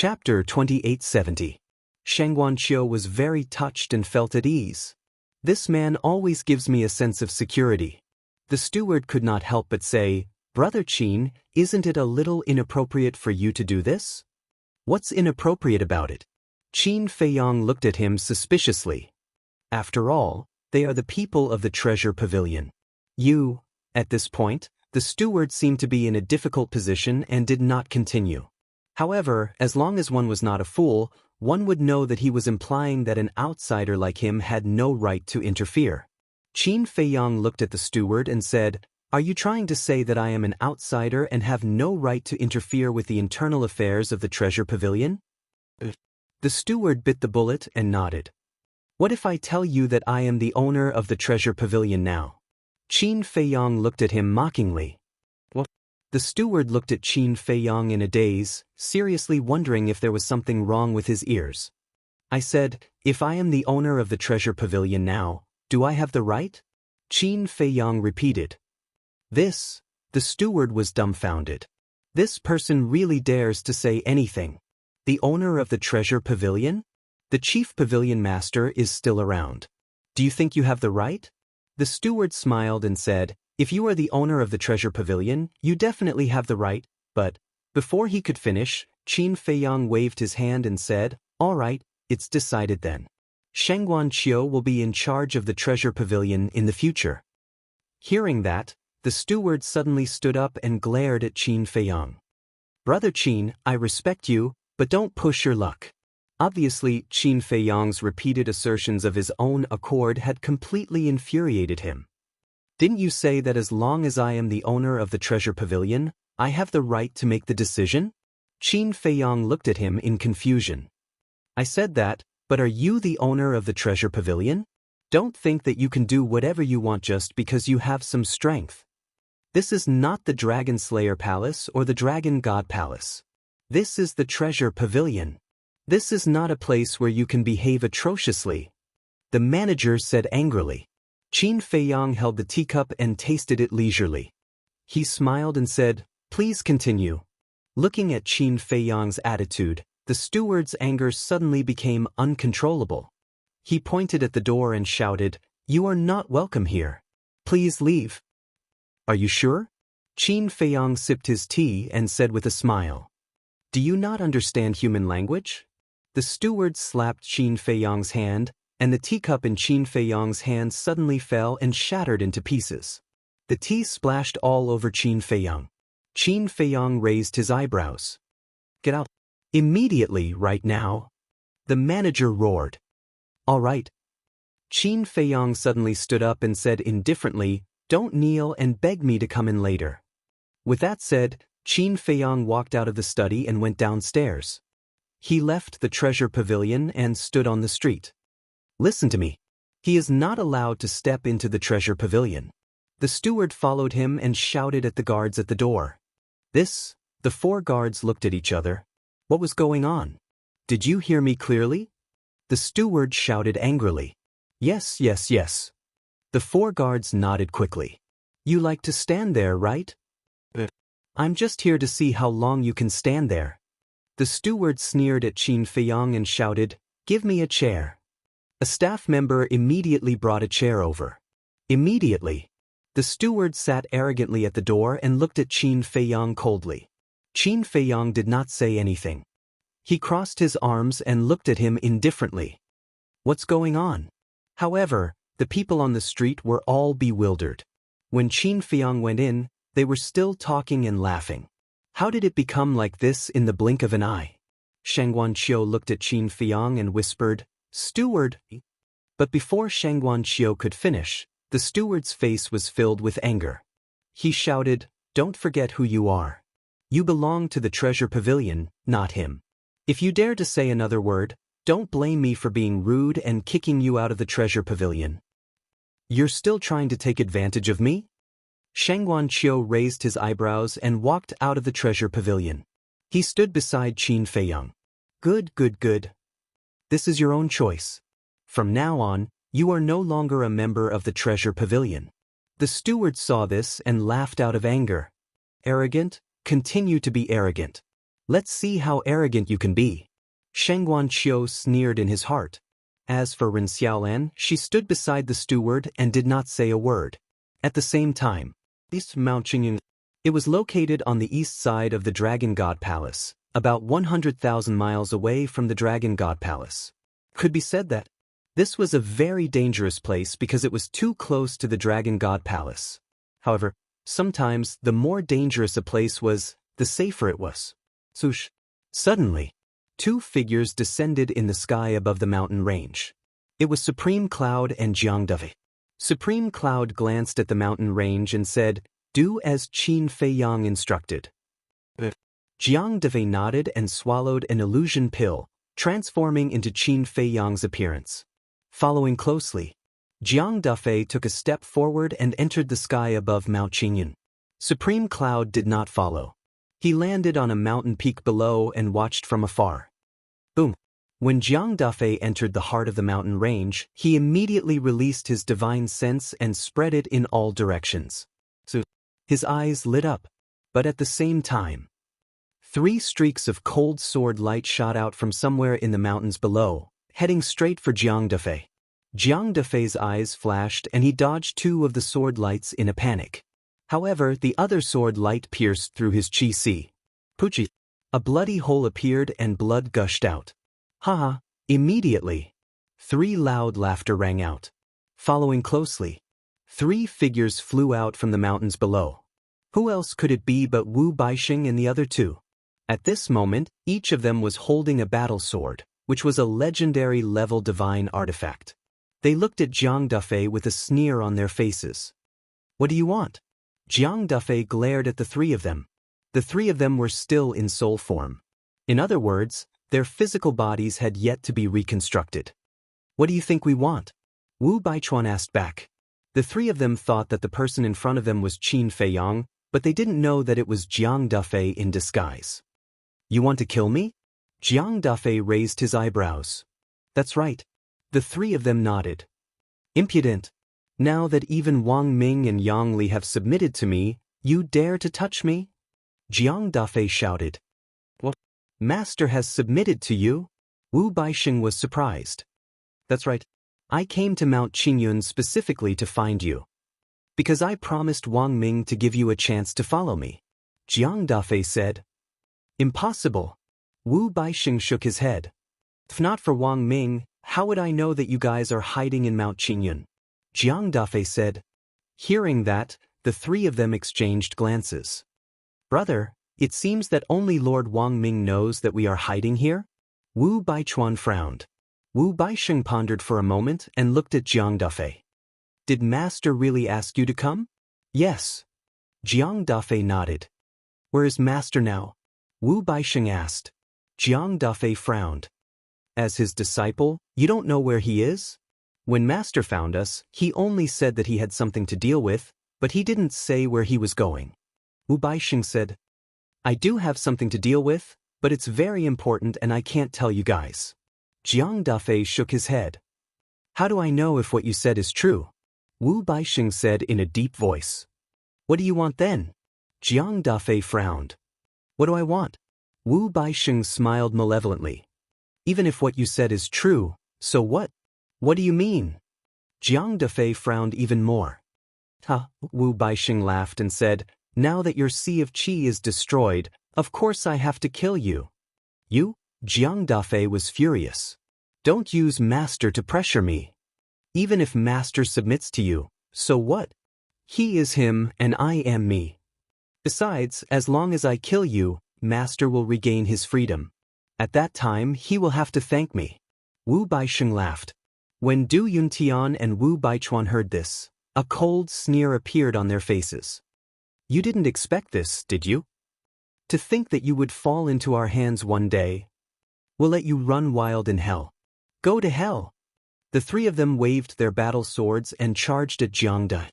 Chapter 2870. Sheng Guanqiu was very touched and felt at ease. This man always gives me a sense of security. The steward could not help but say, "Brother Qin, isn't it a little inappropriate for you to do this?" "What's inappropriate about it?" Qin Feiyang looked at him suspiciously. After all, they are the people of the treasure pavilion. At this point, the steward seemed to be in a difficult position and did not continue. However, as long as one was not a fool, one would know that he was implying that an outsider like him had no right to interfere. Qin Feiyang looked at the steward and said, "Are you trying to say that I am an outsider and have no right to interfere with the internal affairs of the treasure pavilion?" The steward bit the bullet and nodded. "What if I tell you that I am the owner of the treasure pavilion now?" Qin Feiyang looked at him mockingly. "What?" The steward looked at Qin Feiyang in a daze, seriously wondering if there was something wrong with his ears. "I said, if I am the owner of the treasure pavilion now, do I have the right?" Qin Feiyang repeated. The steward was dumbfounded. This person really dares to say anything. The owner of the treasure pavilion? The chief pavilion master is still around. "Do you think you have the right?" The steward smiled and said, "If you are the owner of the treasure pavilion, you definitely have the right, but..." Before he could finish, Qin Feiyang waved his hand and said, "All right, it's decided then. Sheng Guanqiu will be in charge of the treasure pavilion in the future." Hearing that, the steward suddenly stood up and glared at Qin Feiyang. "Brother Qin, I respect you, but don't push your luck." Obviously, Qin Feiyang's repeated assertions of his own accord had completely infuriated him. "Didn't you say that as long as I am the owner of the treasure pavilion, I have the right to make the decision?" Qin Feiyang looked at him in confusion. "I said that, but are you the owner of the treasure pavilion? Don't think that you can do whatever you want just because you have some strength. This is not the Dragon Slayer Palace or the Dragon God Palace. This is the treasure pavilion. This is not a place where you can behave atrociously," the manager said angrily. Qin Feiyang held the teacup and tasted it leisurely. He smiled and said, "Please continue." Looking at Qin Feiyang's attitude, the steward's anger suddenly became uncontrollable. He pointed at the door and shouted, "You are not welcome here. Please leave." "Are you sure?" Qin Feiyang sipped his tea and said with a smile. "Do you not understand human language?" The steward slapped Qin Feiyang's hand, and the teacup in Qin Feiyang's hand suddenly fell and shattered into pieces. The tea splashed all over Qin Feiyang. Qin Feiyang raised his eyebrows. "Get out. Immediately, right now." The manager roared. "All right." Qin Feiyang suddenly stood up and said indifferently, "Don't kneel and beg me to come in later." With that said, Qin Feiyang walked out of the study and went downstairs. He left the treasure pavilion and stood on the street. "Listen to me. He is not allowed to step into the treasure pavilion." The steward followed him and shouted at the guards at the door. The four guards looked at each other. What was going on? "Did you hear me clearly?" The steward shouted angrily. Yes. The four guards nodded quickly. "You like to stand there, right?" "I'm just here to see how long you can stand there." The steward sneered at Qin Feiyang and shouted, "Give me a chair." A staff member immediately brought a chair over. Immediately, the steward sat arrogantly at the door and looked at Qin Feiyang coldly. Qin Feiyang did not say anything. He crossed his arms and looked at him indifferently. What's going on? However, the people on the street were all bewildered. When Qin Feiyang went in, they were still talking and laughing. How did it become like this in the blink of an eye? Sheng Guanqiu looked at Qin Feiyang and whispered, "Steward." But before Sheng Guanqiu could finish, the steward's face was filled with anger. He shouted, "Don't forget who you are. You belong to the treasure pavilion, not him. If you dare to say another word, don't blame me for being rude and kicking you out of the treasure pavilion. You're still trying to take advantage of me?" Sheng Guanqiu raised his eyebrows and walked out of the treasure pavilion. He stood beside Qin Feiyang. Good. This is your own choice. From now on, you are no longer a member of the treasure pavilion." The steward saw this and laughed out of anger. "Arrogant? Continue to be arrogant. Let's see how arrogant you can be. Sheng Guanqiu sneered in his heart. As for Ren Xiaolan, she stood beside the steward and did not say a word. At the same time, East Mount Qingyun. It was located on the east side of the Dragon God Palace, about 100,000 miles away from the Dragon God Palace. Could be said that this was a very dangerous place because it was too close to the Dragon God Palace. However, sometimes the more dangerous a place was, the safer it was. Swoosh. Suddenly, two figures descended in the sky above the mountain range. It was Supreme Cloud and Jiang Dufei. Supreme Cloud glanced at the mountain range and said, "Do as Qin Feiyang instructed." Jiang Dufei nodded and swallowed an illusion pill, transforming into Qin Feiyang's appearance. Following closely, Jiang Dufei took a step forward and entered the sky above Mount Qingyun. Supreme Cloud did not follow. He landed on a mountain peak below and watched from afar. Boom! When Jiang Dufei entered the heart of the mountain range, he immediately released his divine sense and spread it in all directions. So, his eyes lit up, but at the same time, 3 streaks of cold sword light shot out from somewhere in the mountains below, heading straight for Jiang Dufei. Jiang Dufei's eyes flashed and he dodged 2 of the sword lights in a panic. However, the other sword light pierced through his chi. Puchi! A bloody hole appeared and blood gushed out. Haha! Immediately, 3 loud laughter rang out. Following closely, 3 figures flew out from the mountains below. Who else could it be but Wu Baixing and the other 2? At this moment, each of them was holding a battle sword, which was a legendary level divine artifact. They looked at Jiang Dufei with a sneer on their faces. "What do you want?" Jiang Dufei glared at the 3 of them. The 3 of them were still in soul form. In other words, their physical bodies had yet to be reconstructed. "What do you think we want?" Wu Baichuan asked back. The 3 of them thought that the person in front of them was Qin Feiyang, but they didn't know that it was Jiang Dufei in disguise. "You want to kill me?" Jiang Dufei raised his eyebrows. "That's right." The 3 of them nodded. "Impudent! Now that even Wang Ming and Yang Li have submitted to me, you dare to touch me?" Jiang Dufei shouted. "What? Master has submitted to you?" Wu Baixing was surprised. "That's right. I came to Mount Qingyun specifically to find you. Because I promised Wang Ming to give you a chance to follow me." Jiang Dufei said. "Impossible." Wu Baixing shook his head. "If not for Wang Ming, how would I know that you guys are hiding in Mount Qingyun?" Jiang Dufei said. Hearing that, the 3 of them exchanged glances. "Brother, it seems that only Lord Wang Ming knows that we are hiding here?" Wu Baichuan frowned. Wu Baixing pondered for a moment and looked at Jiang Dufei. "Did Master really ask you to come?" "Yes." Jiang Dufei nodded. "Where is Master now?" Wu Baixing asked. Jiang Dufei frowned. "As his disciple, you don't know where he is? When Master found us, he only said that he had something to deal with, but he didn't say where he was going." Wu Baixing said, "I do have something to deal with, but it's very important and I can't tell you guys." Jiang Dufei shook his head. "How do I know if what you said is true?" Wu Baixing said in a deep voice. "What do you want then?" Jiang Dufei frowned. "What do I want?" Wu Baixing smiled malevolently. "Even if what you said is true, so what? What do you mean?" Jiang Dufei frowned even more. "Ha!" Wu Baixing laughed and said, "Now that your Sea of Qi is destroyed, of course I have to kill you." "You?" Jiang Dufei was furious. "Don't use Master to pressure me. Even if Master submits to you, so what? He is him and I am me. Besides, as long as I kill you, Master will regain his freedom. At that time, he will have to thank me." Wu Baixing laughed. When Du Yuntian and Wu Baichuan heard this, a cold sneer appeared on their faces. "You didn't expect this, did you? To think that you would fall into our hands one day? We'll let you run wild in hell. Go to hell." The 3 of them waved their battle swords and charged at Jiang Dufei.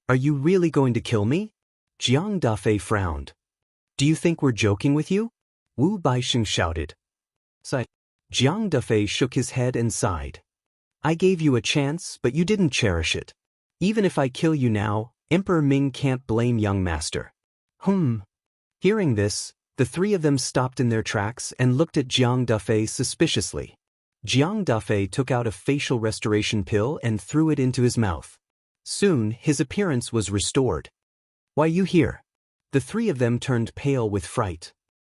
"Are you really going to kill me?" Jiang Dufei frowned. "Do you think we're joking with you?" Wu Baixing shouted. Sigh. Jiang Dufei shook his head and sighed. "I gave you a chance, but you didn't cherish it. Even if I kill you now, Emperor Ming can't blame young Master." Hearing this, The three of them stopped in their tracks and looked at Jiang Dufei suspiciously. Jiang Dufei took out a facial restoration pill and threw it into his mouth. Soon, his appearance was restored. "Why you here?" The three of them turned pale with fright.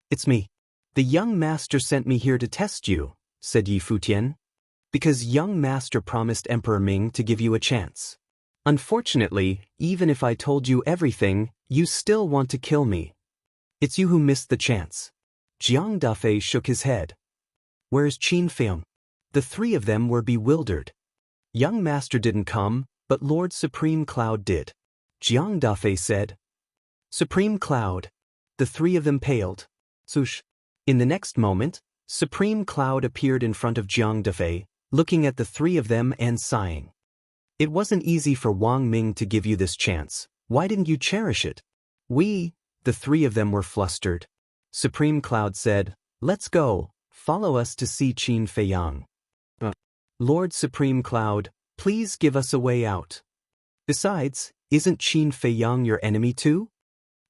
"It's me. The young master sent me here to test you," said Yi Futian. "Because young master promised Emperor Ming to give you a chance. Unfortunately, even if I told you everything, you still want to kill me. It's you who missed the chance." Jiang Dufei shook his head. "Where's Qin Feiyong?" The three of them were bewildered. "Young master didn't come, but Lord Supreme Cloud did," Jiang Dufei said. "Supreme Cloud." The three of them paled. Swoosh. In the next moment, Supreme Cloud appeared in front of Jiang Dufei, looking at the three of them and sighing. "It wasn't easy for Wang Ming to give you this chance. Why didn't you cherish it?" The three of them were flustered. Supreme Cloud said, "Let's go, follow us to see Qin Feiyong." "Lord Supreme Cloud, please give us a way out. Besides, isn't Qin Feiyong your enemy too?"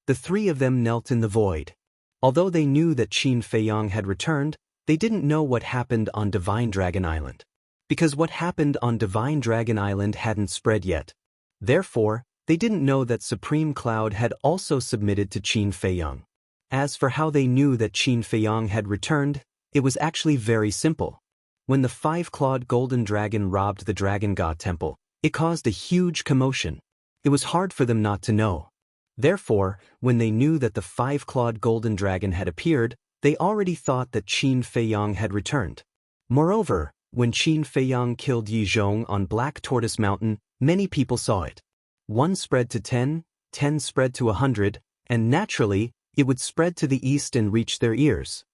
The three of them knelt in the void. Although they knew that Qin Feiyong had returned, they didn't know what happened on Divine Dragon Island. Because what happened on Divine Dragon Island hadn't spread yet. Therefore, they didn't know that Supreme Cloud had also submitted to Qin Feiyong. As for how they knew that Qin Feiyong had returned, it was actually very simple. When the five-clawed golden dragon robbed the Dragon God Temple, it caused a huge commotion. It was hard for them not to know. Therefore, when they knew that the five-clawed golden dragon had appeared, they already thought that Qin Feiyong had returned. Moreover, when Qin Feiyong killed Yi Zhong on Black Tortoise Mountain, many people saw it. 1 spread to 10, 10 spread to 100, and naturally, it would spread to the east and reach their ears.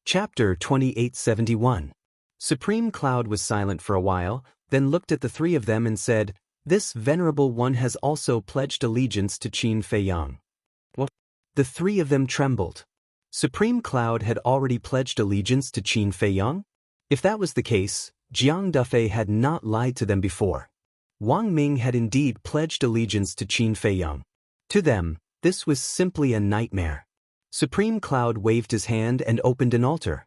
Chapter 2871. Supreme Cloud was silent for a while, then looked at the three of them and said, "This venerable one has also pledged allegiance to Qin Feiyong." What? The three of them trembled. Supreme Cloud had already pledged allegiance to Qin Feiyong? If that was the case, Jiang Dufei had not lied to them before. Wang Ming had indeed pledged allegiance to Qin Feiyong. To them, this was simply a nightmare. Supreme Cloud waved his hand and opened an altar.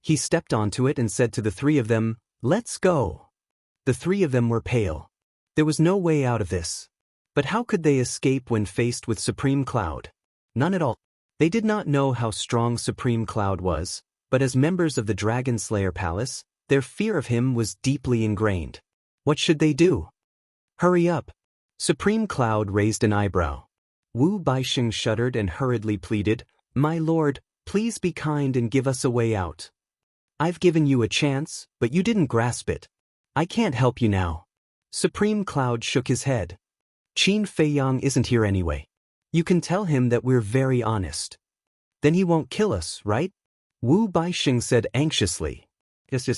He stepped onto it and said to the three of them, "Let's go." The three of them were pale. There was no way out of this. But how could they escape when faced with Supreme Cloud? None at all. They did not know how strong Supreme Cloud was, but as members of the Dragon Slayer Palace, their fear of him was deeply ingrained. What should they do? "Hurry up." Supreme Cloud raised an eyebrow. Wu Baixing shuddered and hurriedly pleaded, "My lord, please be kind and give us a way out. I've given you a chance, but you didn't grasp it. I can't help you now." Supreme Cloud shook his head. "Qin Feiyong isn't here anyway. You can tell him that we're very honest. Then he won't kill us, right?" Wu Baixing said anxiously. Yes.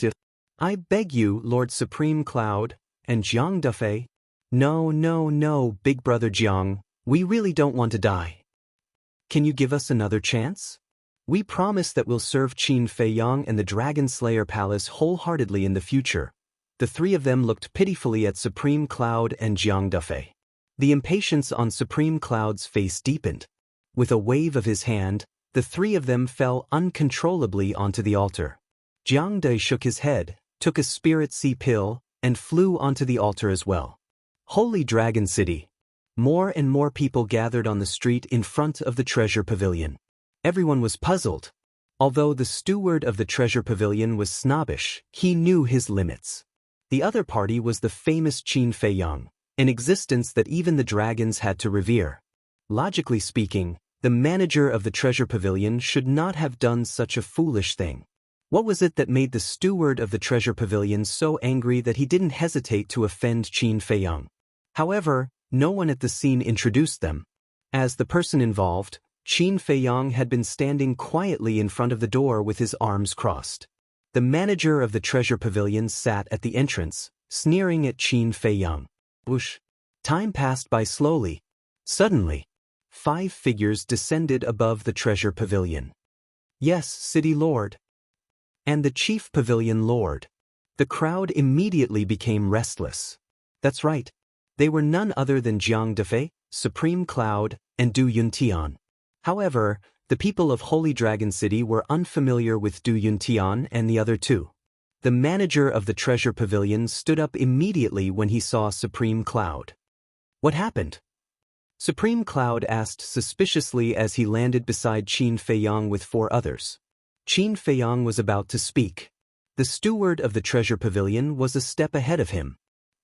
"I beg you, Lord Supreme Cloud, and Jiang Dufei." No, big brother Jiang, we really don't want to die. Can you give us another chance? We promise that we'll serve Qin Feiyong and the Dragon Slayer Palace wholeheartedly in the future." The three of them looked pitifully at Supreme Cloud and Jiang Dufei. The impatience on Supreme Cloud's face deepened. With a wave of his hand, the three of them fell uncontrollably onto the altar. Jiang Dufei shook his head, took a spirit sea pill, and flew onto the altar as well. Holy Dragon City. More and more people gathered on the street in front of the treasure pavilion. Everyone was puzzled. Although the steward of the treasure pavilion was snobbish, he knew his limits. The other party was the famous Qin Feiyong, an existence that even the dragons had to revere. Logically speaking, the manager of the treasure pavilion should not have done such a foolish thing. What was it that made the steward of the treasure pavilion so angry that he didn't hesitate to offend Qin Feiyong? However, no one at the scene introduced them. As the person involved, Qin Feiyong had been standing quietly in front of the door with his arms crossed. The manager of the treasure pavilion sat at the entrance, sneering at Qin Feiyong. Whoosh! Time passed by slowly. Suddenly, 5 figures descended above the treasure pavilion. "Yes, City Lord." "And the Chief Pavilion Lord." The crowd immediately became restless. That's right. They were none other than Jiang Dufei, Supreme Cloud, and Du Yuntian. However, The people of Holy Dragon City were unfamiliar with Du Yuntian and the other two. The manager of the treasure pavilion stood up immediately when he saw Supreme Cloud. What happened? Supreme Cloud asked suspiciously as he landed beside Qin Feiyang with 4 others. Qin Feiyang was about to speak. The steward of the treasure pavilion was a step ahead of him.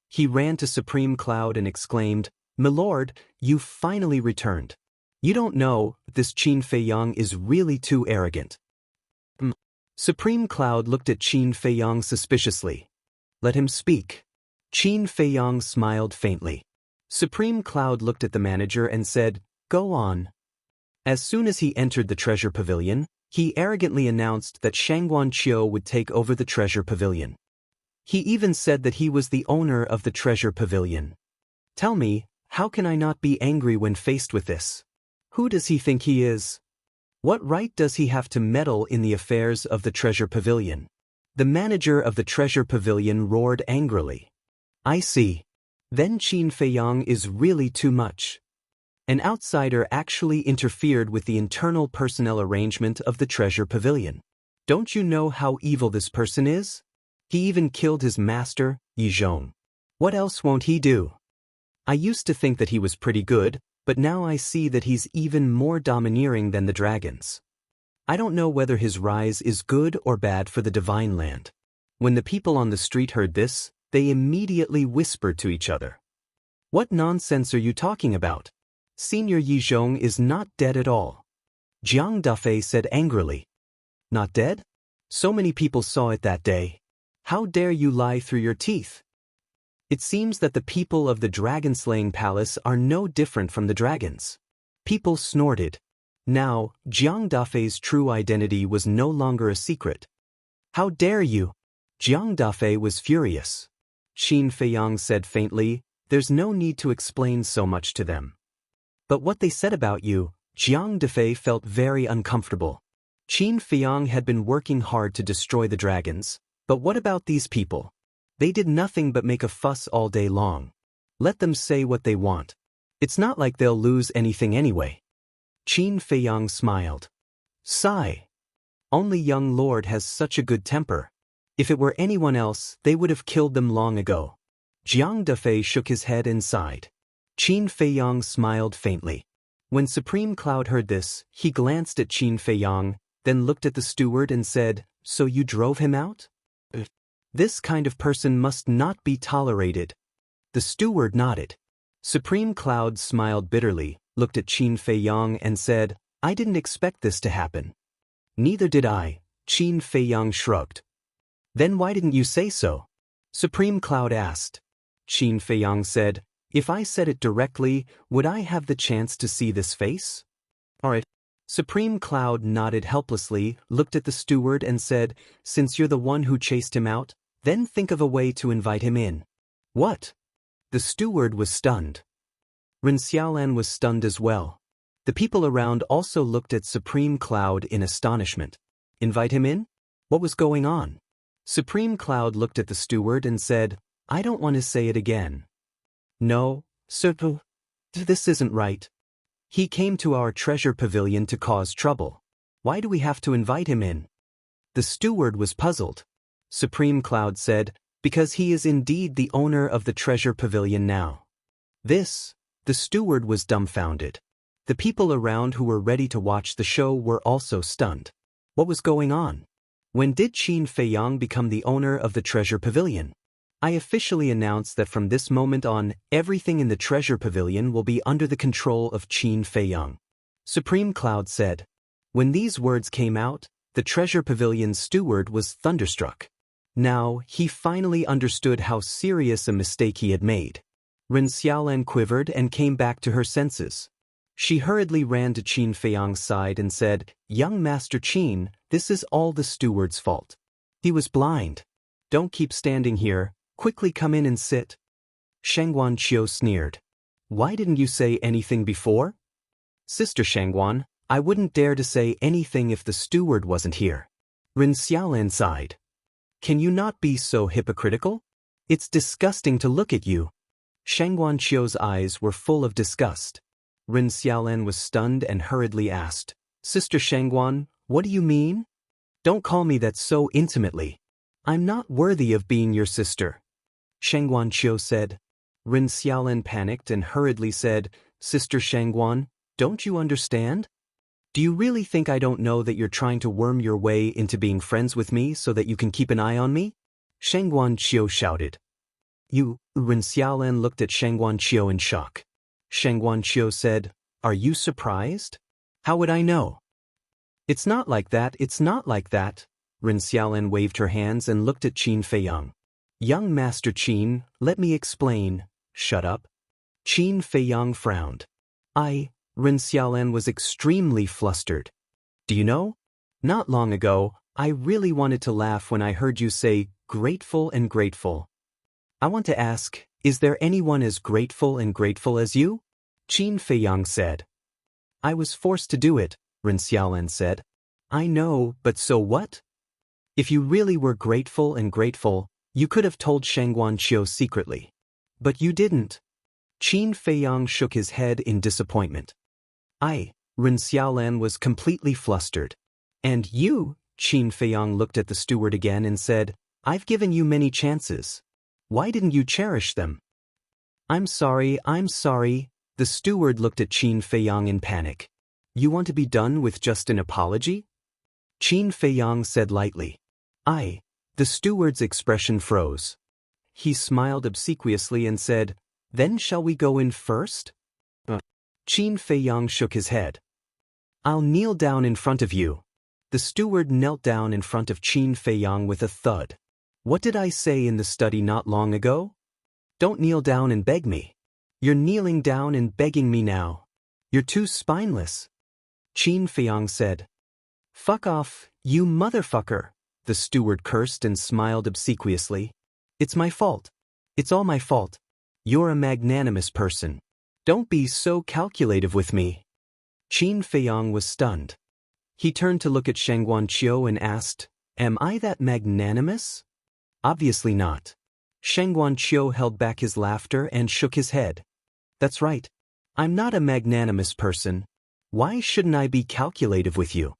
He ran to Supreme Cloud and exclaimed, "Milord, you finally returned. You don't know, this Qin Feiyang is really too arrogant." Supreme Cloud looked at Qin Feiyang suspiciously. "Let him speak." Qin Feiyang smiled faintly. Supreme Cloud looked at the manager and said, "Go on." As soon as he entered the treasure pavilion, he arrogantly announced that Shangguan Qiu would take over the treasure pavilion. He even said that he was the owner of the treasure pavilion. Tell me, how can I not be angry when faced with this? Who does he think he is? What right does he have to meddle in the affairs of the treasure pavilion? The manager of the treasure pavilion roared angrily. I see. Then Qin Feiyang is really too much. An outsider actually interfered with the internal personnel arrangement of the treasure pavilion. Don't you know how evil this person is? He even killed his master, Yi Zhong. What else won't he do? I used to think that he was pretty good, but now I see that he's even more domineering than the dragons. I don't know whether his rise is good or bad for the divine land. When the people on the street heard this, they immediately whispered to each other. What nonsense are you talking about? Senior Yi Zhong is not dead at all. Jiang Dafei said angrily. Not dead? So many people saw it that day. How dare you lie through your teeth? It seems that the people of the dragon-slaying palace are no different from the dragons. People snorted. Now, Jiang Dafei's true identity was no longer a secret. How dare you? Jiang Dafei was furious. Qin Feiyang said faintly, there's no need to explain so much to them. But what they said about you, Jiang Dafei felt very uncomfortable. Qin Feiyang had been working hard to destroy the dragons, but what about these people? They did nothing but make a fuss all day long. Let them say what they want. It's not like they'll lose anything anyway. Qin Feiyang smiled. Sigh. Only young lord has such a good temper. If it were anyone else, they would have killed them long ago. Jiang Dafei shook his head and sighed. Qin Feiyang smiled faintly. When Supreme Cloud heard this, he glanced at Qin Feiyang, then looked at the steward and said, So you drove him out? This kind of person must not be tolerated. The steward nodded. Supreme Cloud smiled bitterly, looked at Qin Feiyang and said, I didn't expect this to happen. Neither did I, Qin Feiyang shrugged. Then why didn't you say so? Supreme Cloud asked. Qin Feiyang said, If I said it directly, would I have the chance to see this face? Alright. Supreme Cloud nodded helplessly, looked at the steward and said, Since you're the one who chased him out, then think of a way to invite him in. What? The steward was stunned. Ren Xiaolan was stunned as well. The people around also looked at Supreme Cloud in astonishment. Invite him in? What was going on? Supreme Cloud looked at the steward and said, I don't want to say it again. No, sir, this isn't right. He came to our treasure pavilion to cause trouble. Why do we have to invite him in? The steward was puzzled. Supreme Cloud said, Because he is indeed the owner of the treasure pavilion now. The steward was dumbfounded. The people around who were ready to watch the show were also stunned. What was going on? When did Qin Feiyang become the owner of the treasure pavilion? I officially announce that from this moment on, everything in the treasure pavilion will be under the control of Qin Feiyang. Supreme Cloud said. When these words came out, the treasure pavilion's steward was thunderstruck. Now, he finally understood how serious a mistake he had made. Ren Xiaolan quivered and came back to her senses. She hurriedly ran to Qin Feiyang's side and said, Young Master Qin, this is all the steward's fault. He was blind. Don't keep standing here. Quickly come in and sit. Shangguan Qiu sneered. Why didn't you say anything before? Sister Shangguan, I wouldn't dare to say anything if the steward wasn't here. Ren Xiaolan sighed. Can you not be so hypocritical? It's disgusting to look at you. Shangguan Qiu's eyes were full of disgust. Ren Xiaolan was stunned and hurriedly asked, Sister Shangguan, what do you mean? Don't call me that so intimately. I'm not worthy of being your sister. Shangguan Qiu said. Ren Xiaolin panicked and hurriedly said, Sister Shangguan, don't you understand? Do you really think I don't know that you're trying to worm your way into being friends with me so that you can keep an eye on me? Shangguan Qiu shouted. You, Ren Xiaolin looked at Shangguan Qiu in shock. Shangguan Qiu said, Are you surprised? How would I know? It's not like that, it's not like that. Ren Xiaolin waved her hands and looked at Qin Feiyang. Young Master Qin, let me explain. Shut up. Qin Feiyang frowned. Ren Xiaolin was extremely flustered. Do you know? Not long ago, I really wanted to laugh when I heard you say, grateful and grateful. I want to ask, is there anyone as grateful and grateful as you? Qin Feiyang said. I was forced to do it, Ren Xiaolin said. I know, but so what? If you really were grateful and grateful, you could have told Shangguan Qiu secretly. But you didn't. Qin Feiyang shook his head in disappointment. Ren Xiaolin was completely flustered. And you, Qin Feiyang looked at the steward again and said, I've given you many chances. Why didn't you cherish them? I'm sorry. The steward looked at Qin Feiyang in panic. You want to be done with just an apology? Qin Feiyang said lightly. The steward's expression froze. He smiled obsequiously and said, Then shall we go in first? Qin Feiyang shook his head. I'll kneel down in front of you. The steward knelt down in front of Qin Feiyang with a thud. What did I say in the study not long ago? Don't kneel down and beg me. You're kneeling down and begging me now. You're too spineless. Qin Feiyang said. Fuck off, you motherfucker, the steward cursed and smiled obsequiously. It's my fault. It's all my fault. You're a magnanimous person. Don't be so calculative with me. Qin Feiyang was stunned. He turned to look at Shangguan Qiu and asked, Am I that magnanimous? Obviously not. Shangguan Qiu held back his laughter and shook his head. That's right. I'm not a magnanimous person. Why shouldn't I be calculative with you?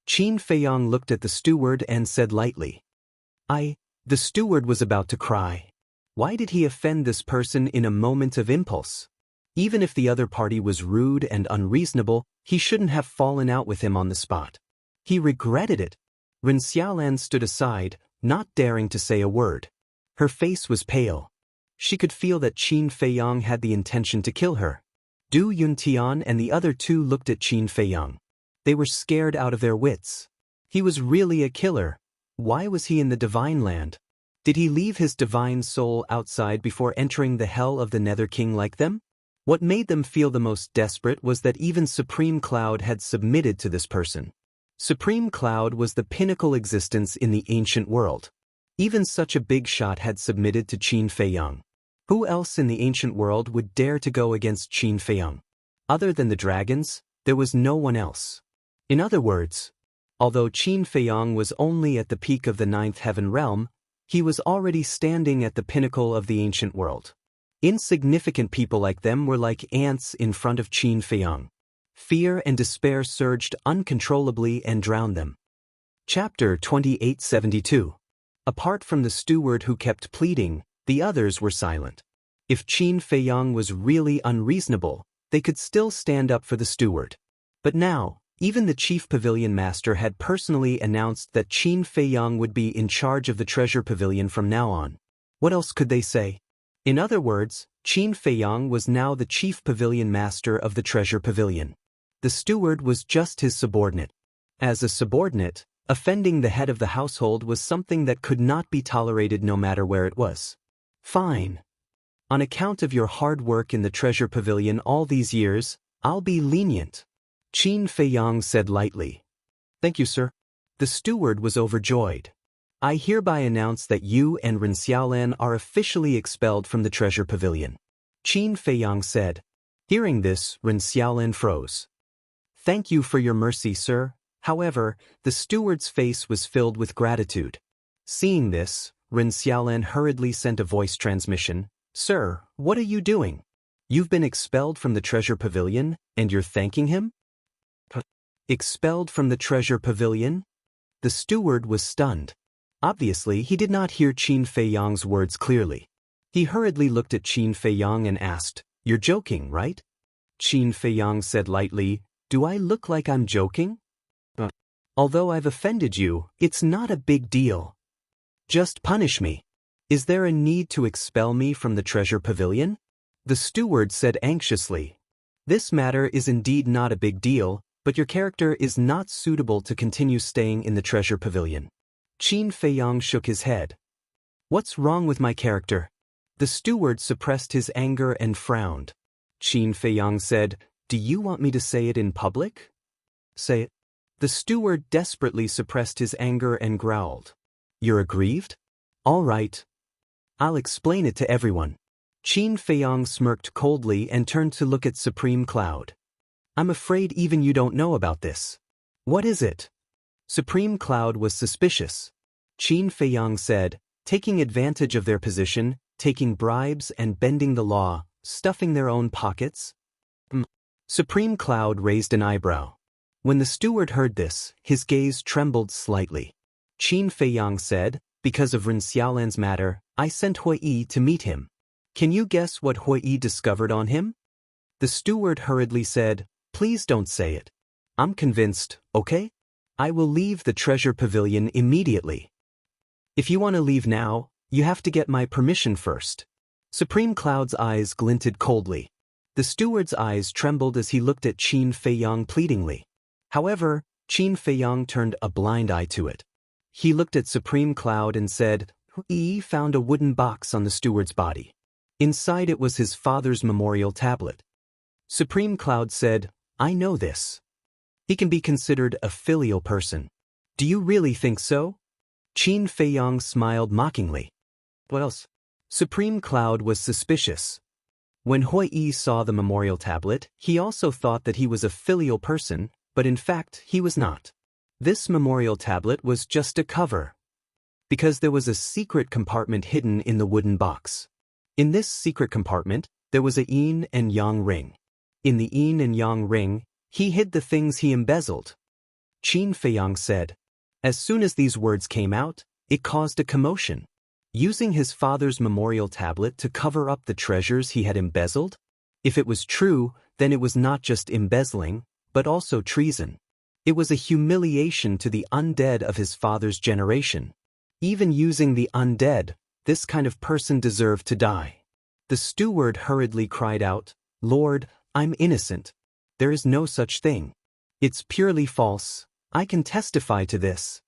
Qin Feiyang looked at the steward and said lightly. The steward was about to cry. Why did he offend this person in a moment of impulse? Even if the other party was rude and unreasonable, he shouldn't have fallen out with him on the spot. He regretted it. Ren Xiaolin stood aside, not daring to say a word. Her face was pale. She could feel that Qin Feiyang had the intention to kill her. Du Yuntian and the other two looked at Qin Feiyang. They were scared out of their wits. He was really a killer. Why was he in the divine land? Did he leave his divine soul outside before entering the hell of the Nether King like them? What made them feel the most desperate was that even Supreme Cloud had submitted to this person. Supreme Cloud was the pinnacle existence in the ancient world. Even such a big shot had submitted to Qin Feiyang. Who else in the ancient world would dare to go against Qin Feiyang? Other than the dragons, there was no one else. In other words, although Qin Feiyang was only at the peak of the ninth heaven realm, he was already standing at the pinnacle of the ancient world. Insignificant people like them were like ants in front of Qin Feiyang. Fear and despair surged uncontrollably and drowned them. Chapter 2872. Apart from the steward who kept pleading, the others were silent. If Qin Feiyang was really unreasonable, they could still stand up for the steward. But now, even the chief pavilion master had personally announced that Qin Feiyang would be in charge of the treasure pavilion from now on. What else could they say? In other words, Qin Feiyang was now the chief pavilion master of the treasure pavilion. The steward was just his subordinate. As a subordinate, offending the head of the household was something that could not be tolerated no matter where it was. Fine. On account of your hard work in the treasure pavilion all these years, I'll be lenient. Qin Feiyang said lightly. Thank you, sir. The steward was overjoyed. I hereby announce that you and Ren Xiaolin are officially expelled from the treasure pavilion. Qin Feiyang said. Hearing this, Ren Xiaolin froze. Thank you for your mercy, sir. However, the steward's face was filled with gratitude. Seeing this, Ren Xiaolin hurriedly sent a voice transmission. Sir, what are you doing? You've been expelled from the treasure pavilion, and you're thanking him? Expelled from the treasure pavilion? The steward was stunned. Obviously, he did not hear Qin Feiyang's words clearly. He hurriedly looked at Qin Feiyang and asked, "You're joking, right?" Qin Feiyang said lightly, "Do I look like I'm joking? Although I've offended you, it's not a big deal. Just punish me. Is there a need to expel me from the treasure pavilion?" The steward said anxiously, "This matter is indeed not a big deal, but your character is not suitable to continue staying in the treasure pavilion." Qin Feiyang shook his head. "What's wrong with my character?" The steward suppressed his anger and frowned. Qin Feiyang said, "Do you want me to say it in public?" "Say it." The steward desperately suppressed his anger and growled. "You're aggrieved? All right. I'll explain it to everyone." Qin Feiyang smirked coldly and turned to look at Supreme Cloud. "I'm afraid even you don't know about this." "What is it?" Supreme Cloud was suspicious. Qin Feiyang said, "Taking advantage of their position, taking bribes and bending the law, stuffing their own pockets?" Supreme Cloud raised an eyebrow. When the steward heard this, his gaze trembled slightly. Qin Feiyang said, "Because of Ren Xiaolan's matter, I sent Hui Yi to meet him. Can you guess what Hui Yi discovered on him?" The steward hurriedly said, "Please don't say it. I'm convinced, okay? I will leave the treasure pavilion immediately. If you want to leave now, you have to get my permission first." Supreme Cloud's eyes glinted coldly. The steward's eyes trembled as he looked at Qin Feiyang pleadingly. However, Qin Feiyang turned a blind eye to it. He looked at Supreme Cloud and said, "Hui Yi found a wooden box on the steward's body. Inside it was his father's memorial tablet." Supreme Cloud said, "I know this. He can be considered a filial person." "Do you really think so?" Qin Feiyang smiled mockingly. "What else?" Supreme Cloud was suspicious. When Hui Yi saw the memorial tablet, he also thought that he was a filial person, but in fact he was not. This memorial tablet was just a cover, because there was a secret compartment hidden in the wooden box. In this secret compartment, there was a yin and yang ring. In the yin and yang ring, he hid the things he embezzled. Qin Feiyang said. As soon as these words came out, it caused a commotion. Using his father's memorial tablet to cover up the treasures he had embezzled? If it was true, then it was not just embezzling, but also treason. It was a humiliation to the undead of his father's generation. Even using the undead, this kind of person deserved to die. The steward hurriedly cried out, "Lord, I'm innocent. There is no such thing. It's purely false. I can testify to this."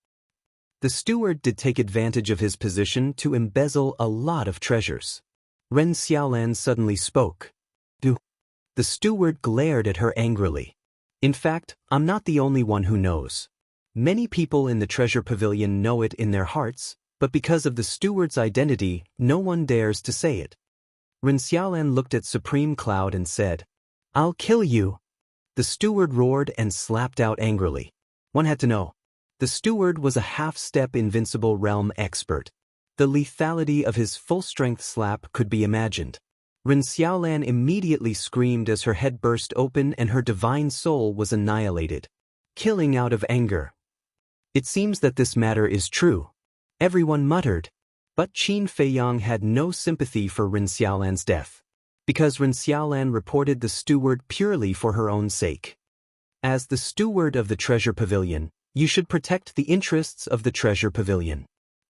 The steward did take advantage of his position to embezzle a lot of treasures. Ren Xiaolan suddenly spoke. The steward glared at her angrily. "In fact, I'm not the only one who knows. Many people in the treasure pavilion know it in their hearts, but because of the steward's identity, no one dares to say it." Ren Xiaolan looked at Supreme Cloud and said, "I'll kill you." The steward roared and slapped out angrily. One had to know. The steward was a half-step invincible realm expert. The lethality of his full-strength slap could be imagined. Ren Xiaolan immediately screamed as her head burst open and her divine soul was annihilated, killing out of anger. "It seems that this matter is true," everyone muttered. But Qin Feiyang had no sympathy for Ren Xiaolan's death, because Ren Xiaolan reported the steward purely for her own sake. As the steward of the treasure pavilion, you should protect the interests of the treasure pavilion.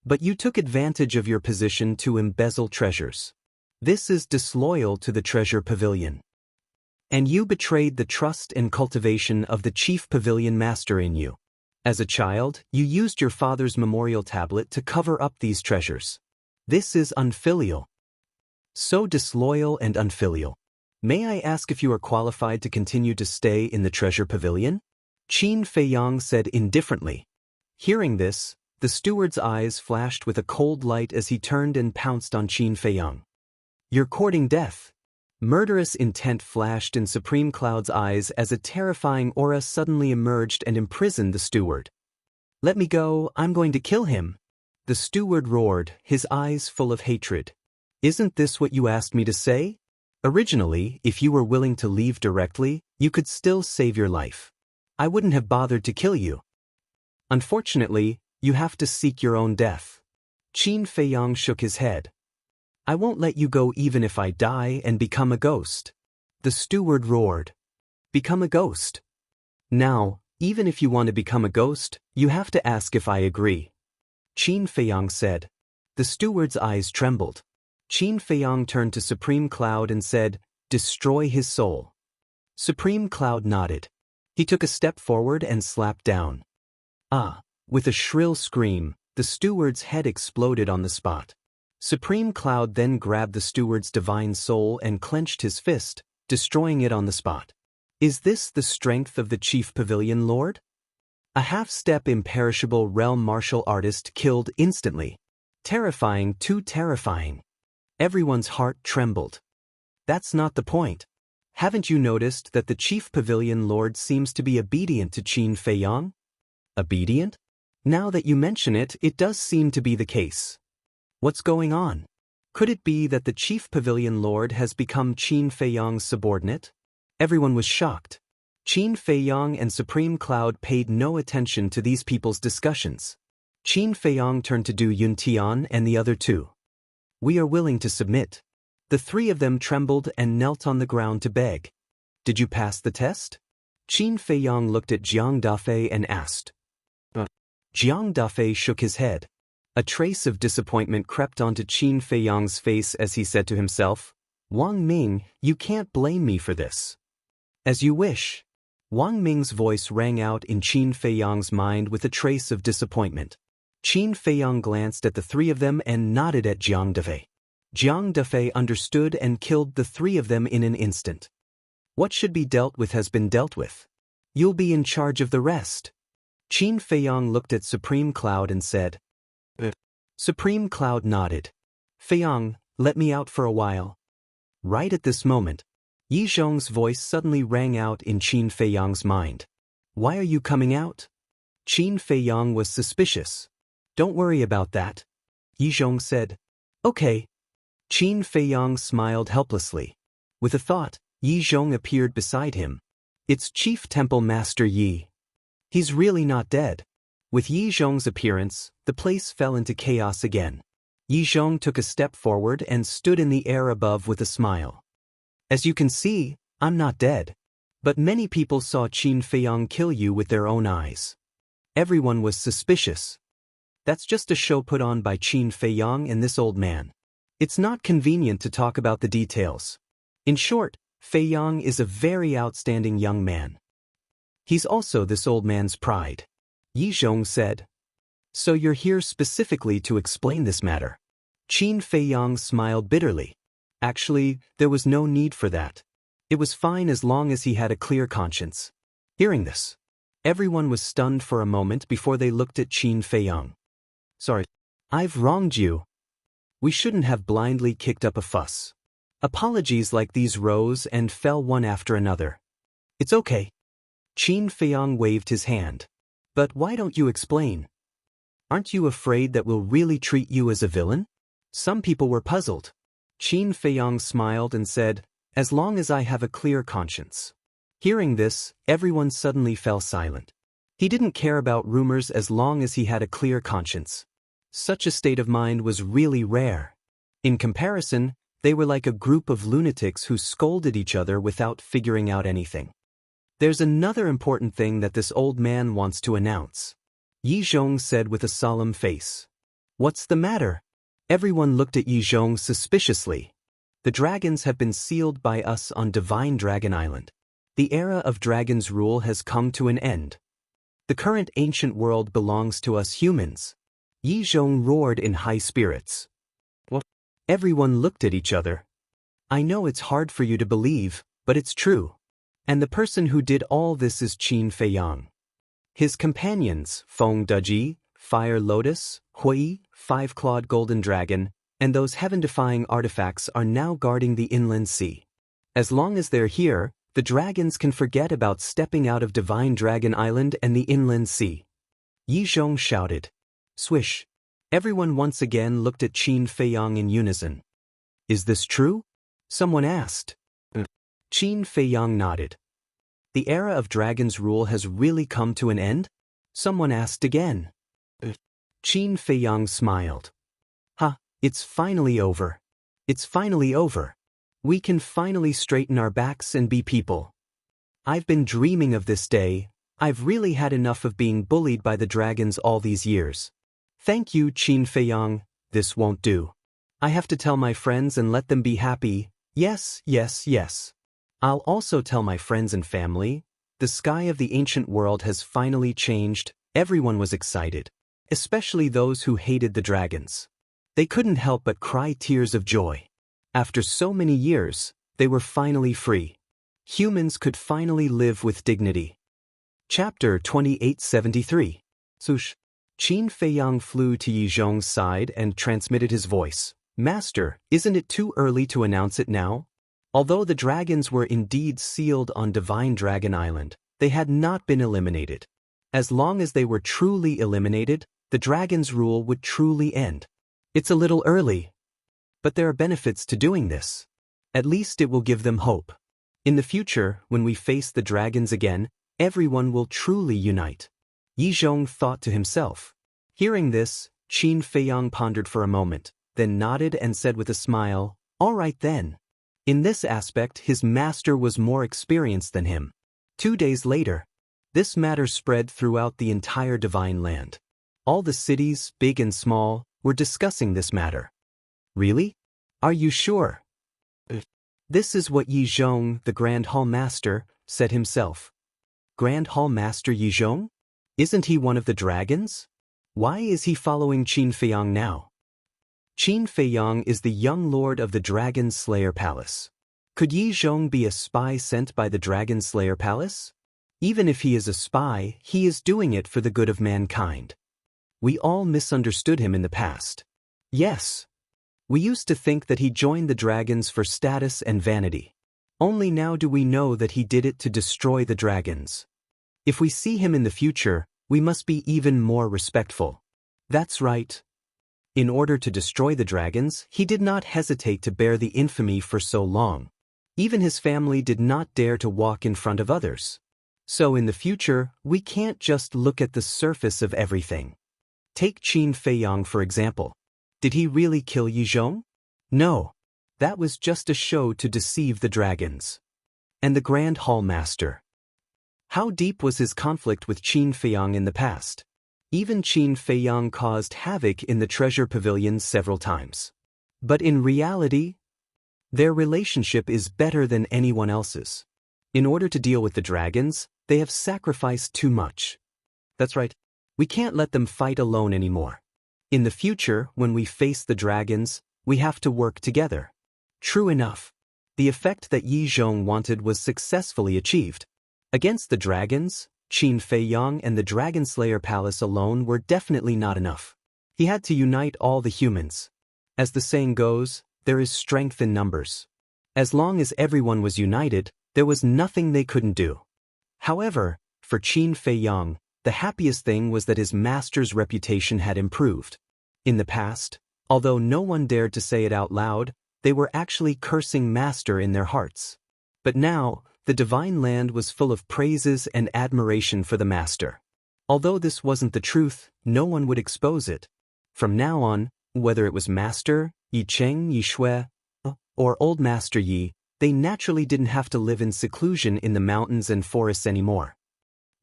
But you took advantage of your position to embezzle treasures. This is disloyal to the treasure pavilion. And you betrayed the trust and cultivation of the chief pavilion master in you. As a child, you used your father's memorial tablet to cover up these treasures. This is unfilial. So disloyal and unfilial. May I ask if you are qualified to continue to stay in the treasure pavilion? Qin Feiyang said indifferently. Hearing this, the steward's eyes flashed with a cold light as he turned and pounced on Qin Feiyang. "You're courting death." Murderous intent flashed in Supreme Cloud's eyes as a terrifying aura suddenly emerged and imprisoned the steward. "Let me go, I'm going to kill him." The steward roared, his eyes full of hatred. "Isn't this what you asked me to say? Originally, if you were willing to leave directly, you could still save your life. I wouldn't have bothered to kill you. Unfortunately, you have to seek your own death. Qin Feiyang shook his head. I won't let you go even if I die and become a ghost. The steward roared. Become a ghost? Now, even if you want to become a ghost, you have to ask if I agree. Qin Feiyang said. The steward's eyes trembled. Qin Feiyang turned to Supreme Cloud and said, Destroy his soul. Supreme Cloud nodded. He took a step forward and slapped down. Ah! With a shrill scream, the steward's head exploded on the spot. Supreme Cloud then grabbed the steward's divine soul and clenched his fist, destroying it on the spot. Is this the strength of the Chief Pavilion Lord? A half-step imperishable realm martial artist killed instantly. Terrifying, too terrifying. Everyone's heart trembled. That's not the point. Haven't you noticed that the Chief Pavilion Lord seems to be obedient to Qin Feiyang? Obedient? Now that you mention it, it does seem to be the case. What's going on? Could it be that the Chief Pavilion Lord has become Qin Feiyang's subordinate? Everyone was shocked. Qin Feiyang and Supreme Cloud paid no attention to these people's discussions. Qin Feiyang turned to Du Yuntian and the other two. We are willing to submit. The three of them trembled and knelt on the ground to beg. Did you pass the test? Qin Feiyang looked at Jiang Dafei and asked. Jiang Dafei shook his head. A trace of disappointment crept onto Qin Feiyang's face as he said to himself, Wang Ming, you can't blame me for this. As you wish. Wang Ming's voice rang out in Qin Feiyang's mind with a trace of disappointment. Qin Feiyang glanced at the three of them and nodded at Jiang Dafei. Jiang Dafei understood and killed the three of them in an instant. What should be dealt with has been dealt with. You'll be in charge of the rest. Qin Feiyang looked at Supreme Cloud and said. Supreme Cloud nodded. Feiyang, let me out for a while. Right at this moment, Yi Zhong's voice suddenly rang out in Qin Feiyang's mind. Why are you coming out? Qin Feiyang was suspicious. Don't worry about that. Yi Zhong said. Okay. Qin Feiyang smiled helplessly. With a thought, Yi Zhong appeared beside him. It's Chief Temple Master Yi. He's really not dead. With Yi Zhong's appearance, the place fell into chaos again. Yi Zhong took a step forward and stood in the air above with a smile. As you can see, I'm not dead. But many people saw Qin Feiyang kill you with their own eyes. Everyone was suspicious. That's just a show put on by Qin Feiyang and this old man. It's not convenient to talk about the details. In short, Feiyang is a very outstanding young man. He's also this old man's pride. Yi Zhong said. So you're here specifically to explain this matter. Qin Feiyang smiled bitterly. Actually, there was no need for that. It was fine as long as he had a clear conscience. Hearing this, everyone was stunned for a moment before they looked at Qin Feiyang. Sorry, I've wronged you. We shouldn't have blindly kicked up a fuss. Apologies like these rose and fell one after another. It's okay. Qin Feiyang waved his hand. But why don't you explain? Aren't you afraid that we'll really treat you as a villain? Some people were puzzled. Qin Feiyang smiled and said, As long as I have a clear conscience. Hearing this, everyone suddenly fell silent. He didn't care about rumors as long as he had a clear conscience. Such a state of mind was really rare. In comparison, they were like a group of lunatics who scolded each other without figuring out anything. There's another important thing that this old man wants to announce. Yi Zhong said with a solemn face. What's the matter? Everyone looked at Yi Zhong suspiciously. The dragons have been sealed by us on Divine Dragon Island. The era of dragons' rule has come to an end. The current ancient world belongs to us humans. Yi Zhong roared in high spirits. What? Everyone looked at each other. I know it's hard for you to believe, but it's true. And the person who did all this is Qin Feiyang. His companions, Feng Deji, Fire Lotus, Hui, Five-Clawed Golden Dragon, and those heaven-defying artifacts are now guarding the inland sea. As long as they're here, the dragons can forget about stepping out of Divine Dragon Island and the inland sea. Yi Zhong shouted. Swish. Everyone once again looked at Qin Feiyang in unison. Is this true? Someone asked. Qin Feiyang nodded. The era of dragons' rule has really come to an end? Someone asked again. Qin Feiyang smiled. Ha, it's finally over. It's finally over. We can finally straighten our backs and be people. I've been dreaming of this day. I've really had enough of being bullied by the dragons all these years. Thank you, Qin Feiyang. This won't do. I have to tell my friends and let them be happy. Yes, yes, yes. I'll also tell my friends and family. The sky of the ancient world has finally changed. Everyone was excited, especially those who hated the dragons. They couldn't help but cry tears of joy. After so many years, they were finally free. Humans could finally live with dignity. Chapter 2873. Sush. Qin Feiyang flew to Yi Zhong's side and transmitted his voice. Master, isn't it too early to announce it now? Although the dragons were indeed sealed on Divine Dragon Island, they had not been eliminated. As long as they were truly eliminated, the dragons' rule would truly end. It's a little early. But there are benefits to doing this. At least it will give them hope. In the future, when we face the dragons again, everyone will truly unite. Yi Zhong thought to himself. Hearing this, Qin Feiyang pondered for a moment, then nodded and said with a smile, "All right then." In this aspect, his master was more experienced than him. 2 days later, this matter spread throughout the entire Divine Land. All the cities, big and small, were discussing this matter. Really? Are you sure? This is what Yi Zhong, the Grand Hall Master, said himself. Grand Hall Master Yi Zhong? Isn't he one of the dragons? Why is he following Qin Feiyang now? Qin Feiyang is the young lord of the Dragon Slayer Palace. Could Yi Zhong be a spy sent by the Dragon Slayer Palace? Even if he is a spy, he is doing it for the good of mankind. We all misunderstood him in the past. Yes. We used to think that he joined the dragons for status and vanity. Only now do we know that he did it to destroy the dragons. If we see him in the future, we must be even more respectful. That's right. In order to destroy the dragons, he did not hesitate to bear the infamy for so long. Even his family did not dare to walk in front of others. So in the future, we can't just look at the surface of everything. Take Qin Feiyang for example. Did he really kill Yi Zhong? No. That was just a show to deceive the dragons. And the Grand Hall Master. How deep was his conflict with Qin Feiyang in the past? Even Qin Feiyang caused havoc in the treasure pavilion several times. But in reality, their relationship is better than anyone else's. In order to deal with the dragons, they have sacrificed too much. That's right. We can't let them fight alone anymore. In the future, when we face the dragons, we have to work together. True enough. The effect that Yi Zhong wanted was successfully achieved. Against the dragons, Qin Feiyang and the Dragon Slayer Palace alone were definitely not enough. He had to unite all the humans. As the saying goes, there is strength in numbers. As long as everyone was united, there was nothing they couldn't do. However, for Qin Feiyang, the happiest thing was that his master's reputation had improved. In the past, although no one dared to say it out loud, they were actually cursing Master in their hearts. But now, the Divine Land was full of praises and admiration for the Master. Although this wasn't the truth, no one would expose it. From now on, whether it was Master, Yi Cheng, Yi Shui, or Old Master Yi, they naturally didn't have to live in seclusion in the mountains and forests anymore.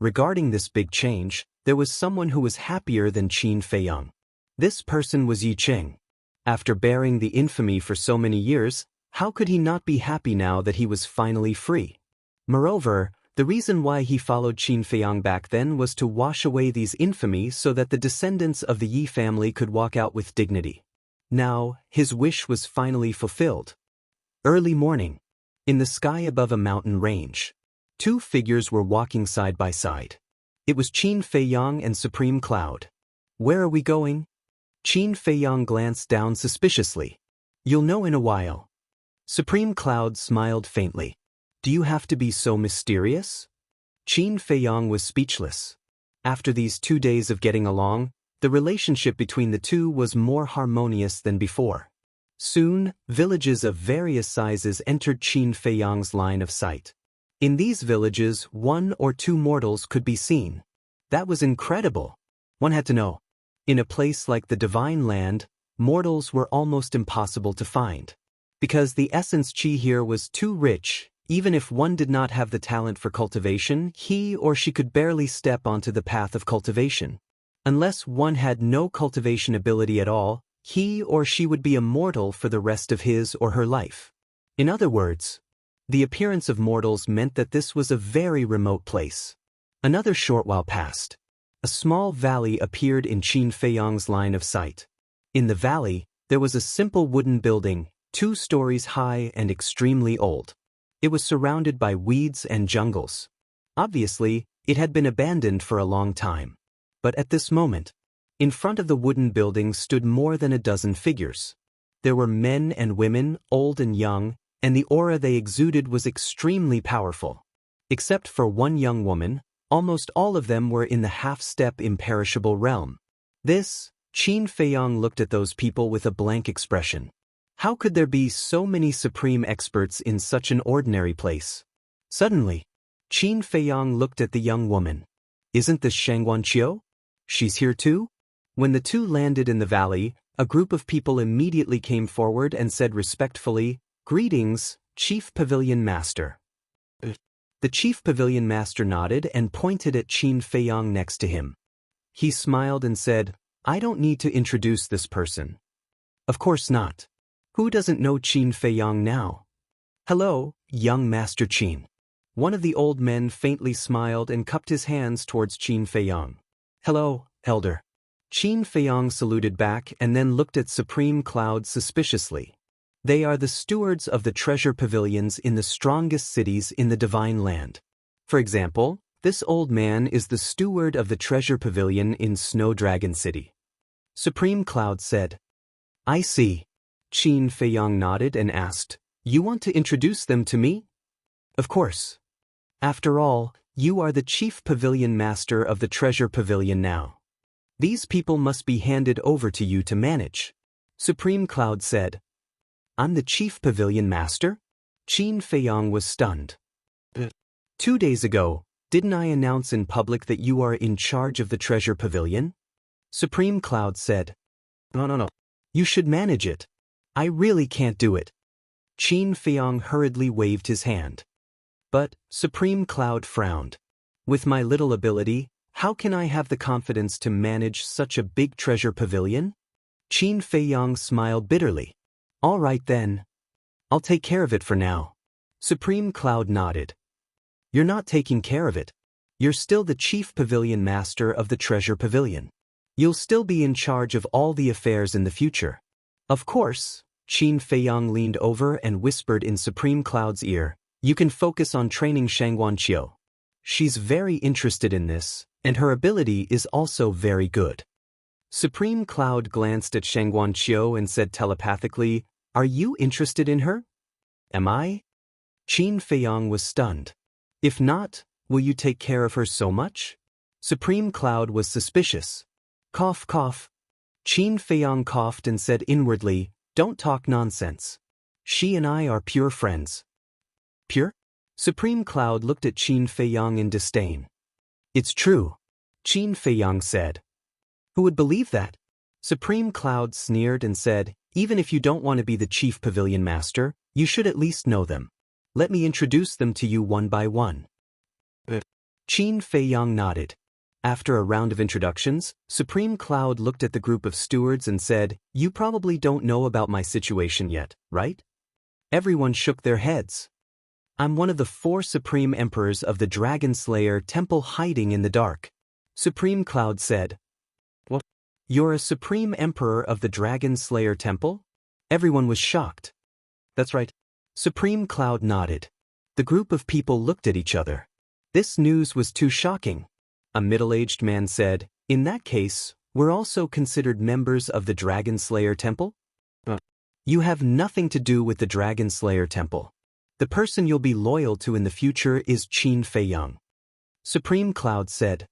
Regarding this big change, there was someone who was happier than Qin Feiyang. This person was Yi Cheng. After bearing the infamy for so many years, how could he not be happy now that he was finally free? Moreover, the reason why he followed Qin Feiyang back then was to wash away these infamies so that the descendants of the Yi family could walk out with dignity. Now, his wish was finally fulfilled. Early morning. In the sky above a mountain range, 2 figures were walking side by side. It was Qin Feiyang and Supreme Cloud. Where are we going? Qin Feiyang glanced down suspiciously. You'll know in a while. Supreme Cloud smiled faintly. Do you have to be so mysterious? Qin Feiyang was speechless. After these 2 days of getting along, the relationship between the two was more harmonious than before. Soon, villages of various sizes entered Qin Feiyang's line of sight. In these villages, 1 or 2 mortals could be seen. That was incredible. One had to know. In a place like the Divine Land, mortals were almost impossible to find. Because the essence chi here was too rich, even if one did not have the talent for cultivation, he or she could barely step onto the path of cultivation. Unless one had no cultivation ability at all, he or she would be a mortal for the rest of his or her life. In other words, the appearance of mortals meant that this was a very remote place. Another short while passed. A small valley appeared in Qin Feiyang's line of sight. In the valley, there was a simple wooden building, 2 stories high and extremely old. It was surrounded by weeds and jungles. Obviously, it had been abandoned for a long time. But at this moment, in front of the wooden building stood more than a dozen figures. There were men and women, old and young, and the aura they exuded was extremely powerful. Except for one young woman, almost all of them were in the half-step imperishable realm. Qin Feiyang looked at those people with a blank expression. How could there be so many supreme experts in such an ordinary place? Suddenly, Qin Feiyang looked at the young woman. Isn't this Shangguanqiu? She's here too? When the two landed in the valley, a group of people immediately came forward and said respectfully, "Greetings, Chief Pavilion Master." The Chief Pavilion Master nodded and pointed at Qin Feiyang next to him. He smiled and said, "I don't need to introduce this person." Of course not. Who doesn't know Qin Feiyang now? "Hello, young Master Qin." One of the old men faintly smiled and cupped his hands towards Qin Feiyang. "Hello, Elder." Qin Feiyang saluted back and then looked at Supreme Cloud suspiciously. They are the stewards of the treasure pavilions in the strongest cities in the Divine Land. For example, this old man is the steward of the treasure pavilion in Snow Dragon City. Supreme Cloud said. "I see." Qin Feiyang nodded and asked, "You want to introduce them to me?" "Of course. After all, you are the Chief Pavilion Master of the Treasure Pavilion now. These people must be handed over to you to manage." Supreme Cloud said. "I'm the Chief Pavilion Master?" Qin Feiyang was stunned. 2 days ago, didn't I announce in public that you are in charge of the Treasure Pavilion?" Supreme Cloud said. No. You should manage it. I really can't do it." Qin Feiyang hurriedly waved his hand. But Supreme Cloud frowned. "With my little ability, how can I have the confidence to manage such a big treasure pavilion?" Qin Feiyang smiled bitterly. "All right then. I'll take care of it for now." Supreme Cloud nodded. "You're not taking care of it. You're still the Chief Pavilion Master of the Treasure Pavilion. You'll still be in charge of all the affairs in the future." "Of course." Qin Feiyang leaned over and whispered in Supreme Cloud's ear, "You can focus on training Shangguanqiu. She's very interested in this, and her ability is also very good." Supreme Cloud glanced at Shangguanqiu and said telepathically, "Are you interested in her?" "Am I?" Qin Feiyang was stunned. "If not, will you take care of her so much?" Supreme Cloud was suspicious. Cough, cough. Qin Feiyang coughed and said inwardly, "Don't talk nonsense. She and I are pure friends." "Pure?" Supreme Cloud looked at Qin Feiyang in disdain. "It's true," Qin Feiyang said. "Who would believe that?" Supreme Cloud sneered and said, "Even if you don't want to be the Chief Pavilion Master, you should at least know them. Let me introduce them to you one by one." Qin Feiyang nodded. After a round of introductions, Supreme Cloud looked at the group of stewards and said, "You probably don't know about my situation yet, right?" Everyone shook their heads. "I'm one of the 4 Supreme Emperors of the Dragon Slayer Temple hiding in the dark." Supreme Cloud said. "What? You're a Supreme Emperor of the Dragon Slayer Temple?" Everyone was shocked. "That's right." Supreme Cloud nodded. The group of people looked at each other. This news was too shocking. A middle-aged man said, "In that case, we're also considered members of the Dragon Slayer Temple?" "You have nothing to do with the Dragon Slayer Temple. The person you'll be loyal to in the future is Qin Feiyang." Supreme Cloud said.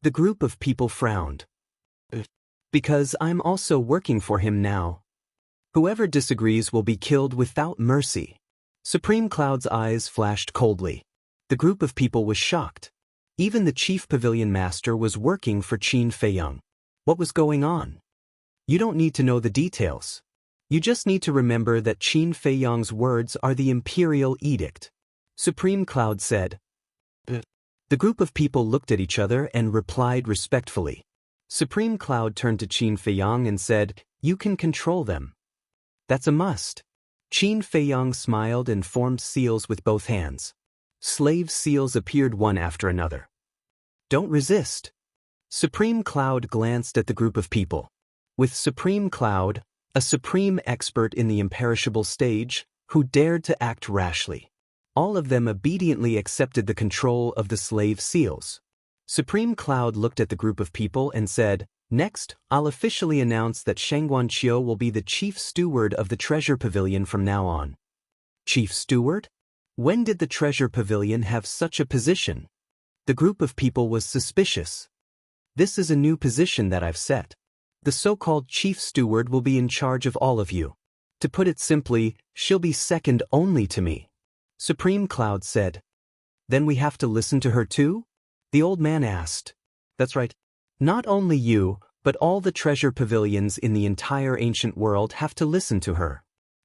The group of people frowned. "Because I'm also working for him now. Whoever disagrees will be killed without mercy." Supreme Cloud's eyes flashed coldly. The group of people was shocked. Even the chief pavilion master was working for Qin Feiyang. What was going on? You don't need to know the details. You just need to remember that Qin Feiyang's words are the imperial edict. Supreme Cloud said. The group of people looked at each other and replied respectfully. Supreme Cloud turned to Qin Feiyang and said, "You can control them." "That's a must." Qin Feiyang smiled and formed seals with both hands. Slave seals appeared one after another. "Don't resist." Supreme Cloud glanced at the group of people. With Supreme Cloud, a supreme expert in the imperishable stage, who dared to act rashly. All of them obediently accepted the control of the slave seals. Supreme Cloud looked at the group of people and said, "Next, I'll officially announce that Shangguanqiu will be the chief steward of the treasure pavilion from now on." Chief steward? When did the treasure pavilion have such a position? The group of people was suspicious. "This is a new position that I've set. The so-called chief steward will be in charge of all of you. To put it simply, she'll be second only to me." Supreme Cloud said. "Then we have to listen to her too?" The old man asked. "That's right. Not only you, but all the treasure pavilions in the entire ancient world have to listen to her."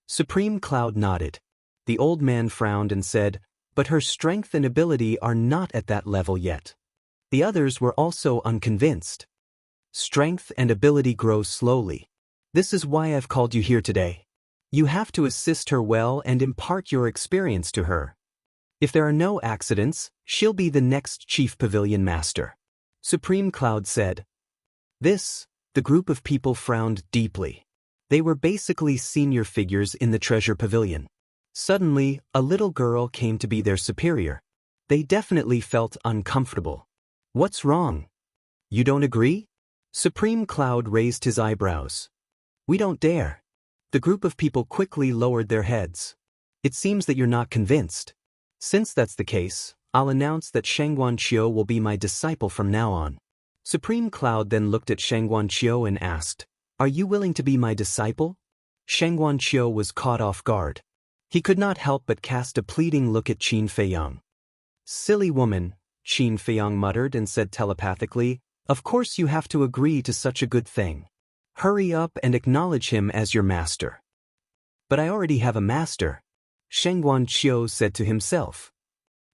Supreme Cloud nodded. The old man frowned and said, "But her strength and ability are not at that level yet." The others were also unconvinced. "Strength and ability grow slowly. This is why I've called you here today. You have to assist her well and impart your experience to her. If there are no accidents, she'll be the next chief pavilion master." Supreme Cloud said. The group of people frowned deeply. They were basically senior figures in the treasure pavilion. Suddenly, a little girl came to be their superior. They definitely felt uncomfortable. "What's wrong? You don't agree?" Supreme Cloud raised his eyebrows. "We don't dare." The group of people quickly lowered their heads. "It seems that you're not convinced. Since that's the case, I'll announce that Shangguanqiu will be my disciple from now on." Supreme Cloud then looked at Shangguanqiu and asked, "Are you willing to be my disciple?" Shangguanqiu was caught off guard. He could not help but cast a pleading look at Qin Feiyang. "Silly woman," Qin Feiyang muttered and said telepathically, "Of course you have to agree to such a good thing. Hurry up and acknowledge him as your master." "But I already have a master," Shangguanqiu said to himself.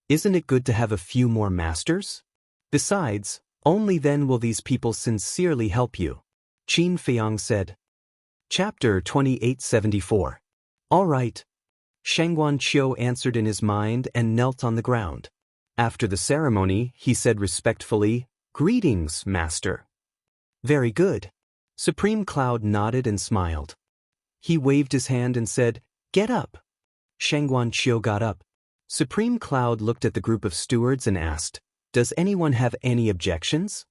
"Isn't it good to have a few more masters? Besides, only then will these people sincerely help you," Qin Feiyang said. Chapter 2874. "All right." Shangguanqiu answered in his mind and knelt on the ground. After the ceremony, he said respectfully, "Greetings, master." "Very good." Supreme Cloud nodded and smiled. He waved his hand and said, "Get up." Shangguanqiu got up. Supreme Cloud looked at the group of stewards and asked, "Does anyone have any objections?"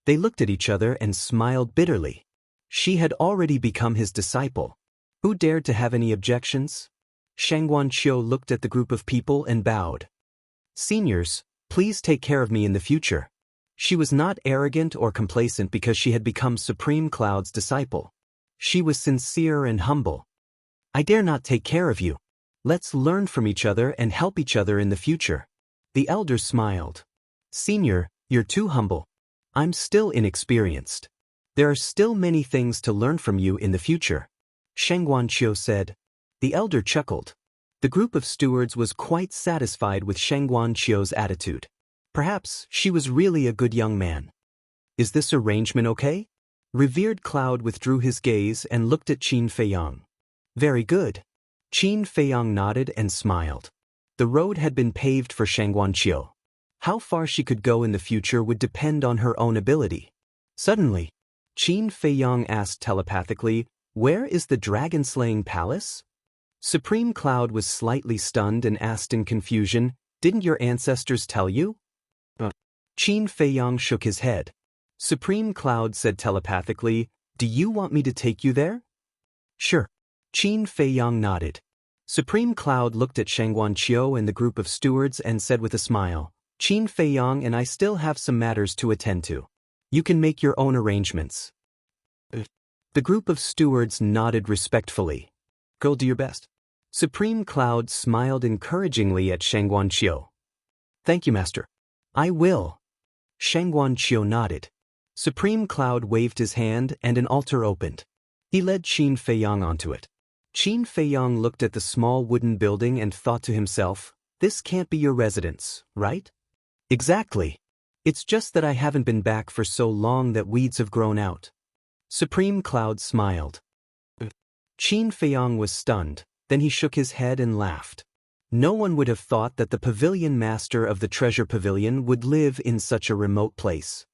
They looked at each other and smiled bitterly. She had already become his disciple. Who dared to have any objections? Shangguanqiu looked at the group of people and bowed. "Seniors, please take care of me in the future." She was not arrogant or complacent because she had become Supreme Cloud's disciple. She was sincere and humble. "I dare not take care of you. Let's learn from each other and help each other in the future." The elder smiled. "Senior, you're too humble. I'm still inexperienced. There are still many things to learn from you in the future," Shangguanqiu said. The elder chuckled. The group of stewards was quite satisfied with Shangguanqiu's attitude. Perhaps she was really a good young man. "Is this arrangement okay?" Revered Cloud withdrew his gaze and looked at Qin Feiyang. "Very good." Qin Feiyang nodded and smiled. The road had been paved for Shangguanqiu. How far she could go in the future would depend on her own ability. Suddenly, Qin Feiyang asked telepathically, "Where is the dragon-slaying palace?" Supreme Cloud was slightly stunned and asked in confusion, "Didn't your ancestors tell you?" Qin Feiyang shook his head. Supreme Cloud said telepathically, "Do you want me to take you there?" "Sure." Qin Feiyang nodded. Supreme Cloud looked at Shangguanqiu and the group of stewards and said with a smile, "Qin Feiyang and I still have some matters to attend to. You can make your own arrangements." The group of stewards nodded respectfully. "Go do your best." Supreme Cloud smiled encouragingly at Shangguanqiu. Thank you, Master. I will. Shangguanqiu nodded. Supreme Cloud waved his hand and an altar opened. He led Qin Feiyang onto it. Qin Feiyang looked at the small wooden building and thought to himself, this can't be your residence, right? Exactly. It's just that I haven't been back for so long that weeds have grown out. Supreme Cloud smiled. Qin Feiyang was stunned, then he shook his head and laughed. No one would have thought that the pavilion master of the treasure pavilion would live in such a remote place.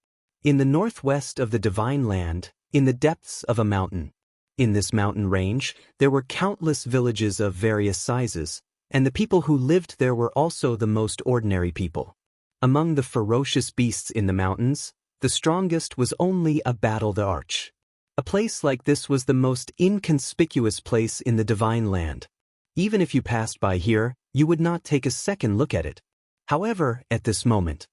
In the northwest of the divine land, in the depths of a mountain. In this mountain range, there were countless villages of various sizes, and the people who lived there were also the most ordinary people. Among the ferocious beasts in the mountains, the strongest was only a battle the arch. A place like this was the most inconspicuous place in the divine land. Even if you passed by here, you would not take a second look at it. However, at this moment.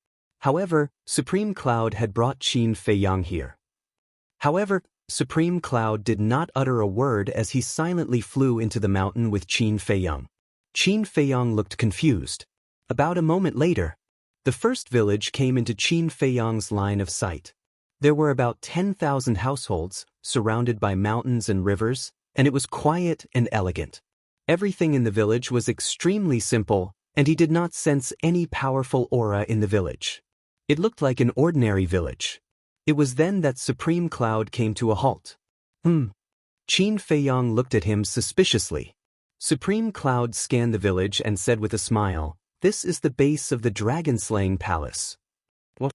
Supreme Cloud had brought Qin Feiyang here. However, Supreme Cloud did not utter a word as he silently flew into the mountain with Qin Feiyang. Qin Feiyang looked confused. About a moment later, the first village came into Qin Feiyang's line of sight. There were about 10,000 households, surrounded by mountains and rivers, and it was quiet and elegant. Everything in the village was extremely simple, and he did not sense any powerful aura in the village. It looked like an ordinary village. It was then that Supreme Cloud came to a halt. Qin Feiyang looked at him suspiciously. Supreme Cloud scanned the village and said with a smile, "This is the base of the dragon-slaying palace." What?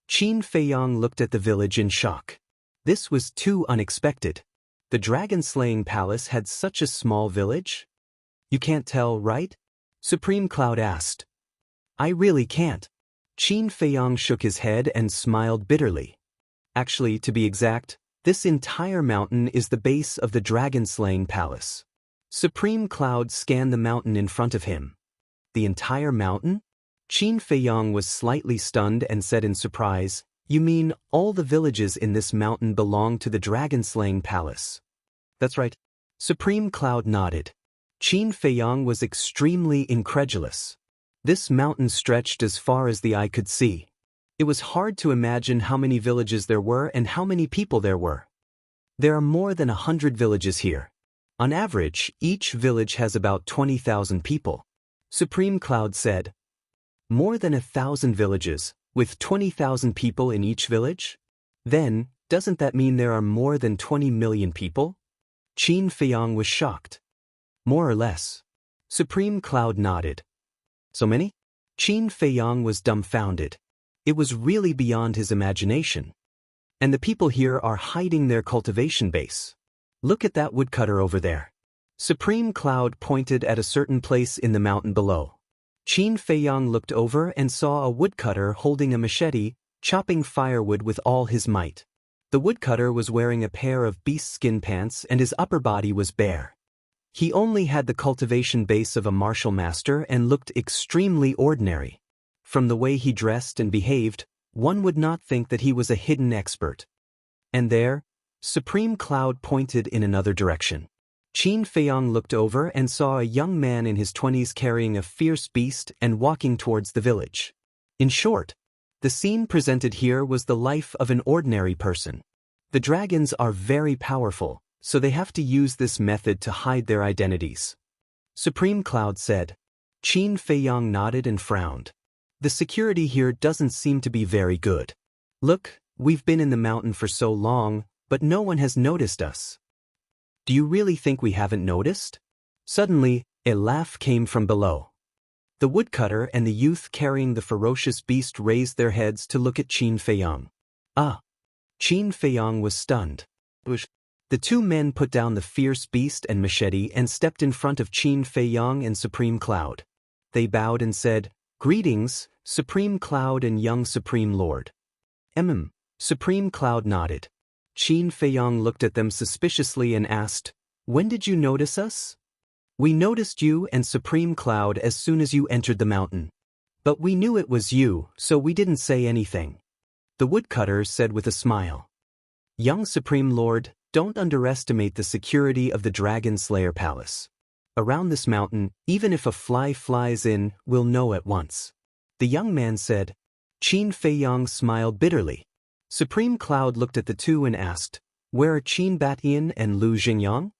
Qin Feiyang looked at the village in shock. This was too unexpected. The dragon-slaying palace had such a small village? You can't tell, right? Supreme Cloud asked. I really can't. Qin Feiyang shook his head and smiled bitterly. Actually, to be exact, this entire mountain is the base of the dragon-slaying palace. Supreme Cloud scanned the mountain in front of him. The entire mountain? Qin Feiyang was slightly stunned and said in surprise, You mean all the villages in this mountain belong to the dragon-slaying palace? That's right. Supreme Cloud nodded. Qin Feiyang was extremely incredulous. This mountain stretched as far as the eye could see. It was hard to imagine how many villages there were and how many people there were. There are more than 100 villages here. On average, each village has about 20,000 people. Supreme Cloud said. More than 1,000 villages, with 20,000 people in each village? Then, doesn't that mean there are more than 20 million people? Qin Feiyang was shocked. More or less. Supreme Cloud nodded. So many? Qin Feiyang was dumbfounded. It was really beyond his imagination. And the people here are hiding their cultivation base. Look at that woodcutter over there. Supreme Cloud pointed at a certain place in the mountain below. Qin Feiyang looked over and saw a woodcutter holding a machete, chopping firewood with all his might. The woodcutter was wearing a pair of beast skin pants and his upper body was bare. He only had the cultivation base of a martial master and looked extremely ordinary. From the way he dressed and behaved, one would not think that he was a hidden expert. And there, Supreme Cloud pointed in another direction. Qin Feiyang looked over and saw a young man in his 20s carrying a fierce beast and walking towards the village. In short, the scene presented here was the life of an ordinary person. The dragons are very powerful, so they have to use this method to hide their identities. Supreme Cloud said. Qin Feiyang nodded and frowned. The security here doesn't seem to be very good. Look, we've been in the mountain for so long, but no one has noticed us. Do you really think we haven't noticed? Suddenly, a laugh came from below. The woodcutter and the youth carrying the ferocious beast raised their heads to look at Qin Feiyang. Ah! Qin Feiyang was stunned. The two men put down the fierce beast and machete and stepped in front of Qin Feiyang and Supreme Cloud. They bowed and said, Greetings, Supreme Cloud and young Supreme Lord. Supreme Cloud nodded. Qin Feiyang looked at them suspiciously and asked, When did you notice us? We noticed you and Supreme Cloud as soon as you entered the mountain. But we knew it was you, so we didn't say anything. The woodcutter said with a smile. Young Supreme Lord, don't underestimate the security of the Dragon Slayer Palace. Around this mountain, even if a fly flies in, we'll know at once. The young man said. Qin Feiyang smiled bitterly. Supreme Cloud looked at the two and asked, where are Qin Batian and Lu Xingyang?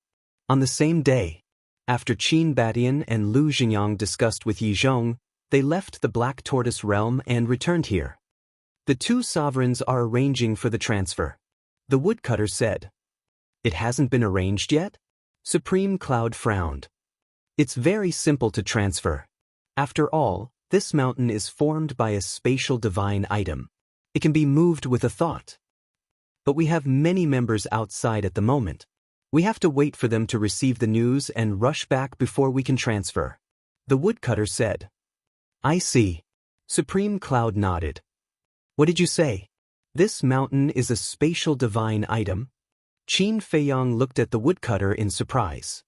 On the same day. After Qin Batian and Lu Xingyang discussed with Yi Zhong, they left the Black Tortoise realm and returned here. The two sovereigns are arranging for the transfer. The woodcutter said. It hasn't been arranged yet? Supreme Cloud frowned. It's very simple to transfer. After all, this mountain is formed by a spatial divine item. It can be moved with a thought. But we have many members outside at the moment. We have to wait for them to receive the news and rush back before we can transfer. The woodcutter said. I see. Supreme Cloud nodded. What did you say? This mountain is a spatial divine item? Qin Feiyang looked at the woodcutter in surprise.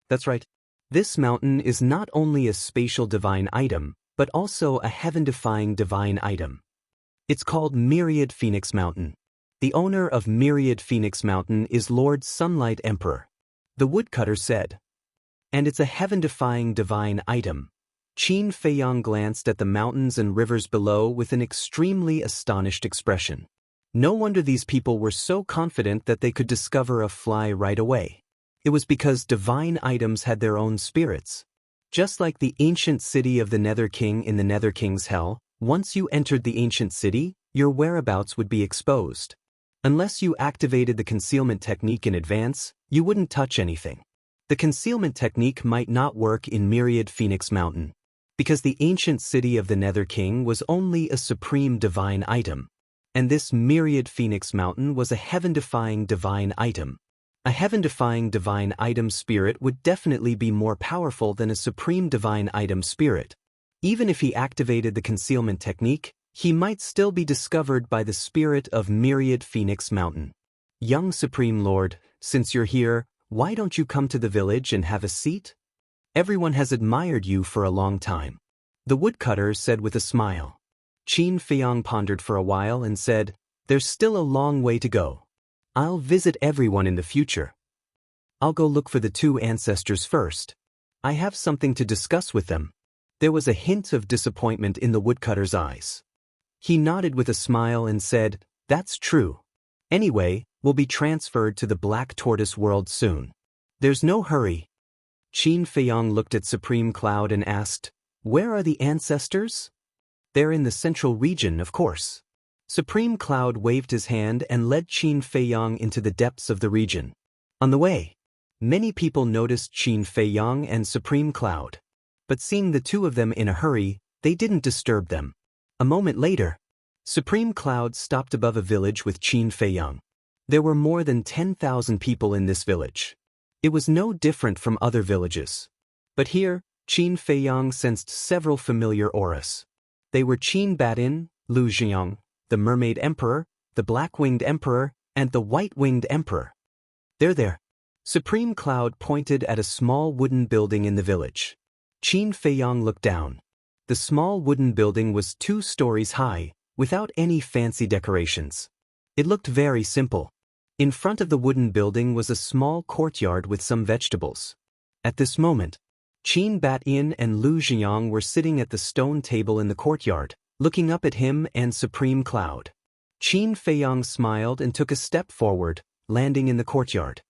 That's right. This mountain is not only a spatial divine item, but also a heaven-defying divine item. It's called Myriad Phoenix Mountain. The owner of Myriad Phoenix Mountain is Lord Sunlight Emperor. The woodcutter said. And it's a heaven-defying divine item. Qin Feiyang glanced at the mountains and rivers below with an extremely astonished expression. No wonder these people were so confident that they could discover a fly right away. It was because divine items had their own spirits. Just like the ancient city of the Nether King in the Nether King's Hell, once you entered the ancient city, your whereabouts would be exposed. Unless you activated the concealment technique in advance, you wouldn't touch anything. The concealment technique might not work in Myriad Phoenix Mountain, because the ancient city of the Nether King was only a supreme divine item, and this Myriad Phoenix Mountain was a heaven-defying divine item. A heaven-defying divine item spirit would definitely be more powerful than a supreme divine item spirit. Even if he activated the concealment technique, he might still be discovered by the spirit of Myriad Phoenix Mountain. Young Supreme Lord, since you're here, why don't you come to the village and have a seat? Everyone has admired you for a long time. The woodcutter said with a smile. Qin Feiyang pondered for a while and said, there's still a long way to go. I'll visit everyone in the future. I'll go look for the two ancestors first. I have something to discuss with them. There was a hint of disappointment in the woodcutter's eyes. He nodded with a smile and said, that's true. Anyway, we'll be transferred to the Black Tortoise world soon. There's no hurry. Qin Feiyang looked at Supreme Cloud and asked, where are the ancestors? They're in the central region, of course. Supreme Cloud waved his hand and led Qin Feiyang into the depths of the region. On the way, many people noticed Qin Feiyang and Supreme Cloud. But seeing the two of them in a hurry, they didn't disturb them. A moment later, Supreme Cloud stopped above a village with Qin Feiyang. There were more than 10,000 people in this village. It was no different from other villages. But here, Qin Feiyang sensed several familiar auras. They were Qin Batian, Lu Xingyang, the Mermaid Emperor, the Black-Winged Emperor, and the White-Winged Emperor. They're there. Supreme Cloud pointed at a small wooden building in the village. Qin Feiyang looked down. The small wooden building was 2 stories high, without any fancy decorations. It looked very simple. In front of the wooden building was a small courtyard with some vegetables. At this moment, Qin Batian and Lu Xingyang were sitting at the stone table in the courtyard, looking up at him and Supreme Cloud. Qin Feiyang smiled and took a step forward, landing in the courtyard.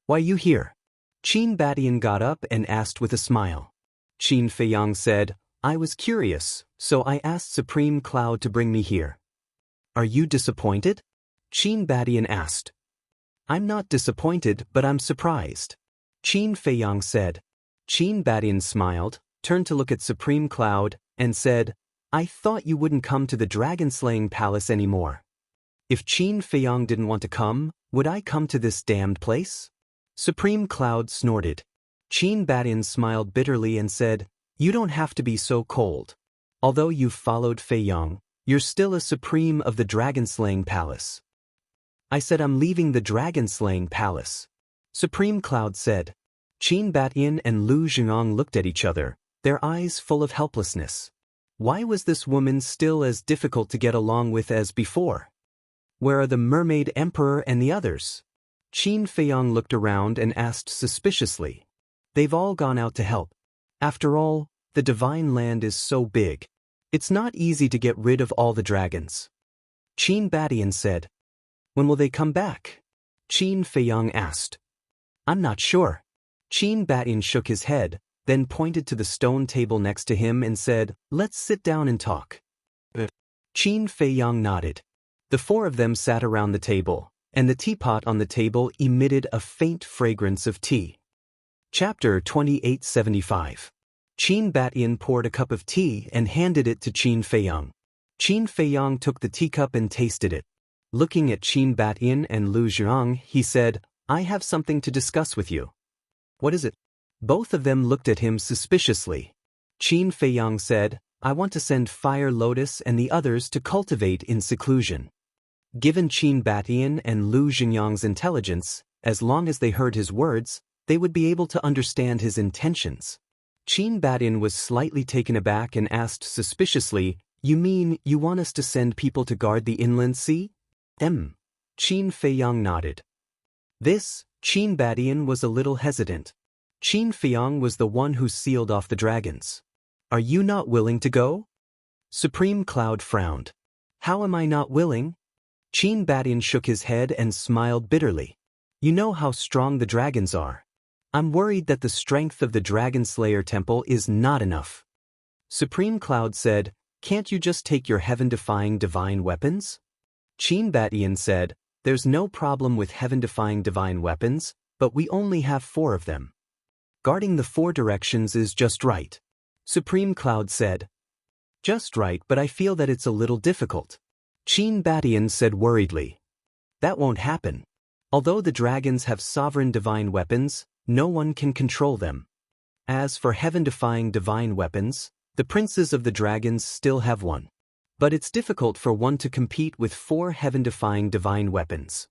Why you here? Qin Batian got up and asked with a smile. Qin Feiyang said, I was curious, so I asked Supreme Cloud to bring me here. Are you disappointed? Qin Batian asked. I'm not disappointed, but I'm surprised. Qin Feiyang said. Qin Batian smiled, turned to look at Supreme Cloud, and said, I thought you wouldn't come to the dragon-slaying palace anymore. If Qin Feiyang didn't want to come, would I come to this damned place? Supreme Cloud snorted. Qin Batian smiled bitterly and said, You don't have to be so cold. Although you've followed Feiyang, you're still a supreme of the dragon-slaying palace. I said I'm leaving the dragon-slaying palace. Supreme Cloud said. Qin Batian and Lu Xingyang looked at each other, their eyes full of helplessness. Why was this woman still as difficult to get along with as before? Where are the Mermaid Emperor and the others? Qin Feiyang looked around and asked suspiciously. They've all gone out to help. After all, the divine land is so big. It's not easy to get rid of all the dragons. Qin Badian said. When will they come back? Qin Feiyang asked. I'm not sure. Qin Badian shook his head, then pointed to the stone table next to him and said, Let's sit down and talk. Qin Feiyang nodded. The four of them sat around the table, and the teapot on the table emitted a faint fragrance of tea. Chapter 2875. Qin Badian poured a cup of tea and handed it to Qin Feiyang. Qin Feiyang took the teacup and tasted it. Looking at Qin Badian and Lu Zhang, he said, I have something to discuss with you. What is it? Both of them looked at him suspiciously. Qin Feiyang said, I want to send Fire Lotus and the others to cultivate in seclusion. Given Qin Badian and Lu Zhanyang's intelligence, as long as they heard his words, they would be able to understand his intentions. Qin Badian was slightly taken aback and asked suspiciously, You mean you want us to send people to guard the inland sea? Qin Feiyang nodded. Qin Badian was a little hesitant. Qin Feiyang was the one who sealed off the dragons. Are you not willing to go? Supreme Cloud frowned. How am I not willing? Qin Badian shook his head and smiled bitterly. You know how strong the dragons are. I'm worried that the strength of the Dragon Slayer Temple is not enough. Supreme Cloud said, Can't you just take your heaven-defying divine weapons? Qin Badian said, There's no problem with heaven-defying divine weapons, but we only have 4 of them. Guarding the 4 directions is just right. Supreme Cloud said. Just right, but I feel that it's a little difficult. Qin Badian said worriedly. That won't happen. Although the dragons have sovereign divine weapons, no one can control them. As for heaven-defying divine weapons, the princes of the dragons still have one. But it's difficult for one to compete with 4 heaven-defying divine weapons.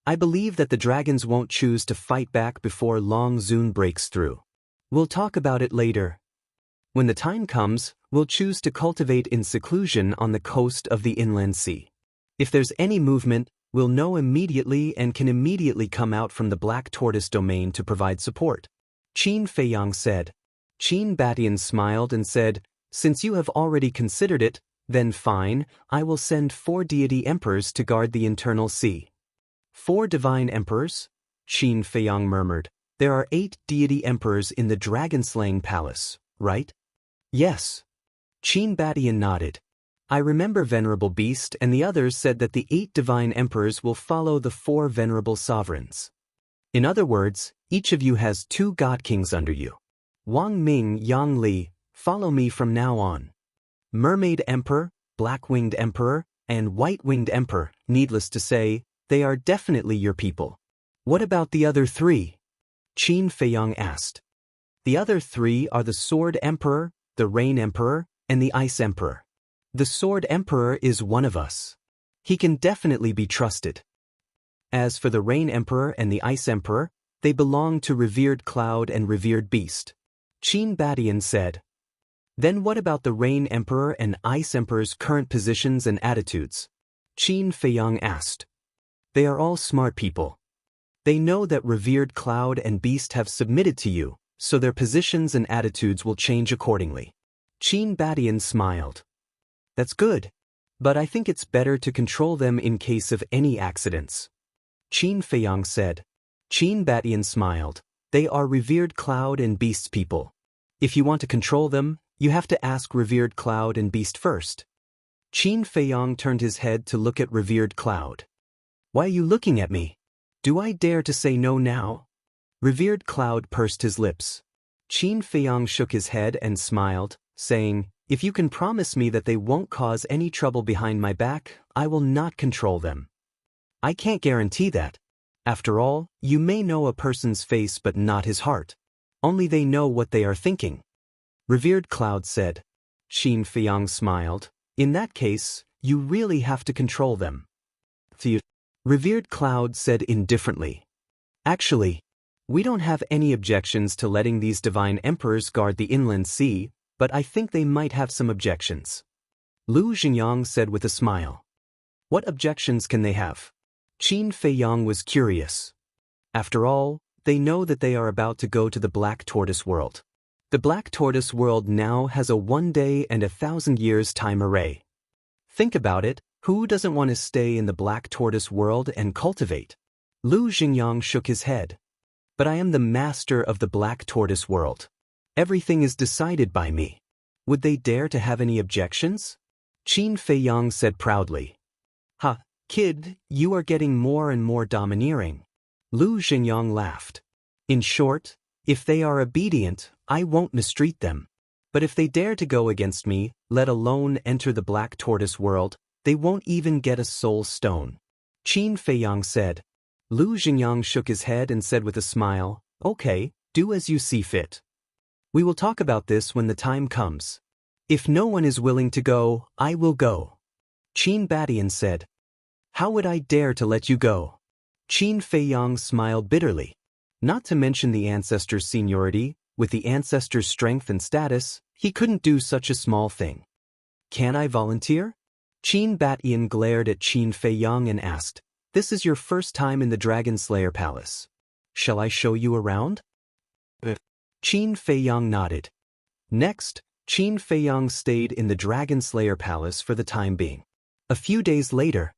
I believe that the dragons won't choose to fight back before Long Zun breaks through. We'll talk about it later. When the time comes, we'll choose to cultivate in seclusion on the coast of the inland sea. If there's any movement, we'll know immediately and can immediately come out from the Black Tortoise domain to provide support. Qin Feiyang said. Qin Badian smiled and said, Since you have already considered it, then fine, I will send 4 deity emperors to guard the internal sea. 4 divine emperors? Qin Feiyang murmured. There are 8 deity emperors in the dragon-slaying palace, right? Yes. Qin Badian nodded. I remember Venerable Beast and the others said that the 8 divine emperors will follow the 4 venerable sovereigns. In other words, each of you has 2 god kings under you. Wang Ming, Yang Li, follow me from now on. Mermaid Emperor, Black-Winged Emperor, and White-Winged Emperor, needless to say, they are definitely your people. What about the other 3? Qin Feiyang asked. The other 3 are the Sword Emperor, the Rain Emperor, and the Ice Emperor. The Sword Emperor is one of us. He can definitely be trusted. As for the Rain Emperor and the Ice Emperor, they belong to Revered Cloud and Revered Beast. Qin Badian said. Then what about the Rain Emperor and Ice Emperor's current positions and attitudes? Qin Feiyang asked. They are all smart people. They know that Revered Cloud and Beast have submitted to you, so their positions and attitudes will change accordingly. Qin Badian smiled. That's good. But I think it's better to control them in case of any accidents. Qin Feiyang said. Qin Badian smiled. They are Revered Cloud and Beast's people. If you want to control them, you have to ask Revered Cloud and Beast first. Qin Feiyang turned his head to look at Revered Cloud. Why are you looking at me? Do I dare to say no now? Revered Cloud pursed his lips. Qin Feiyang shook his head and smiled, saying, If you can promise me that they won't cause any trouble behind my back, I will not control them. I can't guarantee that. After all, you may know a person's face but not his heart. Only they know what they are thinking. Revered Cloud said. Qin Feiyang smiled. In that case, you really have to control them. Revered Cloud said indifferently. Actually, we don't have any objections to letting these divine emperors guard the inland sea, but I think they might have some objections. Lu Zhanyang said with a smile. What objections can they have? Qin Feiyang was curious. After all, they know that they are about to go to the Black Tortoise world. The Black Tortoise world now has a 1 day and 1,000 years time array. Think about it, who doesn't want to stay in the Black Tortoise world and cultivate? Lu Xingyang shook his head. But I am the master of the Black Tortoise world. Everything is decided by me. Would they dare to have any objections? Qin Feiyang said proudly. Ha, kid, you are getting more and more domineering. Lu Xingyang laughed. In short, if they are obedient, I won't mistreat them. But if they dare to go against me, let alone enter the Black Tortoise world, they won't even get a soul stone. Qin Feiyang said. Lu Xingyang shook his head and said with a smile, okay, do as you see fit. We will talk about this when the time comes. If no one is willing to go, I will go. Qin Badian said. How would I dare to let you go? Qin Feiyang smiled bitterly. Not to mention the ancestor's seniority, with the ancestor's strength and status, he couldn't do such a small thing. Can I volunteer? Qin Badian glared at Qin Feiyang and asked, this is your first time in the Dragon Slayer Palace. Shall I show you around? Qin Feiyang nodded. Next, Qin Feiyang stayed in the Dragon Slayer Palace for the time being. A few days later,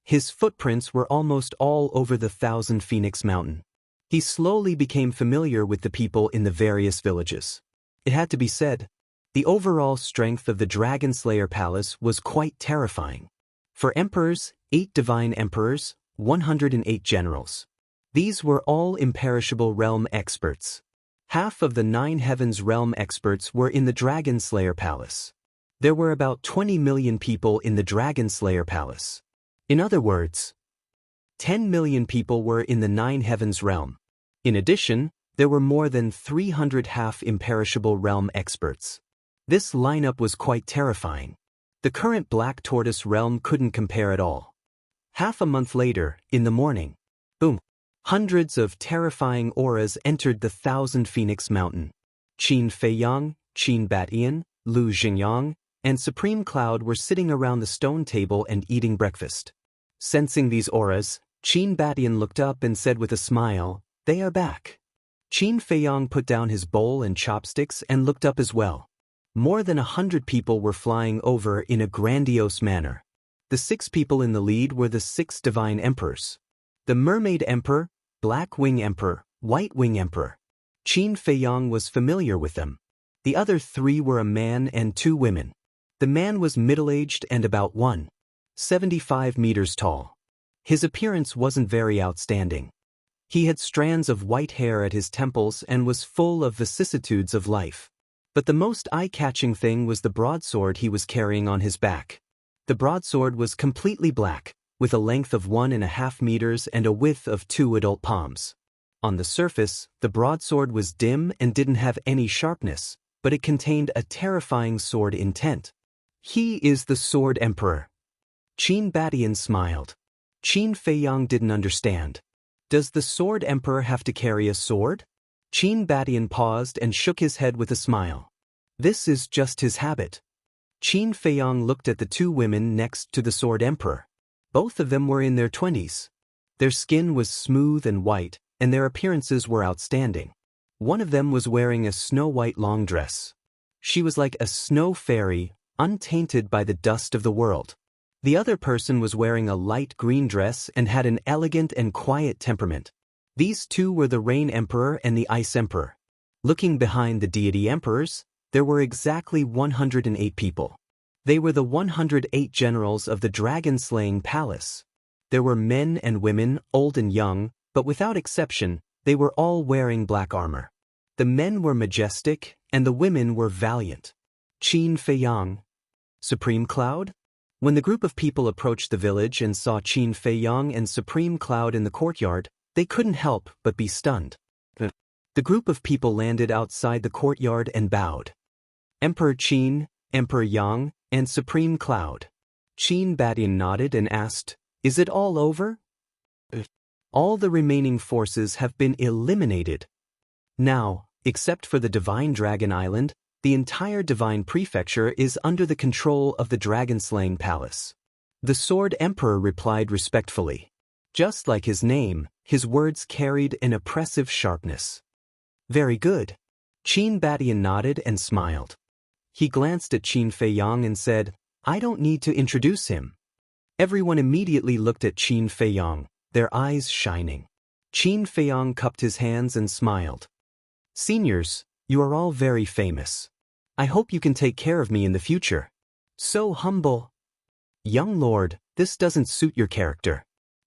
his footprints were almost all over the Thousand Phoenix Mountain. He slowly became familiar with the people in the various villages. It had to be said, the overall strength of the Dragon Slayer Palace was quite terrifying. For emperors, 8 divine emperors, 108 generals. These were all imperishable realm experts. Half of the 9 heavens realm experts were in the Dragon Slayer Palace. There were about 20 million people in the Dragon Slayer Palace. In other words, 10 million people were in the 9 heavens realm. In addition, there were more than 300 half-imperishable realm experts. This lineup was quite terrifying. The current Black Tortoise realm couldn't compare at all. Half a month later, in the morning, boom, hundreds of terrifying auras entered the Thousand Phoenix Mountain. Qin Feiyang, Qin Badian, Lu Xingyang, and Supreme Cloud were sitting around the stone table and eating breakfast. Sensing these auras, Qin Badian looked up and said with a smile, they are back. Qin Feiyang put down his bowl and chopsticks and looked up as well. More than 100 people were flying over in a grandiose manner. The 6 people in the lead were the 6 divine emperors. The Mermaid Emperor, Black Wing Emperor, White Wing Emperor. Qin Feiyang was familiar with them. The other 3 were a man and 2 women. The man was middle-aged and about 1.75 meters tall. His appearance wasn't very outstanding. He had strands of white hair at his temples and was full of vicissitudes of life. But the most eye-catching thing was the broadsword he was carrying on his back. The broadsword was completely black, with a length of 1.5 meters and a width of 2 adult palms. On the surface, the broadsword was dim and didn't have any sharpness, but it contained a terrifying sword intent. He is the Sword Emperor. Qin Badian smiled. Qin Feiyang didn't understand. Does the Sword Emperor have to carry a sword? Qin Badian paused and shook his head with a smile. This is just his habit. Qin Feiyang looked at the 2 women next to the Sword Emperor. Both of them were in their 20s. Their skin was smooth and white, and their appearances were outstanding. One of them was wearing a snow-white long dress. She was like a snow fairy, untainted by the dust of the world. The other person was wearing a light green dress and had an elegant and quiet temperament. These 2 were the Rain Emperor and the Ice Emperor. Looking behind the deity emperors, there were exactly 108 people. They were the 108 generals of the dragon-slaying palace. There were men and women, old and young, but without exception, they were all wearing black armor. The men were majestic, and the women were valiant. Qin Feiyang. Supreme Cloud? When the group of people approached the village and saw Qin Feiyang and Supreme Cloud in the courtyard, they couldn't help but be stunned. The group of people landed outside the courtyard and bowed. Emperor Qin, Emperor Yang, and Supreme Cloud. Qin Badian nodded and asked, is it all over? All the remaining forces have been eliminated. Now, except for the Divine Dragon Island, the entire Divine Prefecture is under the control of the Dragon-Slaying Palace. The Sword Emperor replied respectfully. Just like his name, his words carried an oppressive sharpness. Very good. Qin Badian nodded and smiled. He glanced at Qin Feiyang and said, I don't need to introduce him. Everyone immediately looked at Qin Feiyang, their eyes shining. Qin Feiyang cupped his hands and smiled. Seniors, you are all very famous. I hope you can take care of me in the future. So humble. Young lord, this doesn't suit your character.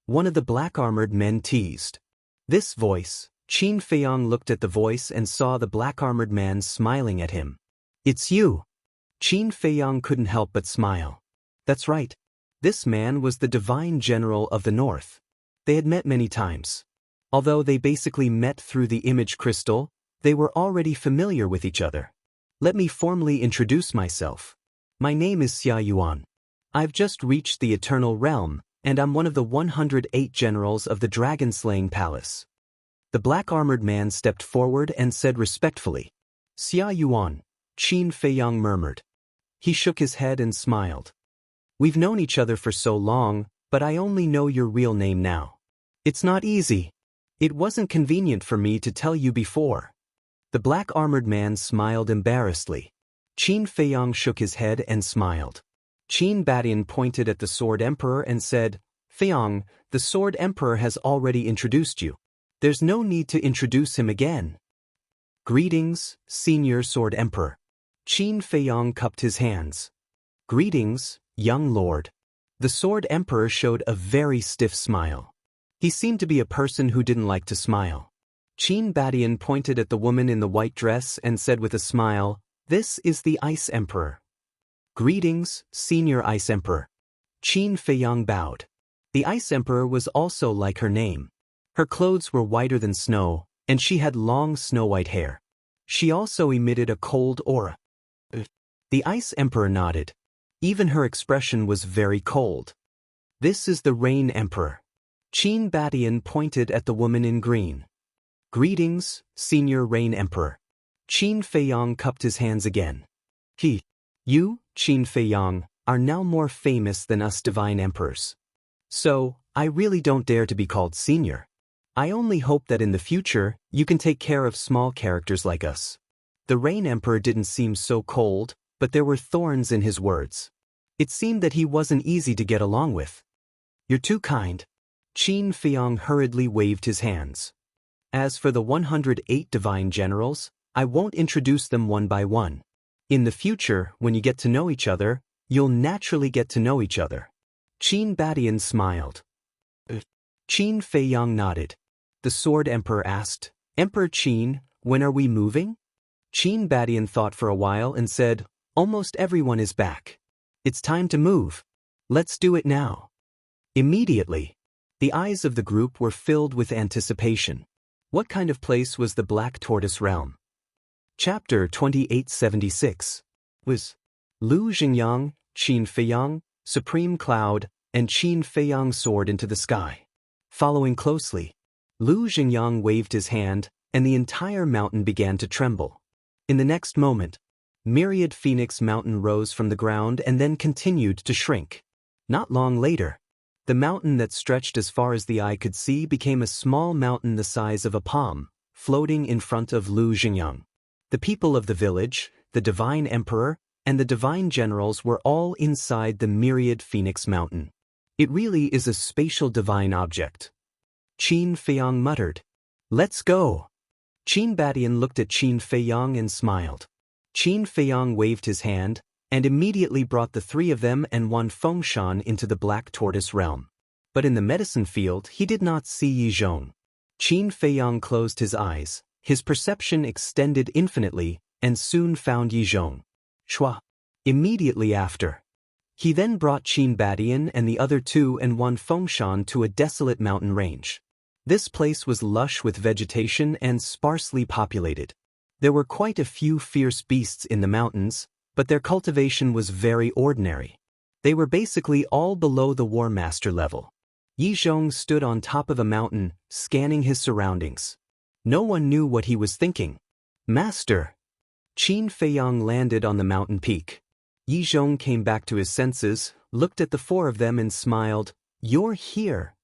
One of the black-armored men teased. This voice, Qin Feiyang looked at the voice and saw the black-armored man smiling at him. It's you. Qin Feiyang couldn't help but smile. That's right. This man was the divine general of the north. They had met many times. Although they basically met through the image crystal, they were already familiar with each other. Let me formally introduce myself. My name is Xia Yuan. I've just reached the Eternal Realm, and I'm one of the 108 generals of the Dragon-Slaying Palace. The black-armored man stepped forward and said respectfully, Xia Yuan, Qin Feiyang murmured. He shook his head and smiled. We've known each other for so long, but I only know your real name now. It's not easy. It wasn't convenient for me to tell you before. The black-armored man smiled embarrassedly. Qin Feiyang shook his head and smiled. Qin Badian pointed at the Sword Emperor and said, Feiyang, the Sword Emperor has already introduced you. There's no need to introduce him again. Greetings, Senior Sword Emperor. Qin Feiyang cupped his hands. Greetings, young lord. The Sword Emperor showed a very stiff smile. He seemed to be a person who didn't like to smile. Qin Badian pointed at the woman in the white dress and said with a smile, This is the Ice Emperor. Greetings, Senior Ice Emperor. Qin Feiyang bowed. The Ice Emperor was also like her name. Her clothes were whiter than snow, and she had long snow-white hair. She also emitted a cold aura. The Ice Emperor nodded. Even her expression was very cold. This is the Rain Emperor. Qin Badian pointed at the woman in green. Greetings, Senior Rain Emperor. Qin Feiyang cupped his hands again. You, Qin Feiyang, are now more famous than us divine emperors. So, I really don't dare to be called senior. I only hope that in the future, you can take care of small characters like us. The Rain Emperor didn't seem so cold, but there were thorns in his words. It seemed that he wasn't easy to get along with. You're too kind. Qin Feiyang hurriedly waved his hands. As for the 108 divine generals, I won't introduce them one by one. In the future, when you get to know each other, you'll naturally get to know each other. Qin Badian smiled. Qin Feiyang nodded. The Sword Emperor asked, Emperor Qin, when are we moving? Qin Badian thought for a while and said, Almost everyone is back. It's time to move. Let's do it now. Immediately, the eyes of the group were filled with anticipation. What kind of place was the Black Tortoise Realm? Chapter 2876 was Lu Xingyang, Qin Feiyang, Supreme Cloud, and Qin Feiyang soared into the sky. Following closely, Lu Xingyang waved his hand, and the entire mountain began to tremble. In the next moment, Myriad Phoenix Mountain rose from the ground and then continued to shrink. Not long later, the mountain that stretched as far as the eye could see became a small mountain the size of a palm, floating in front of Lu Xingyang. The people of the village, the Divine Emperor, and the Divine Generals were all inside the Myriad Phoenix Mountain. It really is a spatial divine object. Qin Feiyang muttered, Let's go. Qin Badian looked at Qin Feiyang and smiled. Qin Feiyang waved his hand, and immediately brought the three of them and Wan Fengshan into the Black Tortoise Realm. But in the medicine field he did not see Yi Zhong. Qin Feiyang closed his eyes, his perception extended infinitely, and soon found Yi Zhong. Shua. Immediately after. He then brought Qin Badian and the other two and Wan Fengshan to a desolate mountain range. This place was lush with vegetation and sparsely populated. There were quite a few fierce beasts in the mountains, but their cultivation was very ordinary. They were basically all below the War Master level. Yi Zhong stood on top of a mountain, scanning his surroundings. No one knew what he was thinking. Master! Qin Feiyang landed on the mountain peak. Yi Zhong came back to his senses, looked at the four of them and smiled, You're here.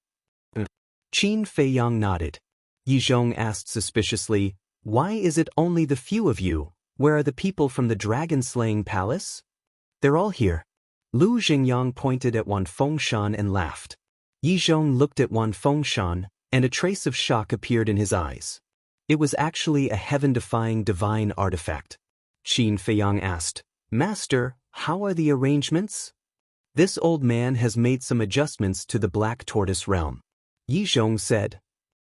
Qin Feiyang nodded. Yi Zhong asked suspiciously, "Why is it only the few of you? Where are the people from the dragon-slaying palace?" "They're all here." Lu Xingyang pointed at Wan Fengshan and laughed. Yi Zhong looked at Wan Fengshan, and a trace of shock appeared in his eyes. It was actually a heaven-defying divine artifact. Qin Feiyang asked, "Master, how are the arrangements?" "This old man has made some adjustments to the Black Tortoise realm," Yi Zhong said.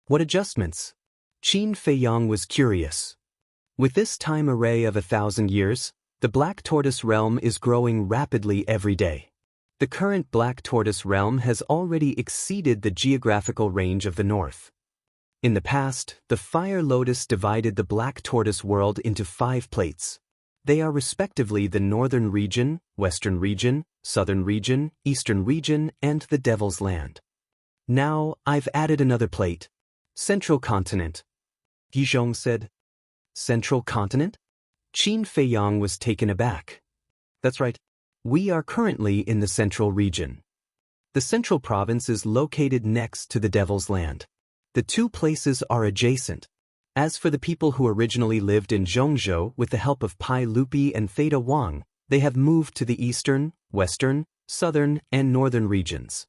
"What adjustments?" Qin Feiyang was curious. With this time array of 1,000 years, the Black Tortoise realm is growing rapidly every day. The current Black Tortoise realm has already exceeded the geographical range of the north. In the past, the Fire Lotus divided the Black Tortoise world into 5 plates. They are respectively the Northern Region, Western Region, Southern Region, Eastern Region, and the Devil's Land. Now, I've added another plate. Central Continent. Yi Zhong said. Central Continent? Qin Feiyang was taken aback. That's right. We are currently in the Central Region. The Central Province is located next to the Devil's Land. The 2 places are adjacent. As for the people who originally lived in Zhongzhou with the help of Pai Lupi and Theta Wang, they have moved to the Eastern, Western, Southern, and Northern regions.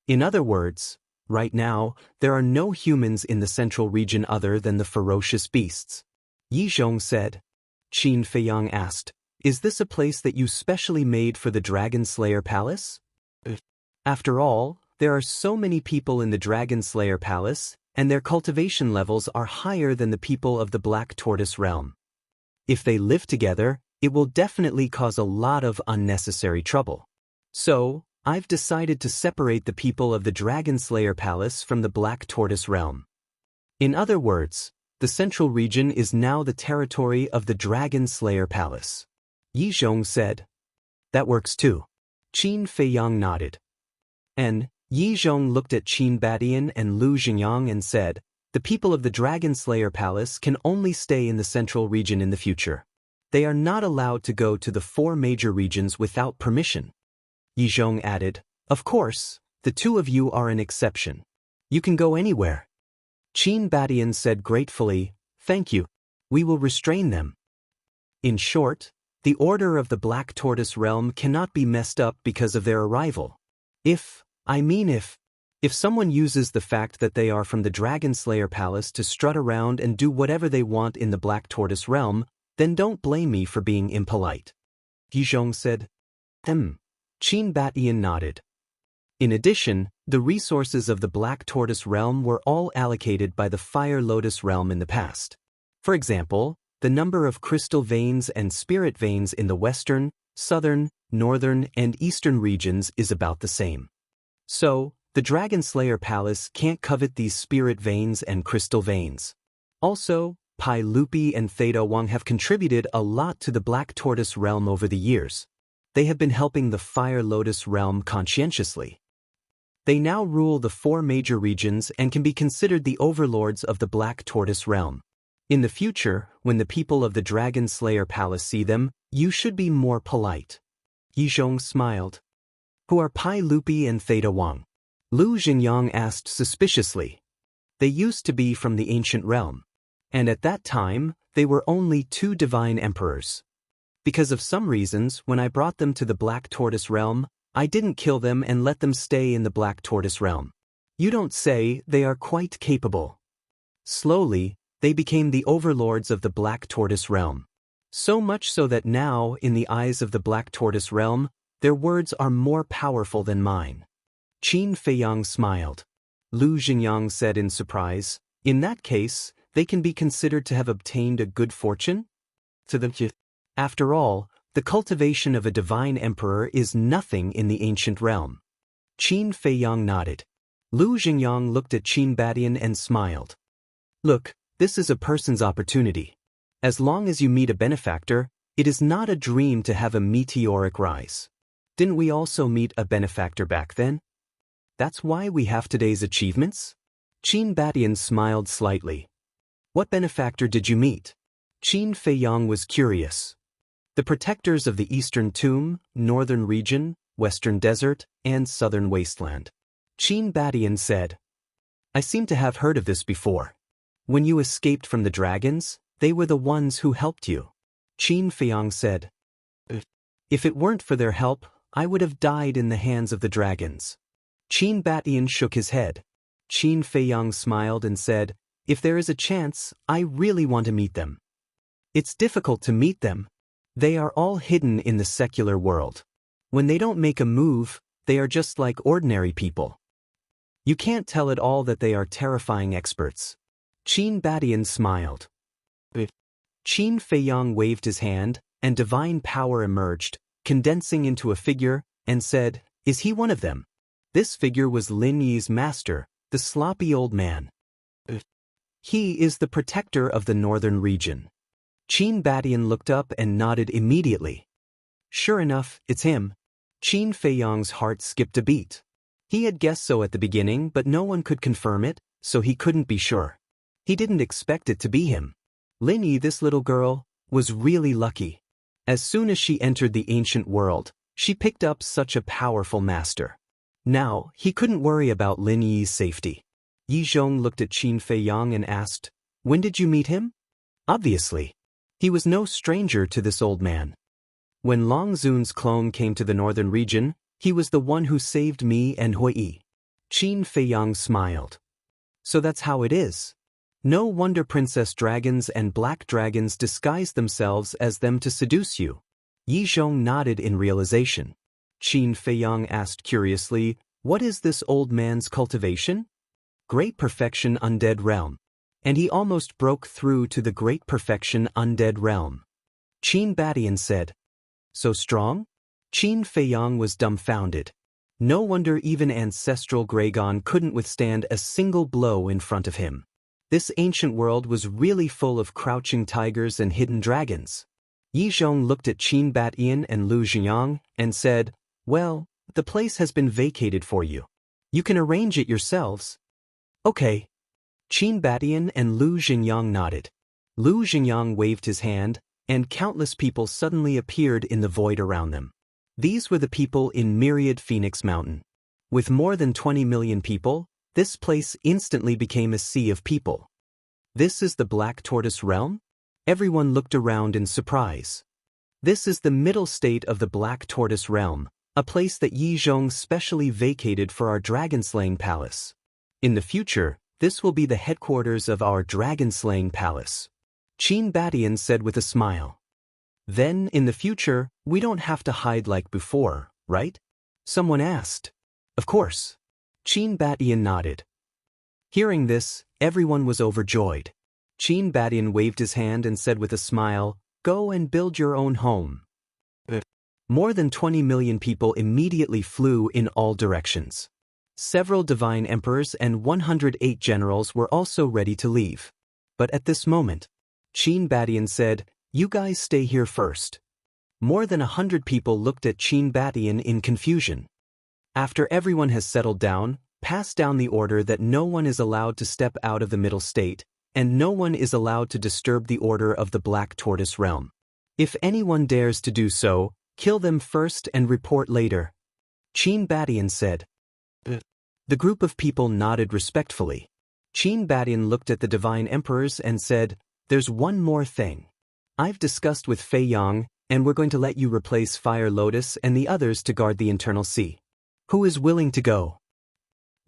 In other words, right now, there are no humans in the Central Region other than the ferocious beasts. Yi Zhong said. Qin Feiyang asked, "Is this a place that you specially made for the Dragon Slayer Palace?" After all, there are so many people in the Dragon Slayer Palace, and their cultivation levels are higher than the people of the Black Tortoise realm. If they live together, it will definitely cause a lot of unnecessary trouble. So, I've decided to separate the people of the Dragon Slayer Palace from the Black Tortoise realm. In other words, the Central Region is now the territory of the Dragon Slayer Palace. Yi Zhong said. That works too. Qin Feiyang nodded. And Yi Zhong looked at Qin Badian and Lu Xingyang and said, "The people of the Dragon Slayer Palace can only stay in the Central Region in the future. They are not allowed to go to the 4 major regions without permission." Yi Zhong added, "Of course, the 2 of you are an exception. You can go anywhere." Qin Badian said gratefully, "Thank you. We will restrain them." In short, the order of the Black Tortoise realm cannot be messed up because of their arrival. If someone uses the fact that they are from the Dragon Slayer Palace to strut around and do whatever they want in the Black Tortoise realm, then don't blame me for being impolite. Yi Zhong said. Qin Badian nodded. In addition, the resources of the Black Tortoise realm were all allocated by the Fire Lotus realm in the past. For example, the number of crystal veins and spirit veins in the Western, Southern, Northern, and Eastern regions is about the same. So, the Dragon Slayer Palace can't covet these spirit veins and crystal veins. Also, Pai Lupi and Theta Wang have contributed a lot to the Black Tortoise realm over the years. They have been helping the Fire Lotus realm conscientiously. They now rule the 4 major regions and can be considered the overlords of the Black Tortoise realm. In the future, when the people of the Dragon Slayer Palace see them, you should be more polite. Yi Zhong smiled. Who are Pai Lupi and Theta Wang? Lu Xingyang asked suspiciously. They used to be from the ancient realm. And at that time, they were only 2 divine emperors. Because of some reasons, when I brought them to the Black Tortoise realm, I didn't kill them and let them stay in the Black Tortoise realm. You don't say. They are quite capable. Slowly, they became the overlords of the Black Tortoise realm. So much so that now, in the eyes of the Black Tortoise realm, their words are more powerful than mine. Qin Feiyang smiled. Lu Xingyang said in surprise, "In that case, they can be considered to have obtained a good fortune?" After all, the cultivation of a divine emperor is nothing in the ancient realm. Qin Feiyang nodded. Lu Xingyang looked at Qin Badian and smiled. Look, this is a person's opportunity. As long as you meet a benefactor, it is not a dream to have a meteoric rise. Didn't we also meet a benefactor back then? That's why we have today's achievements? Qin Badian smiled slightly. What benefactor did you meet? Qin Feiyang was curious. The protectors of the Eastern Tomb, Northern Region, Western Desert, and Southern Wasteland. Qin Badian said. I seem to have heard of this before. When you escaped from the dragons, they were the ones who helped you. Qin Feiyang said. If it weren't for their help, I would have died in the hands of the dragons. Qin Batian shook his head. Qin Feiyang smiled and said, if there is a chance, I really want to meet them. It's difficult to meet them. They are all hidden in the secular world. When they don't make a move, they are just like ordinary people. You can't tell at all that they are terrifying experts. Qin Batian smiled. Qin Feiyang waved his hand, and divine power emerged, condensing into a figure, and said, is he one of them? This figure was Lin Yi's master, the sloppy old man. He is the protector of the northern region. Qin Batian looked up and nodded immediately. Sure enough, it's him. Qin Feiyang's heart skipped a beat. He had guessed so at the beginning, but no one could confirm it, so he couldn't be sure. He didn't expect it to be him. Lin Yi, this little girl, was really lucky. As soon as she entered the ancient world, she picked up such a powerful master. Now, he couldn't worry about Lin Yi's safety. Yi Zhong looked at Qin Feiyang and asked, when did you meet him? Obviously. He was no stranger to this old man. When Long Zun's clone came to the northern region, he was the one who saved me and Hui Yi. Qin Feiyang smiled. So that's how it is. No wonder princess dragons and black dragons disguise themselves as them to seduce you. Yi Zhong nodded in realization. Qin Feiyang asked curiously, what is this old man's cultivation? Great Perfection Undead Realm. And he almost broke through to the Great Perfection Undead Realm. Qin Batian said. So strong? Qin Feiyang was dumbfounded. No wonder even ancestral Graygon couldn't withstand a single blow in front of him. This ancient world was really full of crouching tigers and hidden dragons. Yi Zhong looked at Qin Batian and Lu Zhenyang and said, well, the place has been vacated for you. You can arrange it yourselves. Okay. Qin Batian and Lu Zhenyang nodded. Lu Zhenyang waved his hand, and countless people suddenly appeared in the void around them. These were the people in Myriad Phoenix Mountain. With more than 20 million people, this place instantly became a sea of people. This is the Black Tortoise Realm? Everyone looked around in surprise. This is the middle state of the Black Tortoise Realm, a place that Yi Zhong specially vacated for our dragon-slaying palace. In the future, this will be the headquarters of our dragon-slaying palace. Qin Batian said with a smile. Then, in the future, we don't have to hide like before, right? Someone asked. Of course. Qin Batian nodded. Hearing this, everyone was overjoyed. Qin Batian waved his hand and said with a smile, go and build your own home. More than 20 million people immediately flew in all directions. Several divine emperors and 108 generals were also ready to leave. But at this moment, Qin Batian said, you guys stay here first. More than 100 people looked at Qin Batian in confusion. After everyone has settled down, pass down the order that no one is allowed to step out of the middle state, and no one is allowed to disturb the order of the Black Tortoise Realm. If anyone dares to do so, kill them first and report later. Qin Batian said. The group of people nodded respectfully. Qin Batian looked at the divine emperors and said, there's one more thing. I've discussed with Feiyang, and we're going to let you replace Fire Lotus and the others to guard the internal sea. Who is willing to go?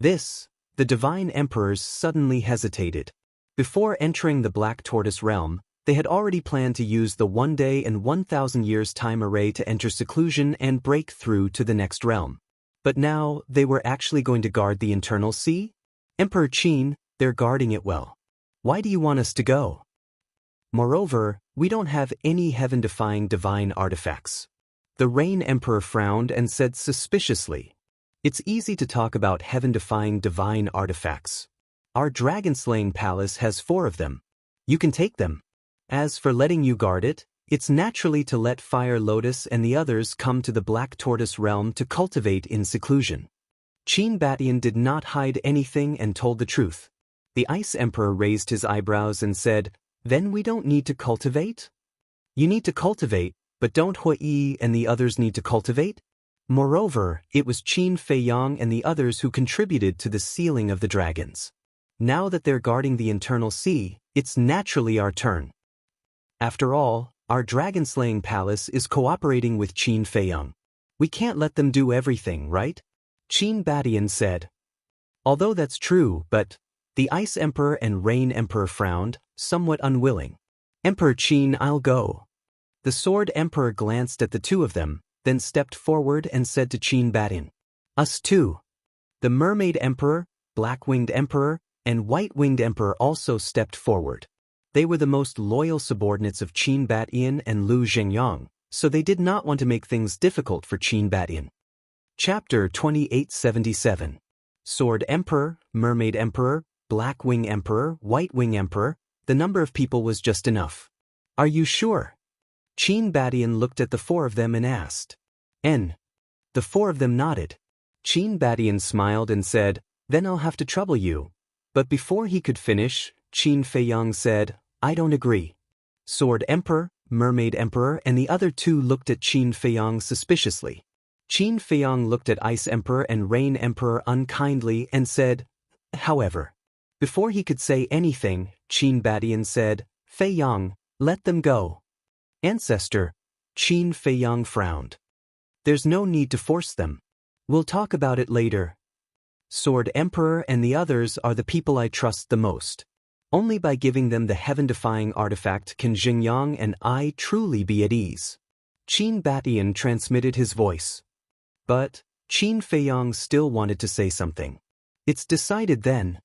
The divine emperors suddenly hesitated. Before entering the Black Tortoise Realm, they had already planned to use the 1 day and 1,000 years time array to enter seclusion and break through to the next realm. But now, they were actually going to guard the internal sea? Emperor Qin, they're guarding it well. Why do you want us to go? Moreover, we don't have any heaven-defying divine artifacts. The Rain Emperor frowned and said suspiciously, it's easy to talk about heaven-defying divine artifacts. Our dragon-slaying palace has 4 of them. You can take them. As for letting you guard it, it's naturally to let Fire Lotus and the others come to the Black Tortoise Realm to cultivate in seclusion. Qin Batian did not hide anything and told the truth. The Ice Emperor raised his eyebrows and said, then we don't need to cultivate? You need to cultivate, but don't Hui Yi and the others need to cultivate? Moreover, it was Qin Feiyang and the others who contributed to the sealing of the dragons. Now that they're guarding the internal sea, it's naturally our turn. After all, our dragon-slaying palace is cooperating with Qin Feiyang. We can't let them do everything, right? Qin Badian said. Although that's true, but the Ice Emperor and Rain Emperor frowned, somewhat unwilling. Emperor Qin, I'll go. The Sword Emperor glanced at the two of them, then stepped forward and said to Qin Badian, us too. The Mermaid Emperor, Black-Winged Emperor, and White-Winged Emperor also stepped forward. They were the most loyal subordinates of Qin Badian and Lu Zhengyang, so they did not want to make things difficult for Qin Badian. Chapter 2877. Sword Emperor, Mermaid Emperor, Black Wing Emperor, White Wing Emperor, the number of people was just enough. Are you sure? Qin Badian looked at the four of them and asked. The four of them nodded. Qin Badian smiled and said, then I'll have to trouble you. But before he could finish, Qin Feiyang said, I don't agree. Sword Emperor, Mermaid Emperor and the other two looked at Qin Feiyang suspiciously. Qin Feiyang looked at Ice Emperor and Rain Emperor unkindly and said, however. Before he could say anything, Qin Badian said, Feiyang, let them go. Ancestor, Qin Feiyang frowned. There's no need to force them. We'll talk about it later. Sword Emperor and the others are the people I trust the most. Only by giving them the heaven-defying artifact can Xingyang and I truly be at ease. Qin Badian transmitted his voice. But Qin Feiyang still wanted to say something. It's decided then.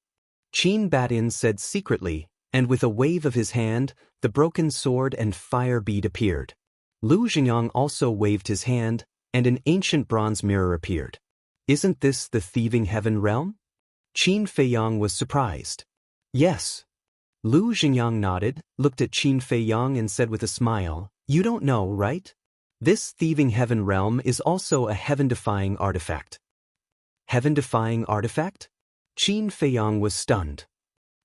Qin Badian said secretly, and with a wave of his hand, the broken sword and fire bead appeared. Lu Zhengyang also waved his hand, and an ancient bronze mirror appeared. Isn't this the thieving heaven realm? Qin Feiyang was surprised. Yes. Lu Zhengyang nodded, looked at Qin Feiyang and said with a smile, you don't know, right? This thieving heaven realm is also a heaven-defying artifact. Heaven-defying artifact? Qin Feiyang was stunned.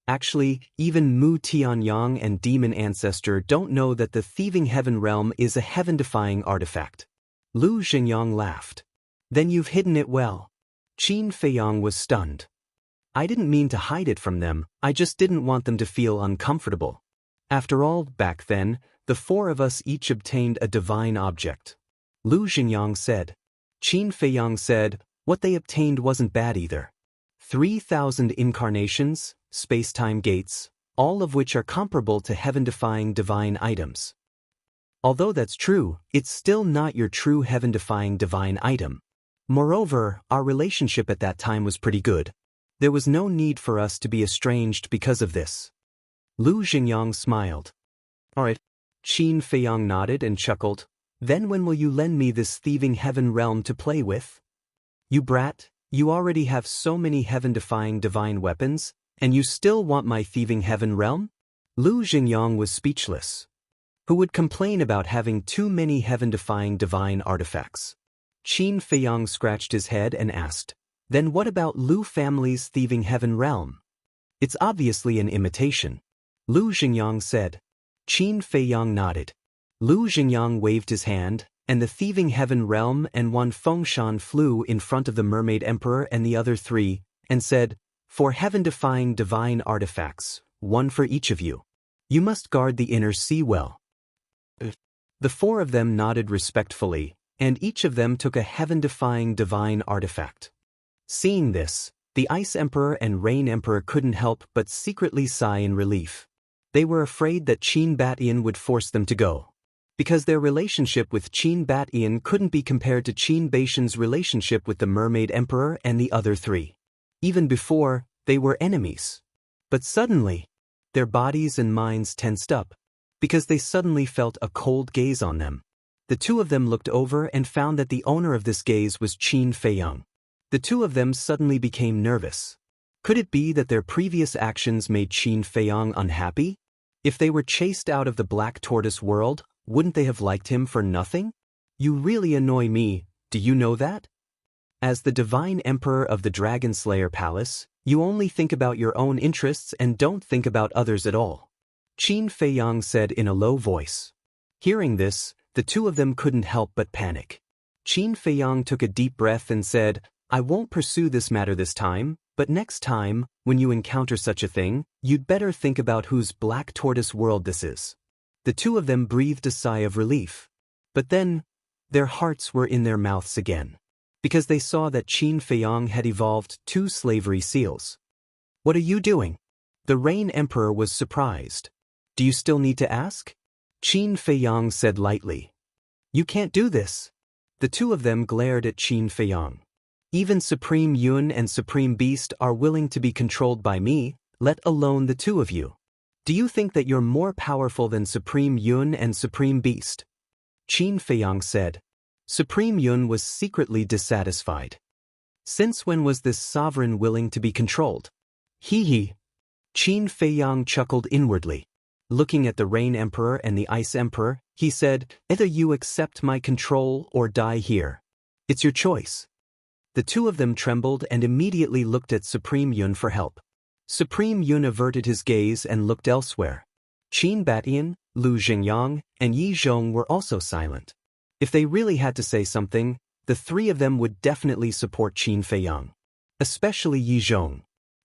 Actually, even Mu Tianyang and Demon Ancestor don't know that the thieving heaven realm is a heaven-defying artifact. Lu Zhengyang laughed. Then you've hidden it well. Qin Feiyang was stunned. I didn't mean to hide it from them, I just didn't want them to feel uncomfortable. After all, back then, the four of us each obtained a divine object. Lu Zhengyang said. Qin Feiyang said, what they obtained wasn't bad either. 3,000 incarnations, space-time gates, all of which are comparable to heaven-defying divine items. Although that's true, it's still not your true heaven-defying divine item. Moreover, our relationship at that time was pretty good. There was no need for us to be estranged because of this. Lu Zhengyang smiled. All right. Qin Feiyang nodded and chuckled. Then when will you lend me this thieving heaven realm to play with? You brat, you already have so many heaven-defying divine weapons, and you still want my thieving heaven realm? Lu Zhengyang was speechless. Who would complain about having too many heaven-defying divine artifacts? Qin Feiyang scratched his head and asked, then what about Lu family's thieving heaven realm? It's obviously an imitation. Lu Zhengyang said. Qin Feiyang nodded. Lu Zhengyang waved his hand, and the thieving heaven realm and Wan Fengshan flew in front of the Mermaid Emperor and the other three, and said, for heaven-defying divine artifacts, one for each of you. You must guard the inner sea well. The four of them nodded respectfully, and each of them took a heaven-defying divine artifact. Seeing this, the Ice Emperor and Rain Emperor couldn't help but secretly sigh in relief. They were afraid that Qin Badian would force them to go. Because their relationship with Qin Badian couldn't be compared to Qin Baishan's relationship with the Mermaid Emperor and the other three. Even before, they were enemies. But suddenly, their bodies and minds tensed up, because they suddenly felt a cold gaze on them. The two of them looked over and found that the owner of this gaze was Qin Feiyang. The two of them suddenly became nervous. Could it be that their previous actions made Qin Feiyang unhappy? If they were chased out of the Black Tortoise world, wouldn't they have liked him for nothing? You really annoy me, do you know that? As the Divine Emperor of the Dragon Slayer Palace, you only think about your own interests and don't think about others at all. Qin Feiyang said in a low voice. Hearing this, the two of them couldn't help but panic. Qin Feiyang took a deep breath and said, I won't pursue this matter this time, but But next time, when you encounter such a thing, you'd better think about whose black tortoise world this is. The two of them breathed a sigh of relief. But then, their hearts were in their mouths again, because they saw that Qin Feiyang had evolved 2 slavery seals. What are you doing? The Rain Emperor was surprised. Do you still need to ask? Qin Feiyang said lightly. You can't do this. The two of them glared at Qin Feiyang. Even Supreme Yun and Supreme Beast are willing to be controlled by me, let alone the two of you. Do you think that you're more powerful than Supreme Yun and Supreme Beast? Qin Feiyang said. Supreme Yun was secretly dissatisfied. Since when was this sovereign willing to be controlled? Hee. Qin Feiyang chuckled inwardly. Looking at the Rain Emperor and the Ice Emperor, he said, either you accept my control or die here. It's your choice. The two of them trembled and immediately looked at Supreme Yun for help. Supreme Yun averted his gaze and looked elsewhere. Qin Batian, Lu Xingyang, and Yi Zhong were also silent. If they really had to say something, the 3 of them would definitely support Qin Feiyang. Especially Yi Zhong.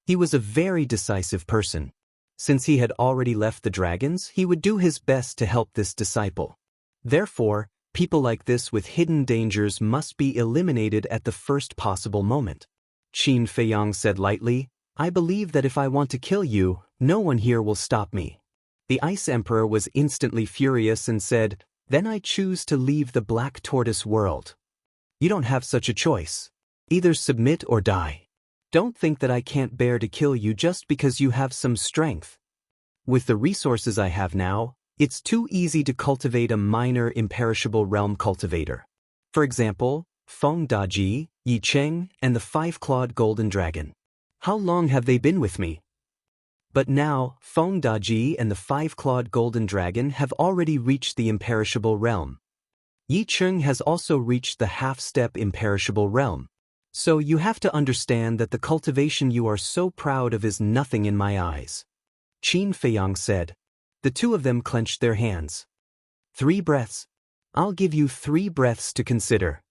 He was a very decisive person. Since he had already left the dragons, he would do his best to help this disciple. Therefore, people like this with hidden dangers must be eliminated at the first possible moment. Qin Feiyang said lightly, I believe that if I want to kill you, no one here will stop me. The Ice Emperor was instantly furious and said, then I choose to leave the Black Tortoise world. You don't have such a choice. Either submit or die. Don't think that I can't bear to kill you just because you have some strength. With the resources I have now, it's too easy to cultivate a minor imperishable realm cultivator. For example, Feng Daji, Yi Cheng, and the 5-clawed golden dragon. How long have they been with me? But now, Feng Daji and the 5-clawed golden dragon have already reached the imperishable realm. Yi Cheng has also reached the half-step imperishable realm. So you have to understand that the cultivation you are so proud of is nothing in my eyes. Qin Feiyang said. The two of them clenched their hands. 3 breaths. I'll give you 3 breaths to consider.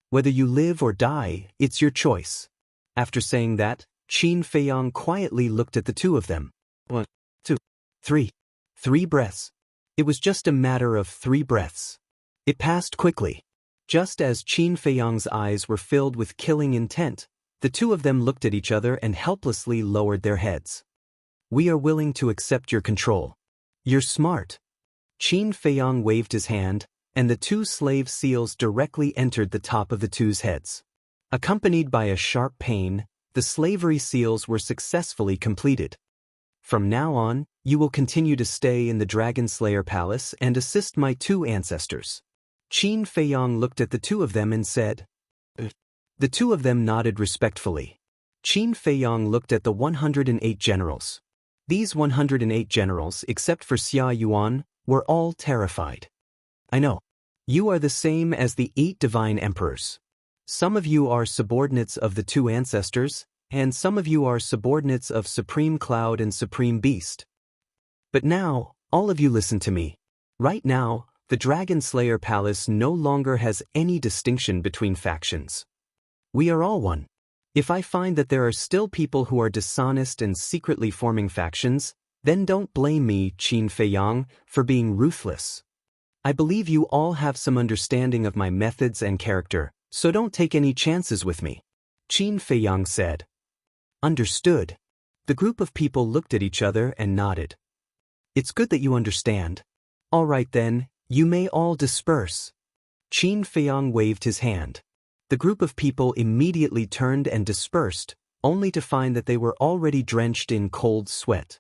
Whether you live or die, it's your choice. After saying that, Qin Feiyang quietly looked at the two of them. 1, 2, 3. 3 breaths. It was just a matter of 3 breaths. It passed quickly. Just as Qin Feiyang's eyes were filled with killing intent, the two of them looked at each other and helplessly lowered their heads. We are willing to accept your control. You're smart. Qin Feiyang waved his hand, and the 2 slave seals directly entered the top of the 2's heads. Accompanied by a sharp pain, the slavery seals were successfully completed. From now on, you will continue to stay in the Dragon Slayer Palace and assist my 2 ancestors. Qin Feiyang looked at the 2 of them and said. The 2 of them nodded respectfully. Qin Feiyang looked at the 108 generals. These 108 generals, except for Xia Yuan, were all terrified. I know. You are the same as the 8 divine emperors. Some of you are subordinates of the 2 ancestors, and some of you are subordinates of Supreme Cloud and Supreme Beast. But now, all of you listen to me. Right now, the Dragon Slayer Palace no longer has any distinction between factions. We are all one. If I find that there are still people who are dishonest and secretly forming factions, then don't blame me, Qin Feiyang, for being ruthless. I believe you all have some understanding of my methods and character, so don't take any chances with me. Qin Feiyang said. Understood. The group of people looked at each other and nodded. It's good that you understand. All right then, you may all disperse. Qin Feiyang waved his hand. The group of people immediately turned and dispersed, only to find that they were already drenched in cold sweat.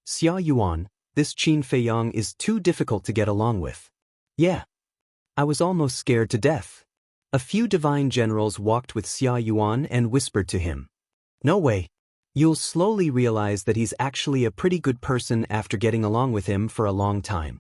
Xia Yuan, this Qin Feiyang is too difficult to get along with. Yeah. I was almost scared to death. A few divine generals walked with Xia Yuan and whispered to him. No way. You'll slowly realize that he's actually a pretty good person after getting along with him for a long time.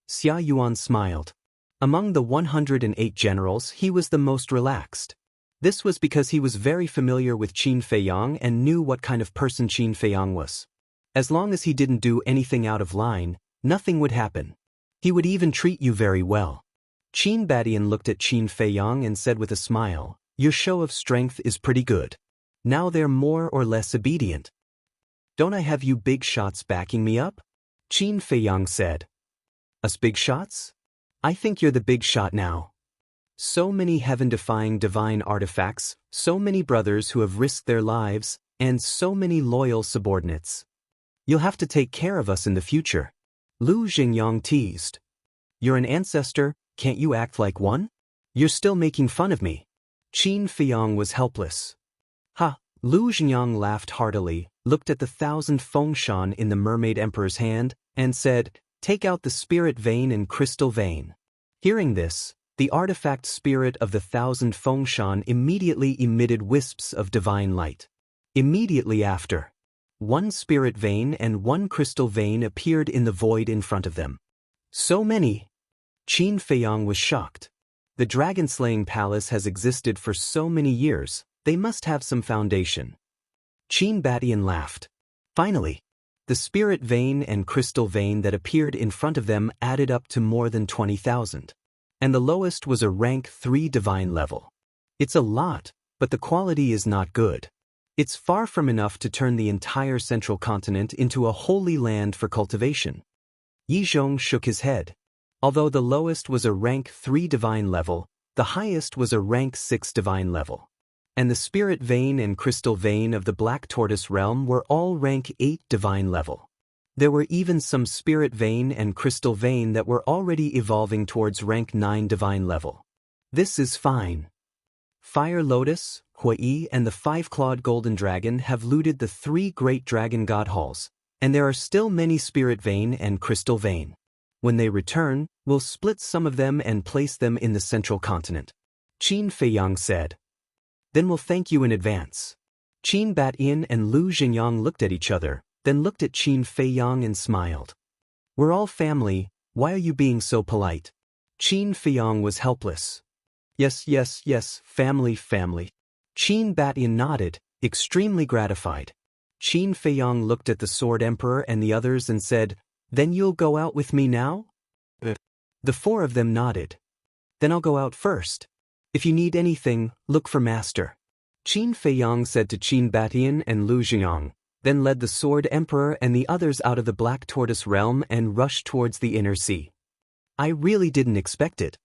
Xia Yuan smiled. Among the 108 generals, he was the most relaxed. This was because he was very familiar with Qin Feiyang and knew what kind of person Qin Feiyang was. As long as he didn't do anything out of line, nothing would happen. He would even treat you very well. Qin Batian looked at Qin Feiyang and said with a smile, your show of strength is pretty good. Now they're more or less obedient. Don't I have you big shots backing me up? Qin Feiyang said. Us big shots? I think you're the big shot now. So many heaven-defying divine artifacts, so many brothers who have risked their lives, and so many loyal subordinates. You'll have to take care of us in the future. Lu Xingyang teased. You're an ancestor, can't you act like one? You're still making fun of me. Qin Feiyang was helpless. Ha! Lu Xingyang laughed heartily, looked at the 1,000 fengshan in the Mermaid Emperor's hand, and said, Take out the spirit vein and crystal vein. Hearing this, the artifact spirit of the 1,000 fengshan immediately emitted wisps of divine light. Immediately after, one spirit vein and one crystal vein appeared in the void in front of them. So many! Qin Feiyang was shocked. The dragon-slaying palace has existed for so many years, they must have some foundation. Qin Batian laughed. Finally, the spirit vein and crystal vein that appeared in front of them added up to more than 20,000. And the lowest was a rank 3 divine level. It's a lot, but the quality is not good. It's far from enough to turn the entire central continent into a holy land for cultivation. Yi Zhong shook his head. Although the lowest was a rank 3 divine level, the highest was a rank 6 divine level. And the spirit vein and crystal vein of the Black Tortoise realm were all rank 8 divine level. There were even some spirit vein and crystal vein that were already evolving towards rank 9 divine level. This is fine. Fire Lotus, Hui, and the 5-clawed golden dragon have looted the 3 great dragon god halls, and there are still many spirit vein and crystal vein. When they return, we'll split some of them and place them in the central continent. Qin Feiyang said. Then we'll thank you in advance. Qin Batian and Lu Xingyang looked at each other, then looked at Qin Feiyang and smiled. We're all family, why are you being so polite? Qin Feiyang was helpless. Yes, family. Qin Batian nodded, extremely gratified. Qin Feiyang looked at the Sword Emperor and the others and said, Then you'll go out with me now? The 4 of them nodded. Then I'll go out first. If you need anything, look for Master. Qin Feiyang said to Qin Batian and Lu Xingyang, then led the Sword Emperor and the others out of the Black Tortoise realm and rushed towards the inner sea. I really didn't expect it.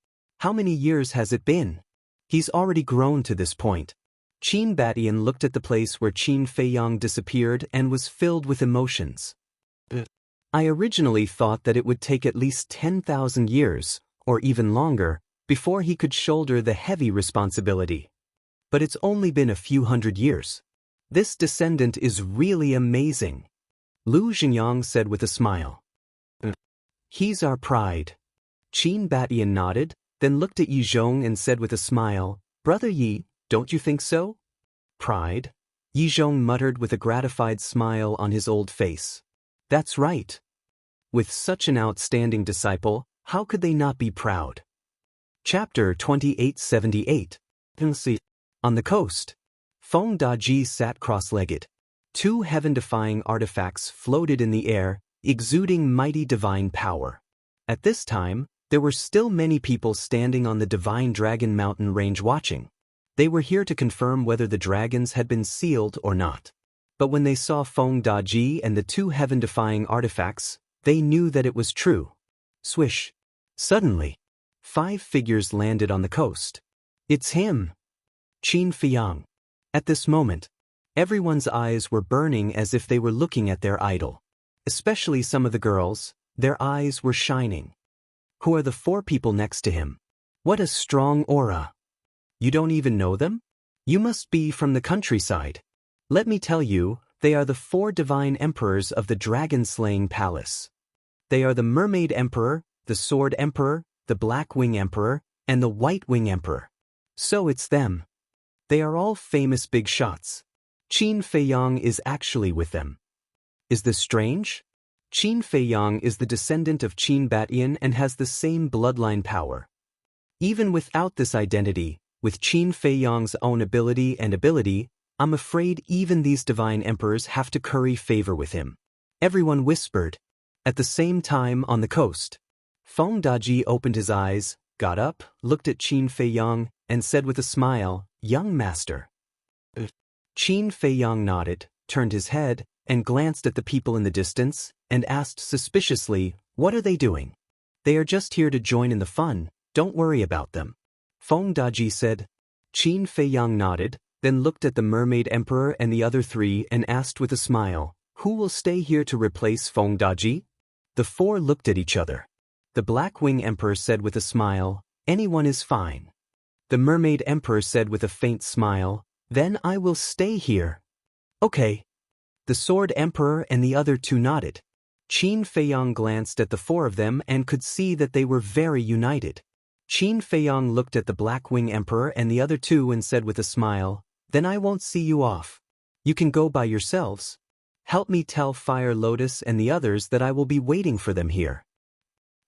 How many years has it been? He's already grown to this point. Qin Batian looked at the place where Qin Feiyang disappeared and was filled with emotions. I originally thought that it would take at least 10,000 years, or even longer, before he could shoulder the heavy responsibility. But it's only been a few hundred years. This descendant is really amazing. Lu Xingyang said with a smile. He's our pride. Qin Batian nodded, then looked at Yi Zhong and said with a smile, Brother Yi, don't you think so? Pride? Yi Zhong muttered with a gratified smile on his old face. That's right. With such an outstanding disciple, how could they not be proud? Chapter 2878. On the coast, Feng Daji sat cross-legged. 2 heaven-defying artifacts floated in the air, exuding mighty divine power. At this time, there were still many people standing on the Divine Dragon Mountain range watching. They were here to confirm whether the dragons had been sealed or not. But when they saw Feng Daji and the 2 heaven-defying artifacts, they knew that it was true. Swish. Suddenly, 5 figures landed on the coast. It's him! Qin Feiyang. At this moment, everyone's eyes were burning as if they were looking at their idol. Especially some of the girls, their eyes were shining. Who are the 4 people next to him? What a strong aura! You don't even know them? You must be from the countryside. Let me tell you, they are the 4 divine emperors of the dragon-slaying palace. They are the Mermaid Emperor, the Sword Emperor, the Black Wing Emperor, and the White Wing Emperor. So it's them. They are all famous big shots. Qin Feiyang is actually with them. Is this strange? Qin Feiyang is the descendant of Qin Batian and has the same bloodline power. Even without this identity, with Qin Feiyang's own ability, I'm afraid even these divine emperors have to curry favor with him. Everyone whispered. At the same time on the coast, Feng Daji opened his eyes, got up, looked at Qin Feiyang, and said with a smile, Young master. Qin Feiyang nodded, turned his head, and glanced at the people in the distance, and asked suspiciously, "What are they doing?" "They are just here to join in the fun, don't worry about them," Feng Daji said. Qin Feiyang nodded, then looked at the Mermaid Emperor and the other three and asked with a smile, "Who will stay here to replace Feng Daji?" The four looked at each other. The Black Wing Emperor said with a smile, "Anyone is fine." The Mermaid Emperor said with a faint smile, "Then I will stay here." "Okay." The Sword Emperor and the other two nodded. Qin Feiyang glanced at the four of them and could see that they were very united. Qin Feiyang looked at the Black Wing Emperor and the other two and said with a smile, "Then I won't see you off. You can go by yourselves. Help me tell Fire Lotus and the others that I will be waiting for them here."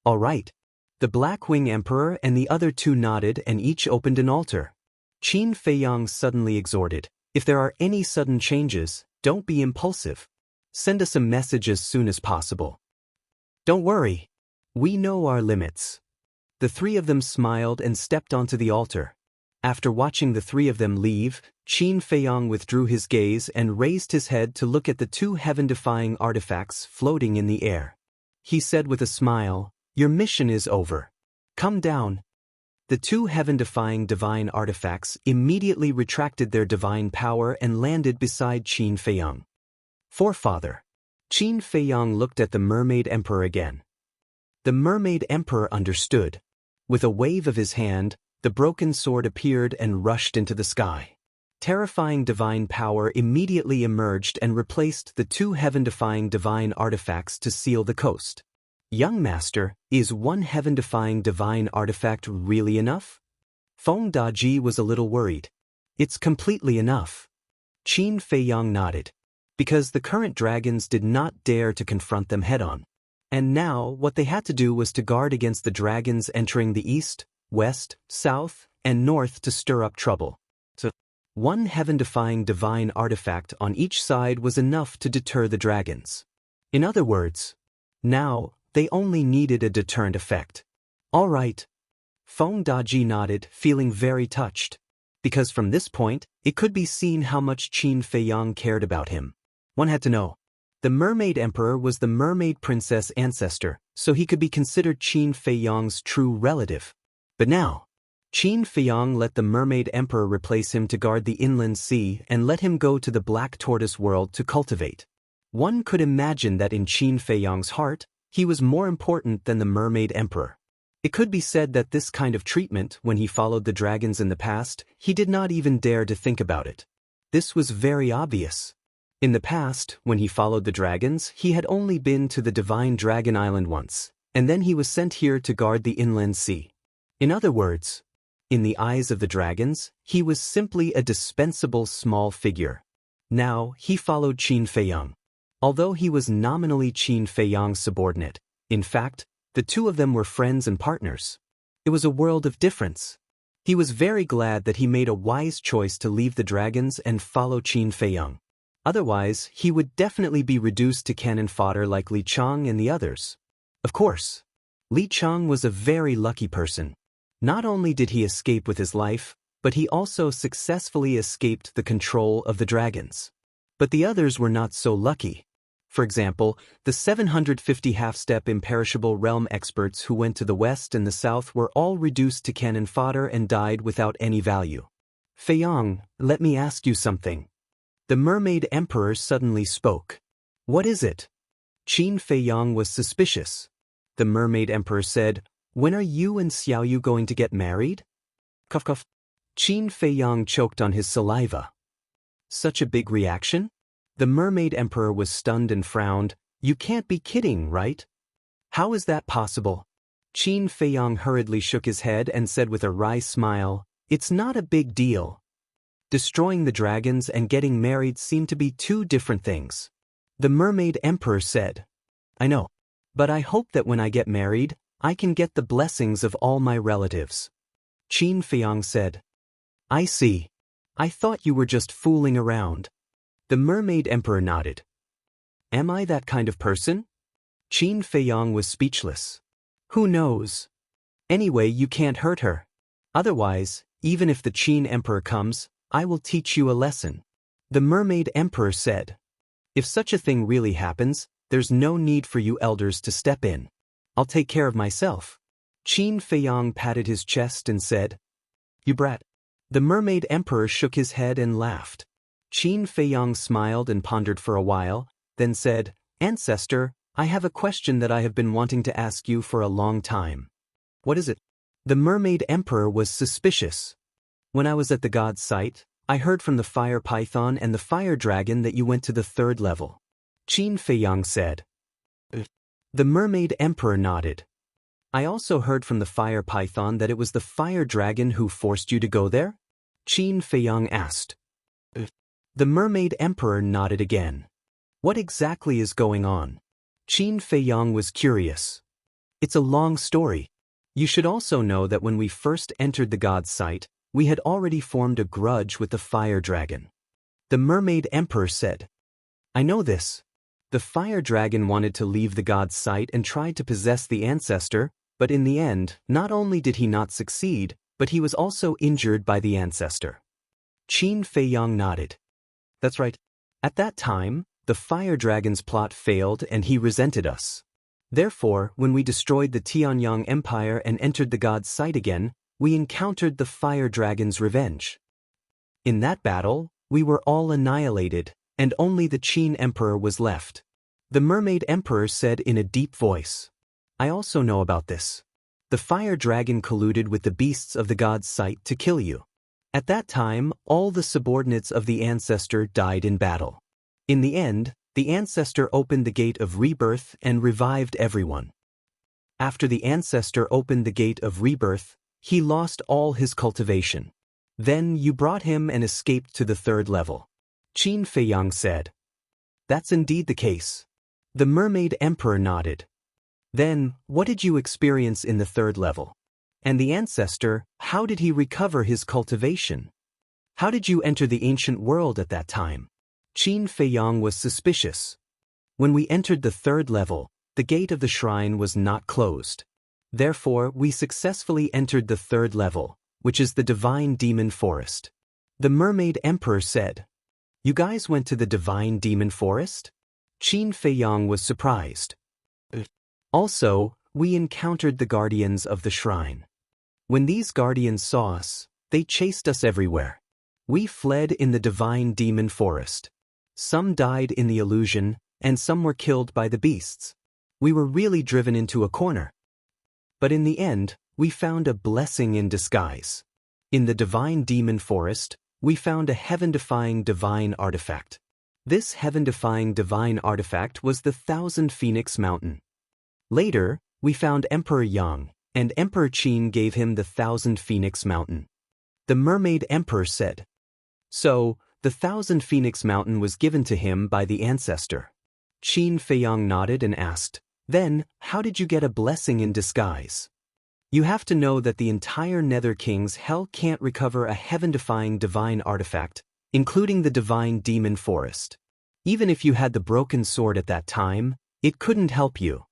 "All right." The Black Wing Emperor and the other two nodded and each opened an altar. Qin Feiyang suddenly exhorted, "If there are any sudden changes, don't be impulsive. Send us a message as soon as possible. Don't worry. We know our limits." The three of them smiled and stepped onto the altar. After watching the three of them leave, Qin Feiyang withdrew his gaze and raised his head to look at the two heaven-defying artifacts floating in the air. He said with a smile, "Your mission is over. Come down." The two heaven-defying divine artifacts immediately retracted their divine power and landed beside Qin Feiyang. "Forefather." Qin Feiyang looked at the Mermaid Emperor again. The Mermaid Emperor understood. With a wave of his hand, the broken sword appeared and rushed into the sky. Terrifying divine power immediately emerged and replaced the two heaven-defying divine artifacts to seal the coast. "Young master, is one heaven-defying divine artifact really enough?" Feng Daji was a little worried. "It's completely enough." Qin Feiyang nodded. Because the current dragons did not dare to confront them head-on. And now, what they had to do was to guard against the dragons entering the east, west, south, and north to stir up trouble. So, one heaven-defying divine artifact on each side was enough to deter the dragons. In other words, now, they only needed a deterrent effect. "All right." Feng Daji nodded, feeling very touched. Because from this point, it could be seen how much Qin Feiyang cared about him. One had to know. The Mermaid Emperor was the Mermaid Princess ancestor, so he could be considered Qin Feiyang's true relative. But now, Qin Feiyang let the Mermaid Emperor replace him to guard the inland sea and let him go to the Black Tortoise world to cultivate. One could imagine that in Qin Feiyang's heart, he was more important than the Mermaid Emperor. It could be said that this kind of treatment, when he followed the dragons in the past, he did not even dare to think about it. This was very obvious. In the past, when he followed the dragons, he had only been to the Divine Dragon Island once, and then he was sent here to guard the inland sea. In other words, in the eyes of the dragons, he was simply a dispensable small figure. Now, he followed Qin Feiyang. Although he was nominally Qin Feiyang's subordinate, in fact, the two of them were friends and partners. It was a world of difference. He was very glad that he made a wise choice to leave the dragons and follow Qin Feiyang. Otherwise, he would definitely be reduced to cannon fodder like Li Chang and the others. Of course, Li Chang was a very lucky person. Not only did he escape with his life, but he also successfully escaped the control of the dragons. But the others were not so lucky. For example, the 750 half-step imperishable realm experts who went to the west and the south were all reduced to cannon fodder and died without any value. "Feiyang, let me ask you something." The Mermaid Emperor suddenly spoke. "What is it?" Qin Feiyang was suspicious. The Mermaid Emperor said, "When are you and Xiaoyu going to get married?" Cough cough. Qin Feiyang choked on his saliva. Such a big reaction? The Mermaid Emperor was stunned and frowned. "You can't be kidding, right? How is that possible?" Qin Feiyang hurriedly shook his head and said with a wry smile, "It's not a big deal. Destroying the dragons and getting married seem to be two different things." The Mermaid Emperor said, "I know. But I hope that when I get married, I can get the blessings of all my relatives." Qin Feiyang said, "I see. I thought you were just fooling around." The Mermaid Emperor nodded. "Am I that kind of person?" Qin Feiyang was speechless. "Who knows? Anyway, you can't hurt her. Otherwise, even if the Qin Emperor comes, I will teach you a lesson." The Mermaid Emperor said, "If such a thing really happens, there's no need for you elders to step in. I'll take care of myself." Qin Feiyang patted his chest and said, "You brat." The Mermaid Emperor shook his head and laughed. Qin Feiyang smiled and pondered for a while, then said, "Ancestor, I have a question that I have been wanting to ask you for a long time." "What is it?" The Mermaid Emperor was suspicious. "When I was at the god's site, I heard from the fire python and the fire dragon that you went to the 3rd level." Qin Feiyang said. The Mermaid Emperor nodded. "I also heard from the fire python that it was the fire dragon who forced you to go there?" Qin Feiyang asked. The Mermaid Emperor nodded again. "What exactly is going on?" Qin Feiyang was curious. "It's a long story. You should also know that when we first entered the god's site, we had already formed a grudge with the fire dragon." The Mermaid Emperor said, "I know this. The fire dragon wanted to leave the god's site and tried to possess the ancestor, but in the end, not only did he not succeed, but he was also injured by the ancestor." Qin Feiyang nodded. "That's right. At that time, the fire dragon's plot failed and he resented us. Therefore, when we destroyed the Tianyang Empire and entered the god's site again, we encountered the fire dragon's revenge. In that battle, we were all annihilated, and only the Qin Emperor was left." The Mermaid Emperor said in a deep voice, "I also know about this. The fire dragon colluded with the beasts of the god's site to kill you. At that time, all the subordinates of the ancestor died in battle. In the end, the ancestor opened the gate of rebirth and revived everyone. After the ancestor opened the gate of rebirth, he lost all his cultivation. Then you brought him and escaped to the 3rd level." Qin Feiyang said. "That's indeed the case." The Mermaid Emperor nodded. "Then, what did you experience in the 3rd level? And the ancestor, how did he recover his cultivation? How did you enter the ancient world at that time?" Qin Feiyang was suspicious. "When we entered the 3rd level, the gate of the shrine was not closed. Therefore, we successfully entered the 3rd level, which is the Divine Demon Forest." The Mermaid Emperor said, "You guys went to the Divine Demon Forest?" Qin Feiyang was surprised. "Also, we encountered the guardians of the shrine. When these guardians saw us, they chased us everywhere. We fled in the Divine Demon Forest. Some died in the illusion, and some were killed by the beasts. We were really driven into a corner. But in the end, we found a blessing in disguise. In the Divine Demon Forest, we found a heaven-defying divine artifact. This heaven-defying divine artifact was the 1,000 Phoenix Mountain. Later, we found Emperor Yang, and Emperor Qin gave him the 1,000 Phoenix Mountain." The Mermaid Emperor said, "So, the 1,000 Phoenix Mountain was given to him by the ancestor." Qin Feiyang nodded and asked, "Then, how did you get a blessing in disguise?" "You have to know that the entire Nether King's hell can't recover a heaven-defying divine artifact, including the Divine Demon Forest. Even if you had the broken sword at that time, it couldn't help you.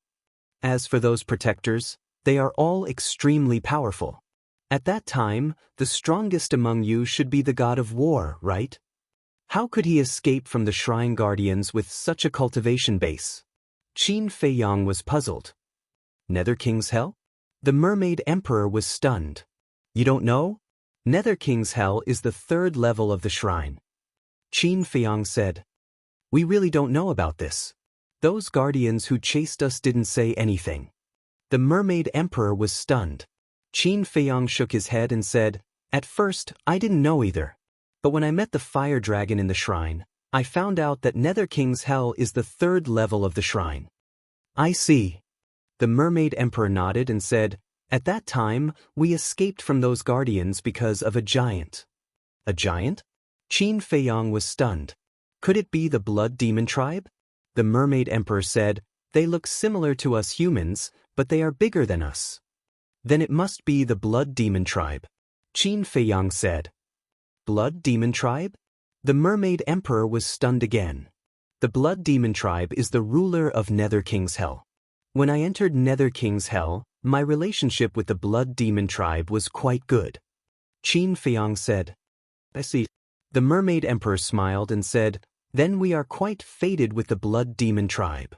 As for those protectors, they are all extremely powerful. At that time, the strongest among you should be the god of war, right? How could he escape from the shrine guardians with such a cultivation base?" Qin Feiyang was puzzled. "Nether King's Hell?" The Mermaid Emperor was stunned. "You don't know? Nether King's Hell is the 3rd level of the shrine." Qin Feiyang said, "We really don't know about this. Those guardians who chased us didn't say anything." The Mermaid Emperor was stunned. Qin Feiyang shook his head and said, "At first, I didn't know either. But when I met the fire dragon in the shrine, I found out that Nether King's Hell is the 3rd level of the shrine." "I see." The Mermaid Emperor nodded and said, "At that time, we escaped from those guardians because of a giant." "A giant?" Qin Feiyang was stunned. "Could it be the Blood Demon tribe?" The Mermaid Emperor said, "They look similar to us humans, but they are bigger than us." "Then it must be the Blood Demon tribe," Qin Feiyang said. "Blood Demon tribe?" The Mermaid Emperor was stunned again. "The Blood Demon tribe is the ruler of Nether King's Hell. When I entered Nether King's Hell, my relationship with the Blood Demon tribe was quite good." Qin Feiyang said, "I see." The Mermaid Emperor smiled and said, "Then we are quite fated with the Blood Demon tribe."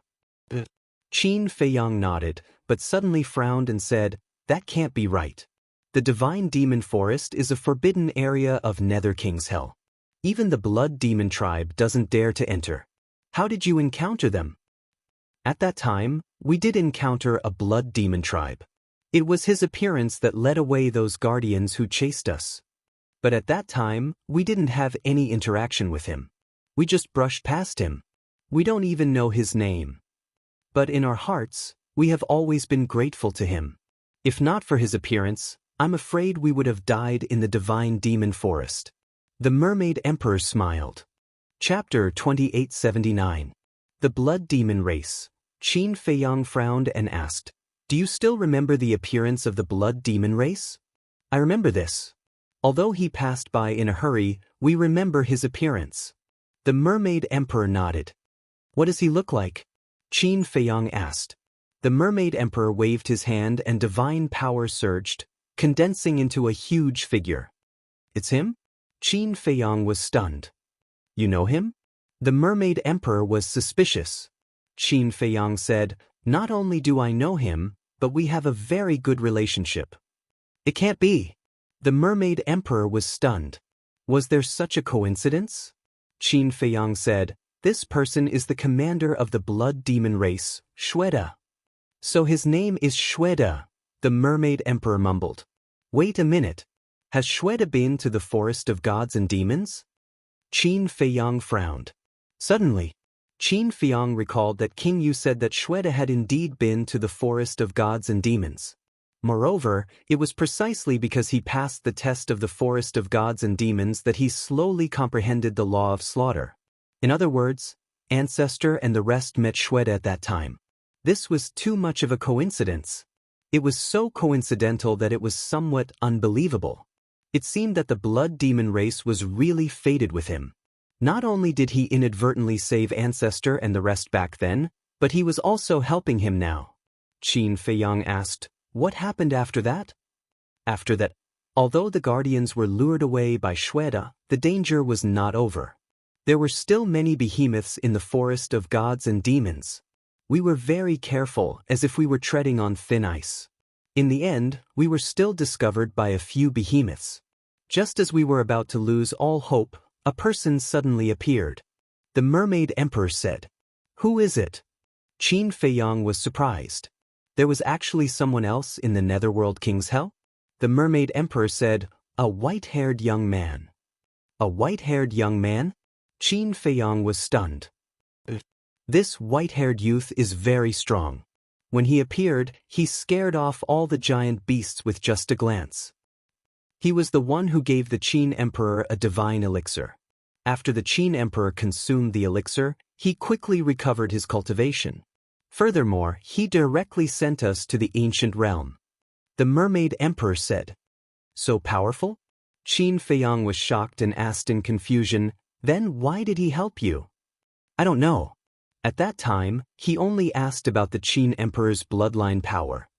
Qin Feiyang nodded, but suddenly frowned and said, "That can't be right. The Divine Demon Forest is a forbidden area of Nether King's Hell. Even the Blood Demon tribe doesn't dare to enter. How did you encounter them?" "At that time, we did encounter a Blood Demon tribe. It was his appearance that led away those guardians who chased us. But at that time, we didn't have any interaction with him. We just brushed past him. We don't even know his name. But in our hearts, we have always been grateful to him. If not for his appearance, I'm afraid we would have died in the Divine Demon Forest." The Mermaid Emperor smiled. Chapter 2879. The Blood Demon Race. Qin Feiyang frowned and asked, "Do you still remember the appearance of the Blood Demon Race?" "I remember this. Although he passed by in a hurry, we remember his appearance." The Mermaid Emperor nodded. "What does he look like?" Qin Feiyang asked. The Mermaid Emperor waved his hand and divine power surged, condensing into a huge figure. "It's him?" Qin Feiyang was stunned. "You know him?" The Mermaid Emperor was suspicious. Qin Feiyang said, "Not only do I know him, but we have a very good relationship." "It can't be." The Mermaid Emperor was stunned. Was there such a coincidence? Qin Feiyang said, "This person is the commander of the Blood Demon race, Shweta." "So his name is Shweta," the Mermaid Emperor mumbled. "Wait a minute. Has Shweta been to the Forest of Gods and Demons?" Qin Feiyang frowned. Suddenly, Qin Feiyang recalled that King Yu said that Shweta had indeed been to the Forest of Gods and Demons. Moreover, it was precisely because he passed the test of the Forest of Gods and Demons that he slowly comprehended the law of slaughter. In other words, Ancestor and the rest met Shweta at that time. This was too much of a coincidence. It was so coincidental that it was somewhat unbelievable. It seemed that the Blood Demon race was really fated with him. Not only did he inadvertently save Ancestor and the rest back then, but he was also helping him now. Qin Feiyang asked, "What happened after that?" After that, although the guardians were lured away by Shweta, the danger was not over. There were still many behemoths in the Forest of Gods and Demons. We were very careful, as if we were treading on thin ice. In the end, we were still discovered by a few behemoths. Just as we were about to lose all hope, a person suddenly appeared. The Mermaid Emperor said, "Who is it?" Qin Feiyang was surprised. There was actually someone else in the Netherworld King's Hell? The Mermaid Emperor said, "A white-haired young man." "A white-haired young man?" Qin Feiyang was stunned. "This white-haired youth is very strong. When he appeared, he scared off all the giant beasts with just a glance. He was the one who gave the Qin Emperor a divine elixir. After the Qin Emperor consumed the elixir, he quickly recovered his cultivation. Furthermore, he directly sent us to the ancient realm." The Mermaid Emperor said. "So powerful?" Qin Feiyang was shocked and asked in confusion, "Then why did he help you?" "I don't know. At that time, he only asked about the Qin Emperor's bloodline power."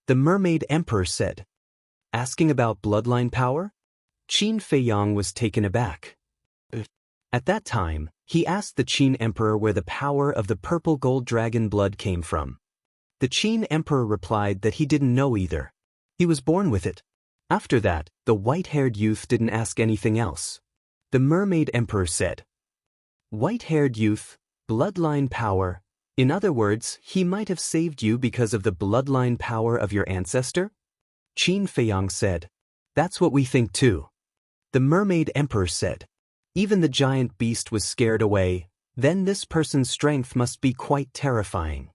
The Mermaid Emperor said. "Asking about bloodline power?" Qin Feiyang was taken aback. At that time, he asked the Qin Emperor where the power of the purple gold dragon blood came from. The Qin Emperor replied that he didn't know either. He was born with it. After that, the white-haired youth didn't ask anything else. The Mermaid Emperor said, "White-haired youth, bloodline power. In other words, he might have saved you because of the bloodline power of your ancestor?" Qin Feiyang said, "That's what we think too." The Mermaid Emperor said, "Even the giant beast was scared away, then this person's strength must be quite terrifying.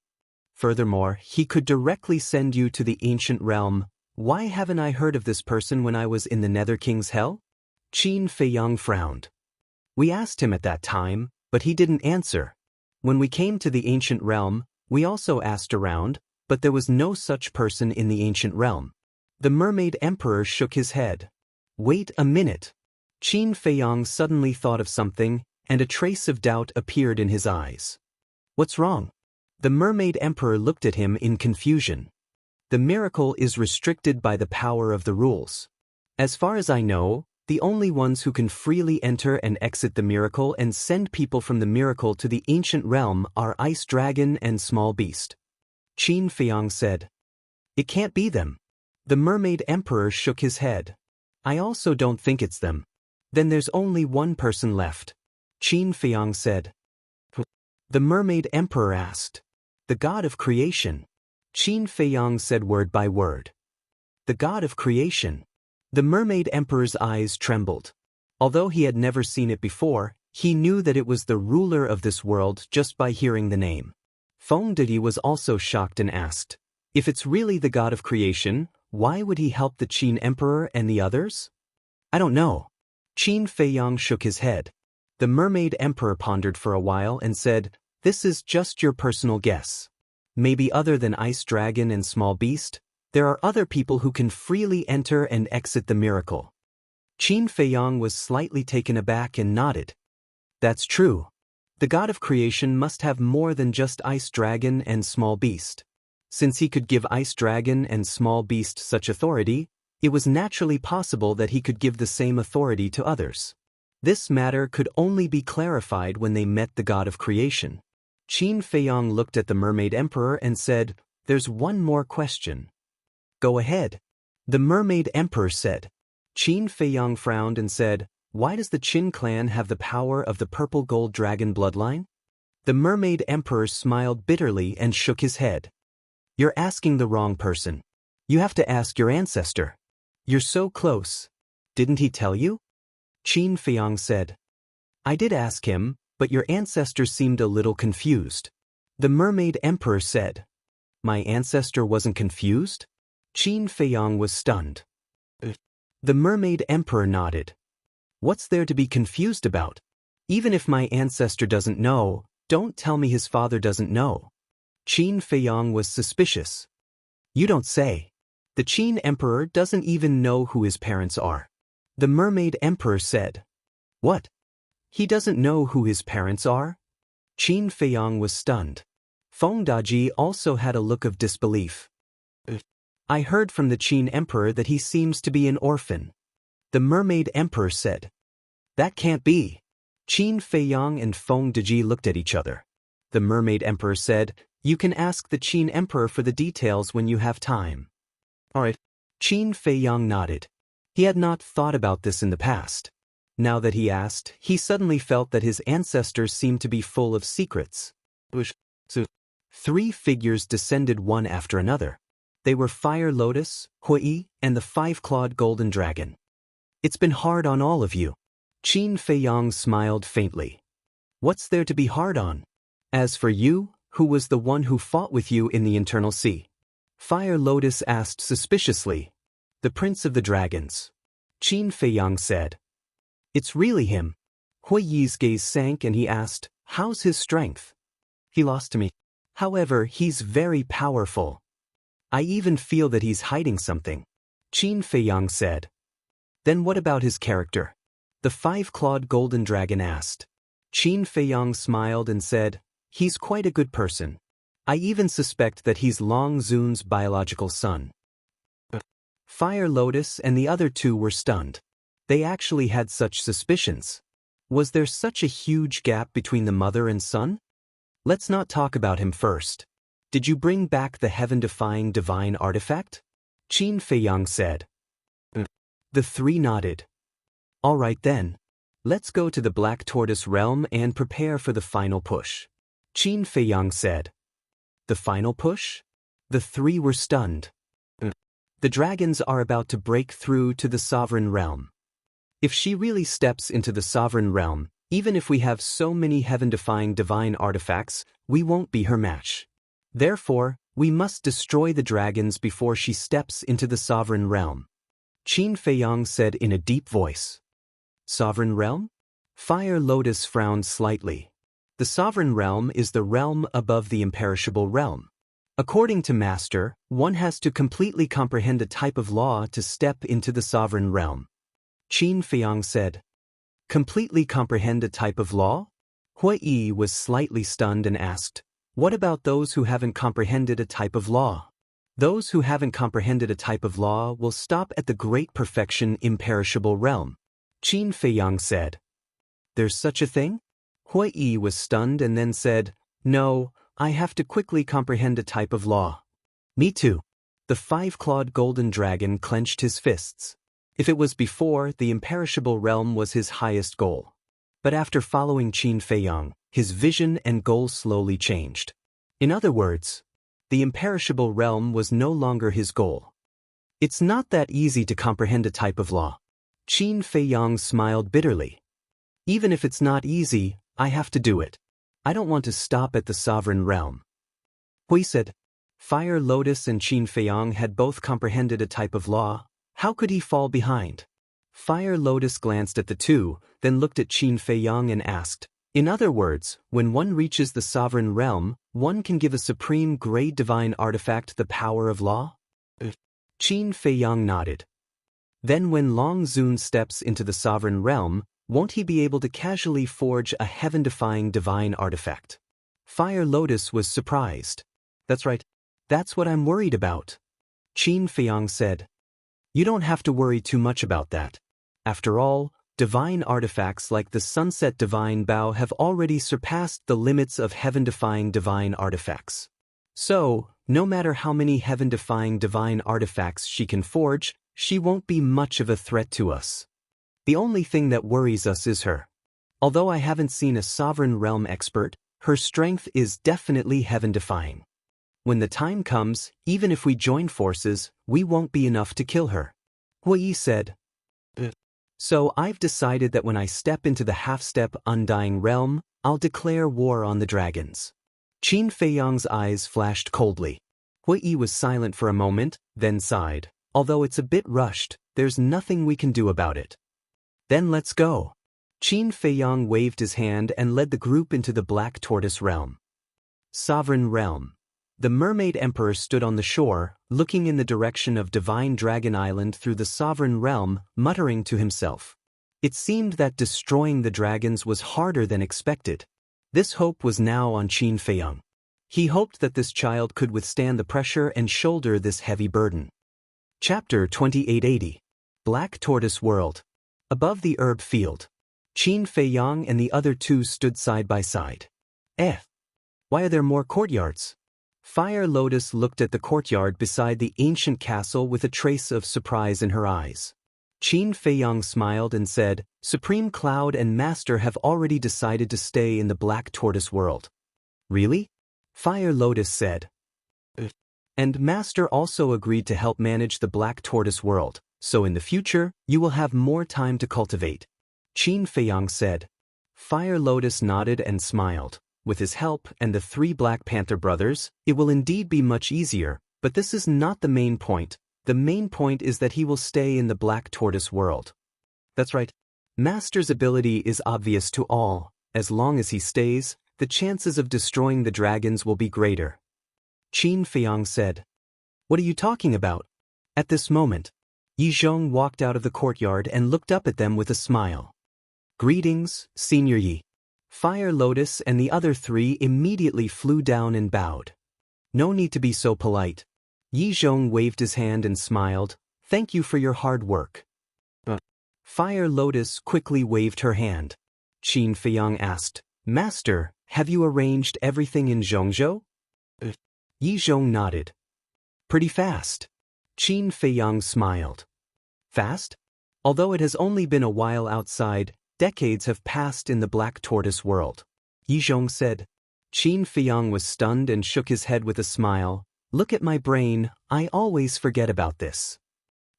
Furthermore, he could directly send you to the ancient realm. Why haven't I heard of this person when I was in the Nether King's Hell?" Qin Feiyang frowned. "We asked him at that time, but he didn't answer. When we came to the ancient realm, we also asked around, but there was no such person in the ancient realm." The Mermaid Emperor shook his head. "Wait a minute." Qin Feiyang suddenly thought of something, and a trace of doubt appeared in his eyes. "What's wrong?" The Mermaid Emperor looked at him in confusion. "The miracle is restricted by the power of the rules. As far as I know, The only ones who can freely enter and exit the miracle and send people from the miracle to the ancient realm are Ice Dragon and Small Beast. Qin Feiyang said. It can't be them. The Mermaid Emperor shook his head. I also don't think it's them. Then there's only one person left. Qin Feiyang said. The Mermaid Emperor asked. The God of Creation. Qin Feiyang said word by word. The God of Creation. The Mermaid Emperor's eyes trembled. Although he had never seen it before, he knew that it was the ruler of this world just by hearing the name. Feng Didi was also shocked and asked, if it's really the God of Creation, why would he help the Qin Emperor and the others? I don't know. Qin Feiyang shook his head. The Mermaid Emperor pondered for a while and said, this is just your personal guess. Maybe other than Ice Dragon and Small Beast, there are other people who can freely enter and exit the miracle. Qin Feiyang was slightly taken aback and nodded. That's true. The God of Creation must have more than just Ice Dragon and Small Beast. Since he could give Ice Dragon and Small Beast such authority, it was naturally possible that he could give the same authority to others. This matter could only be clarified when they met the God of Creation. Qin Feiyang looked at the Mermaid Emperor and said, there's one more question. Go ahead. The Mermaid Emperor said. Qin Feiyang frowned and said, why does the Qin clan have the power of the purple gold dragon bloodline? The Mermaid Emperor smiled bitterly and shook his head. You're asking the wrong person. You have to ask your ancestor. You're so close. Didn't he tell you? Qin Feiyang said. I did ask him, but your ancestor seemed a little confused. The Mermaid Emperor said. My ancestor wasn't confused? Qin Feiyang was stunned. The Mermaid Emperor nodded. What's there to be confused about? Even if my ancestor doesn't know, don't tell me his father doesn't know. Qin Feiyang was suspicious. You don't say. The Qin Emperor doesn't even know who his parents are. The Mermaid Emperor said. What? He doesn't know who his parents are? Qin Feiyang was stunned. Feng Daji also had a look of disbelief. I heard from the Qin Emperor that he seems to be an orphan. The Mermaid Emperor said. That can't be. Qin Feiyang and Feng Daji looked at each other. The Mermaid Emperor said, you can ask the Qin Emperor for the details when you have time. Alright. Qin Feiyang nodded. He had not thought about this in the past. Now that he asked, he suddenly felt that his ancestors seemed to be full of secrets. So, 3 figures descended one after another. They were Fire Lotus, Hui, and the 5-clawed Golden Dragon. It's been hard on all of you. Qin Feiyang smiled faintly. What's there to be hard on? As for you, who was the one who fought with you in the Internal Sea? Fire Lotus asked suspiciously. The Prince of the Dragons. Qin Feiyang said. It's really him. Hui Yi's gaze sank and he asked, how's his strength? He lost to me. However, he's very powerful. I even feel that he's hiding something. Qin Feiyang said. Then what about his character? The 5-clawed Golden Dragon asked. Qin Feiyang smiled and said, he's quite a good person. I even suspect that he's Long Zun's biological son. Fire Lotus and the other 2 were stunned. They actually had such suspicions. Was there such a huge gap between the mother and son? Let's not talk about him first. Did you bring back the heaven-defying divine artifact? Qin Feiyang said. The 3 nodded. All right then. Let's go to the Black Tortoise realm and prepare for the final push. Qin Feiyang said. The final push? The 3 were stunned. The dragons are about to break through to the sovereign realm. If she really steps into the sovereign realm, even if we have so many heaven-defying divine artifacts, we won't be her match. Therefore, we must destroy the dragons before she steps into the sovereign realm. Qin Feiyang said in a deep voice. Sovereign realm? Fire Lotus frowned slightly. The sovereign realm is the realm above the imperishable realm. According to Master, one has to completely comprehend a type of law to step into the sovereign realm. Qin Feiyang said. Completely comprehend a type of law? Hui Yi was slightly stunned and asked, what about those who haven't comprehended a type of law? Those who haven't comprehended a type of law will stop at the great perfection imperishable realm. Qin Feiyang said. There's such a thing? Hui Yi was stunned and then said, No, I have to quickly comprehend a type of law. Me too. The five-clawed golden dragon clenched his fists. If it was before, the imperishable realm was his highest goal. But after following Qin Feiyang, his vision and goal slowly changed. In other words, the imperishable realm was no longer his goal. It's not that easy to comprehend a type of law. Qin Feiyang smiled bitterly. Even if it's not easy, I have to do it. I don't want to stop at the sovereign realm. Hui said. Fire Lotus and Qin Feiyang had both comprehended a type of law. How could he fall behind? Fire Lotus glanced at the two, then looked at Qin Feiyang and asked, In other words, when one reaches the sovereign realm, one can give a supreme grade divine artifact the power of law? Qin Feiyang nodded. Then when Long Zun steps into the sovereign realm, won't he be able to casually forge a heaven-defying divine artifact? Fire Lotus was surprised. That's right. That's what I'm worried about. Qin Feiyang said. You don't have to worry too much about that. After all, divine artifacts like the Sunset Divine Bow have already surpassed the limits of heaven-defying divine artifacts. So, no matter how many heaven-defying divine artifacts she can forge, she won't be much of a threat to us. The only thing that worries us is her. Although I haven't seen a sovereign realm expert, her strength is definitely heaven-defying. When the time comes, even if we join forces, we won't be enough to kill her. Hui Yi said. So I've decided that when I step into the half-step undying realm, I'll declare war on the dragons. Qin Feiyang's eyes flashed coldly. Hui Yi was silent for a moment, then sighed. Although it's a bit rushed, there's nothing we can do about it. Then let's go. Qin Feiyang waved his hand and led the group into the Black Tortoise realm. Sovereign realm. The Mermaid Emperor stood on the shore, looking in the direction of Divine Dragon Island through the sovereign realm, muttering to himself. It seemed that destroying the dragons was harder than expected. This hope was now on Qin Feiyang. He hoped that this child could withstand the pressure and shoulder this heavy burden. Chapter 2880. Black Tortoise World. Above the herb field, Qin Feiyang and the other two stood side by side. Why are there more courtyards? Fire Lotus looked at the courtyard beside the ancient castle with a trace of surprise in her eyes. Qin Feiyang smiled and said, Supreme Cloud and Master have already decided to stay in the Black Tortoise World. Really? Fire Lotus said. And Master also agreed to help manage the Black Tortoise World, so in the future, you will have more time to cultivate. Qin Feiyang said. Fire Lotus nodded and smiled. With his help and the three Black Panther brothers, it will indeed be much easier, but this is not the main point. The main point is that he will stay in the Black Tortoise World. That's right. Master's ability is obvious to all. As long as he stays, the chances of destroying the dragons will be greater. Qin Feiyang said. What are you talking about? At this moment, Yi Zhong walked out of the courtyard and looked up at them with a smile. Greetings, Senior Yi. Fire Lotus and the other three immediately flew down and bowed. No need to be so polite. Yi Zhong waved his hand and smiled. Thank you for your hard work. Fire Lotus quickly waved her hand. Qin Feiyang asked, Master, have you arranged everything in Zhongzhou? Yi Zhong nodded. Pretty fast. Qin Feiyang smiled. Fast? Although it has only been a while outside, decades have passed in the Black Tortoise World. Yi Zhong said. Qin Feiyang was stunned and shook his head with a smile. Look at my brain, I always forget about this.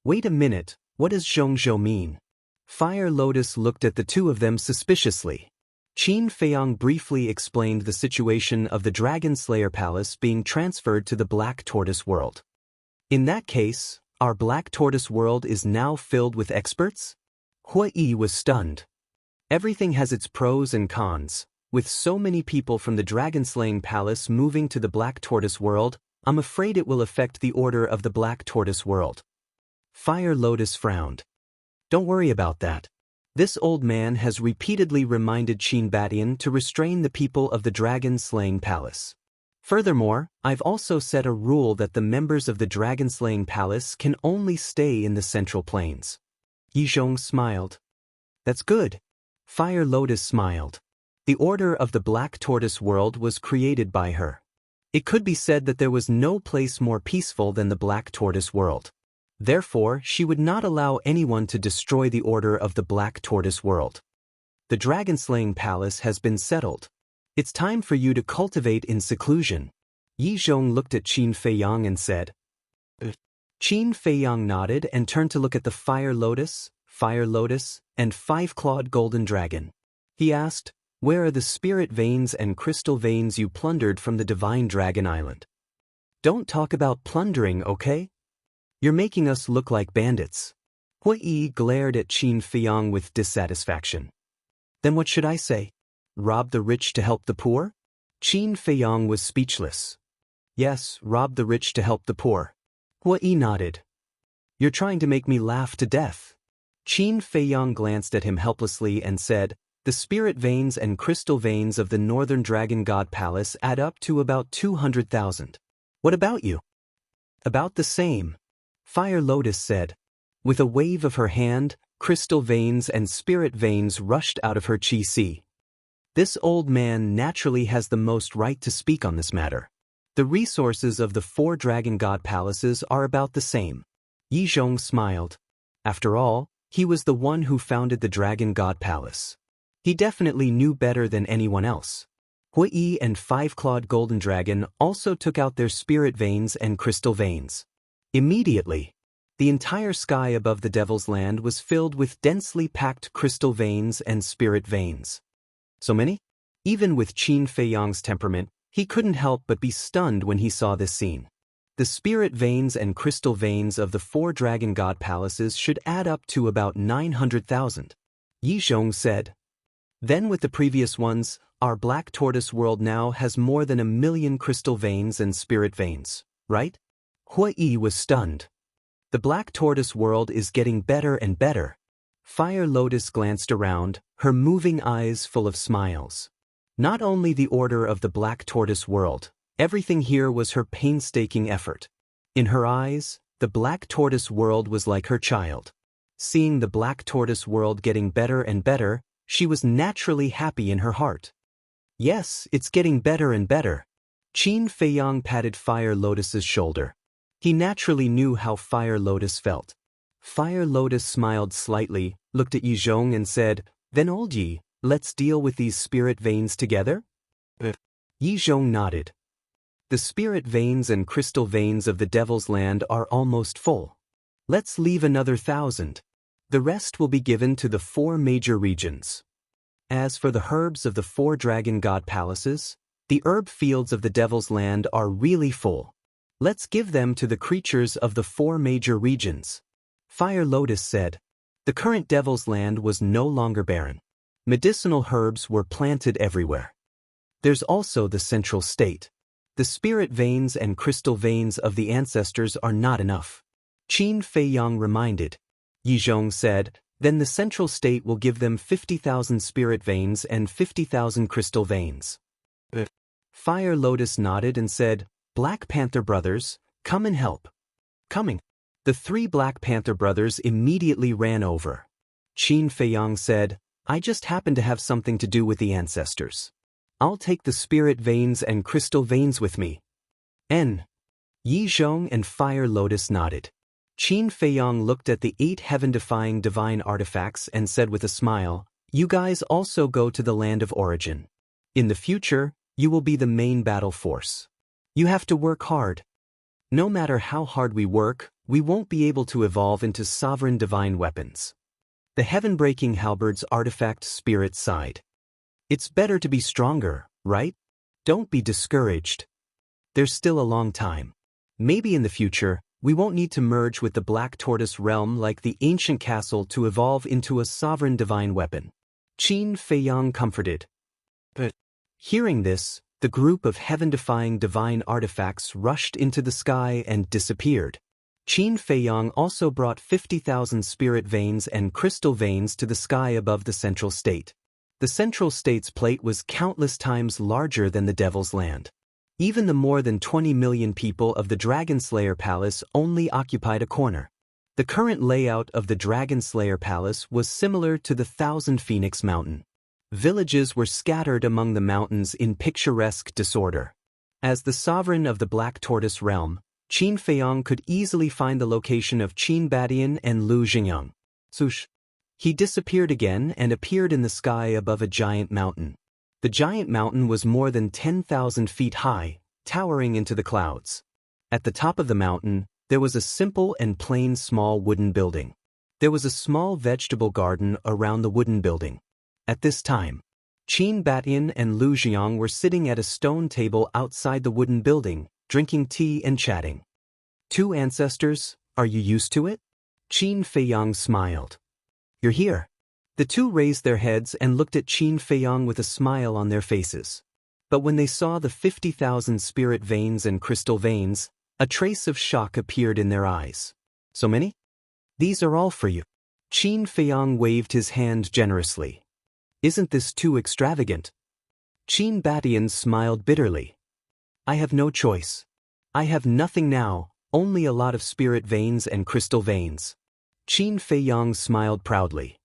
Wait a minute, what does Zhongzhou mean? Fire Lotus looked at the two of them suspiciously. Qin Feiyang briefly explained the situation of the Dragon Slayer Palace being transferred to the Black Tortoise World. In that case, our Black Tortoise World is now filled with experts? Hui Yi was stunned. Everything has its pros and cons. With so many people from the Dragon-slaying Palace moving to the Black Tortoise World, I'm afraid it will affect the order of the Black Tortoise World. Fire Lotus frowned. Don't worry about that. This old man has repeatedly reminded Qin Batian to restrain the people of the Dragon-slaying Palace. Furthermore, I've also set a rule that the members of the Dragon-slaying Palace can only stay in the Central Plains. Yi Zhong smiled. That's good. Fire Lotus smiled. The Order of the Black Tortoise World was created by her. It could be said that there was no place more peaceful than the Black Tortoise World. Therefore, she would not allow anyone to destroy the Order of the Black Tortoise World. The dragon-slaying palace has been settled. It's time for you to cultivate in seclusion. Yi Zhong looked at Qin Feiyang and said. Qin Feiyang nodded and turned to look at the Fire Lotus, and five-clawed golden dragon. He asked, "Where are the spirit veins and crystal veins you plundered from the divine dragon island?" "Don't talk about plundering, okay? You're making us look like bandits." Hui Yi glared at Qin Feiyang with dissatisfaction. "Then what should I say? Rob the rich to help the poor?" Qin Feiyang was speechless. "Yes, rob the rich to help the poor." Hui Yi nodded. "You're trying to make me laugh to death." Qin Feiyang glanced at him helplessly and said, "The spirit veins and crystal veins of the Northern Dragon God Palace add up to about 200,000. What about you?" "About the same," Fire Lotus said. With a wave of her hand, crystal veins and spirit veins rushed out of her chi-si. This old man naturally has the most right to speak on this matter. The resources of the 4 Dragon God Palaces are about the same. Yi Zhong smiled. After all, he was the one who founded the Dragon God Palace. He definitely knew better than anyone else. Hui Yi and Five-Clawed Golden Dragon also took out their spirit veins and crystal veins. Immediately, the entire sky above the Devil's Land was filled with densely packed crystal veins and spirit veins. So many? Even with Qin Feiyang's temperament, he couldn't help but be stunned when he saw this scene. The spirit veins and crystal veins of the 4 Dragon God Palaces should add up to about 900,000. Yi Zhong said. Then with the previous ones, our Black Tortoise World now has more than 1 million crystal veins and spirit veins, right? Hui Yi was stunned. The Black Tortoise World is getting better and better. Fire Lotus glanced around, her moving eyes full of smiles. Not only the Order of the Black Tortoise World, everything here was her painstaking effort. In her eyes, the Black Tortoise World was like her child. Seeing the Black Tortoise World getting better and better, she was naturally happy in her heart. Yes, it's getting better and better. Qin Feiyang patted Fire Lotus's shoulder. He naturally knew how Fire Lotus felt. Fire Lotus smiled slightly, looked at Yi Zhong and said, "Then old Yi, let's deal with these spirit veins together?" Yi Zhong nodded. The spirit veins and crystal veins of the Devil's Land are almost full. Let's leave another 1,000. The rest will be given to the 4 major regions. As for the herbs of the 4 Dragon God Palaces, the herb fields of the Devil's Land are really full. Let's give them to the creatures of the 4 major regions. Fire Lotus said. The current Devil's Land was no longer barren. Medicinal herbs were planted everywhere. There's also the central state. The spirit veins and crystal veins of the ancestors are not enough. Qin Feiyang reminded. Yi Zhong said, then the central state will give them 50,000 spirit veins and 50,000 crystal veins. Fire Lotus nodded and said, Black Panther brothers, come and help. Coming. The 3 Black Panther brothers immediately ran over. Qin Feiyang said, I just happen to have something to do with the ancestors. I'll take the spirit veins and crystal veins with me. Yi Zhong and Fire Lotus nodded. Qin Feiyang looked at the 8 heaven-defying divine artifacts and said with a smile, You guys also go to the land of origin. In the future, you will be the main battle force. You have to work hard. No matter how hard we work, we won't be able to evolve into sovereign divine weapons. The heaven-breaking halberd's artifact spirit sighed. It's better to be stronger, right? Don't be discouraged. There's still a long time. Maybe in the future, we won't need to merge with the Black Tortoise realm like the ancient castle to evolve into a sovereign divine weapon. Qin Feiyang comforted. But hearing this, the group of heaven-defying divine artifacts rushed into the sky and disappeared. Qin Feiyang also brought 50,000 spirit veins and crystal veins to the sky above the central state. The central state's plate was countless times larger than the Devil's Land. Even the more than 20 million people of the Dragon Slayer Palace only occupied a corner. The current layout of the Dragon Slayer Palace was similar to the Thousand Phoenix Mountain. Villages were scattered among the mountains in picturesque disorder. As the sovereign of the Black Tortoise realm, Qin Feiyong could easily find the location of Qin Badian and Lu Xingyang. Swoosh. He disappeared again and appeared in the sky above a giant mountain. The giant mountain was more than 10,000 feet high, towering into the clouds. At the top of the mountain, there was a simple and plain small wooden building. There was a small vegetable garden around the wooden building. At this time, Qin Badian and Lu Xingyang were sitting at a stone table outside the wooden building, drinking tea and chatting. Two ancestors, are you used to it? Qin Feiyong smiled. You're here. The two raised their heads and looked at Qin Feiyong with a smile on their faces. But when they saw the 50,000 spirit veins and crystal veins, a trace of shock appeared in their eyes. So many? These are all for you. Qin Feiyong waved his hand generously. Isn't this too extravagant? Qin Badian smiled bitterly. I have no choice. I have nothing now, only a lot of spirit veins and crystal veins. Qin Feiyong smiled proudly.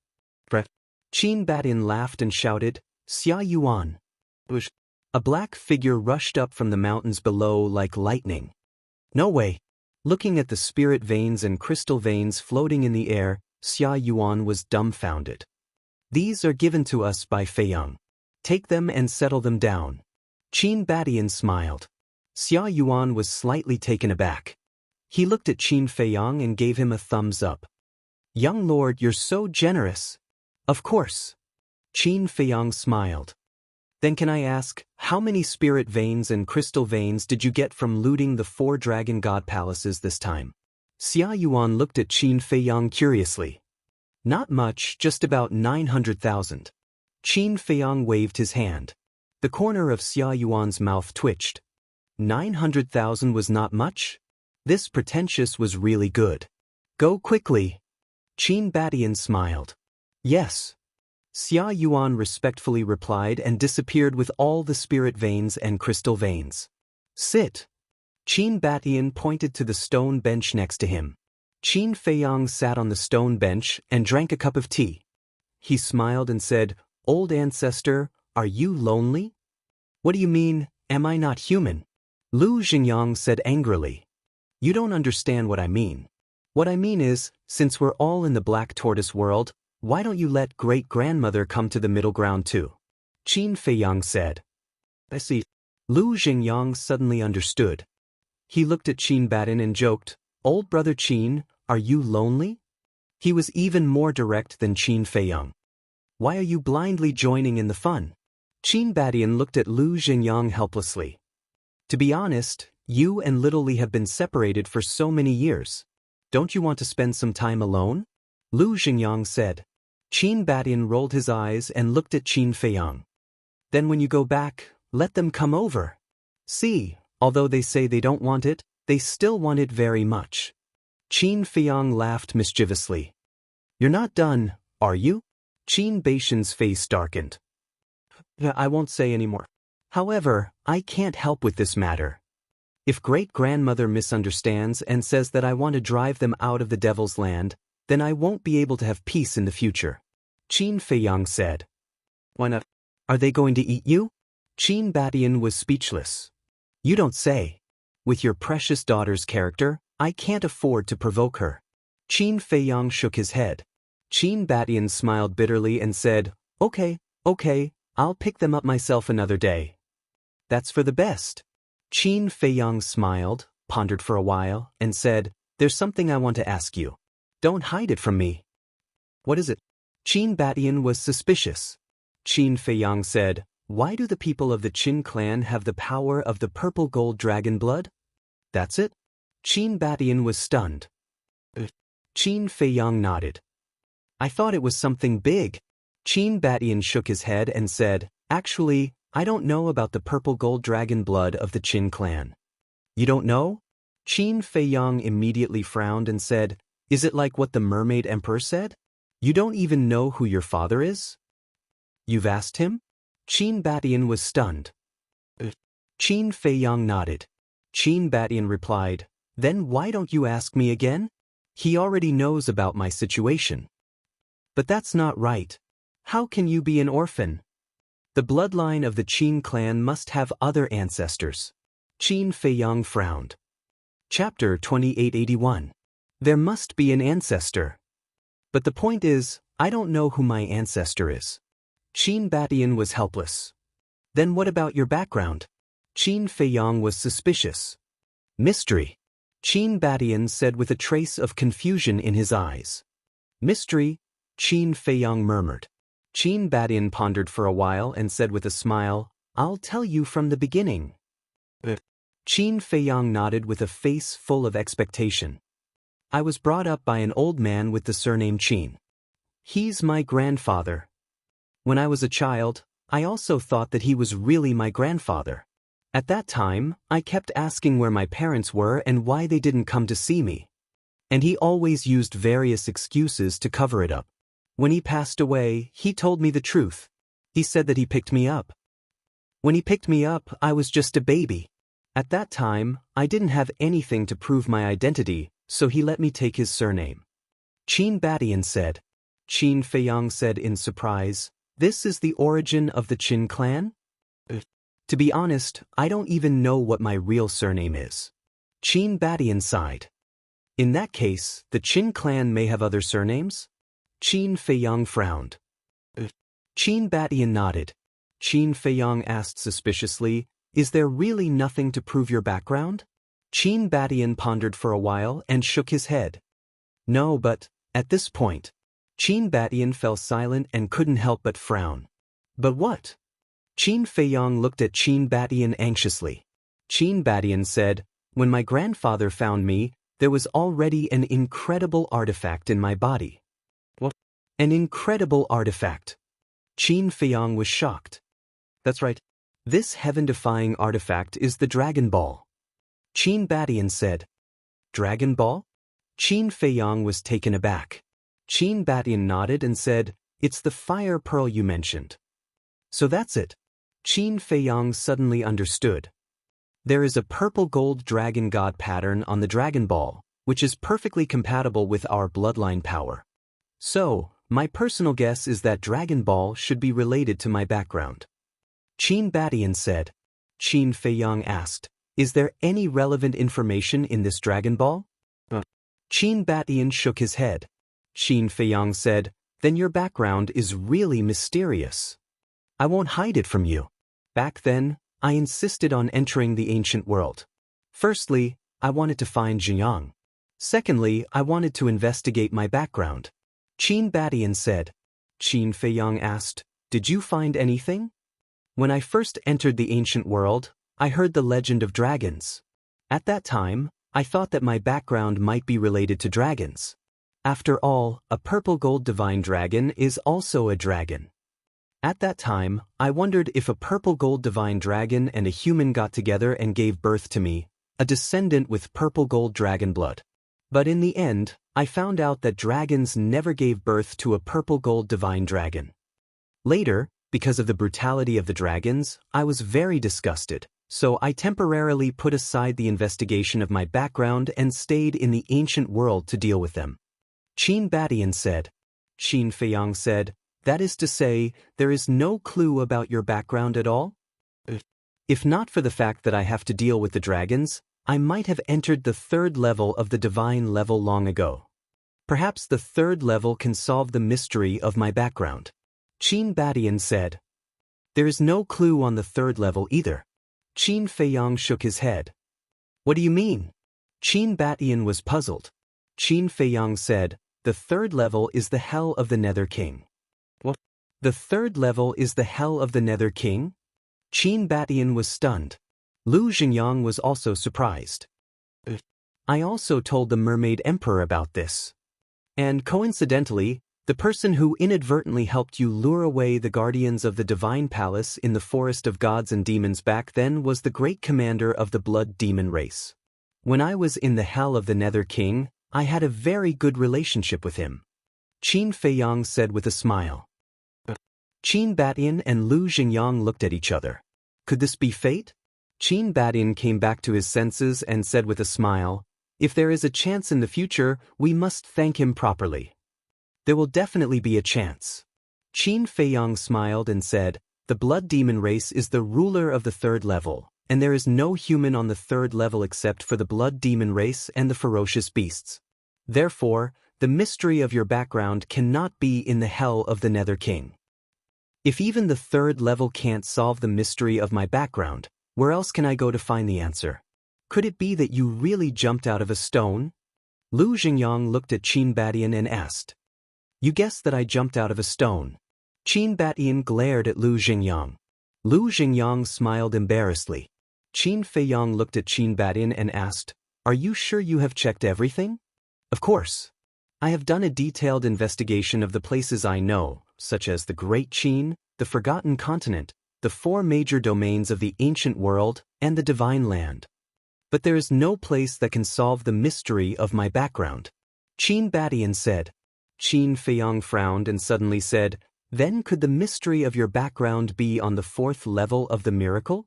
Qin Badian laughed and shouted, Xia Yuan. A black figure rushed up from the mountains below like lightning. No way. Looking at the spirit veins and crystal veins floating in the air, Xia Yuan was dumbfounded. These are given to us by Feiyong. Take them and settle them down. Qin Badian smiled. Xia Yuan was slightly taken aback. He looked at Qin Feiyong and gave him a thumbs up. Young lord, you're so generous. Of course. Qin Feiyong smiled. Then can I ask, how many spirit veins and crystal veins did you get from looting the 4 dragon god palaces this time? Xia Yuan looked at Qin Feiyong curiously. Not much, just about 900,000. Qin Feiyong waved his hand. The corner of Xia Yuan's mouth twitched. 900,000 was not much? This pretentious was really good. Go quickly. Qin Badian smiled. Yes. Xia Yuan respectfully replied and disappeared with all the spirit veins and crystal veins. Sit. Qin Badian pointed to the stone bench next to him. Qin Feiyong sat on the stone bench and drank a cup of tea. He smiled and said, Old ancestor, are you lonely? What do you mean, am I not human? Lu Xingyang said angrily. You don't understand what I mean. What I mean is, since we're all in the Black Tortoise world, why don't you let great-grandmother come to the middle ground too? Qin Feiyong said. I see. Lu Xingyang suddenly understood. He looked at Qin Badian and joked, Old brother Qin, are you lonely? He was even more direct than Qin Feiyong. Why are you blindly joining in the fun? Qin Badian looked at Lu Xingyang helplessly. To be honest, you and Little Li have been separated for so many years. Don't you want to spend some time alone? Lu Xingyang said. Qin Badian rolled his eyes and looked at Qin Feiyong. Then when you go back, let them come over. See, although they say they don't want it, they still want it very much. Qin Feiyong laughed mischievously. You're not done, are you? Qin Badian's face darkened. I won't say any more. However, I can't help with this matter. If great-grandmother misunderstands and says that I want to drive them out of the Devil's Land, then I won't be able to have peace in the future. Qin Feiyong said. Why not? Are they going to eat you? Qin Badian was speechless. You don't say. With your precious daughter's character, I can't afford to provoke her. Qin Feiyong shook his head. Qin Badian smiled bitterly and said, Okay, I'll pick them up myself another day. That's for the best. Qin Feiyong smiled, pondered for a while, and said, There's something I want to ask you. Don't hide it from me. What is it? Qin Badian was suspicious. Qin Feiyong said, Why do the people of the Qin clan have the power of the purple gold dragon blood? That's it? Qin Badian was stunned. Qin Feiyong nodded. I thought it was something big. Qin Badian shook his head and said, Actually, I don't know about the purple gold dragon blood of the Qin clan. You don't know? Qin Feiyong immediately frowned and said, Is it like what the Mermaid Emperor said? You don't even know who your father is? You've asked him? Qin Badian was stunned. Qin Feiyong nodded. Qin Badian replied, Then why don't you ask me again? He already knows about my situation. But that's not right. How can you be an orphan? The bloodline of the Qin clan must have other ancestors. Qin Feiyang frowned. Chapter 2881. There must be an ancestor. But the point is, I don't know who my ancestor is. Qin Batian was helpless. Then what about your background? Qin Feiyang was suspicious. Mystery. Qin Batian said with a trace of confusion in his eyes. Mystery, Qin Feiyang murmured. Qin Batian pondered for a while and said with a smile, I'll tell you from the beginning. Qin Feiyang nodded with a face full of expectation. I was brought up by an old man with the surname Qin. He's my grandfather. When I was a child, I also thought that he was really my grandfather. At that time, I kept asking where my parents were and why they didn't come to see me. And he always used various excuses to cover it up. When he passed away, he told me the truth. He said that he picked me up. When he picked me up, I was just a baby. At that time, I didn't have anything to prove my identity, so he let me take his surname. Qin Batian said. Qin Feiyang said in surprise, This is the origin of the Qin clan? To be honest, I don't even know what my real surname is. Qin Batian sighed. In that case, the Qin clan may have other surnames? Qin Feiyang frowned. Qin Batian nodded. Qin Feiyang asked suspiciously, Is there really nothing to prove your background? Qin Batian pondered for a while and shook his head. No, but, at this point, Qin Batian fell silent and couldn't help but frown. But what? Qin Feiyang looked at Qin Batian anxiously. Qin Batian said, When my grandfather found me, there was already an incredible artifact in my body. What? An incredible artifact. Qin Feiyang was shocked. That's right. This heaven-defying artifact is the Dragon Ball. Qin Batian said. Dragon Ball? Qin Feiyang was taken aback. Qin Batian nodded and said, It's the fire pearl you mentioned. So that's it. Qin Feiyang suddenly understood. There is a purple gold dragon god pattern on the Dragon Ball, which is perfectly compatible with our bloodline power. So, my personal guess is that Dragon Ball should be related to my background. Qin Batian said. Qin Feiyang asked, Is there any relevant information in this Dragon Ball? Qin Batian shook his head. Qin Feiyang said, Then your background is really mysterious. I won't hide it from you. Back then, I insisted on entering the ancient world. Firstly, I wanted to find Zhejiang. Secondly, I wanted to investigate my background. Qin Batian said. Qin Feiyang asked, Did you find anything? When I first entered the ancient world, I heard the legend of dragons. At that time, I thought that my background might be related to dragons. After all, a purple gold divine dragon is also a dragon. At that time, I wondered if a purple gold divine dragon and a human got together and gave birth to me, a descendant with purple gold dragon blood. But in the end, I found out that dragons never gave birth to a purple gold divine dragon. Later, because of the brutality of the dragons, I was very disgusted, so I temporarily put aside the investigation of my background and stayed in the ancient world to deal with them. Qin Batian said. Qin Feiyang said, That is to say, there is no clue about your background at all? If not for the fact that I have to deal with the dragons, I might have entered the third level of the divine level long ago. Perhaps the third level can solve the mystery of my background. Qin Batian said. There is no clue on the third level either. Qin Feiyang shook his head. What do you mean? Qin Batian was puzzled. Qin Feiyang said, The third level is the Hell of the Nether King. What? The third level is the Hell of the Nether King? Qin Batian was stunned. Lu Xingyang was also surprised. I also told the Mermaid Emperor about this. And coincidentally, the person who inadvertently helped you lure away the guardians of the Divine Palace in the Forest of Gods and Demons back then was the great commander of the Blood Demon race. When I was in the Hell of the Nether King, I had a very good relationship with him. Qin Feiyang said with a smile. Qin Batian and Lu Xingyang looked at each other. Could this be fate? Qin Batian came back to his senses and said with a smile, If there is a chance in the future, we must thank him properly. There will definitely be a chance. Qin Feiyang smiled and said, the blood demon race is the ruler of the third level, and there is no human on the third level except for the blood demon race and the ferocious beasts. Therefore, the mystery of your background cannot be in the hell of the Nether King. If even the third level can't solve the mystery of my background, where else can I go to find the answer? Could it be that you really jumped out of a stone? Lu Xingyang looked at Qin Badian and asked. You guessed that I jumped out of a stone. Qin Badian glared at Lu Xingyang. Lu Xingyang smiled embarrassedly. Qin Feiyang looked at Qin Badian and asked, Are you sure you have checked everything? Of course. I have done a detailed investigation of the places I know, such as the Great Qin, the Forgotten Continent, the 4 major domains of the ancient world, and the Divine Land. But there is no place that can solve the mystery of my background. Qin Badian said. Qin Feiyang frowned and suddenly said, Then could the mystery of your background be on the 4th level of the miracle?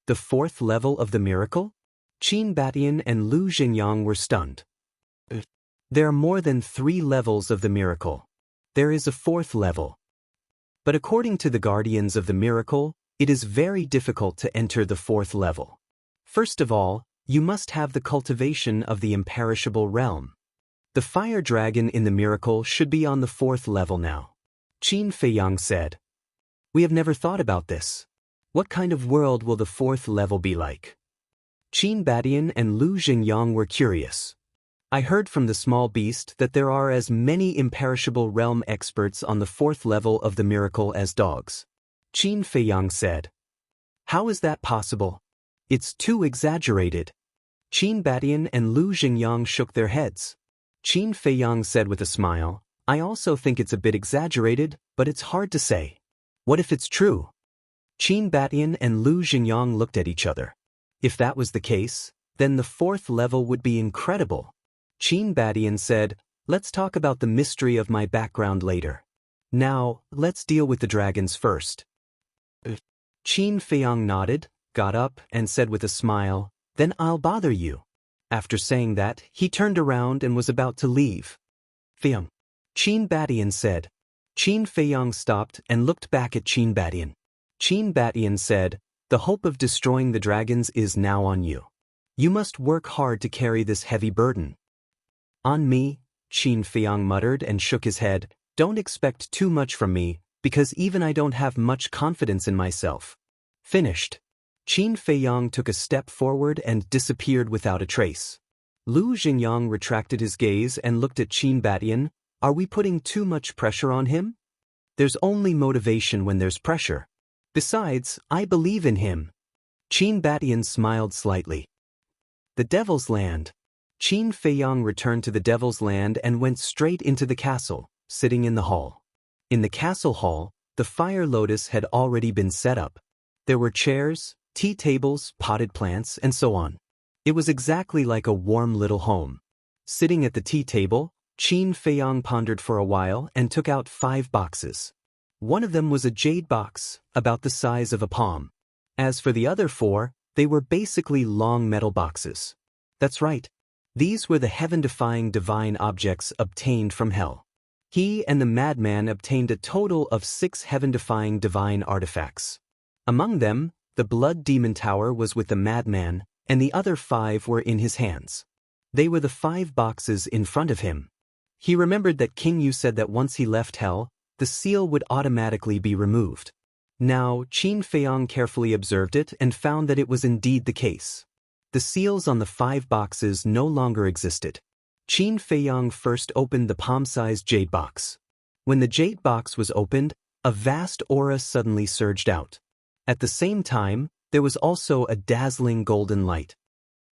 The 4th level of the miracle? Qin Badian and Lu Xingyang were stunned. There are more than 3 levels of the miracle. There is a 4th level. But according to the guardians of the miracle, it is very difficult to enter the 4th level. First of all, you must have the cultivation of the imperishable realm. The fire dragon in the miracle should be on the 4th level now. Qin Feiyang said. We have never thought about this. What kind of world will the 4th level be like? Qin Badian and Lu Xingyang were curious. I heard from the small beast that there are as many imperishable realm experts on the 4th level of the miracle as dogs. Qin Feiyang said. How is that possible? It's too exaggerated. Qin Badian and Lu Xingyang shook their heads. Qin Feiyang said with a smile, I also think it's a bit exaggerated, but it's hard to say. What if it's true? Qin Badian and Lu Xingyang looked at each other. If that was the case, then the 4th level would be incredible. Qin Badian said, Let's talk about the mystery of my background later. Now, let's deal with the dragons first. Qin Feiyang nodded, got up, and said with a smile, Then I'll bother you. After saying that, he turned around and was about to leave. Feiyang. Qin Badian said. Qin Feiyang stopped and looked back at Qin Badian. Qin Badian said, The hope of destroying the dragons is now on you. You must work hard to carry this heavy burden. On me, Qin Feiyang muttered and shook his head, Don't expect too much from me, because even I don't have much confidence in myself. Finished. Qin Feiyang took a step forward and disappeared without a trace. Lu Xingyang retracted his gaze and looked at Qin Badian. Are we putting too much pressure on him? There's only motivation when there's pressure. Besides, I believe in him. Qin Badian smiled slightly. The Devil's Land. Qin Feiyang returned to the Devil's Land and went straight into the castle, sitting in the hall. In the castle hall, the fire lotus had already been set up. There were chairs, tea tables, potted plants, and so on. It was exactly like a warm little home. Sitting at the tea table, Qin Feiyang pondered for a while and took out 5 boxes. One of them was a jade box, about the size of a palm. As for the other 4, they were basically long metal boxes. That's right. These were the heaven-defying divine objects obtained from hell. He and the madman obtained a total of 6 heaven-defying divine artifacts. Among them, the blood demon tower was with the madman, and the other 5 were in his hands. They were the 5 boxes in front of him. He remembered that King Yu said that once he left hell, the seal would automatically be removed. Now, Qin Feiyang carefully observed it and found that it was indeed the case. The seals on the 5 boxes no longer existed. Qin Feiyang first opened the palm-sized jade box. When the jade box was opened, a vast aura suddenly surged out. At the same time, there was also a dazzling golden light.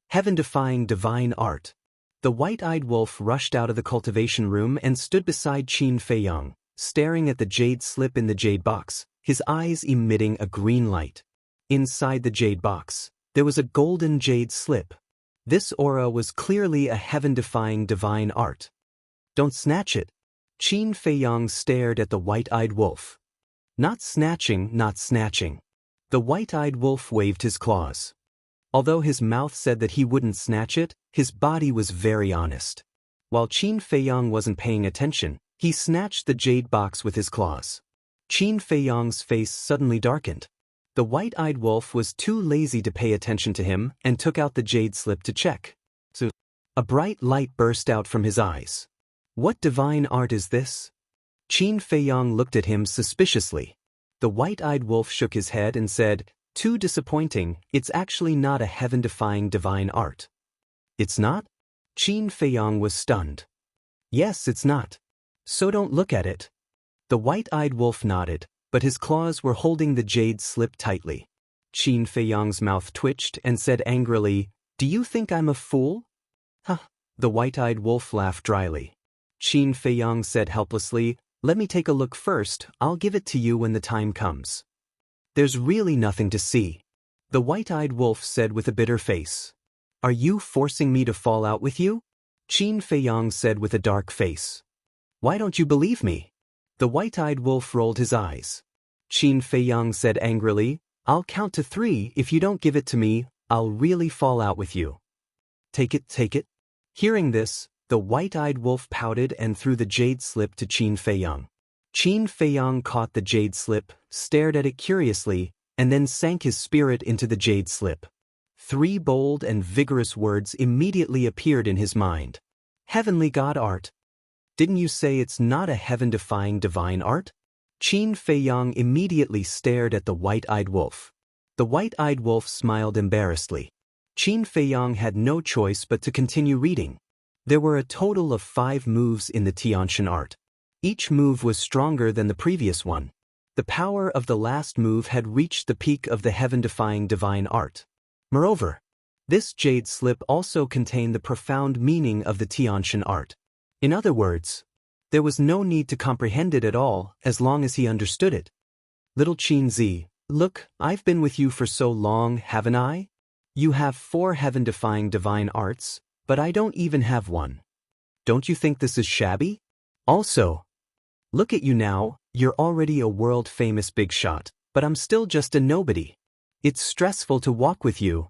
Heaven-defying divine art. The white-eyed wolf rushed out of the cultivation room and stood beside Qin Feiyang, staring at the jade slip in the jade box, his eyes emitting a green light. Inside the jade box, there was a golden jade slip. This aura was clearly a heaven-defying divine art. Don't snatch it. Qin Feiyang stared at the white-eyed wolf. Not snatching, not snatching. The white-eyed wolf waved his claws. Although his mouth said that he wouldn't snatch it, his body was very honest. While Qin Feiyang wasn't paying attention, he snatched the jade box with his claws. Qin Feiyang's face suddenly darkened. The white-eyed wolf was too lazy to pay attention to him and took out the jade slip to check. So, a bright light burst out from his eyes. What divine art is this? Qin Feiyang looked at him suspiciously. The white-eyed wolf shook his head and said, "Too disappointing, it's actually not a heaven-defying divine art." It's not? Qin Feiyang was stunned. Yes, it's not. So don't look at it. The white-eyed wolf nodded, but his claws were holding the jade slip tightly. Qin Feiyang's mouth twitched and said angrily, "Do you think I'm a fool?" Huh. The white-eyed wolf laughed dryly. Qin Feiyang said helplessly, "Let me take a look first, I'll give it to you when the time comes." "There's really nothing to see," the white-eyed wolf said with a bitter face. "Are you forcing me to fall out with you?" Qin Feiyang said with a dark face. "Why don't you believe me?" The white-eyed wolf rolled his eyes. Qin Feiyang said angrily, "I'll count to 3. If you don't give it to me, I'll really fall out with you." Take it, take it." Hearing this, the white-eyed wolf pouted and threw the jade slip to Qin Feiyang. Qin Feiyang caught the jade slip, stared at it curiously, and then sank his spirit into the jade slip. 3 bold and vigorous words immediately appeared in his mind. Heavenly God art. Didn't you say it's not a heaven-defying divine art? Qin Feiyang immediately stared at the white-eyed wolf. The white-eyed wolf smiled embarrassedly. Qin Feiyang had no choice but to continue reading. There were a total of 5 moves in the Tiantian art. Each move was stronger than the previous one. The power of the last move had reached the peak of the heaven-defying divine art. Moreover, this jade slip also contained the profound meaning of the Tiantian art. In other words, there was no need to comprehend it at all as long as he understood it. "Little Qin Zi, look, I've been with you for so long, haven't I? You have 4 heaven-defying divine arts, but I don't even have one. Don't you think this is shabby? Also, look at you now, you're already a world-famous big shot, but I'm still just a nobody. It's stressful to walk with you.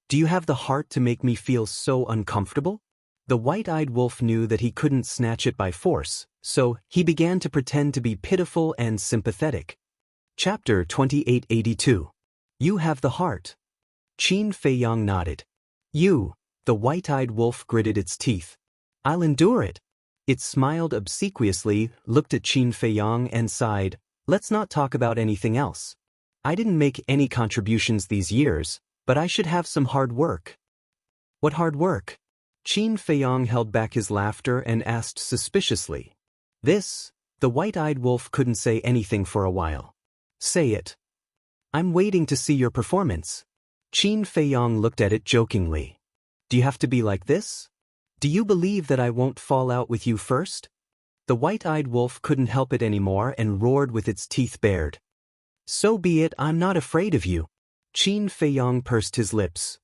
Do you have the heart to make me feel so uncomfortable?" The white-eyed wolf knew that he couldn't snatch it by force, so he began to pretend to be pitiful and sympathetic. Chapter 2882. You have the heart. Qin Feiyang nodded. "You," the white-eyed wolf gritted its teeth. "I'll endure it." It smiled obsequiously, looked at Qin Feiyang and sighed, "Let's not talk about anything else. I didn't make any contributions these years, but I should have some hard work." "What hard work?" Qin Feiyang held back his laughter and asked suspiciously. "This," the white-eyed wolf couldn't say anything for a while. "Say it." "I'm waiting to see your performance." Qin Feiyang looked at it jokingly. "Do you have to be like this? Do you believe that I won't fall out with you first?" The white-eyed wolf couldn't help it anymore and roared with its teeth bared. "So be it, I'm not afraid of you." Qin Feiyang pursed his lips.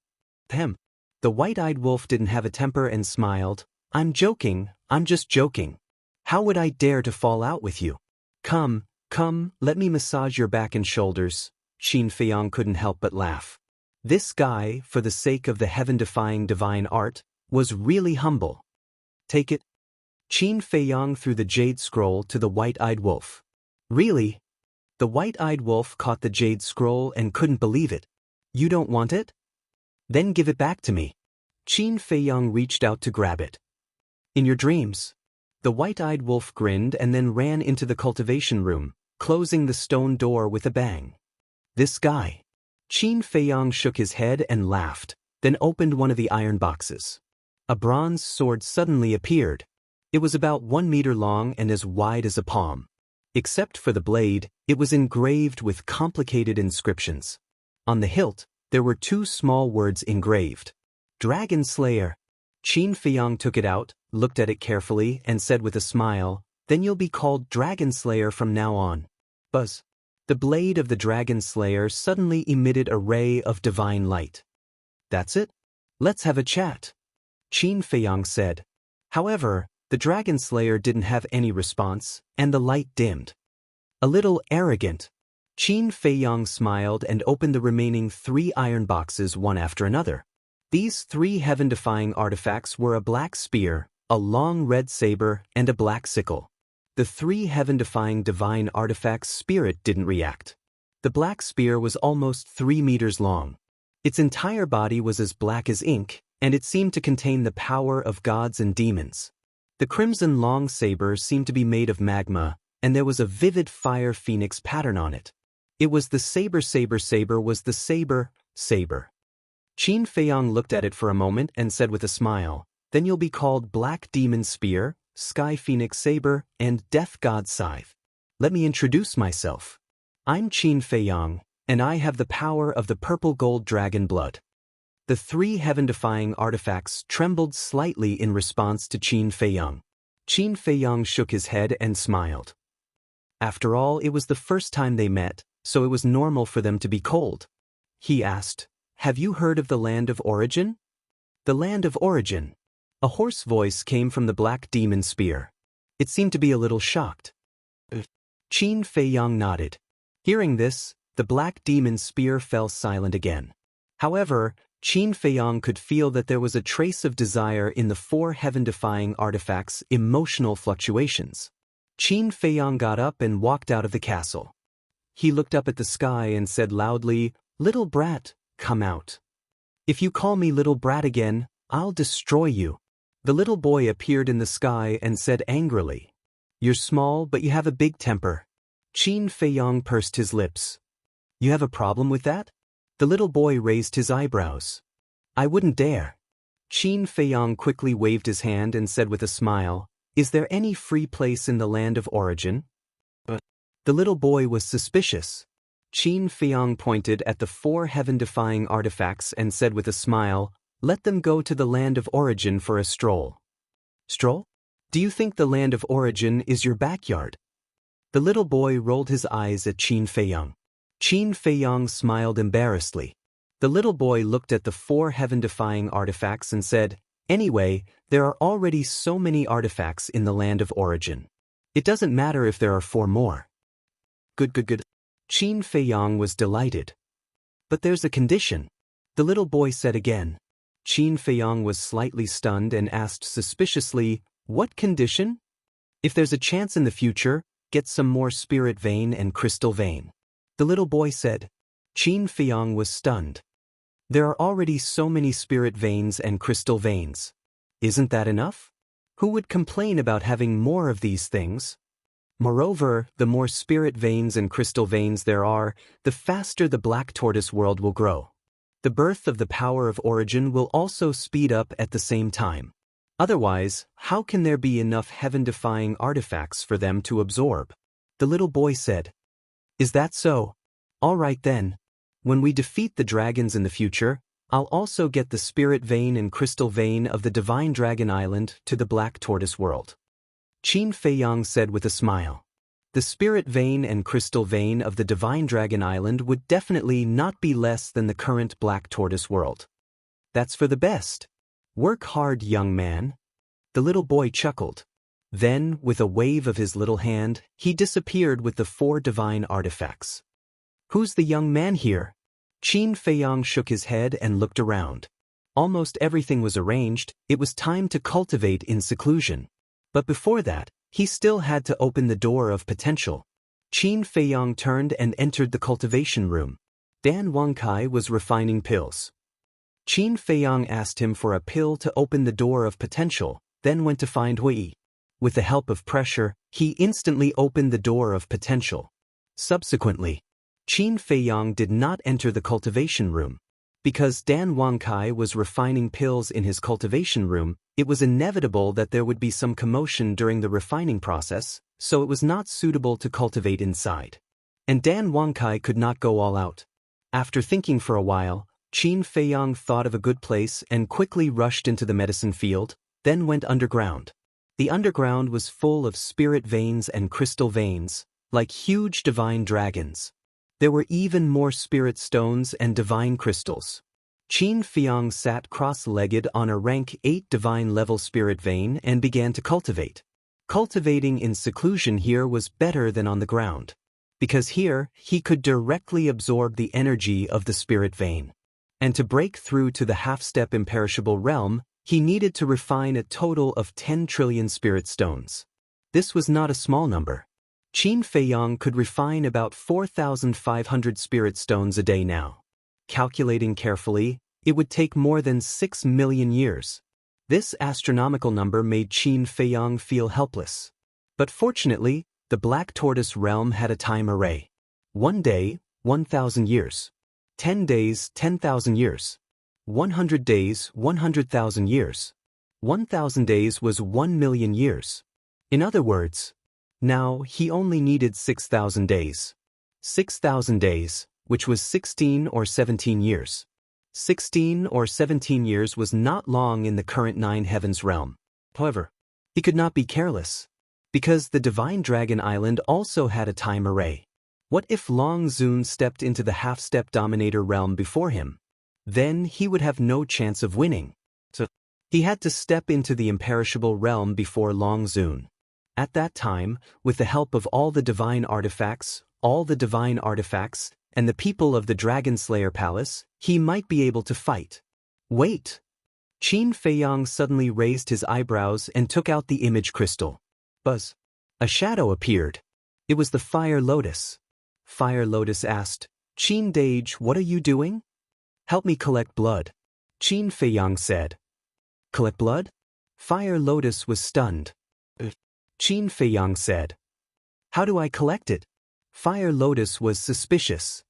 "Hem." The white-eyed wolf didn't have a temper and smiled. "I'm joking, I'm just joking. How would I dare to fall out with you? Come, come, let me massage your back and shoulders." Qin Feiyang couldn't help but laugh. This guy, for the sake of the heaven-defying divine art, was really humble. "Take it." Qin Feiyang threw the jade scroll to the white-eyed wolf. "Really?" The white-eyed wolf caught the jade scroll and couldn't believe it. "You don't want it? Then give it back to me." Qin Feiyang reached out to grab it. "In your dreams." The white-eyed wolf grinned and then ran into the cultivation room, closing the stone door with a bang. "This guy." Qin Feiyang shook his head and laughed, then opened one of the iron boxes. A bronze sword suddenly appeared. It was about 1 meter long and as wide as a palm. Except for the blade, it was engraved with complicated inscriptions. On the hilt, there were 2 small words engraved. "Dragon Slayer." Qin Feiyang took it out, looked at it carefully, and said with a smile, "Then you'll be called Dragon Slayer from now on." Buzz. The blade of the Dragon Slayer suddenly emitted a ray of divine light. "That's it? Let's have a chat," Qin Feiyang said. However, the Dragon Slayer didn't have any response, and the light dimmed. "A little arrogant." Qin Feiyang smiled and opened the remaining 3 iron boxes one after another. These 3 heaven-defying artifacts were a black spear, a long red saber, and a black sickle. The 3 heaven-defying divine artifacts' spirit didn't react. The black spear was almost 3 meters long. Its entire body was as black as ink, and it seemed to contain the power of gods and demons. The crimson long saber seemed to be made of magma, and there was a vivid fire phoenix pattern on it. It was the saber was the saber. Qin Feiyang looked at it for a moment and said with a smile, "Then you'll be called Black Demon Spear, Sky Phoenix Saber, and Death God Scythe. Let me introduce myself. I'm Qin Feiyang, and I have the power of the purple gold dragon blood." The 3 heaven-defying artifacts trembled slightly in response to Qin Feiyang. Qin Feiyang shook his head and smiled. After all, it was the first time they met, so it was normal for them to be cold. He asked, "Have you heard of the Land of Origin?" "The Land of Origin." A hoarse voice came from the Black Demon Spear. It seemed to be a little shocked. Qin Feiyang nodded. Hearing this, the Black Demon Spear fell silent again. However, Qin Feiyang could feel that there was a trace of desire in the 4 heaven-defying artifacts' emotional fluctuations. Qin Feiyang got up and walked out of the castle. He looked up at the sky and said loudly, "Little brat, come out. If you call me little brat again, I'll destroy you." The little boy appeared in the sky and said angrily, "You're small, but you have a big temper." Qin Feiyang pursed his lips. "You have a problem with that?" The little boy raised his eyebrows. "I wouldn't dare." Qin Feiyang quickly waved his hand and said with a smile, "Is there any free place in the Land of Origin?" The little boy was suspicious. Qin Feiyang pointed at the 4 heaven-defying artifacts and said with a smile, "Let them go to the Land of Origin for a stroll." "Stroll? Do you think the Land of Origin is your backyard?" The little boy rolled his eyes at Qin Feiyang. Qin Feiyang smiled embarrassedly. The little boy looked at the 4 heaven-defying artifacts and said, "Anyway, there are already so many artifacts in the Land of Origin. It doesn't matter if there are 4 more." Good. Qin Feiyang was delighted. "But there's a condition," the little boy said again. Qin Feiyang was slightly stunned and asked suspiciously, "What condition?" "If there's a chance in the future, get some more spirit vein and crystal vein," the little boy said. Qin Feiyang was stunned. "There are already so many spirit veins and crystal veins. Isn't that enough? Who would complain about having more of these things? Moreover, the more spirit veins and crystal veins there are, the faster the Black Tortoise world will grow. The birth of the power of origin will also speed up at the same time. Otherwise, how can there be enough heaven-defying artifacts for them to absorb?" The little boy said. "Is that so? All right then. When we defeat the dragons in the future, I'll also get the spirit vein and crystal vein of the Divine Dragon Island to the Black Tortoise world." Qin Feiyang said with a smile. The spirit vein and crystal vein of the Divine Dragon Island would definitely not be less than the current Black Tortoise world. "That's for the best. Work hard, young man." The little boy chuckled. Then, with a wave of his little hand, he disappeared with the 4 divine artifacts. "Who's the young man here?" Qin Feiyang shook his head and looked around. Almost everything was arranged. It was time to cultivate in seclusion. But before that, he still had to open the door of potential. Qin Feiyang turned and entered the cultivation room. Dan Wangkai was refining pills. Qin Feiyang asked him for a pill to open the door of potential, then went to find Hui. With the help of pressure, he instantly opened the door of potential. Subsequently, Qin Feiyang did not enter the cultivation room. Because Dan Wangkai was refining pills in his cultivation room, it was inevitable that there would be some commotion during the refining process, so it was not suitable to cultivate inside. And Dan Wangkai could not go all out. After thinking for a while, Qin Feiyang thought of a good place and quickly rushed into the medicine field, then went underground. The underground was full of spirit veins and crystal veins, like huge divine dragons. There were even more spirit stones and divine crystals. Qin Feiyang sat cross-legged on a rank 8 divine-level spirit vein and began to cultivate. Cultivating in seclusion here was better than on the ground. because here he could directly absorb the energy of the spirit vein. And to break through to the half-step imperishable realm, he needed to refine a total of 10 trillion spirit stones. This was not a small number. Qin Feiyang could refine about 4,500 spirit stones a day now. Calculating carefully, it would take more than 6 million years. This astronomical number made Qin Feiyang feel helpless. But fortunately, the Black Tortoise realm had a time array. 1 day, 1,000 years. 10 days, 10,000 years. 100 days, 100,000 years. 1,000 days was 1 million years. In other words, now he only needed 6,000 days. 6,000 days, which was 16 or 17 years. 16 or 17 years was not long in the current Nine Heavens realm. However, he could not be careless, because the Divine Dragon Island also had a time array. What if Long Zun stepped into the half-step Dominator realm before him? Then he would have no chance of winning. So, he had to step into the imperishable realm before Long Zun. At that time, with the help of all the divine artifacts, and the people of the Dragon Slayer Palace, he might be able to fight. Wait! Qin Feiyang suddenly raised his eyebrows and took out the image crystal. Buzz! A shadow appeared. It was the Fire Lotus. Fire Lotus asked, "Qin Dage, what are you doing?" "Help me collect blood," Qin Feiyang said. "Collect blood?" Fire Lotus was stunned. Qin Feiyang said. "How do I collect it?" Fire Lotus was suspicious.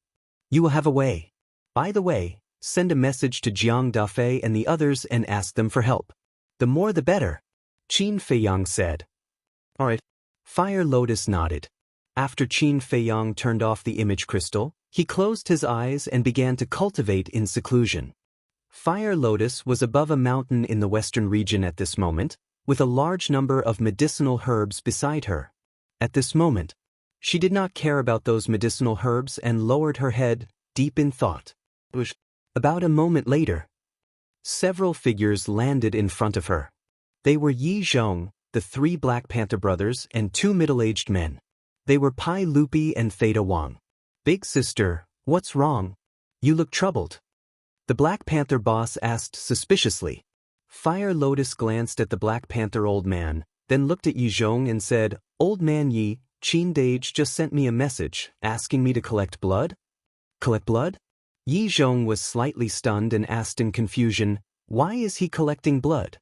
"You will have a way. By the way, send a message to Jiang Dafei and the others and ask them for help. The more the better," Qin Feiyang said. "All right." Fire Lotus nodded. After Qin Feiyang turned off the image crystal, he closed his eyes and began to cultivate in seclusion. Fire Lotus was above a mountain in the western region at this moment, with a large number of medicinal herbs beside her. At this moment, she did not care about those medicinal herbs and lowered her head, deep in thought. About a moment later, several figures landed in front of her. They were Yi Zhong, the 3 Black Panther brothers, and 2 middle-aged men. They were Pai Lupi and Theta Wang. "Big sister, what's wrong? You look troubled," the Black Panther boss asked suspiciously. Fire Lotus glanced at the Black Panther old man, then looked at Yi Zhong and said, "Old man Yi, Qin Dage just sent me a message, asking me to collect blood." "Collect blood?" Yi Zhong was slightly stunned and asked in confusion, "Why is he collecting blood?"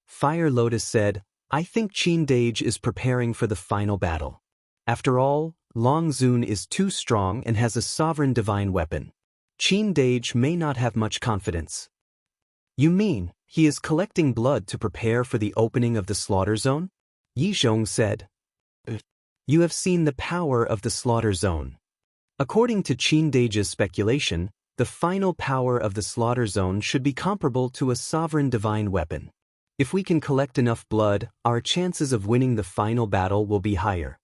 Fire Lotus said, "I think Qin Dage is preparing for the final battle. After all, Long Zun is too strong and has a sovereign divine weapon. Qin Dage may not have much confidence." "You mean, he is collecting blood to prepare for the opening of the slaughter zone?" Yi Zhong said. "You have seen the power of the slaughter zone. According to Qin Dage's speculation, the final power of the slaughter zone should be comparable to a sovereign divine weapon. If we can collect enough blood, our chances of winning the final battle will be higher.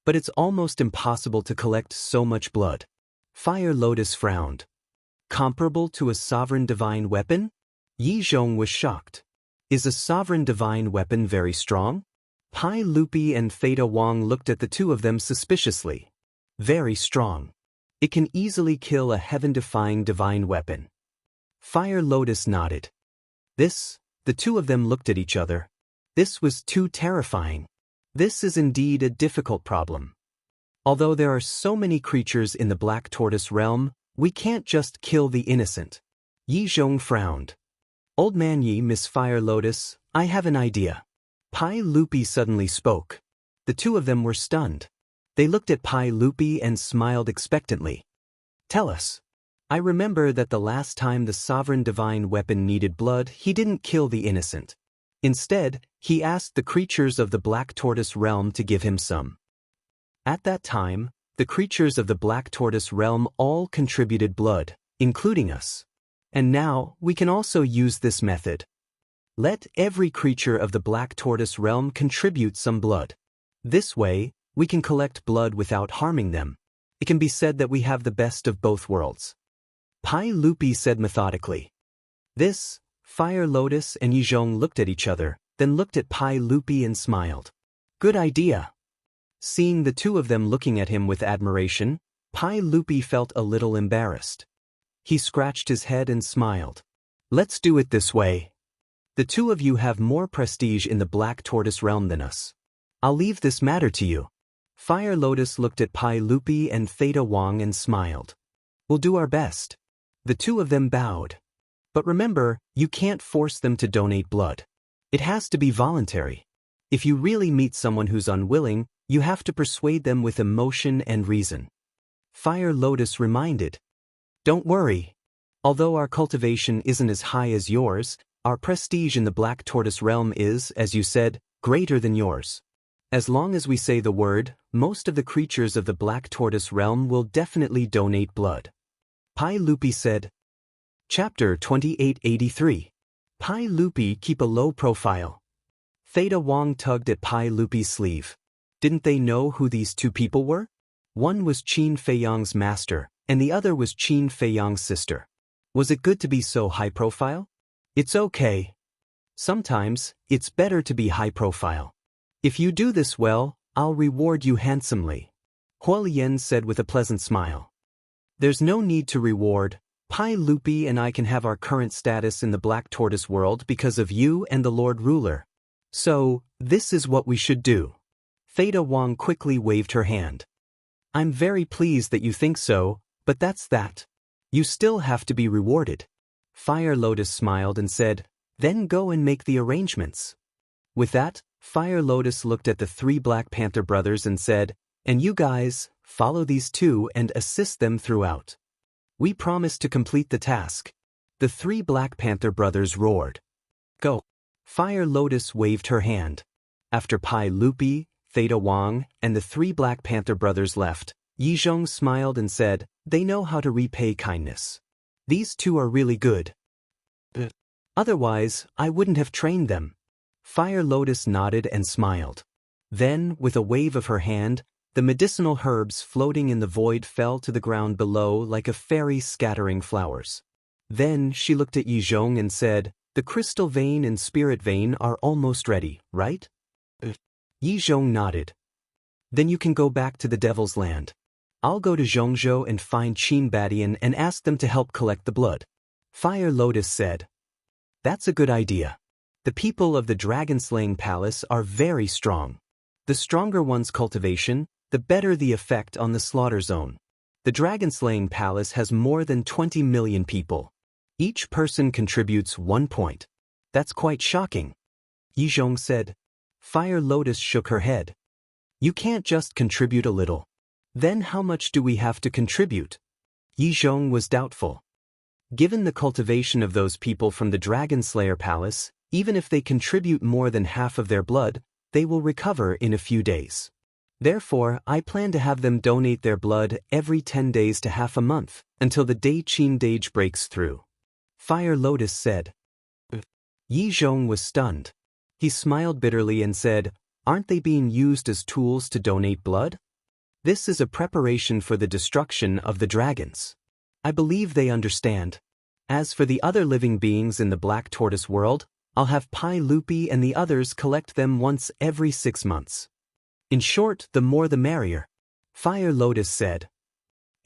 But it's almost impossible to collect so much blood." Fire Lotus frowned. "Comparable to a sovereign divine weapon?" Yi Zhong was shocked. "Is a sovereign divine weapon very strong?" Pai Lupi and Theta Wang looked at the two of them suspiciously. "Very strong. It can easily kill a heaven-defying divine weapon." Fire Lotus nodded. The two of them looked at each other. This was too terrifying. This is indeed a difficult problem. Although there are so many creatures in the Black Tortoise realm, we can't just kill the innocent. Yi Zhong frowned. "Old man Yi, Miss Fire Lotus, I have an idea." Pai Lupi suddenly spoke. The two of them were stunned. They looked at Pai Lupi and smiled expectantly. "Tell us." "I remember that the last time the sovereign divine weapon needed blood, he didn't kill the innocent. Instead, he asked the creatures of the Black Tortoise realm to give him some. At that time, the creatures of the Black Tortoise realm all contributed blood, including us. And now, we can also use this method. Let every creature of the Black Tortoise realm contribute some blood. This way, we can collect blood without harming them. It can be said that we have the best of both worlds." Pai Lupi said methodically. Fire Lotus and Yi Zhong looked at each other, then looked at Pai Lupi and smiled. "Good idea." Seeing the two of them looking at him with admiration, Pai Lupi felt a little embarrassed. He scratched his head and smiled. Let's do it this way. The two of you have more prestige in the Black Tortoise realm than us. I'll leave this matter to you. Fire Lotus looked at Pai Lupi and Theta Wang and smiled. We'll do our best. The two of them bowed. But remember, you can't force them to donate blood. It has to be voluntary. If you really meet someone who's unwilling, you have to persuade them with emotion and reason. Fire Lotus reminded. Don't worry. Although our cultivation isn't as high as yours, our prestige in the Black Tortoise realm is, as you said, greater than yours. As long as we say the word, most of the creatures of the Black Tortoise realm will definitely donate blood. Pai Lupi said. Chapter 2883. Pai Lupi keep a low profile. Theta Wang tugged at Pai Lupi's sleeve. Didn't they know who these two people were? One was Qin Feiyang's master, and the other was Qin Feiyang's sister. Was it good to be so high profile? It's okay. Sometimes, it's better to be high profile. If you do this well, I'll reward you handsomely. Huolian said with a pleasant smile. There's no need to reward. Pai Lupi and I can have our current status in the Black Tortoise world because of you and the Lord Ruler. So, this is what we should do. Theta Wang quickly waved her hand. I'm very pleased that you think so, but that's that. You still have to be rewarded. Fire Lotus smiled and said, then go and make the arrangements. With that, Fire Lotus looked at the three Black Panther brothers and said, and you guys, follow these two and assist them throughout. We promise to complete the task. The three Black Panther brothers roared. Go. Fire Lotus waved her hand. After Pai Lupi, Theta Wang, and the three Black Panther brothers left, Yizhong smiled and said, they know how to repay kindness. These two are really good. Otherwise, I wouldn't have trained them. Fire Lotus nodded and smiled. Then, with a wave of her hand, the medicinal herbs floating in the void fell to the ground below like a fairy scattering flowers. Then she looked at Yizhong and said, the crystal vein and spirit vein are almost ready, right? Yizhong nodded. Then you can go back to the Devil's Land. I'll go to Zhongzhou and find Qin Badian and ask them to help collect the blood. Fire Lotus said. That's a good idea. The people of the Dragon-Slaying Palace are very strong. The stronger one's cultivation, the better the effect on the slaughter zone. The Dragon-Slaying Palace has more than 20 million people. Each person contributes 1 point. That's quite shocking. Yizhong said. Fire Lotus shook her head. You can't just contribute a little. Then how much do we have to contribute? Yizhong was doubtful. Given the cultivation of those people from the Dragon Slayer Palace, even if they contribute more than half of their blood, they will recover in a few days. Therefore, I plan to have them donate their blood every 10 days to half a month, until the day Qin Dage breaks through. Fire Lotus said. Yizhong was stunned. He smiled bitterly and said, aren't they being used as tools to donate blood? This is a preparation for the destruction of the dragons. I believe they understand. As for the other living beings in the Black Tortoise world, I'll have Pai Lupi and the others collect them once every 6 months. In short, the more the merrier. Fire Lotus said.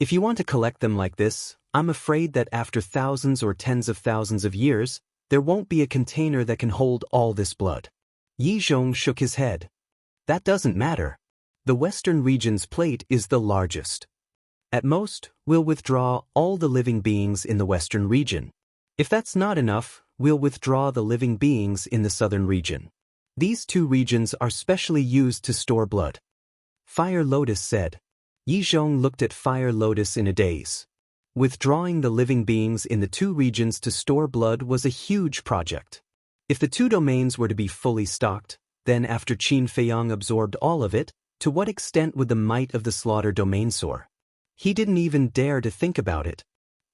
If you want to collect them like this, I'm afraid that after thousands or tens of thousands of years, there won't be a container that can hold all this blood. Yizhong shook his head. That doesn't matter. The Western region's plate is the largest. At most, we'll withdraw all the living beings in the Western region. If that's not enough, we'll withdraw the living beings in the Southern region. These two regions are specially used to store blood. Fire Lotus said. Yizhong looked at Fire Lotus in a daze. Withdrawing the living beings in the two regions to store blood was a huge project. If the two domains were to be fully stocked, then after Qin Feiyang absorbed all of it, to what extent would the might of the slaughter domain soar? He didn't even dare to think about it.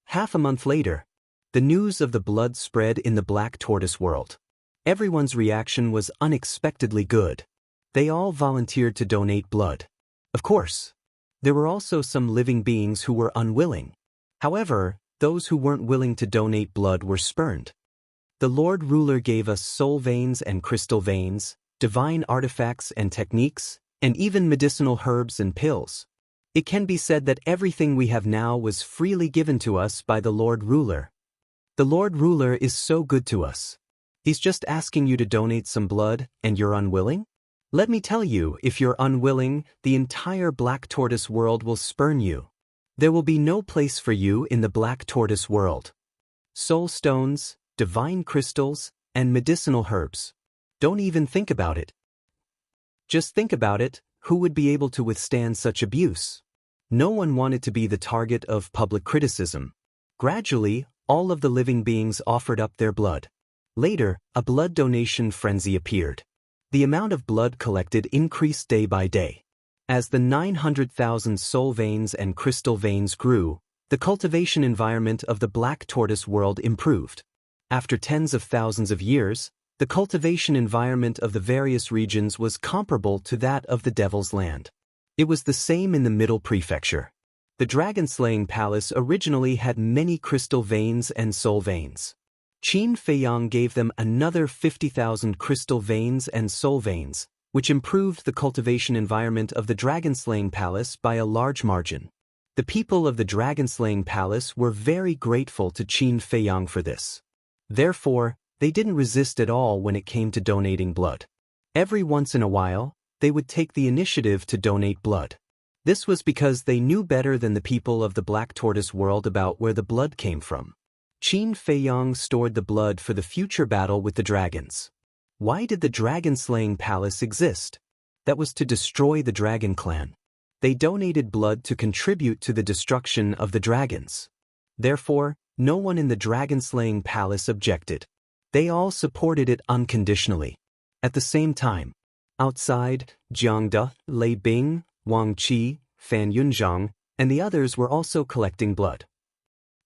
Half a month later, the news of the blood spread in the Black Tortoise world. Everyone's reaction was unexpectedly good. They all volunteered to donate blood. Of course, there were also some living beings who were unwilling. However, those who weren't willing to donate blood were spurned. The Lord Ruler gave us soul veins and crystal veins, divine artifacts and techniques, and even medicinal herbs and pills. It can be said that everything we have now was freely given to us by the Lord Ruler. The Lord Ruler is so good to us. He's just asking you to donate some blood, and you're unwilling? Let me tell you, if you're unwilling, the entire black tortoise world will spurn you. There will be no place for you in the black tortoise world. Soul stones, divine crystals, and medicinal herbs. Don't even think about it. Just think about it, who would be able to withstand such abuse? No one wanted to be the target of public criticism. Gradually, all of the living beings offered up their blood. Later, a blood donation frenzy appeared. The amount of blood collected increased day by day. As the 900,000 soul veins and crystal veins grew, the cultivation environment of the black tortoise world improved. After tens of thousands of years, the cultivation environment of the various regions was comparable to that of the Devil's Land. It was the same in the Middle Prefecture. The dragon-slaying palace originally had many crystal veins and soul veins. Qin Feiyang gave them another 50,000 crystal veins and soul veins, which improved the cultivation environment of the dragon-slaying palace by a large margin. The people of the dragon-slaying palace were very grateful to Qin Feiyang for this. Therefore, they didn't resist at all when it came to donating blood. Every once in a while, they would take the initiative to donate blood. This was because they knew better than the people of the black tortoise world about where the blood came from. Qin Feiyang stored the blood for the future battle with the dragons. Why did the dragon-slaying palace exist? That was to destroy the dragon clan. They donated blood to contribute to the destruction of the dragons. Therefore, no one in the dragon-slaying palace objected. They all supported it unconditionally. At the same time, outside, Jiang De, Lei Bing, Wang Qi, Fan Yunzhang, and the others were also collecting blood.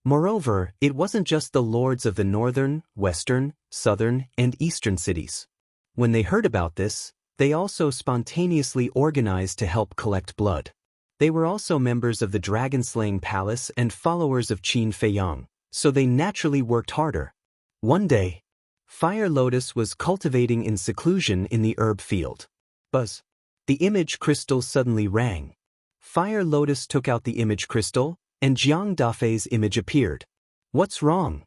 Moreover, it wasn't just the lords of the northern, western, southern, and eastern cities. When they heard about this, they also spontaneously organized to help collect blood. They were also members of the dragon-slaying palace and followers of Qin Feiyang, so they naturally worked harder. One day, Fire Lotus was cultivating in seclusion in the herb field. Buzz. The image crystal suddenly rang. Fire Lotus took out the image crystal, and Jiang Dafei's image appeared. "What's wrong?"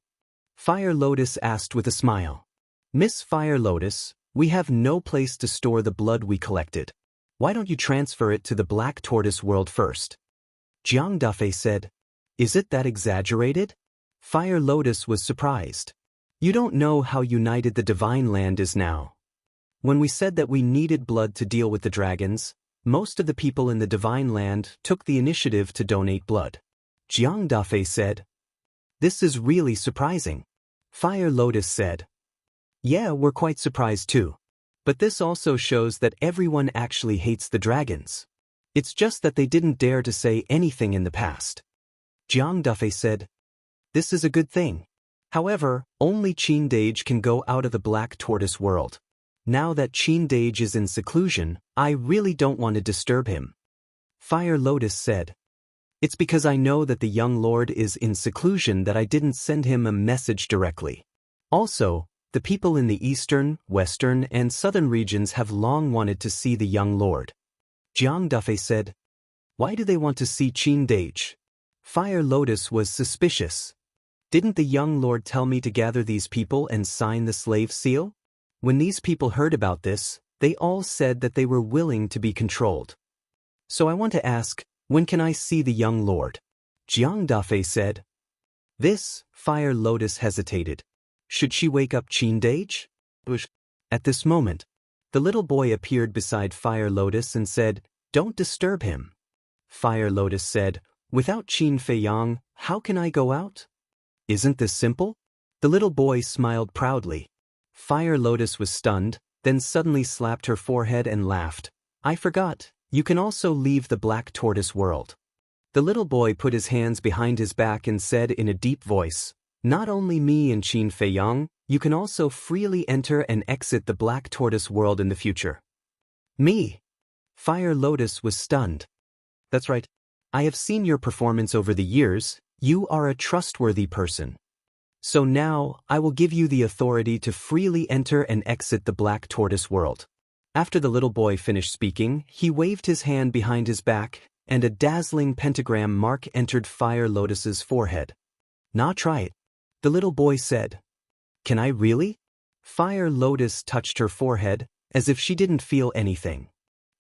Fire Lotus asked with a smile. "Miss Fire Lotus, we have no place to store the blood we collected. Why don't you transfer it to the black tortoise world first?" Jiang Dafei said. "Is it that exaggerated?" Fire Lotus was surprised. "You don't know how united the divine land is now. When we said that we needed blood to deal with the dragons, most of the people in the divine land took the initiative to donate blood." Jiang Dafei said. "This is really surprising." Fire Lotus said. "Yeah, we're quite surprised too. But this also shows that everyone actually hates the dragons. It's just that they didn't dare to say anything in the past." Jiang Dafei said. "This is a good thing. However, only Qin Dage can go out of the black tortoise world. Now that Qin Dage is in seclusion, I really don't want to disturb him." Fire Lotus said. "It's because I know that the young lord is in seclusion that I didn't send him a message directly. Also, the people in the eastern, western, and southern regions have long wanted to see the young lord." Jiang Dafei said. "Why do they want to see Qin Dage?" Fire Lotus was suspicious. "Didn't the young lord tell me to gather these people and sign the slave seal?" When these people heard about this, they all said that they were willing to be controlled. "So I want to ask, when can I see the young lord?" Jiang Dafei said. Fire Lotus hesitated. Should she wake up Qin Dage? At this moment, the little boy appeared beside Fire Lotus and said, "Don't disturb him." Fire Lotus said, "Without Qin Feiyang, how can I go out?" "Isn't this simple?" The little boy smiled proudly. Fire Lotus was stunned, then suddenly slapped her forehead and laughed. "I forgot. You can also leave the black tortoise world." The little boy put his hands behind his back and said in a deep voice, "Not only me and Qin Feiyang, you can also freely enter and exit the black tortoise world in the future." "Me?" Fire Lotus was stunned. "That's right. I have seen your performance over the years. You are a trustworthy person. So now, I will give you the authority to freely enter and exit the black tortoise world. After the little boy finished speaking, he waved his hand behind his back, and a dazzling pentagram mark entered Fire Lotus's forehead. "Now try it," the little boy said. "Can I really?" Fire Lotus touched her forehead, as if she didn't feel anything.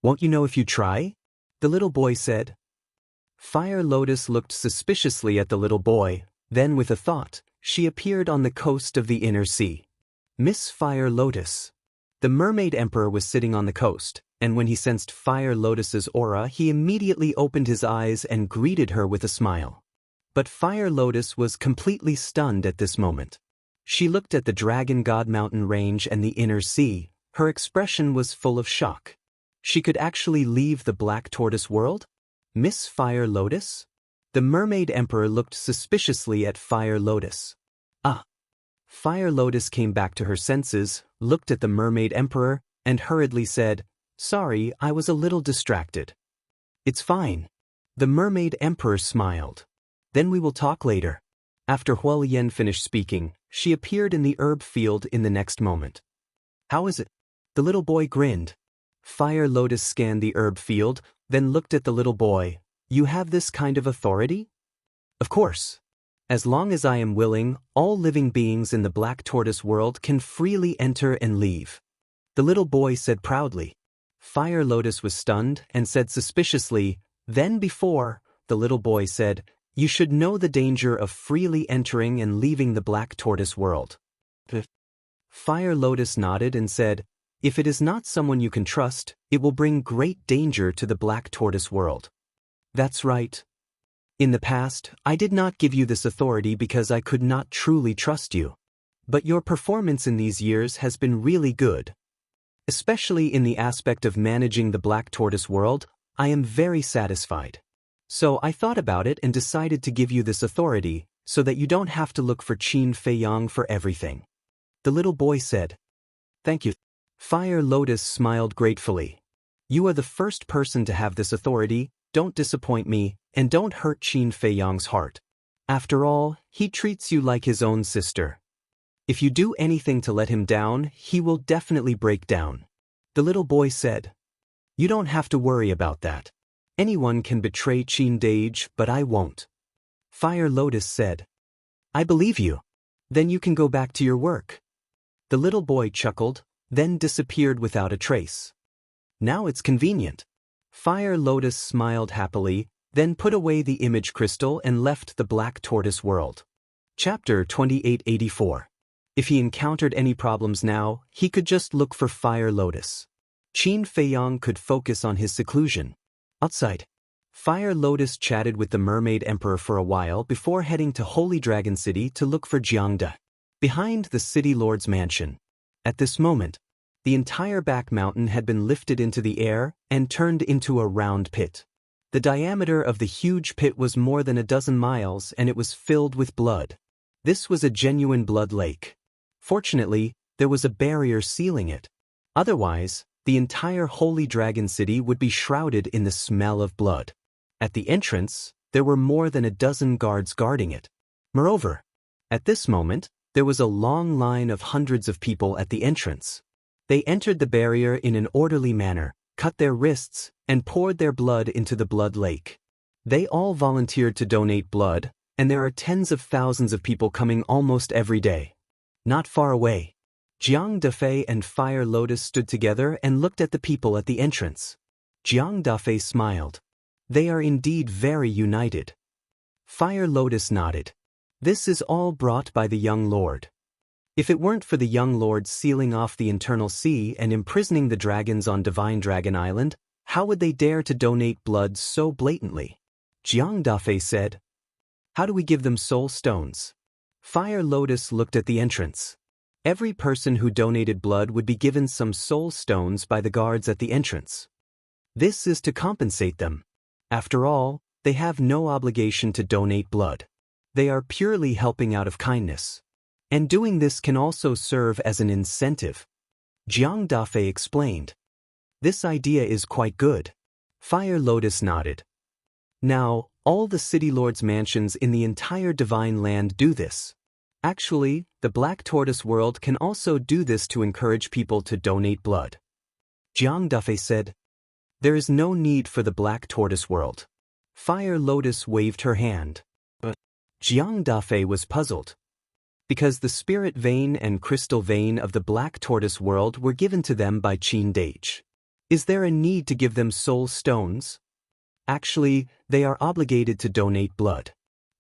"Won't you know if you try?" the little boy said. Fire Lotus looked suspiciously at the little boy, then with a thought, she appeared on the coast of the inner sea. Miss Fire Lotus. The Mermaid Emperor was sitting on the coast, and when he sensed Fire Lotus's aura, he immediately opened his eyes and greeted her with a smile. But Fire Lotus was completely stunned at this moment. She looked at the Dragon God Mountain range and the inner sea. Her expression was full of shock. She could actually leave the Black Tortoise world? Miss Fire Lotus? The Mermaid Emperor looked suspiciously at Fire Lotus. Ah! Fire Lotus came back to her senses, looked at the Mermaid Emperor, and hurriedly said, "Sorry, I was a little distracted." "It's fine." The Mermaid Emperor smiled. "Then we will talk later." After Huolian finished speaking, she appeared in the herb field in the next moment. "How is it?" The little boy grinned. Fire Lotus scanned the herb field, then looked at the little boy. "You have this kind of authority?" "Of course. As long as I am willing, all living beings in the Black Tortoise world can freely enter and leave," the little boy said proudly. Fire Lotus was stunned and said suspiciously, "Then before," the little boy said, "you should know the danger of freely entering and leaving the Black Tortoise world." Fire Lotus nodded and said, "If it is not someone you can trust, it will bring great danger to the Black Tortoise world." "That's right. In the past, I did not give you this authority because I could not truly trust you. But your performance in these years has been really good. Especially in the aspect of managing the Black Tortoise world, I am very satisfied. So I thought about it and decided to give you this authority, so that you don't have to look for Qin Fei Yang for everything," the little boy said. "Thank you." Fire Lotus smiled gratefully. "You are the first person to have this authority. Don't disappoint me, and don't hurt Qin Fei Yang's heart. After all, he treats you like his own sister. If you do anything to let him down, he will definitely break down," the little boy said. "You don't have to worry about that. Anyone can betray Qin Dage, but I won't," Fire Lotus said. "I believe you. Then you can go back to your work." The little boy chuckled, then disappeared without a trace. "Now it's convenient." Fire Lotus smiled happily, then put away the image crystal and left the Black Tortoise world. Chapter 2884. If he encountered any problems now, he could just look for Fire Lotus. Qin Fei Yang could focus on his seclusion. Outside, Fire Lotus chatted with the Mermaid Emperor for a while before heading to Holy Dragon City to look for Jiangda, behind the City Lord's mansion. At this moment, the entire back mountain had been lifted into the air and turned into a round pit. The diameter of the huge pit was more than a dozen miles, and it was filled with blood. This was a genuine blood lake. Fortunately, there was a barrier sealing it. Otherwise, the entire Holy Dragon City would be shrouded in the smell of blood. At the entrance, there were more than a dozen guards guarding it. Moreover, at this moment, there was a long line of hundreds of people at the entrance. They entered the barrier in an orderly manner, cut their wrists, and poured their blood into the blood lake. They all volunteered to donate blood, and there are tens of thousands of people coming almost every day. Not far away, Jiang Dafei and Fire Lotus stood together and looked at the people at the entrance. Jiang Dafei smiled. They are indeed very united. Fire Lotus nodded. This is all brought by the young lord. If it weren't for the young lord sealing off the internal sea and imprisoning the dragons on Divine Dragon Island, how would they dare to donate blood so blatantly? Jiang Dafei said. "How do we give them soul stones?" Fire Lotus looked at the entrance. Every person who donated blood would be given some soul stones by the guards at the entrance. This is to compensate them. After all, they have no obligation to donate blood. They are purely helping out of kindness. And doing this can also serve as an incentive. Jiang Dafei explained. This idea is quite good. Fire Lotus nodded. Now, all the City Lord's mansions in the entire Divine Land do this. Actually, the Black Tortoise world can also do this to encourage people to donate blood. Jiang Dafei said. There is no need for the black tortoise world. Fire Lotus waved her hand. Jiang Dafei was puzzled. Because the spirit vein and crystal vein of the black tortoise world were given to them by Qin Dage. Is there a need to give them soul stones? Actually, they are obligated to donate blood.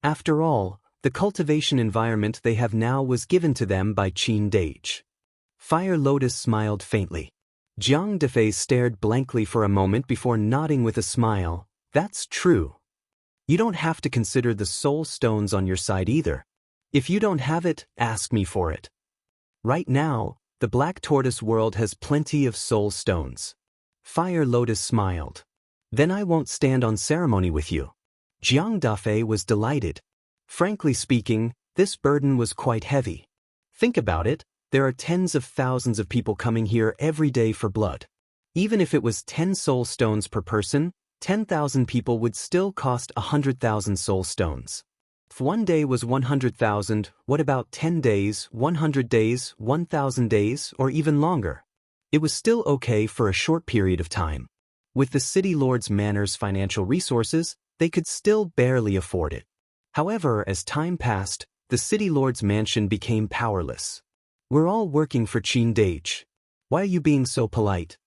After all, the cultivation environment they have now was given to them by Qin Dage. Fire Lotus smiled faintly. Jiang Dafei stared blankly for a moment before nodding with a smile. That's true. You don't have to consider the soul stones on your side either. If you don't have it, ask me for it. Right now, the black tortoise world has plenty of soul stones. Fire Lotus smiled. Then I won't stand on ceremony with you. Jiang Dafei was delighted. Frankly speaking, this burden was quite heavy. Think about it, there are tens of thousands of people coming here every day for blood. Even if it was 10 soul stones per person, 10,000 people would still cost 100,000 soul stones. If one day was 100,000, what about 10 days, 100 days, 1,000 days, or even longer? It was still okay for a short period of time. With the city lord's manor's financial resources, they could still barely afford it. However, as time passed, the city lord's mansion became powerless. We're all working for Qin Dage. Why are you being so polite?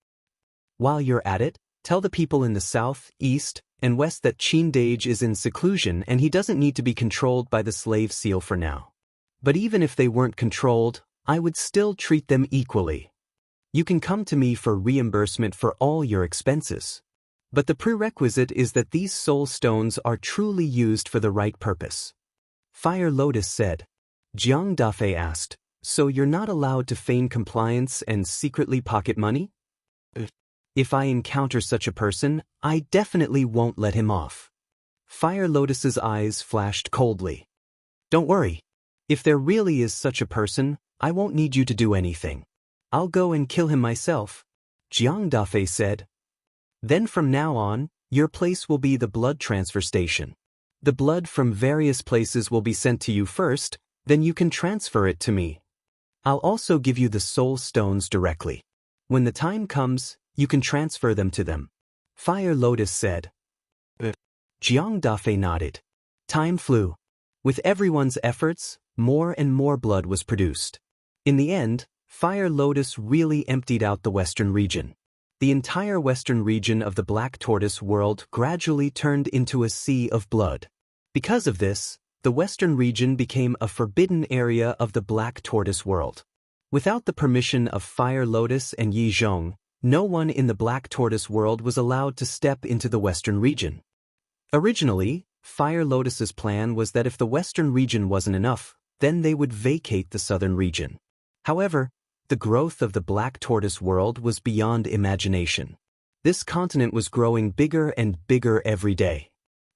While you're at it, tell the people in the south, east, and west that Qin Dage is in seclusion and he doesn't need to be controlled by the slave seal for now. But even if they weren't controlled, I would still treat them equally. You can come to me for reimbursement for all your expenses. But the prerequisite is that these soul stones are truly used for the right purpose. Fire Lotus said. Jiang Dafei asked, so you're not allowed to feign compliance and secretly pocket money? If I encounter such a person, I definitely won't let him off. Fire Lotus's eyes flashed coldly. Don't worry. If there really is such a person, I won't need you to do anything. I'll go and kill him myself. Jiang Dafei said. Then from now on, your place will be the blood transfer station. The blood from various places will be sent to you first, then you can transfer it to me. I'll also give you the soul stones directly. When the time comes, you can transfer them to them. Fire Lotus said. Jiang Dafei nodded. Time flew. With everyone's efforts, more and more blood was produced. In the end, Fire Lotus really emptied out the western region. The entire western region of the black tortoise world gradually turned into a sea of blood. Because of this, the western region became a forbidden area of the black tortoise world. Without the permission of Fire Lotus and Yi Zhong, no one in the black tortoise world was allowed to step into the western region. Originally, Fire Lotus's plan was that if the western region wasn't enough, then they would vacate the southern region. However, the growth of the black tortoise world was beyond imagination. This continent was growing bigger and bigger every day.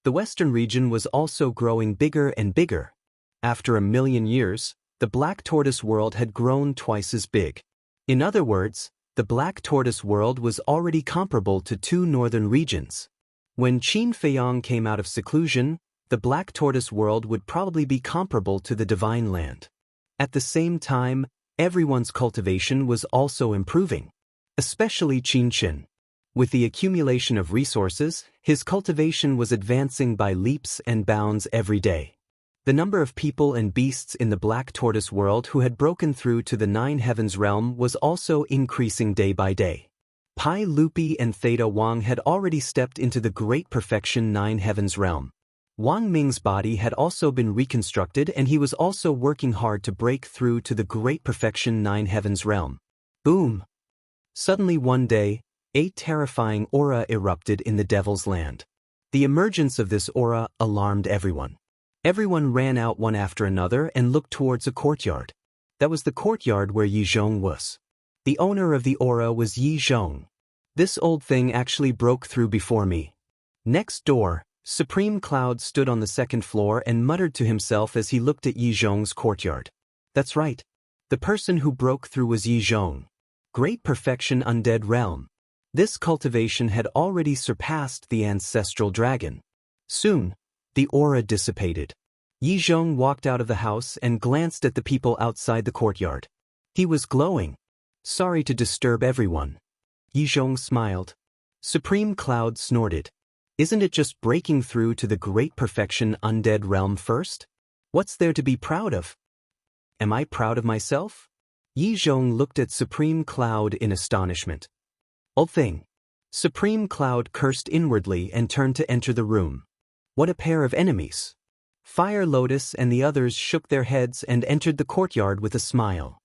The western region was also growing bigger and bigger. After 1,000,000 years, the black tortoise world had grown twice as big. In other words, the black tortoise world was already comparable to 2 northern regions. When Qin Feiyang came out of seclusion, the black tortoise world would probably be comparable to the divine land. At the same time, everyone's cultivation was also improving, especially Qin Chen. With the accumulation of resources, his cultivation was advancing by leaps and bounds every day. The number of people and beasts in the black tortoise world who had broken through to the 9 heavens realm was also increasing day by day. Pai Lupi and Theta Wang had already stepped into the Great Perfection 9 heavens realm. Wang Ming's body had also been reconstructed and he was also working hard to break through to the Great Perfection 9 heavens realm. Boom! Suddenly one day, a terrifying aura erupted in the Devil's Land. The emergence of this aura alarmed everyone. Everyone ran out one after another and looked towards a courtyard. That was the courtyard where Yi Zhong was. The owner of the aura was Yi Zhong. This old thing actually broke through before me. Next door, Supreme Cloud stood on the 2nd floor and muttered to himself as he looked at Yi Zhong's courtyard. That's right. The person who broke through was Yi Zhong. Great Perfection Undead Realm. This cultivation had already surpassed the ancestral dragon. Soon, the aura dissipated. Yi Zhong walked out of the house and glanced at the people outside the courtyard. He was glowing. Sorry to disturb everyone. Yizhong smiled. Supreme Cloud snorted. Isn't it just breaking through to the great perfection undead realm first? What's there to be proud of? Am I proud of myself? Yizhong looked at Supreme Cloud in astonishment. Old thing. Supreme Cloud cursed inwardly and turned to enter the room. What a pair of enemies. Fire Lotus and the others shook their heads and entered the courtyard with a smile.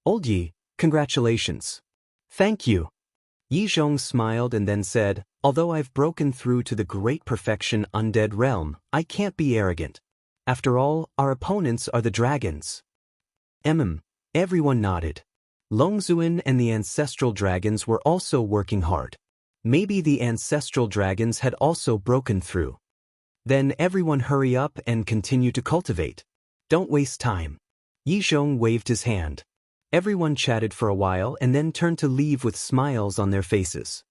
Old Yi, congratulations. Thank you. Yizhong smiled and then said, although I've broken through to the great perfection undead realm, I can't be arrogant. After all, our opponents are the dragons. Everyone nodded. Longzuan and the ancestral dragons were also working hard. Maybe the ancestral dragons had also broken through. Then everyone hurry up and continue to cultivate. Don't waste time. Yizhong waved his hand. Everyone chatted for a while and then turned to leave with smiles on their faces.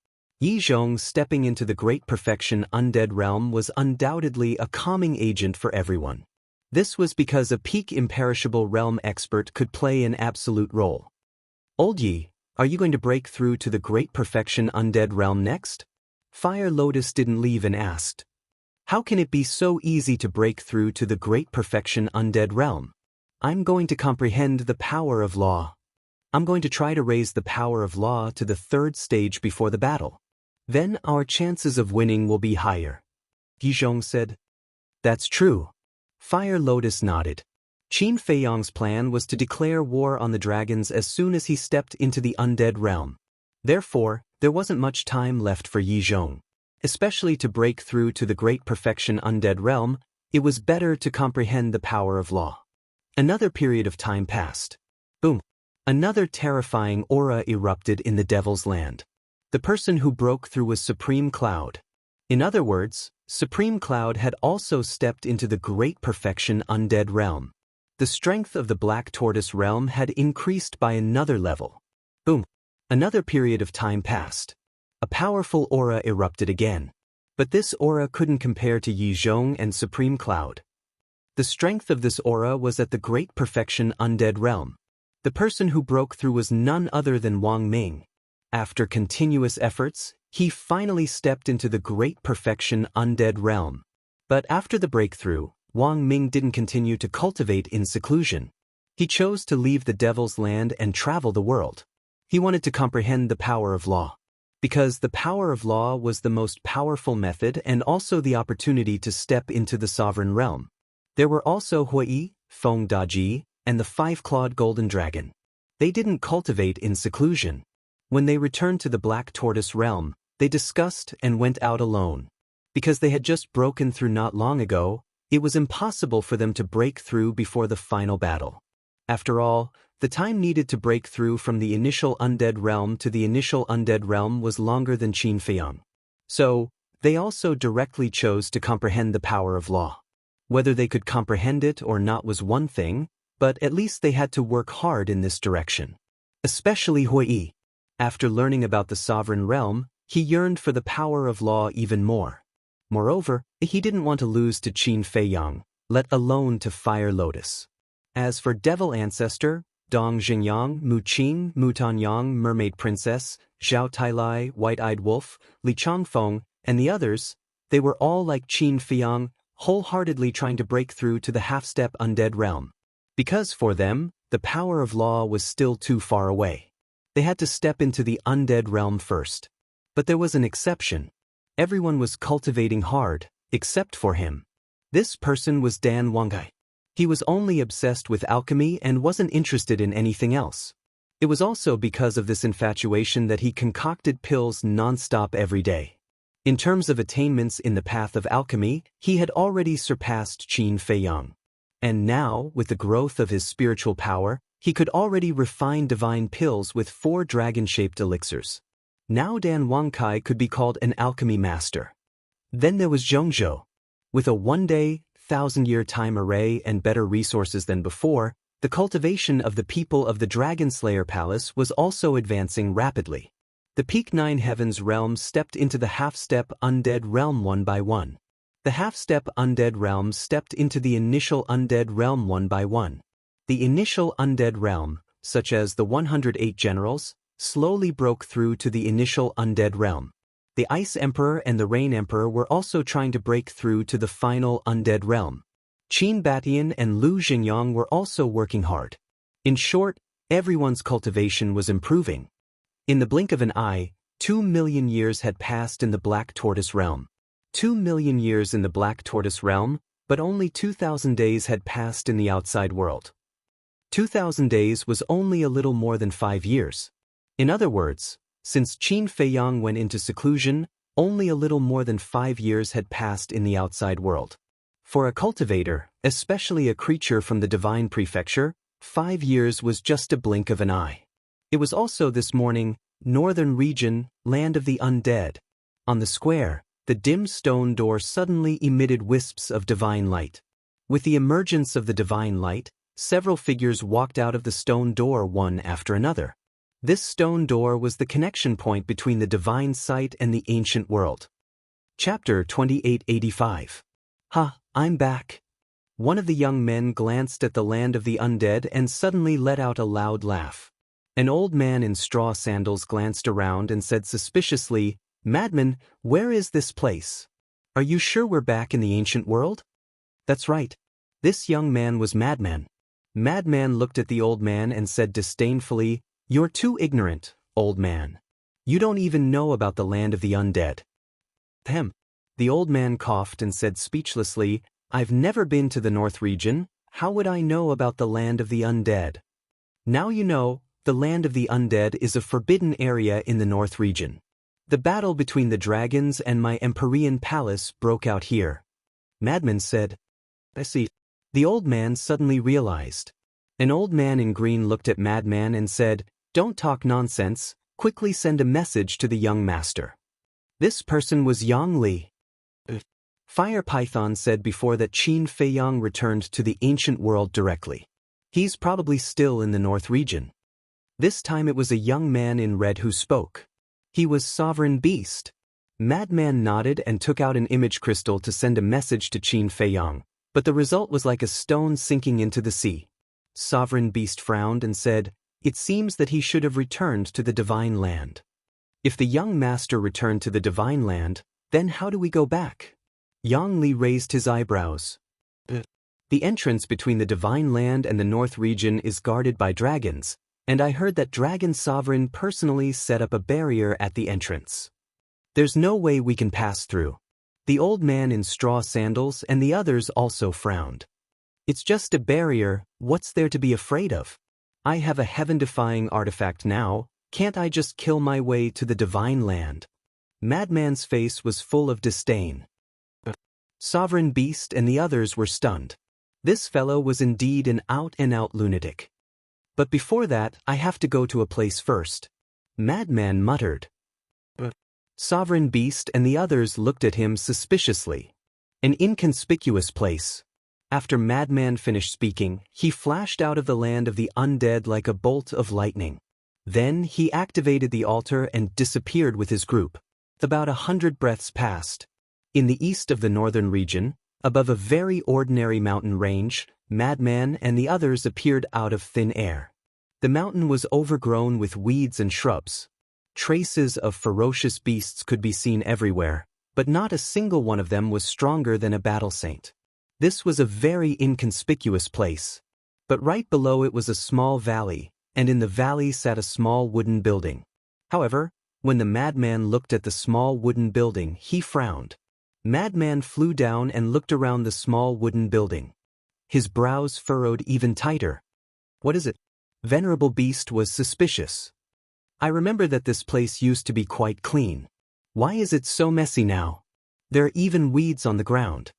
Yizhong stepping into the great perfection undead realm was undoubtedly a calming agent for everyone. This was because a peak imperishable realm expert could play an absolute role. Old Yi, are you going to break through to the great perfection undead realm next? Fire Lotus didn't leave and asked. How can it be so easy to break through to the great perfection undead realm? I'm going to comprehend the power of law. I'm going to try to raise the power of law to the 3rd stage before the battle. Then our chances of winning will be higher. Yizhong said. That's true. Fire Lotus nodded. Qin Feiyang's plan was to declare war on the dragons as soon as he stepped into the undead realm. Therefore, there wasn't much time left for Yizhong. Especially to break through to the great perfection undead realm, it was better to comprehend the power of law. Another period of time passed. Boom! Another terrifying aura erupted in the Devil's Land. The person who broke through was Supreme Cloud. In other words, Supreme Cloud had also stepped into the great perfection undead realm. The strength of the Black Tortoise realm had increased by another level. Boom! Another period of time passed. A powerful aura erupted again. But this aura couldn't compare to Yizhong and Supreme Cloud. The strength of this aura was at the great perfection undead realm. The person who broke through was none other than Wang Ming. After continuous efforts, he finally stepped into the great perfection undead realm. But after the breakthrough, Wang Ming didn't continue to cultivate in seclusion. He chose to leave the Devil's Land and travel the world. He wanted to comprehend the power of law. Because the power of law was the most powerful method and also the opportunity to step into the sovereign realm. There were also Hui, Feng Daji, and the 5-clawed golden dragon. They didn't cultivate in seclusion. When they returned to the Black Tortoise realm, they discussed and went out alone. Because they had just broken through not long ago, it was impossible for them to break through before the final battle. After all, the time needed to break through from the initial undead realm to the initial undead realm was longer than Qin Feiyang. So, they also directly chose to comprehend the power of law. Whether they could comprehend it or not was one thing, but at least they had to work hard in this direction. Especially Hui. After learning about the sovereign realm, he yearned for the power of law even more. Moreover, he didn't want to lose to Qin Feiyang, let alone to Fire Lotus. As for Devil Ancestor, Dong Xingyang, Mu Qing, Mu Tanyang, Mermaid Princess, Zhao Tailai, White-Eyed Wolf, Li Changfeng, and the others, they were all like Qin Feiyang, wholeheartedly trying to break through to the half-step undead realm. Because for them, the power of law was still too far away. They had to step into the undead realm first. But there was an exception. Everyone was cultivating hard, except for him. This person was Dan Wangai. He was only obsessed with alchemy and wasn't interested in anything else. It was also because of this infatuation that he concocted pills non-stop every day. In terms of attainments in the path of alchemy, he had already surpassed Qin Feiyang. And now, with the growth of his spiritual power, he could already refine divine pills with 4 dragon-shaped elixirs. Now Dan Wangkai could be called an alchemy master. Then there was Zhongzhou. With a 1-day, 1,000-year time array and better resources than before, the cultivation of the people of the Dragon Slayer Palace was also advancing rapidly. The Peak 9 Heavens realm stepped into the half-step undead realm one by one. The half-step undead realm stepped into the initial undead realm one by one. The initial undead realm, such as the 108 generals, slowly broke through to the initial undead realm. The Ice Emperor and the Rain Emperor were also trying to break through to the final undead realm. Qin Batian and Lu Xingyang were also working hard. In short, everyone's cultivation was improving. In the blink of an eye, 2 million years had passed in the Black Tortoise realm. 2 million years in the Black Tortoise realm, but only 2,000 days had passed in the outside world. 2,000 days was only a little more than 5 years. In other words, since Qin Feiyang went into seclusion, only a little more than 5 years had passed in the outside world. For a cultivator, especially a creature from the Divine Prefecture, 5 years was just a blink of an eye. It was also this morning, Northern Region, Land of the Undead. On the square, the dim stone door suddenly emitted wisps of divine light. With the emergence of the divine light, several figures walked out of the stone door one after another. This stone door was the connection point between the divine sight and the ancient world. Chapter 2885. Ha, I'm back. One of the young men glanced at the land of the undead and suddenly let out a loud laugh. An old man in straw sandals glanced around and said suspiciously, "Madman, where is this place? Are you sure we're back in the ancient world?" That's right. This young man was Madman. Madman looked at the old man and said disdainfully, "You're too ignorant, old man. You don't even know about the land of the undead." Ahem. The old man coughed and said speechlessly, "I've never been to the North region. How would I know about the land of the undead?" Now you know, the land of the undead is a forbidden area in the North region. The battle between the dragons and my Empyrean palace broke out here. Madman said, "I see." The old man suddenly realized. An old man in green looked at Madman and said, "Don't talk nonsense, quickly send a message to the young master." This person was Yang Li. Fire Python said before that Qin Feiyang returned to the ancient world directly. He's probably still in the North region. This time it was a young man in red who spoke. He was Sovereign Beast. Madman nodded and took out an image crystal to send a message to Qin Feiyang, but the result was like a stone sinking into the sea. Sovereign Beast frowned and said, "It seems that he should have returned to the Divine Land." If the young master returned to the Divine Land, then how do we go back? Yang Li raised his eyebrows. The entrance between the Divine Land and the North region is guarded by dragons, and I heard that Dragon Sovereign personally set up a barrier at the entrance. There's no way we can pass through. The old man in straw sandals and the others also frowned. It's just a barrier, what's there to be afraid of? I have a heaven-defying artifact now, can't I just kill my way to the Divine Land? Madman's face was full of disdain. Sovereign Beast and the others were stunned. This fellow was indeed an out-and-out lunatic. But before that, I have to go to a place first. Madman muttered. Sovereign Beast and the others looked at him suspiciously. An inconspicuous place. After Madman finished speaking, he flashed out of the land of the undead like a bolt of lightning. Then he activated the altar and disappeared with his group. About 100 breaths passed. In the east of the northern region, above a very ordinary mountain range, Madman and the others appeared out of thin air. The mountain was overgrown with weeds and shrubs. Traces of ferocious beasts could be seen everywhere, but not a single one of them was stronger than a battle saint. This was a very inconspicuous place. But right below it was a small valley, and in the valley sat a small wooden building. However, when the madman looked at the small wooden building, he frowned. Madman flew down and looked around the small wooden building. His brows furrowed even tighter. What is it? Venerable Beast was suspicious. I remember that this place used to be quite clean. Why is it so messy now? There are even weeds on the ground.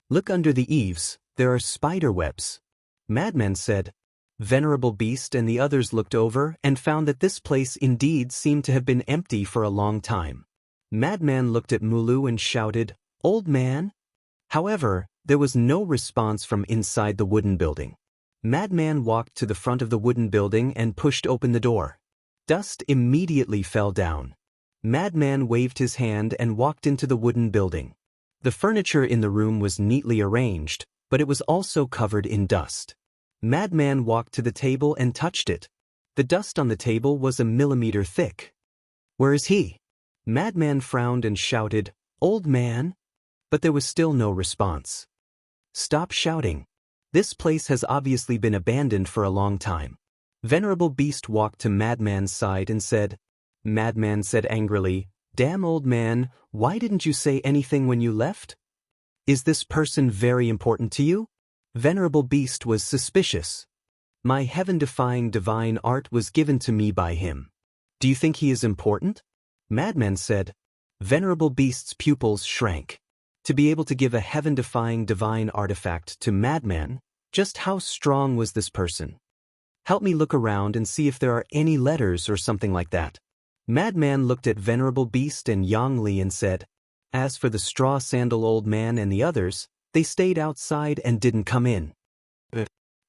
Look under the eaves, there are spider webs. Madman said. Venerable Beast and the others looked over and found that this place indeed seemed to have been empty for a long time. Madman looked at Mulu and shouted, "Old man?" However, there was no response from inside the wooden building. Madman walked to the front of the wooden building and pushed open the door. Dust immediately fell down. Madman waved his hand and walked into the wooden building. The furniture in the room was neatly arranged, but it was also covered in dust. Madman walked to the table and touched it. The dust on the table was a millimeter thick. Where is he? Madman frowned and shouted, Old man? But there was still no response. Stop shouting. This place has obviously been abandoned for a long time. Venerable Beast walked to Madman's side and said. Madman said angrily, Damn old man, why didn't you say anything when you left? Is this person very important to you? Venerable Beast was suspicious. My heaven-defying divine art was given to me by him. Do you think he is important? Madman said. Venerable Beast's pupils shrank. To be able to give a heaven-defying divine artifact to Madman, just how strong was this person? Help me look around and see if there are any letters or something like that. Madman looked at Venerable Beast and Yang Li and said, As for the straw sandal old man and the others, they stayed outside and didn't come in.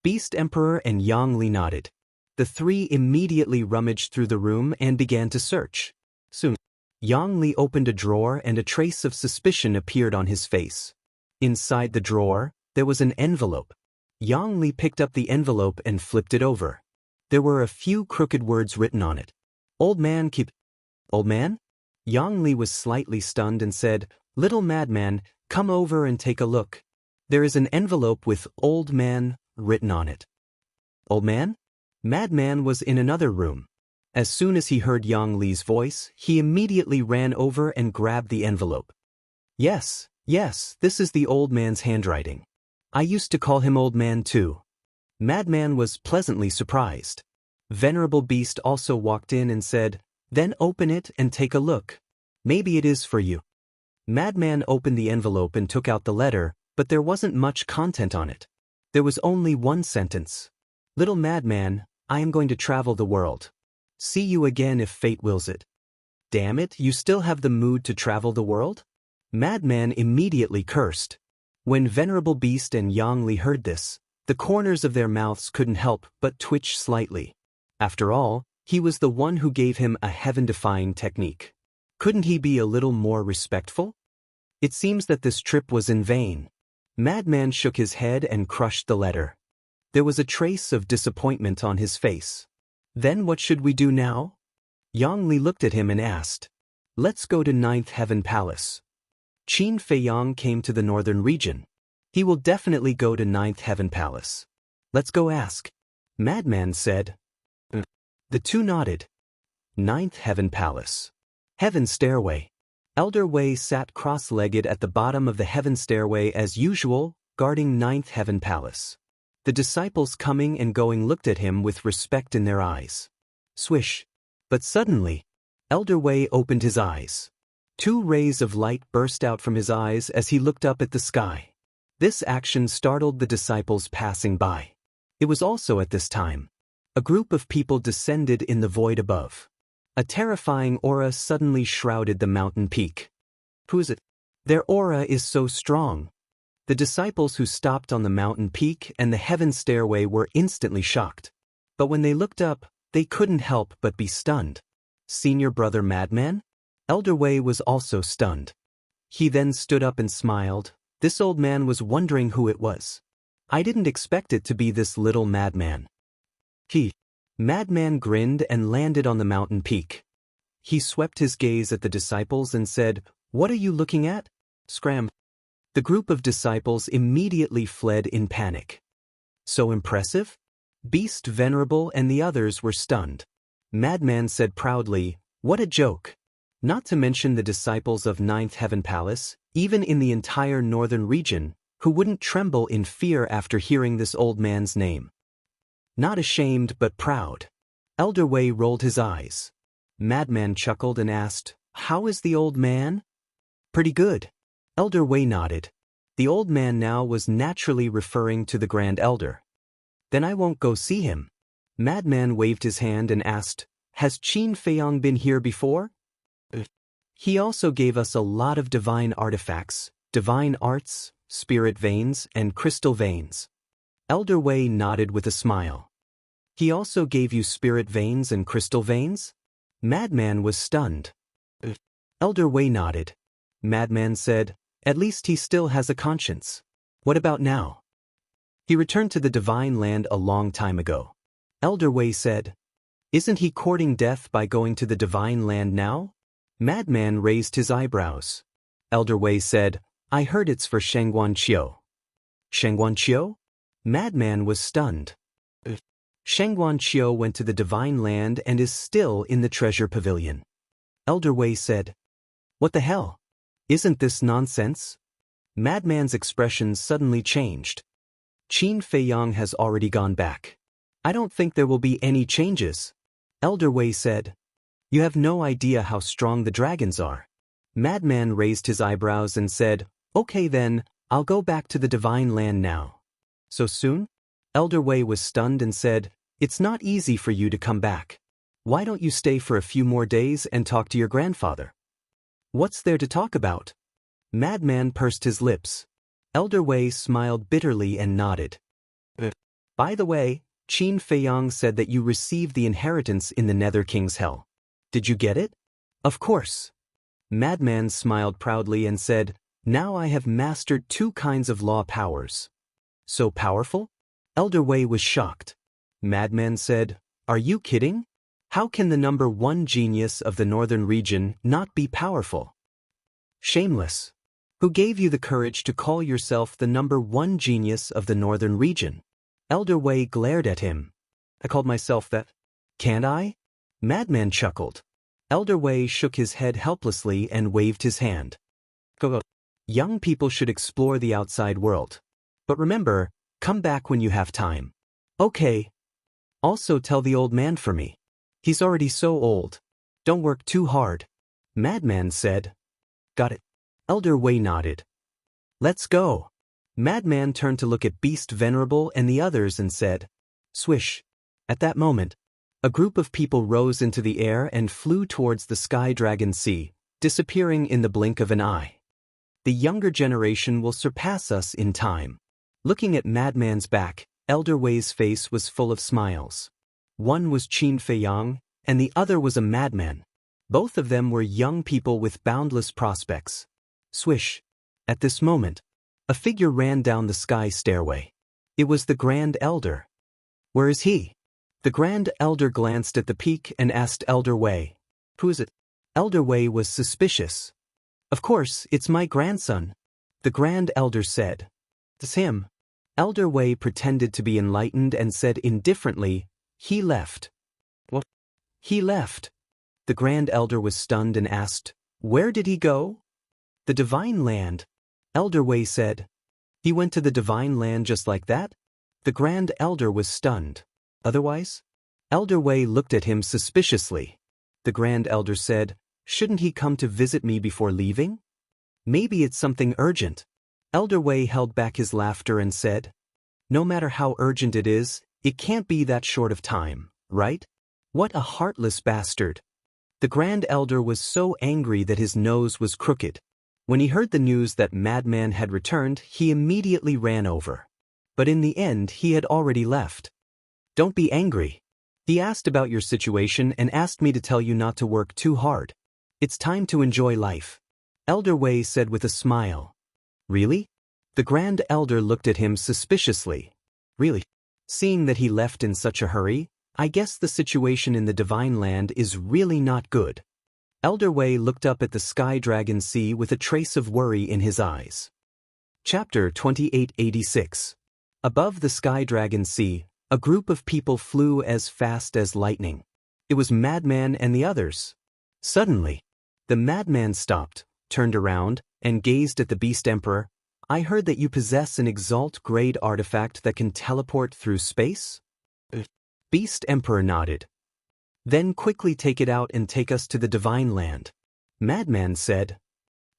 Beast Emperor and Yang Li nodded. The three immediately rummaged through the room and began to search. Soon, Yang Li opened a drawer and a trace of suspicion appeared on his face. Inside the drawer, there was an envelope. Yang Li picked up the envelope and flipped it over. There were a few crooked words written on it. Old man keep... Old man? Yang Li was slightly stunned and said, Little Madman, come over and take a look. There is an envelope with Old Man written on it. Old man? Madman was in another room. As soon as he heard Yang Li's voice, he immediately ran over and grabbed the envelope. Yes, this is the old man's handwriting. I used to call him Old Man too. Madman was pleasantly surprised. Venerable Beast also walked in and said, Then open it and take a look. Maybe it is for you. Madman opened the envelope and took out the letter, but there wasn't much content on it. There was only one sentence. Little Madman, I am going to travel the world. See you again if fate wills it. Damn it, you still have the mood to travel the world? Madman immediately cursed. When Venerable Beast and Yang Li heard this, the corners of their mouths couldn't help but twitch slightly. After all, he was the one who gave him a heaven-defying technique. Couldn't he be a little more respectful? It seems that this trip was in vain. Madman shook his head and crushed the letter. There was a trace of disappointment on his face. Then what should we do now? Yang Li looked at him and asked. Let's go to Ninth Heaven Palace. Qin Feiyang came to the northern region. He will definitely go to Ninth Heaven Palace. Let's go ask. Madman said. The two nodded. Ninth Heaven Palace. Heaven Stairway. Elder Wei sat cross-legged at the bottom of the Heaven Stairway as usual, guarding Ninth Heaven Palace. The disciples coming and going looked at him with respect in their eyes. Swish. But suddenly, Elder Wei opened his eyes. 2 rays of light burst out from his eyes as he looked up at the sky. This action startled the disciples passing by. It was also at this time. A group of people descended in the void above. A terrifying aura suddenly shrouded the mountain peak. Who is it? Their aura is so strong. The disciples who stopped on the mountain peak and the heaven stairway were instantly shocked. But when they looked up, they couldn't help but be stunned. Senior brother Madman? Elder Wei was also stunned. He then stood up and smiled. This old man was wondering who it was. I didn't expect it to be this little Madman. Madman grinned and landed on the mountain peak. He swept his gaze at the disciples and said, What are you looking at? Scram. The group of disciples immediately fled in panic. So impressive? Beast Venerable and the others were stunned. Madman said proudly, What a joke. Not to mention the disciples of Ninth Heaven Palace, even in the entire northern region, who wouldn't tremble in fear after hearing this old man's name. Not ashamed but proud. Elder Wei rolled his eyes. Madman chuckled and asked, How is the old man? Pretty good. Elder Wei nodded. The old man now was naturally referring to the Grand Elder. Then I won't go see him. Madman waved his hand and asked, Has Qin Feiyang been here before? He also gave us a lot of divine artifacts, divine arts, spirit veins, and crystal veins. Elder Wei nodded with a smile. He also gave you spirit veins and crystal veins? Madman was stunned. Elder Wei nodded. Madman said, At least he still has a conscience. What about now? He returned to the divine land a long time ago. Elder Wei said, Isn't he courting death by going to the divine land now? Madman raised his eyebrows. Elder Wei said, I heard it's for Shengguan Qiu. Shengguan Qiu? Madman was stunned. Shengguan Qiu went to the divine land and is still in the treasure pavilion. Elder Wei said, What the hell? Isn't this nonsense? Madman's expression suddenly changed. Qin Feiyang has already gone back. I don't think there will be any changes. Elder Wei said, You have no idea how strong the dragons are. Madman raised his eyebrows and said, Okay then, I'll go back to the divine land now. So soon? Elder Wei was stunned and said, It's not easy for you to come back. Why don't you stay for a few more days and talk to your grandfather? What's there to talk about? Madman pursed his lips. Elder Wei smiled bitterly and nodded. By the way, Qin Feiyang said that you received the inheritance in the Nether King's Hell. Did you get it? Of course. Madman smiled proudly and said, Now I have mastered 2 kinds of law powers. So powerful? Elder Wei was shocked. Madman said, Are you kidding? How can the number 1 genius of the northern region not be powerful? Shameless. Who gave you the courage to call yourself the number 1 genius of the northern region? Elder Wei glared at him. I called myself that. Can't I? Madman chuckled. Elder Wei shook his head helplessly and waved his hand. Go. Young people should explore the outside world. But remember, come back when you have time. Okay. Also tell the old man for me. He's already so old. Don't work too hard. Madman said. Got it. Elder Wei nodded. Let's go. Madman turned to look at Beast Venerable and the others and said, Swish. At that moment, a group of people rose into the air and flew towards the Sky Dragon Sea, disappearing in the blink of an eye. The younger generation will surpass us in time. Looking at Madman's back, Elder Wei's face was full of smiles. One was Qin Feiyang, and the other was a madman. Both of them were young people with boundless prospects. Swish. At this moment, a figure ran down the sky stairway. It was the Grand Elder. Where is he? The Grand Elder glanced at the peak and asked Elder Wei, Who is it? Elder Wei was suspicious. Of course, it's my grandson. The Grand Elder said. It's him. Elder Wei pretended to be enlightened and said indifferently, He left. What? He left. The Grand Elder was stunned and asked, Where did he go? The Divine Land. Elder Wei said. He went to the Divine Land just like that? The Grand Elder was stunned. Otherwise? Elder Wei looked at him suspiciously. The Grand Elder said, Shouldn't he come to visit me before leaving? Maybe it's something urgent. Elder Wei held back his laughter and said, No matter how urgent it is, it can't be that short of time, right? What a heartless bastard. The Grand Elder was so angry that his nose was crooked. When he heard the news that Madman had returned, he immediately ran over. But in the end, he had already left. Don't be angry. He asked about your situation and asked me to tell you not to work too hard. It's time to enjoy life. Elder Wei said with a smile. Really? The Grand Elder looked at him suspiciously. Really? Seeing that he left in such a hurry, I guess the situation in the Divine Land is really not good. Elder Wei looked up at the Sky Dragon Sea with a trace of worry in his eyes. Chapter 2886. Above the Sky Dragon Sea, a group of people flew as fast as lightning. It was Madman and the others. Suddenly, the Madman stopped, turned around, and gazed at the Beast Emperor. I heard that you possess an Exalt-grade artifact that can teleport through space? Beast Emperor nodded. Then quickly take it out and take us to the Divine Land. Madman said.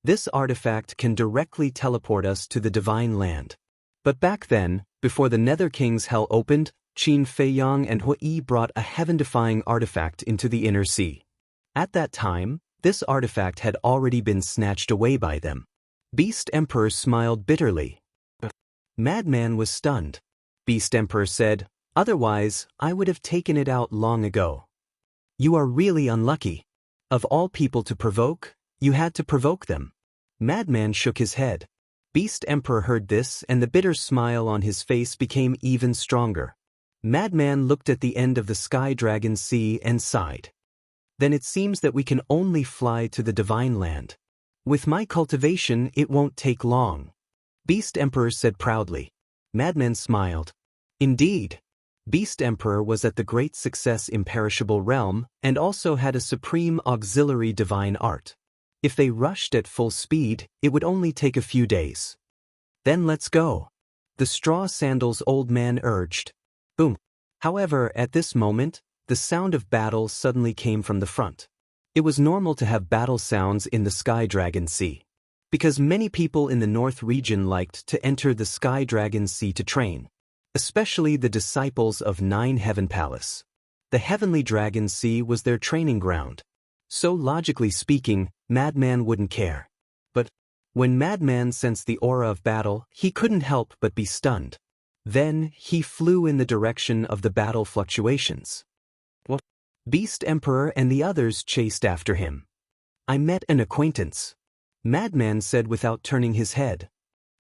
This artifact can directly teleport us to the Divine Land. But back then, before the Nether King's Hell opened, Qin Feiyang and Hui brought a heaven-defying artifact into the Inner Sea. At that time, this artifact had already been snatched away by them. Beast Emperor smiled bitterly. Madman was stunned. Beast Emperor said, Otherwise, I would have taken it out long ago. You are really unlucky. Of all people to provoke, you had to provoke them. Madman shook his head. Beast Emperor heard this and the bitter smile on his face became even stronger. Madman looked at the end of the Sky Dragon Sea and sighed. Then it seems that we can only fly to the divine land. With my cultivation, it won't take long. Beast Emperor said proudly. Madman smiled. Indeed. Beast Emperor was at the great success imperishable realm and also had a supreme auxiliary divine art. If they rushed at full speed, it would only take a few days. Then let's go. The straw sandals old man urged. Boom. However, at this moment, the sound of battle suddenly came from the front. It was normal to have battle sounds in the Sky Dragon Sea, because many people in the North region liked to enter the Sky Dragon Sea to train, especially the disciples of Nine Heaven Palace. The Heavenly Dragon Sea was their training ground. So logically speaking, Madman wouldn't care. But when Madman sensed the aura of battle, he couldn't help but be stunned. Then he flew in the direction of the battle fluctuations. What? Beast Emperor and the others chased after him. I met an acquaintance. Madman said without turning his head.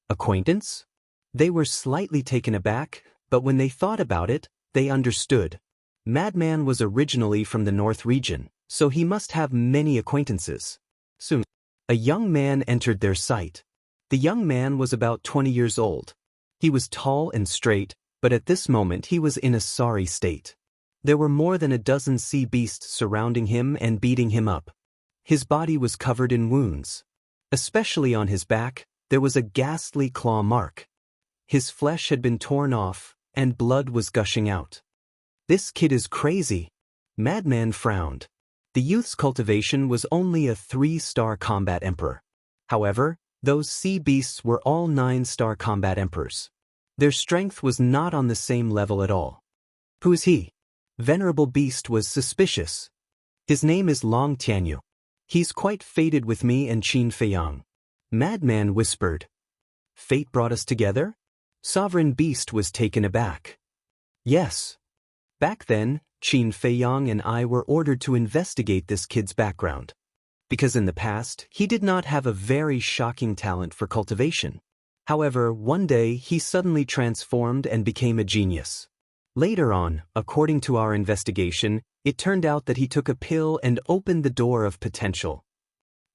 Acquaintance? They were slightly taken aback, but when they thought about it, they understood. Madman was originally from the North region, so he must have many acquaintances. Soon, a young man entered their sight. The young man was about 20 years old. He was tall and straight, but at this moment he was in a sorry state. There were more than a dozen sea beasts surrounding him and beating him up. His body was covered in wounds. Especially on his back, there was a ghastly claw mark. His flesh had been torn off, and blood was gushing out. This kid is crazy. Madman frowned. The youth's cultivation was only a 3-star combat emperor. However, those sea beasts were all 9-star combat emperors. Their strength was not on the same level at all. Who is he? Venerable Beast was suspicious. His name is Long Tianyu. He's quite fated with me and Qin Feiyang. Madman whispered. Fate brought us together? Sovereign Beast was taken aback. Yes. Back then, Qin Feiyang and I were ordered to investigate this kid's background. Because in the past, he did not have a very shocking talent for cultivation. However, one day he suddenly transformed and became a genius. Later on, according to our investigation, it turned out that he took a pill and opened the door of potential.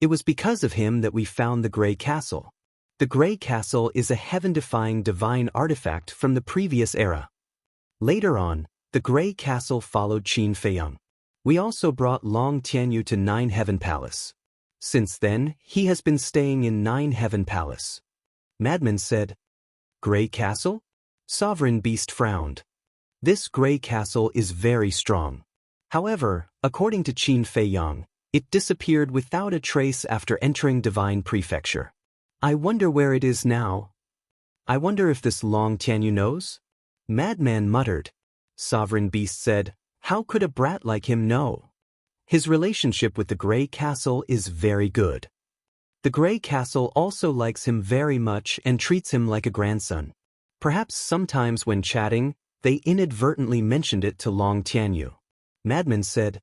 It was because of him that we found the Grey Castle. The Grey Castle is a heaven-defying divine artifact from the previous era. Later on, the Grey Castle followed Qin Feiyang. We also brought Long Tianyu to Nine Heaven Palace. Since then, he has been staying in Nine Heaven Palace. Madman said, Grey Castle? Sovereign Beast frowned. This Grey Castle is very strong. However, according to Qin Feiyang, it disappeared without a trace after entering Divine Prefecture. I wonder where it is now. I wonder if this Long Tianyu knows? Madman muttered. Sovereign Beast said, How could a brat like him know? His relationship with the Grey Castle is very good. The Grey Castle also likes him very much and treats him like a grandson. Perhaps sometimes when chatting, they inadvertently mentioned it to Long Tianyu. Madman said,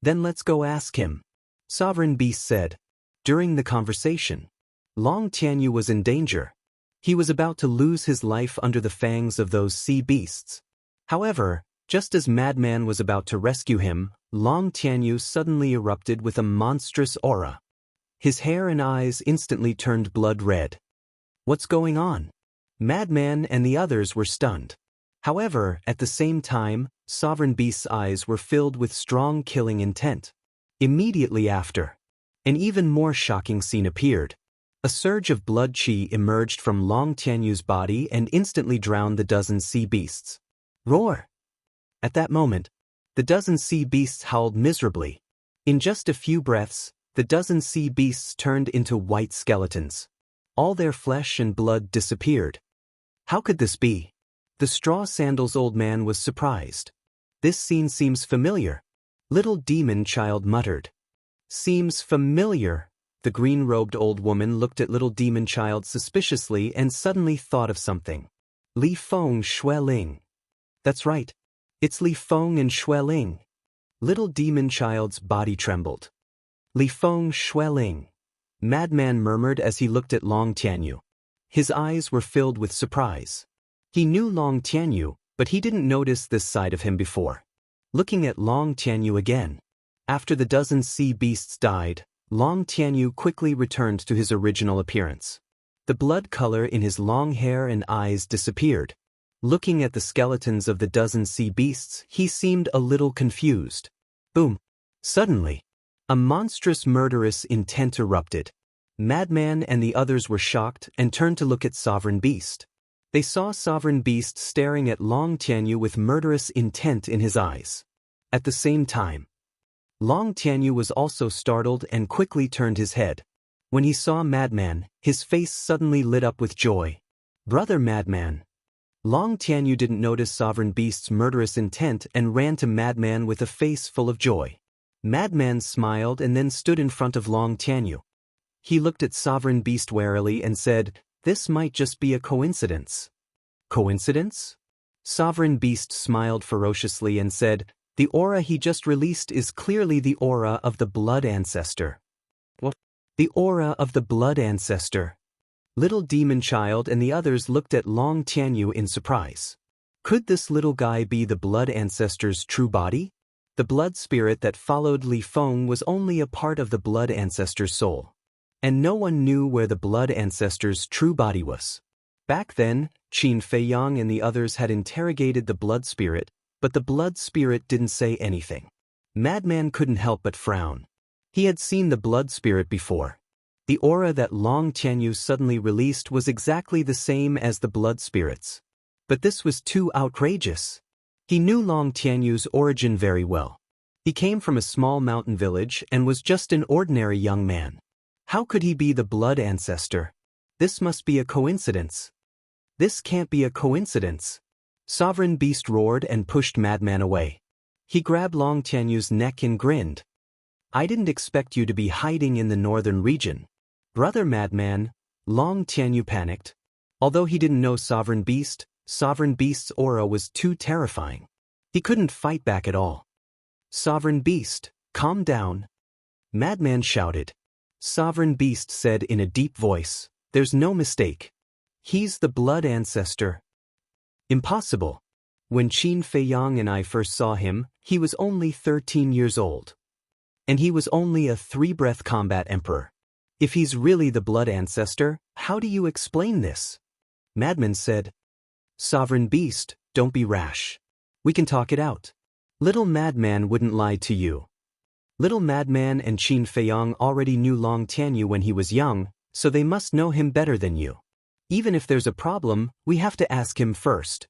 Then let's go ask him. Sovereign Beast said. During the conversation, Long Tianyu was in danger. He was about to lose his life under the fangs of those sea beasts. However, just as Madman was about to rescue him, Long Tianyu suddenly erupted with a monstrous aura. His hair and eyes instantly turned blood red. What's going on? Madman and the others were stunned. However, at the same time, Sovereign Beast's eyes were filled with strong killing intent. Immediately after, an even more shocking scene appeared. A surge of blood qi emerged from Long Tianyu's body and instantly drowned the dozen sea beasts. Roar! At that moment, the dozen sea beasts howled miserably. In just a few breaths, the dozen sea beasts turned into white skeletons. All their flesh and blood disappeared. How could this be? The straw sandals old man was surprised. This scene seems familiar. Little demon child muttered. Seems familiar. The green-robed old woman looked at little demon child suspiciously and suddenly thought of something. Li Feng Xueling. That's right. It's Li Feng and Xueling. Little demon child's body trembled. Li Feng Xueling. Madman murmured as he looked at Long Tianyu. His eyes were filled with surprise. He knew Long Tianyu, But he didn't notice this side of him before. Looking at Long Tianyu again. After the dozen sea beasts died, Long Tianyu quickly returned to his original appearance. The blood color in his long hair and eyes disappeared. Looking at the skeletons of the dozen sea beasts, he seemed a little confused. Boom! Suddenly, a monstrous murderous intent erupted. Madman and the others were shocked and turned to look at Sovereign Beast. They saw Sovereign Beast staring at Long Tianyu with murderous intent in his eyes. At the same time, Long Tianyu was also startled and quickly turned his head. When he saw Madman, his face suddenly lit up with joy. "Brother Madman." Long Tianyu didn't notice Sovereign Beast's murderous intent and ran to Madman with a face full of joy. Madman smiled and then stood in front of Long Tianyu. He looked at Sovereign Beast warily and said, "This might just be a coincidence." "Coincidence?" Sovereign Beast smiled ferociously and said, "The aura he just released is clearly the aura of the Blood Ancestor." "What?" "The aura of the Blood Ancestor." Little Demon Child and the others looked at Long Tianyu in surprise. Could this little guy be the Blood Ancestor's true body? The blood spirit that followed Li Feng was only a part of the Blood Ancestor's soul. And no one knew where the Blood Ancestor's true body was. Back then, Qin Feiyang and the others had interrogated the blood spirit, but the blood spirit didn't say anything. Madman couldn't help but frown. He had seen the blood spirit before. The aura that Long Tianyu suddenly released was exactly the same as the blood spirit's. But this was too outrageous. He knew Long Tianyu's origin very well. He came from a small mountain village and was just an ordinary young man. How could he be the Blood Ancestor? This must be a coincidence. This can't be a coincidence. Sovereign Beast roared and pushed Madman away. He grabbed Long Tianyu's neck and grinned. "I didn't expect you to be hiding in the northern region." "Brother Madman," Long Tianyu panicked. Although he didn't know Sovereign Beast's aura was too terrifying. He couldn't fight back at all. "Sovereign Beast, calm down," Madman shouted. Sovereign Beast said in a deep voice, "There's no mistake. He's the Blood Ancestor." "Impossible. When Qin Feiyang and I first saw him, he was only 13 years old. And he was only a 3-breath combat emperor. If he's really the Blood Ancestor, how do you explain this?" Madman said. "Sovereign Beast, don't be rash. We can talk it out. Little Madman wouldn't lie to you." Little Madman and Qin Feiyang already knew Long Tianyu when he was young, so they must know him better than you. Even if there's a problem, we have to ask him first.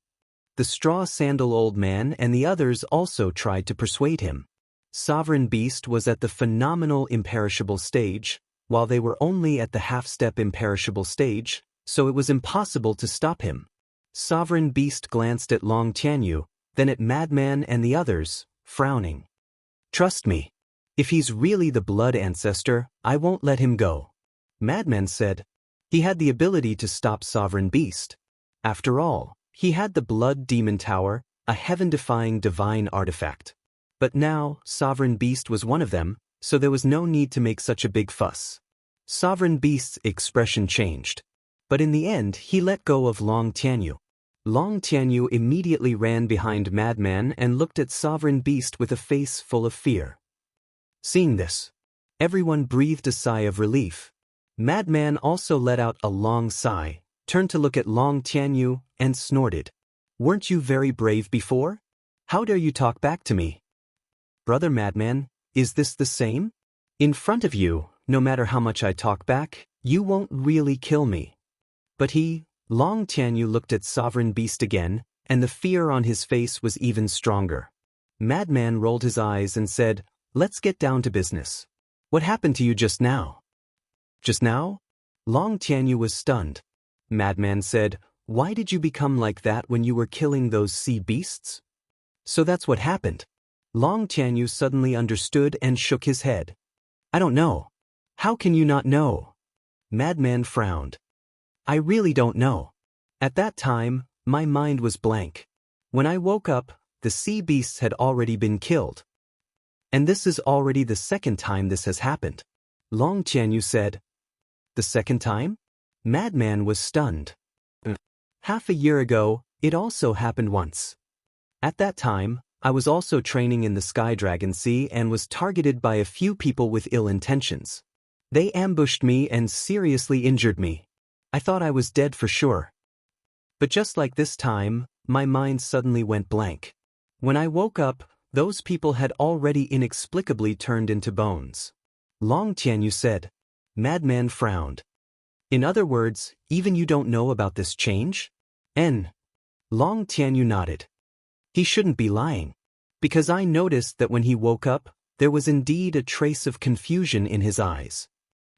The straw sandal old man and the others also tried to persuade him. Sovereign Beast was at the phenomenal imperishable stage, while they were only at the half-step imperishable stage, so it was impossible to stop him. Sovereign Beast glanced at Long Tianyu, then at Madman and the others, frowning. "Trust me. If he's really the Blood Ancestor, I won't let him go," Madman said. He had the ability to stop Sovereign Beast. After all, he had the Blood Demon Tower, a heaven-defying divine artifact. But now, Sovereign Beast was one of them, so there was no need to make such a big fuss. Sovereign Beast's expression changed. But in the end, he let go of Long Tianyu. Long Tianyu immediately ran behind Madman and looked at Sovereign Beast with a face full of fear. Seeing this, everyone breathed a sigh of relief. Madman also let out a long sigh, turned to look at Long Tianyu, and snorted. "Weren't you very brave before? How dare you talk back to me?" "Brother Madman, is this the same? In front of you, no matter how much I talk back, you won't really kill me." But Long Tianyu looked at Sovereign Beast again, and the fear on his face was even stronger. Madman rolled his eyes and said, "Let's get down to business. What happened to you just now?" "Just now?" Long Tianyu was stunned. Madman said, "Why did you become like that when you were killing those sea beasts?" "So that's what happened." Long Tianyu suddenly understood and shook his head. "I don't know." "How can you not know?" Madman frowned. "I really don't know. At that time, my mind was blank. When I woke up, the sea beasts had already been killed. And this is already the second time this has happened." Long Tianyu said. "The second time?" Madman was stunned. "Half a year ago, it also happened once. At that time, I was also training in the Sky Dragon Sea and was targeted by a few people with ill intentions. They ambushed me and seriously injured me. I thought I was dead for sure. But just like this time, my mind suddenly went blank. When I woke up, those people had already inexplicably turned into bones. Long Tianyu said. Madman frowned. In other words, even you don't know about this change? Long Tianyu nodded. He shouldn't be lying. Because I noticed that when he woke up, there was indeed a trace of confusion in his eyes.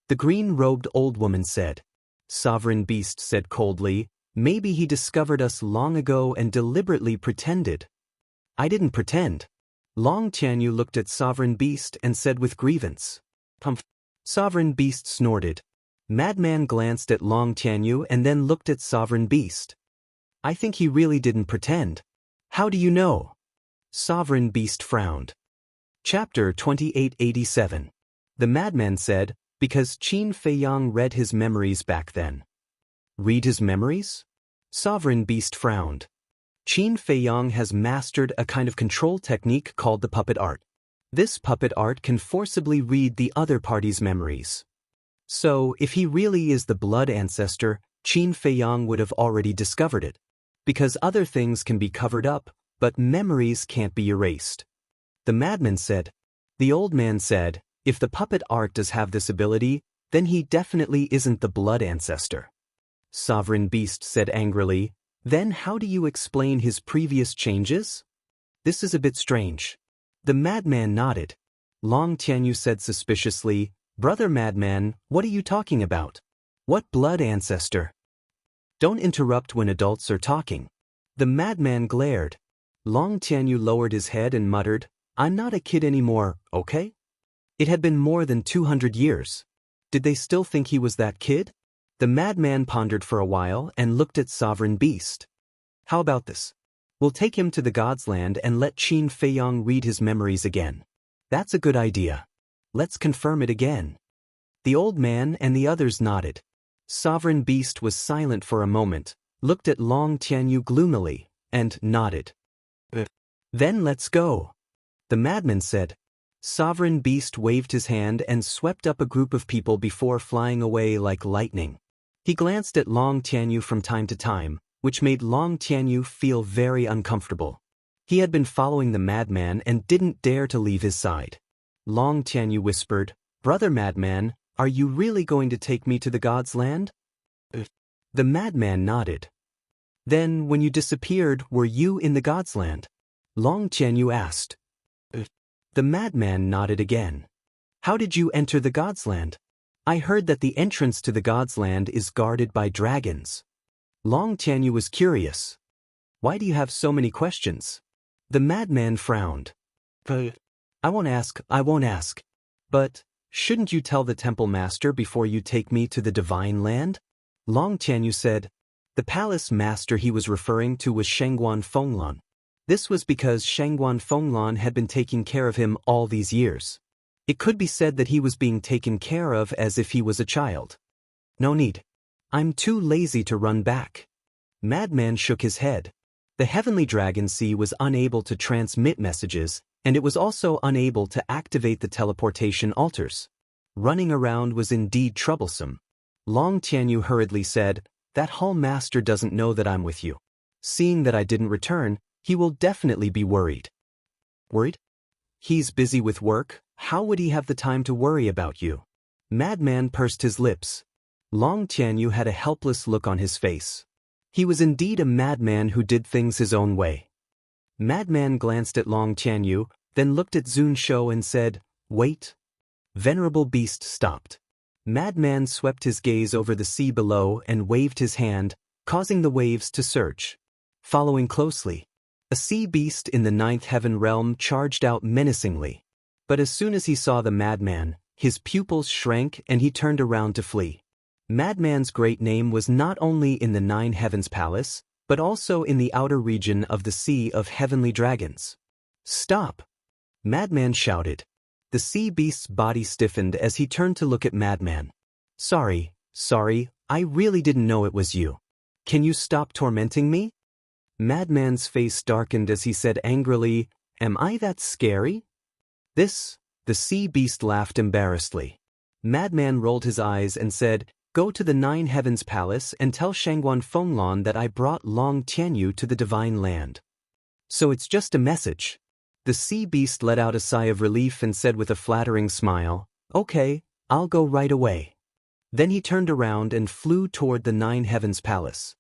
The green-robed old woman said. Sovereign Beast said coldly, maybe he discovered us long ago and deliberately pretended. I didn't pretend. Long Tianyu looked at Sovereign Beast and said with grievance. Humph. Sovereign Beast snorted. Madman glanced at Long Tianyu and then looked at Sovereign Beast. I think he really didn't pretend. How do you know? Sovereign Beast frowned. Chapter 2887. The madman said, because Qin Feiyang read his memories back then. Read his memories? Sovereign Beast frowned. Qin Feiyang has mastered a kind of control technique called the puppet art. This puppet art can forcibly read the other party's memories. So, if he really is the blood ancestor, Qin Feiyang would have already discovered it. Because other things can be covered up, but memories can't be erased. The madman said. The old man said, if the puppet art does have this ability, then he definitely isn't the blood ancestor. Sovereign Beast said angrily, then how do you explain his previous changes? This is a bit strange. The madman nodded. Long Tianyu said suspiciously, Brother Madman, what are you talking about? What blood ancestor? Don't interrupt when adults are talking. The madman glared. Long Tianyu lowered his head and muttered, I'm not a kid anymore, okay? It had been more than 200 years. Did they still think he was that kid? The madman pondered for a while and looked at Sovereign Beast. How about this? We'll take him to the God's Land and let Qin Feiyang read his memories again. That's a good idea. Let's confirm it again. The old man and the others nodded. Sovereign Beast was silent for a moment, looked at Long Tianyu gloomily, and nodded. Then let's go. The madman said. Sovereign Beast waved his hand and swept up a group of people before flying away like lightning. He glanced at Long Tianyu from time to time, which made Long Tianyu feel very uncomfortable. He had been following the madman and didn't dare to leave his side. Long Tianyu whispered, Brother Madman, are you really going to take me to the God's Land? The madman nodded. Then, when you disappeared, were you in the God's Land? Long Tianyu asked. The madman nodded again. How did you enter the God's Land? I heard that the entrance to the God's Land is guarded by dragons. Long Tianyu was curious. Why do you have so many questions? The madman frowned. I won't ask. But, shouldn't you tell the temple master before you take me to the divine land? Long Tianyu said. The palace master he was referring to was Shangguan Fenglan. This was because Shangguan Fenglan had been taking care of him all these years. It could be said that he was being taken care of as if he was a child. No need. I'm too lazy to run back. Madman shook his head. The heavenly dragon sea was unable to transmit messages, and it was also unable to activate the teleportation altars. Running around was indeed troublesome. Long Tianyu hurriedly said, That hall master doesn't know that I'm with you. Seeing that I didn't return, he will definitely be worried. Worried? He's busy with work, how would he have the time to worry about you? Madman pursed his lips. Long Tianyu had a helpless look on his face. He was indeed a madman who did things his own way. Madman glanced at Long Tianyu, then looked at Zun Shou and said, Wait. Venerable Beast stopped. Madman swept his gaze over the sea below and waved his hand, causing the waves to surge. Following closely, a sea beast in the ninth heaven realm charged out menacingly. But as soon as he saw the madman, his pupils shrank and he turned around to flee. Madman's great name was not only in the nine heavens palace, but also in the outer region of the sea of heavenly dragons. Stop! Madman shouted. The sea beast's body stiffened as he turned to look at Madman. Sorry, I really didn't know it was you. Can you stop tormenting me? Madman's face darkened as he said angrily, "Am I that scary?" "This," the sea beast laughed embarrassedly. Madman rolled his eyes and said, "Go to the Nine Heavens Palace and tell Shangguan Fenglan that I brought Long Tianyu to the Divine Land." "So it's just a message." The sea beast let out a sigh of relief and said with a flattering smile, "Okay, I'll go right away." Then he turned around and flew toward the Nine Heavens Palace.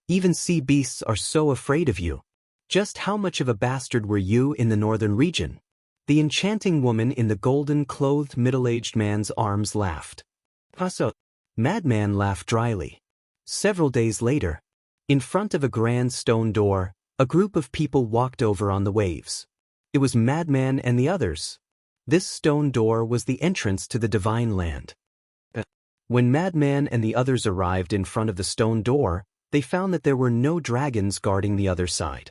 "Even sea beasts are so afraid of you. Just how much of a bastard were you in the northern region?" The enchanting woman in the golden-clothed middle-aged man's arms laughed. "Paso." Madman laughed dryly. Several days later, in front of a grand stone door, a group of people walked over on the waves. It was Madman and the others. This stone door was the entrance to the Divine Land. When Madman and the others arrived in front of the stone door, they found that there were no dragons guarding the other side.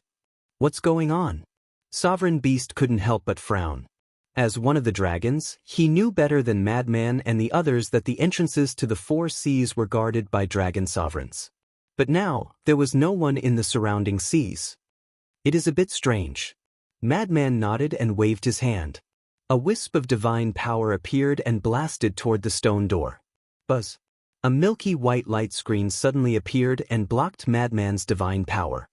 "What's going on?" Sovereign Beast couldn't help but frown. As one of the dragons, he knew better than Madman and the others that the entrances to the four seas were guarded by dragon sovereigns. But now, there was no one in the surrounding seas. "It is a bit strange." Madman nodded and waved his hand. A wisp of divine power appeared and blasted toward the stone door. Buzz. A milky white light screen suddenly appeared and blocked Madman's divine power.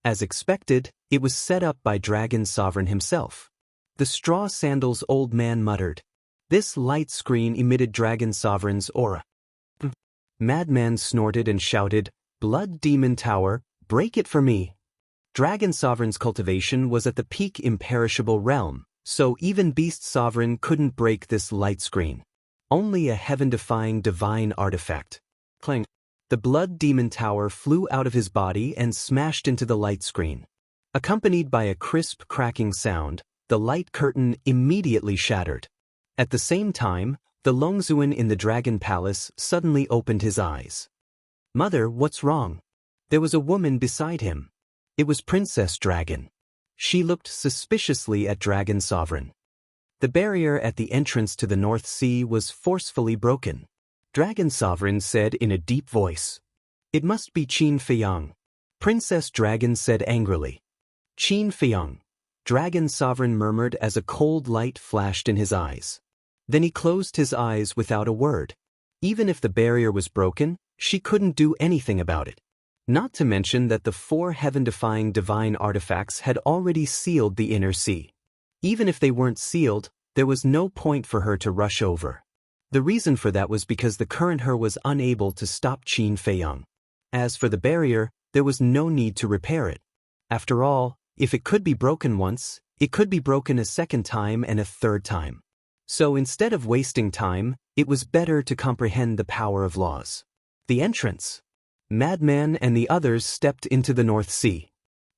As expected, it was set up by Dragon Sovereign himself. The straw sandals old man muttered. This light screen emitted Dragon Sovereign's aura. Madman snorted and shouted, "Blood Demon Tower, break it for me." Dragon Sovereign's cultivation was at the peak imperishable realm, so even Beast Sovereign couldn't break this light screen. Only a heaven-defying divine artifact. Clang. The Blood Demon Tower flew out of his body and smashed into the light screen. Accompanied by a crisp cracking sound, the light curtain immediately shattered. At the same time, the Longzuan in the Dragon Palace suddenly opened his eyes. "Mother, what's wrong?" There was a woman beside him. It was Princess Dragon. She looked suspiciously at Dragon Sovereign. The barrier at the entrance to the North Sea was forcefully broken. Dragon Sovereign said in a deep voice, "It must be Qin Feiyang." Princess Dragon said angrily. "Qin Feiyang." Dragon Sovereign murmured as a cold light flashed in his eyes. Then he closed his eyes without a word. Even if the barrier was broken, she couldn't do anything about it. Not to mention that the four heaven-defying divine artifacts had already sealed the inner sea. Even if they weren't sealed, there was no point for her to rush over. The reason for that was because the current her was unable to stop Qin Feiyang. As for the barrier, there was no need to repair it. After all, if it could be broken once, it could be broken a second time and a third time. So instead of wasting time, it was better to comprehend the power of laws. The entrance. Madman and the others stepped into the North Sea.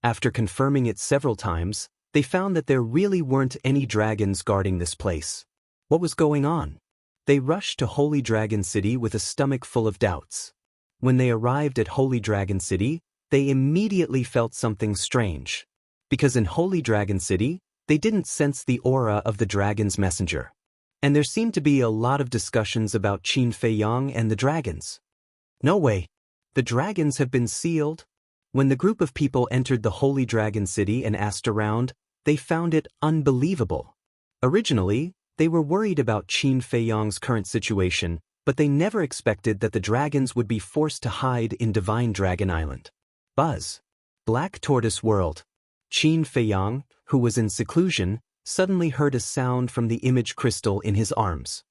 After confirming it several times, they found that there really weren't any dragons guarding this place. What was going on? They rushed to Holy Dragon City with a stomach full of doubts. When they arrived at Holy Dragon City, they immediately felt something strange. Because in Holy Dragon City, they didn't sense the aura of the dragon's messenger. And there seemed to be a lot of discussions about Qin Feiyang and the dragons. No way. The dragons have been sealed. When the group of people entered the Holy Dragon City and asked around, they found it unbelievable. Originally, they were worried about Qin Feiyang's current situation, but they never expected that the dragons would be forced to hide in Divine Dragon Island. Buzz. Black Tortoise World. Qin Feiyang, who was in seclusion, suddenly heard a sound from the image crystal in his arms.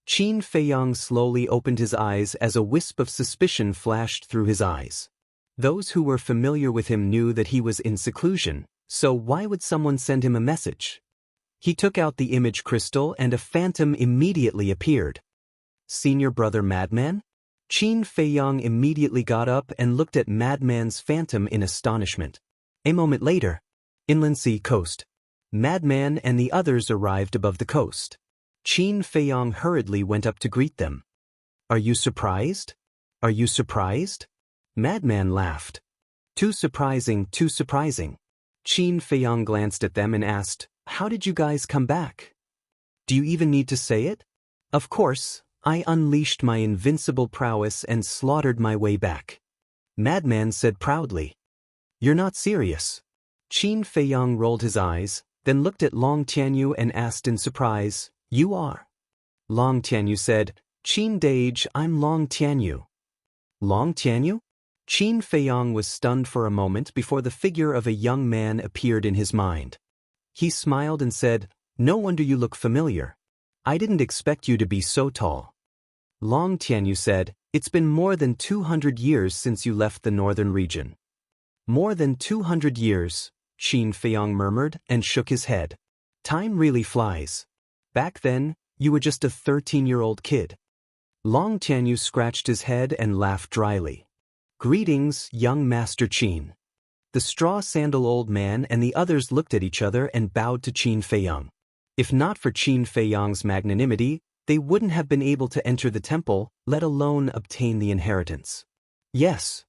Qin Feiyang slowly opened his eyes as a wisp of suspicion flashed through his eyes. Those who were familiar with him knew that he was in seclusion, so why would someone send him a message? He took out the image crystal and a phantom immediately appeared. Senior brother Madman? Qin Feiyang immediately got up and looked at Madman's phantom in astonishment. A moment later, Inland Sea Coast. Madman and the others arrived above the coast. Qin Feiyang hurriedly went up to greet them. "Are you surprised? Are you surprised?" Madman laughed. Too surprising, too surprising." Qin Feiyang glanced at them and asked, "How did you guys come back? Do you even need to say it?" "Of course, I unleashed my invincible prowess and slaughtered my way back," Madman said proudly. You're not serious. Qin Feiyang rolled his eyes, then looked at Long Tianyu and asked in surprise, You are? Long Tianyu said, Qin Dage, I'm Long Tianyu. Long Tianyu? Qin Feiyang was stunned for a moment before the figure of a young man appeared in his mind. He smiled and said, No wonder you look familiar. I didn't expect you to be so tall. Long Tianyu said, It's been more than 200 years since you left the northern region. More than 200 years, Qin Feiyang murmured and shook his head. Time really flies. Back then, you were just a 13-year-old kid. Long Tianyu scratched his head and laughed dryly. Greetings, young Master Qin. The straw-sandal old man and the others looked at each other and bowed to Qin Feiyang. If not for Qin Feiyang's magnanimity, they wouldn't have been able to enter the temple, let alone obtain the inheritance. Yes.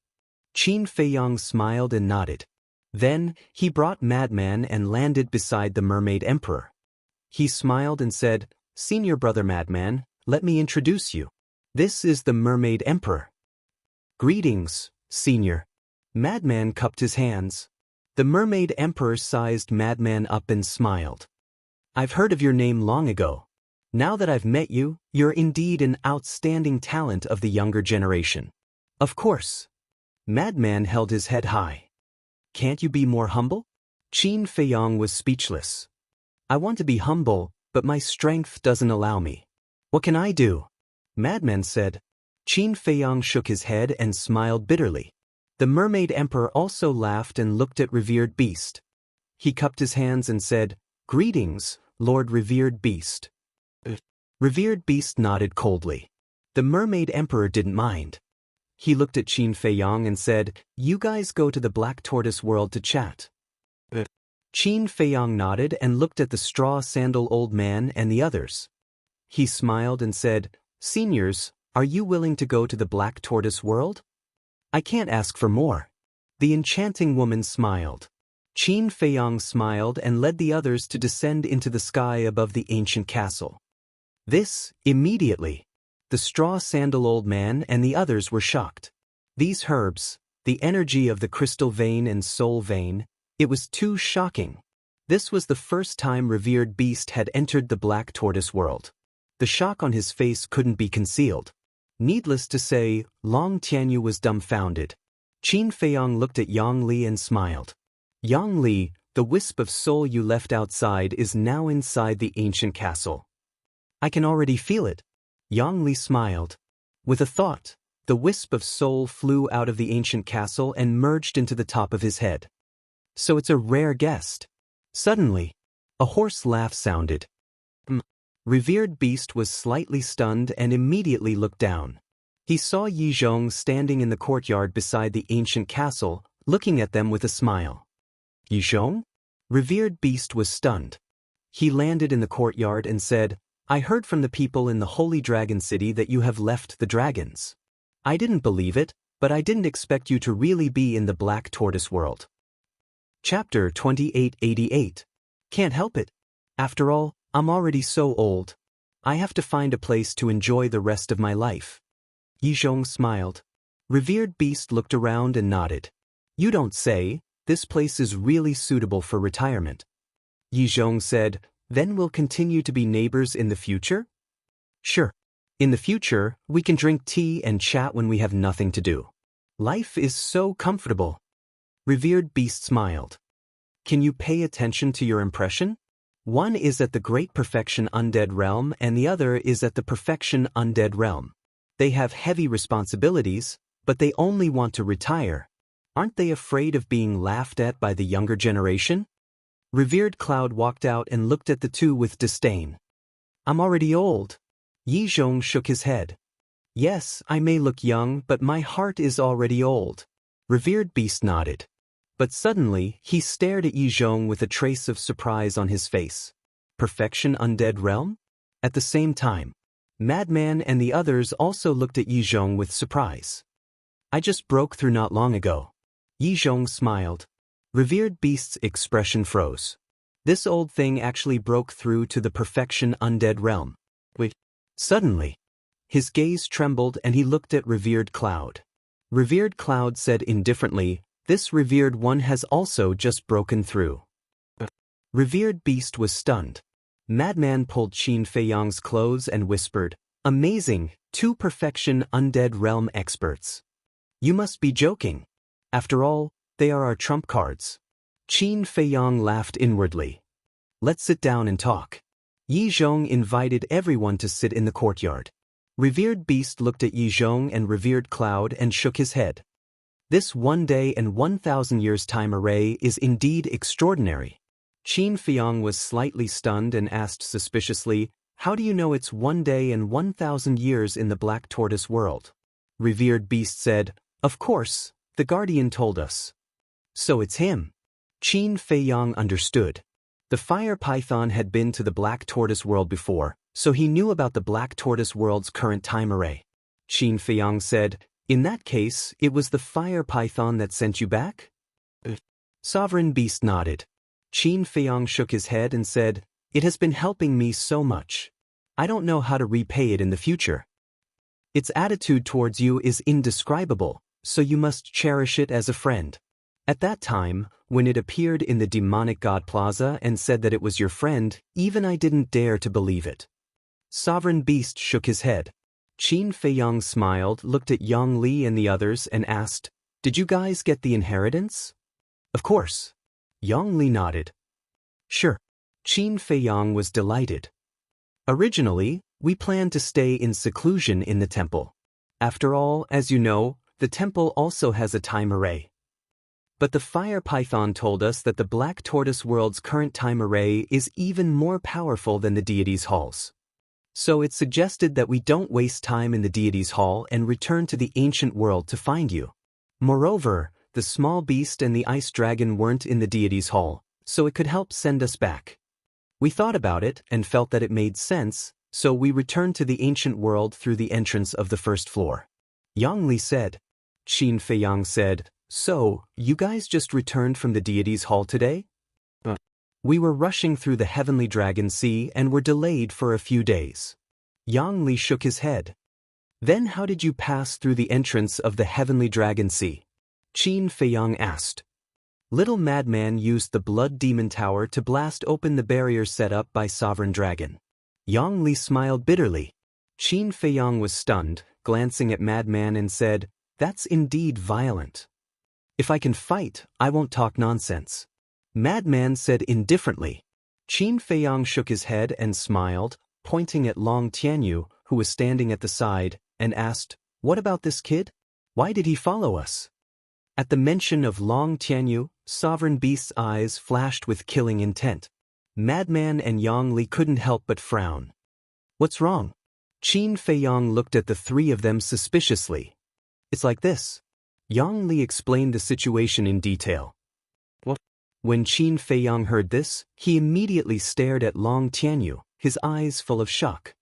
Qin Feiyang smiled and nodded. Then, he brought Madman and landed beside the Mermaid Emperor. He smiled and said, Senior brother Madman, let me introduce you. This is the Mermaid Emperor. Greetings, Senior. Madman cupped his hands. The Mermaid Emperor sized Madman up and smiled. I've heard of your name long ago. Now that I've met you, you're indeed an outstanding talent of the younger generation. Of course. Madman held his head high. Can't you be more humble? Qin Feiyang was speechless. I want to be humble, but my strength doesn't allow me. What can I do? Madman said. Qin Feiyang shook his head and smiled bitterly. The Mermaid Emperor also laughed and looked at Revered Beast. He cupped his hands and said, Greetings, Lord Revered Beast. Revered Beast nodded coldly. The Mermaid Emperor didn't mind. He looked at Qin Feiyang and said, You guys go to the Black Tortoise world to chat. Qin Feiyang nodded and looked at the straw-sandal old man and the others. He smiled and said, Seniors, are you willing to go to the Black Tortoise world? I can't ask for more. The enchanting woman smiled. Qin Feiyang smiled and led the others to descend into the sky above the ancient castle. Immediately. The straw-sandal old man and the others were shocked. These herbs, the energy of the crystal vein and soul vein, it was too shocking. This was the first time Revered Beast had entered the Black Tortoise world. The shock on his face couldn't be concealed. Needless to say, Long Tianyu was dumbfounded. Qin Feiyang looked at Yang Li and smiled. Yang Li, the wisp of soul you left outside is now inside the ancient castle. I can already feel it. Yang Li smiled. With a thought, the wisp of soul flew out of the ancient castle and merged into the top of his head. So it's a rare guest. Suddenly, a hoarse laugh sounded. Revered Beast was slightly stunned and immediately looked down. He saw Yi Zhong standing in the courtyard beside the ancient castle, looking at them with a smile. Yi Zhong? Revered Beast was stunned. He landed in the courtyard and said, I heard from the people in the Holy Dragon City that you have left the dragons. I didn't believe it, but I didn't expect you to really be in the Black Tortoise world. Chapter 2888. Can't help it. After all, I'm already so old. I have to find a place to enjoy the rest of my life. Yi Zhong smiled. Revered Beast looked around and nodded. You don't say, this place is really suitable for retirement. Yi Zhong said, Then we'll continue to be neighbors in the future? Sure. In the future, we can drink tea and chat when we have nothing to do. Life is so comfortable. Revered Beast smiled. Can you pay attention to your impression? One is at the Great Perfection Undead Realm and the other is at the Perfection Undead Realm. They have heavy responsibilities, but they only want to retire. Aren't they afraid of being laughed at by the younger generation? Revered Cloud walked out and looked at the two with disdain. I'm already old. Yi Zhong shook his head. Yes, I may look young, but my heart is already old. Revered Beast nodded. But suddenly, he stared at Yi Zhong with a trace of surprise on his face. Perfection Undead Realm? At the same time, Madman and the others also looked at Yi Zhong with surprise. I just broke through not long ago. Yi Zhong smiled. Revered Beast's expression froze. This old thing actually broke through to the Perfection Undead Realm. Wait. Suddenly, his gaze trembled and he looked at Revered Cloud. Revered Cloud said indifferently, This revered one has also just broken through. Revered beast was stunned. Madman pulled Qin Feiyang's clothes and whispered, "Amazing, two perfection undead realm experts. You must be joking. After all, they are our trump cards." Qin Feiyang laughed inwardly. "Let's sit down and talk." Yi Zhong invited everyone to sit in the courtyard. Revered Beast looked at Yi Zhong and Revered Cloud and shook his head. This 1 day and 1,000 years time array is indeed extraordinary. Qin Feiyang was slightly stunned and asked suspiciously, "How do you know it's 1 day and 1,000 years in the Black Tortoise world?" Revered Beast said, "Of course, the Guardian told us." "So it's him." Qin Feiyang understood. The fire python had been to the Black Tortoise world before, so he knew about the Black Tortoise world's current time array. Qin Feiyang said, "In that case, it was the fire python that sent you back?" Sovereign Beast nodded. Qin Feiyang shook his head and said, "It has been helping me so much. I don't know how to repay it in the future. Its attitude towards you is indescribable, so you must cherish it as a friend." At that time, when it appeared in the demonic god plaza and said that it was your friend, even I didn't dare to believe it. Sovereign Beast shook his head. Qin Feiyang smiled, looked at Yang Li and the others and asked, "Did you guys get the inheritance?" "Of course." Yang Li nodded. "Sure." Qin Feiyang was delighted. "Originally, we planned to stay in seclusion in the temple. After all, as you know, the temple also has a time array. But the fire python told us that the Black Tortoise world's current time array is even more powerful than the deity's halls. So it suggested that we don't waste time in the deity's hall and return to the ancient world to find you. Moreover, the small beast and the ice dragon weren't in the deity's hall, so it could help send us back. We thought about it and felt that it made sense, so we returned to the ancient world through the entrance of the first floor." Yang Li said. Qin Feiyang said, "So, you guys just returned from the deity's hall today?" "We were rushing through the heavenly dragon sea and were delayed for a few days." Yang Li shook his head. "Then how did you pass through the entrance of the heavenly dragon sea?" Qin Feiyang asked. Little Madman used the Blood Demon Tower to blast open the barrier set up by Sovereign Dragon. Yang Li smiled bitterly. Qin Feiyang was stunned, glancing at Madman and said, "That's indeed violent. If I can fight, I won't talk nonsense." Madman said indifferently. Qin Feiyang shook his head and smiled, pointing at Long Tianyu, who was standing at the side, and asked, "What about this kid? Why did he follow us?" At the mention of Long Tianyu, Sovereign Beast's eyes flashed with killing intent. Madman and Yang Li couldn't help but frown. "What's wrong?" Qin Feiyang looked at the three of them suspiciously. "It's like this." Yang Li explained the situation in detail. "What?" When Qin Feiyang heard this, he immediately stared at Long Tianyu, his eyes full of shock.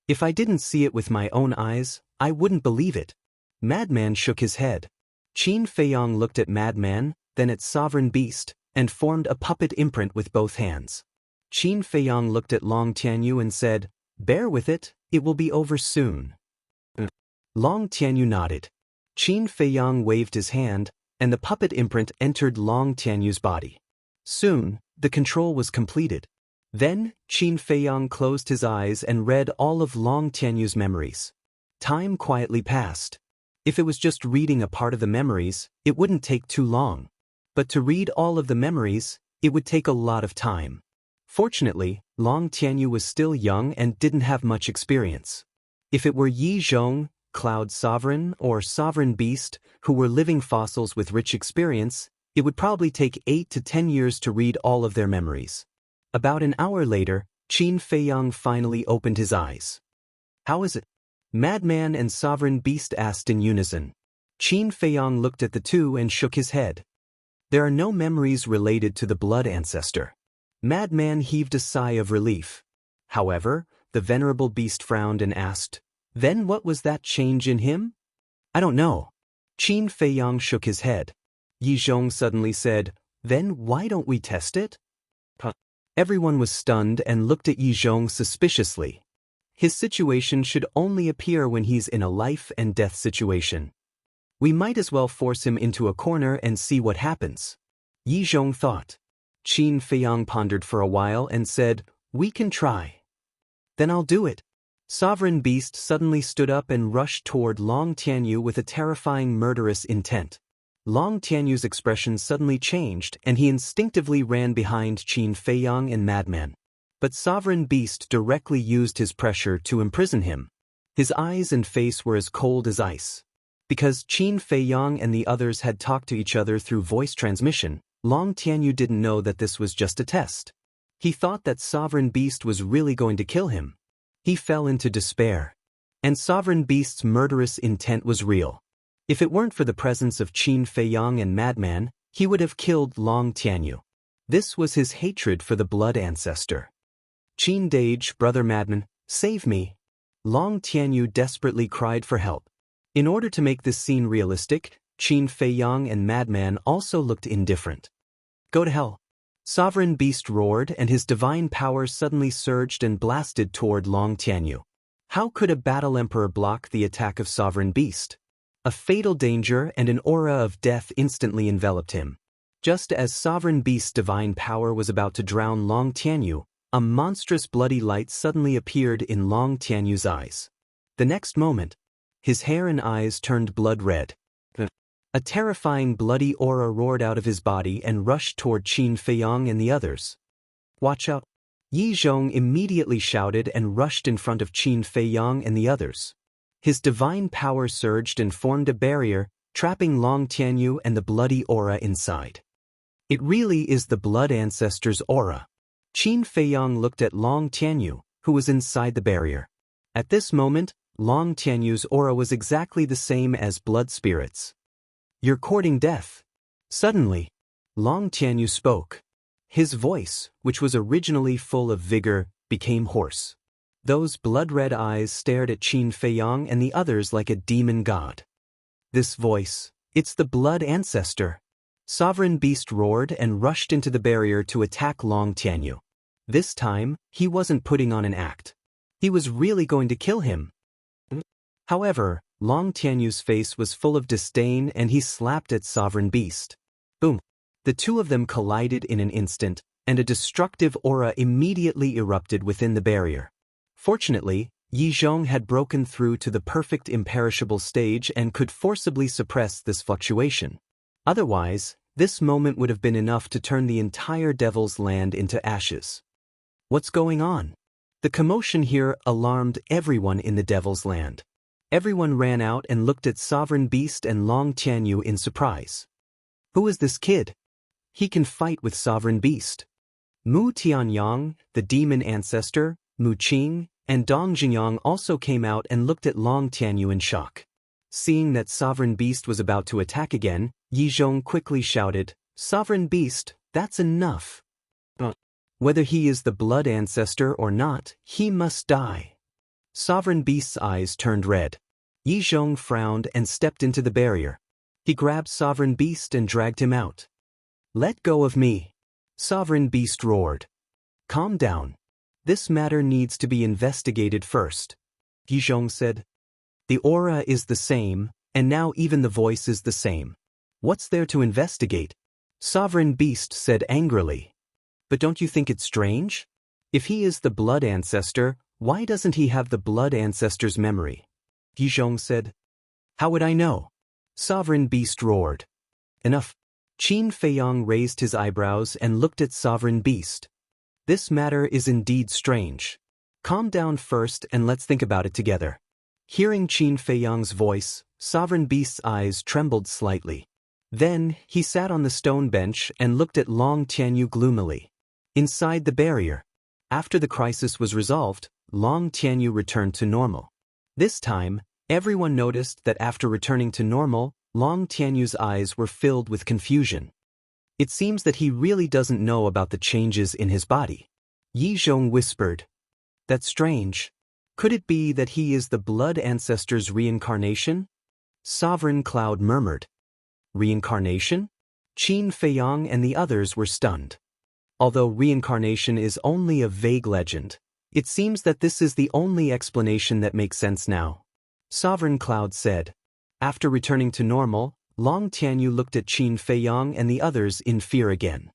"If I didn't see it with my own eyes, I wouldn't believe it." Madman shook his head. Qin Feiyang looked at Madman, then at Sovereign Beast, and formed a puppet imprint with both hands. Qin Feiyang looked at Long Tianyu and said, "Bear with it, it will be over soon." Long Tianyu nodded. Qin Feiyang waved his hand, and the puppet imprint entered Long Tianyu's body. Soon, the control was completed. Then, Qin Feiyang closed his eyes and read all of Long Tianyu's memories. Time quietly passed. If it was just reading a part of the memories, it wouldn't take too long. But to read all of the memories, it would take a lot of time. Fortunately, Long Tianyu was still young and didn't have much experience. If it were Yi Zhong, Cloud Sovereign, or Sovereign Beast, who were living fossils with rich experience, it would probably take 8 to 10 years to read all of their memories. About an hour later, Qin Feiyang finally opened his eyes. "How is it?" Madman and Sovereign Beast asked in unison. Qin Feiyang looked at the two and shook his head. "There are no memories related to the blood ancestor." Madman heaved a sigh of relief. However, the venerable beast frowned and asked, "Then what was that change in him?" "I don't know." Qin Feiyang shook his head. Yi Zhong suddenly said, "Then why don't we test it?" Everyone was stunned and looked at Yi Zhong suspiciously. His situation should only appear when he's in a life and death situation. We might as well force him into a corner and see what happens. Yi Zhong thought. Qin Feiyang pondered for a while and said, "We can try." "Then I'll do it." Sovereign Beast suddenly stood up and rushed toward Long Tianyu with a terrifying murderous intent. Long Tianyu's expression suddenly changed and he instinctively ran behind Qin Feiyang and Madman. But Sovereign Beast directly used his pressure to imprison him. His eyes and face were as cold as ice. Because Qin Feiyang and the others had talked to each other through voice transmission, Long Tianyu didn't know that this was just a test. He thought that Sovereign Beast was really going to kill him. He fell into despair. And Sovereign Beast's murderous intent was real. If it weren't for the presence of Qin Feiyang and Madman, he would have killed Long Tianyu. This was his hatred for the blood ancestor. "Qin Dage, brother Madman, save me!" Long Tianyu desperately cried for help. In order to make this scene realistic, Qin Feiyang and Madman also looked indifferent. "Go to hell!" Sovereign Beast roared and his divine power suddenly surged and blasted toward Long Tianyu. How could a battle emperor block the attack of Sovereign Beast? A fatal danger and an aura of death instantly enveloped him. Just as Sovereign Beast's divine power was about to drown Long Tianyu, a monstrous bloody light suddenly appeared in Long Tianyu's eyes. The next moment, his hair and eyes turned blood red. A terrifying bloody aura roared out of his body and rushed toward Qin Feiyang and the others. "Watch out!" Yi Zhong immediately shouted and rushed in front of Qin Feiyang and the others. His divine power surged and formed a barrier, trapping Long Tianyu and the bloody aura inside. It really is the blood ancestor's aura. Qin Feiyang looked at Long Tianyu, who was inside the barrier. At this moment, Long Tianyu's aura was exactly the same as blood spirits. "You're courting death." Suddenly, Long Tianyu spoke. His voice, which was originally full of vigor, became hoarse. Those blood-red eyes stared at Qin Feiyang and the others like a demon god. "This voice, it's the blood ancestor." Sovereign Beast roared and rushed into the barrier to attack Long Tianyu. This time, he wasn't putting on an act. He was really going to kill him. However, Long Tianyu's face was full of disdain and he slapped at Sovereign Beast. Boom! The two of them collided in an instant, and a destructive aura immediately erupted within the barrier. Fortunately, Yi Zhong had broken through to the perfect imperishable stage and could forcibly suppress this fluctuation. Otherwise, this moment would have been enough to turn the entire Devil's Land into ashes. What's going on? The commotion here alarmed everyone in the Devil's Land. Everyone ran out and looked at Sovereign Beast and Long Tianyu in surprise. Who is this kid? He can fight with Sovereign Beast. Mu Tianyang, the demon ancestor, Mu Qing, and Dong Jinyang also came out and looked at Long Tianyu in shock. Seeing that Sovereign Beast was about to attack again, Yi Zhong quickly shouted, "Sovereign Beast, that's enough. Whether he is the blood ancestor or not, he must die." Sovereign Beast's eyes turned red. Yi Zhong frowned and stepped into the barrier. He grabbed Sovereign Beast and dragged him out. "Let go of me." Sovereign Beast roared. "Calm down. This matter needs to be investigated first," Yi Zhong said. "The aura is the same, and now even the voice is the same. What's there to investigate?" Sovereign Beast said angrily. "But don't you think it's strange? If he is the blood ancestor, why doesn't he have the blood ancestor's memory?" Yi Zhong said. "How would I know?" Sovereign Beast roared. "Enough." Qin Feiyang raised his eyebrows and looked at Sovereign Beast. "This matter is indeed strange. Calm down first and let's think about it together." Hearing Qin Feiyang's voice, Sovereign Beast's eyes trembled slightly. Then, he sat on the stone bench and looked at Long Tianyu gloomily. Inside the barrier. After the crisis was resolved, Long Tianyu returned to normal. This time, everyone noticed that after returning to normal, Long Tianyu's eyes were filled with confusion. It seems that he really doesn't know about the changes in his body. Yi Zhong whispered. "That's strange. Could it be that he is the blood ancestor's reincarnation?" Sovereign Cloud murmured. "Reincarnation?" Qin Feiyang and the others were stunned. Although reincarnation is only a vague legend, it seems that this is the only explanation that makes sense now. Sovereign Cloud said. After returning to normal, Long Tianyu looked at Qin Feiyang and the others in fear again.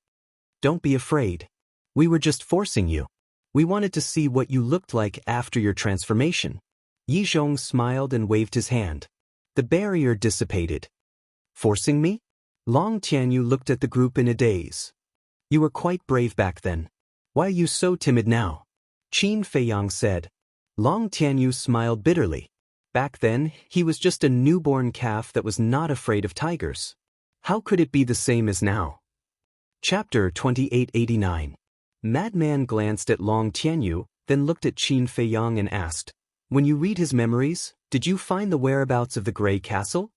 Don't be afraid. We were just forcing you. We wanted to see what you looked like after your transformation. Yi Zhong smiled and waved his hand. The barrier dissipated. Forcing me? Long Tianyu looked at the group in a daze. You were quite brave back then. Why are you so timid now? Qin Feiyang said. Long Tianyu smiled bitterly. Back then, he was just a newborn calf that was not afraid of tigers. How could it be the same as now? Chapter 2889. Madman glanced at Long Tianyu, then looked at Qin Feiyang and asked, when you read his memories, did you find the whereabouts of the Grey Castle?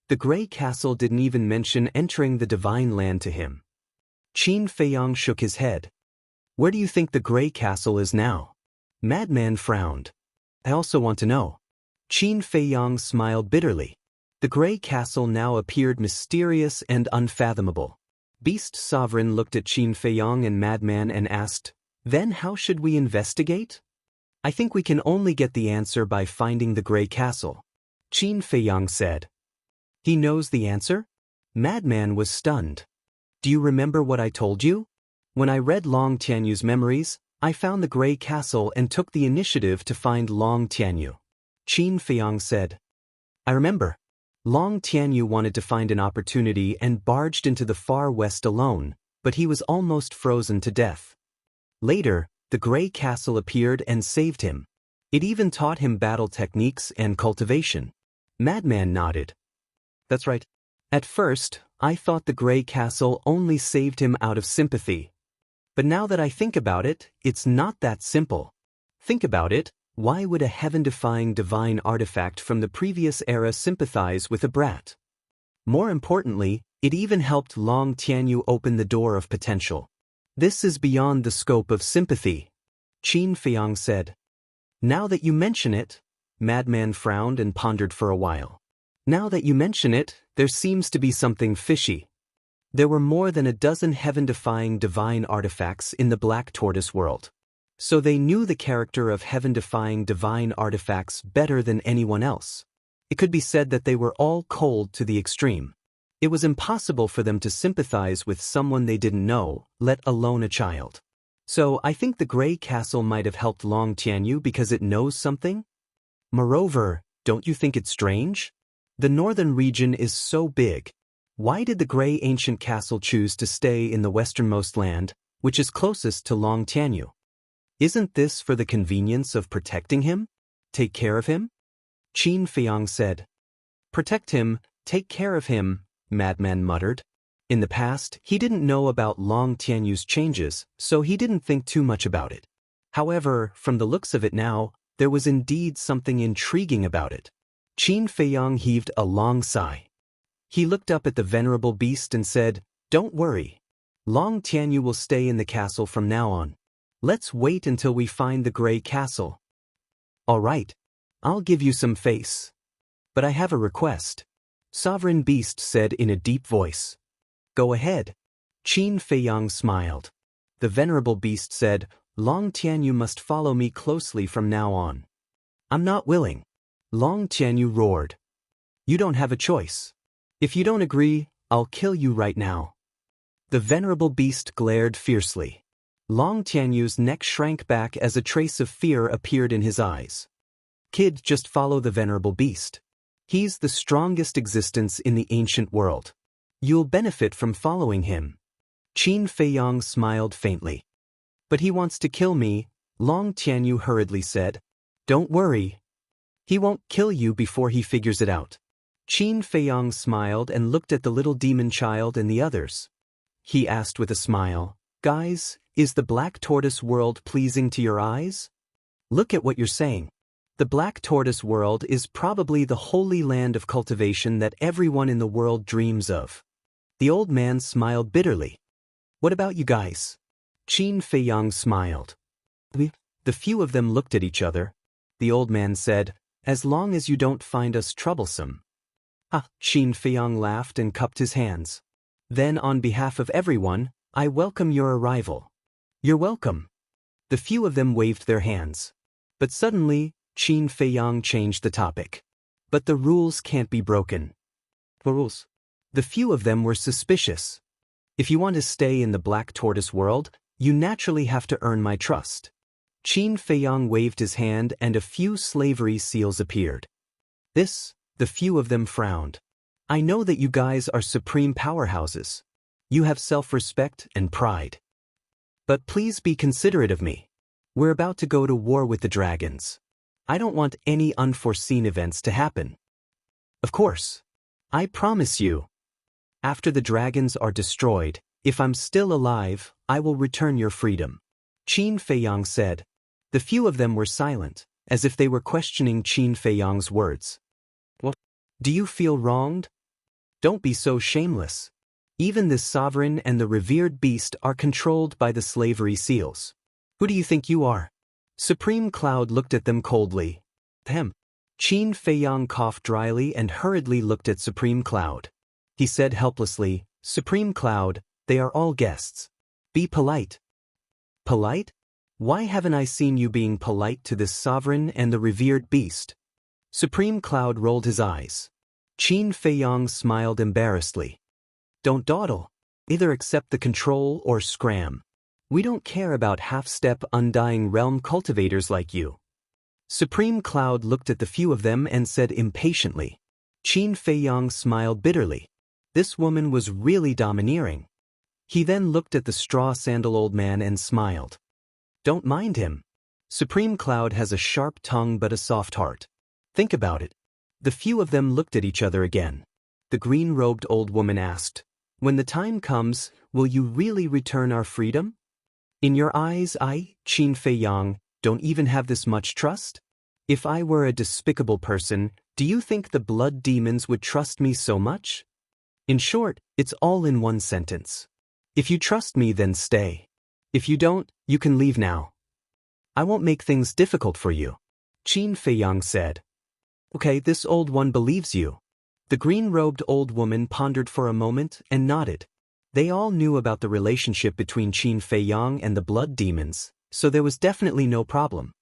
The Grey Castle didn't even mention entering the Divine Land to him. Qin Feiyang shook his head. Where do you think the Grey Castle is now? Madman frowned. I also want to know. Qin Feiyang smiled bitterly. The Grey Castle now appeared mysterious and unfathomable. Beast Sovereign looked at Qin Feiyang and Madman and asked, then how should we investigate? I think we can only get the answer by finding the Grey Castle. Qin Feiyang said. He knows the answer? Madman was stunned. Do you remember what I told you? When I read Long Tianyu's memories, I found the Grey Castle and took the initiative to find Long Tianyu. Qin Feiyang said. I remember. Long Tianyu wanted to find an opportunity and barged into the far west alone, but he was almost frozen to death. Later, the Grey Castle appeared and saved him. It even taught him battle techniques and cultivation. Madman nodded. That's right. At first, I thought the Grey Castle only saved him out of sympathy. But now that I think about it, it's not that simple. Think about it, why would a heaven-defying divine artifact from the previous era sympathize with a brat? More importantly, it even helped Long Tianyu open the door of potential. This is beyond the scope of sympathy, Qin Feiyang said. Now that you mention it, Madman frowned and pondered for a while. Now that you mention it, there seems to be something fishy. There were more than a dozen heaven-defying divine artifacts in the Black Tortoise world. So they knew the character of heaven-defying divine artifacts better than anyone else. It could be said that they were all cold to the extreme. It was impossible for them to sympathize with someone they didn't know, let alone a child. So I think the Grey Castle might have helped Long Tianyu because it knows something? Moreover, don't you think it's strange? The northern region is so big. Why did the Grey Ancient Castle choose to stay in the westernmost land, which is closest to Long Tianyu? Isn't this for the convenience of protecting him? Take care of him? Qin Feiyang said. Protect him, take care of him, Madman muttered. In the past, he didn't know about Long Tianyu's changes, so he didn't think too much about it. However, from the looks of it now, there was indeed something intriguing about it. Qin Feiyang heaved a long sigh. He looked up at the venerable beast and said, Don't worry. Long Tianyu will stay in the castle from now on. Let's wait until we find the Grey Castle. All right. I'll give you some face. But I have a request. Sovereign Beast said in a deep voice. Go ahead. Qin Feiyang smiled. The venerable beast said, Long Tianyu must follow me closely from now on. I'm not willing. Long Tianyu roared. You don't have a choice. If you don't agree, I'll kill you right now. The venerable beast glared fiercely. Long Tianyu's neck shrank back as a trace of fear appeared in his eyes. Kid, just follow the venerable beast. He's the strongest existence in the ancient world. You'll benefit from following him. Qin Feiyang smiled faintly. But he wants to kill me, Long Tianyu hurriedly said. Don't worry. He won't kill you before he figures it out. Qin Feiyang smiled and looked at the little demon child and the others. He asked with a smile, Guys, is the Black Tortoise world pleasing to your eyes? Look at what you're saying. The Black Tortoise world is probably the holy land of cultivation that everyone in the world dreams of. The old man smiled bitterly. What about you guys? Qin Feiyang smiled. The few of them looked at each other. The old man said, As long as you don't find us troublesome. Qin Feiyang laughed and cupped his hands. Then on behalf of everyone, I welcome your arrival. You're welcome. The few of them waved their hands. But suddenly, Qin Feiyang changed the topic. But the rules can't be broken. What rules? The few of them were suspicious. If you want to stay in the Black Tortoise world, you naturally have to earn my trust. Qin Feiyang waved his hand and a few slavery seals appeared. The few of them frowned. I know that you guys are supreme powerhouses. You have self-respect and pride. But please be considerate of me. We're about to go to war with the dragons. I don't want any unforeseen events to happen. Of course. I promise you. After the dragons are destroyed, if I'm still alive, I will return your freedom. Qin Feiyang said. The few of them were silent, as if they were questioning Qin Feiyang's words. What? Do you feel wronged? Don't be so shameless. Even this sovereign and the revered beast are controlled by the slavery seals. Who do you think you are? Supreme Cloud looked at them coldly. Qin Feiyang coughed dryly and hurriedly looked at Supreme Cloud. He said helplessly, Supreme Cloud, they are all guests. Be polite. Polite? Why haven't I seen you being polite to this sovereign and the revered beast? Supreme Cloud rolled his eyes. Qin Feiyang smiled embarrassedly. Don't dawdle. Either accept the control or scram. We don't care about half-step undying realm cultivators like you. Supreme Cloud looked at the few of them and said impatiently. Qin Feiyang smiled bitterly. This woman was really domineering. He then looked at the straw-sandal old man and smiled. Don't mind him. Supreme Cloud has a sharp tongue but a soft heart. Think about it. The few of them looked at each other again. The green-robed old woman asked, When the time comes, will you really return our freedom? In your eyes I, Qin Feiyang, don't even have this much trust? If I were a despicable person, do you think the blood demons would trust me so much? In short, it's all in one sentence. If you trust me, then stay. If you don't, you can leave now. I won't make things difficult for you. Qin Feiyang said. Okay, this old one believes you. The green-robed old woman pondered for a moment and nodded. They all knew about the relationship between Qin Feiyang and the blood demons, so there was definitely no problem.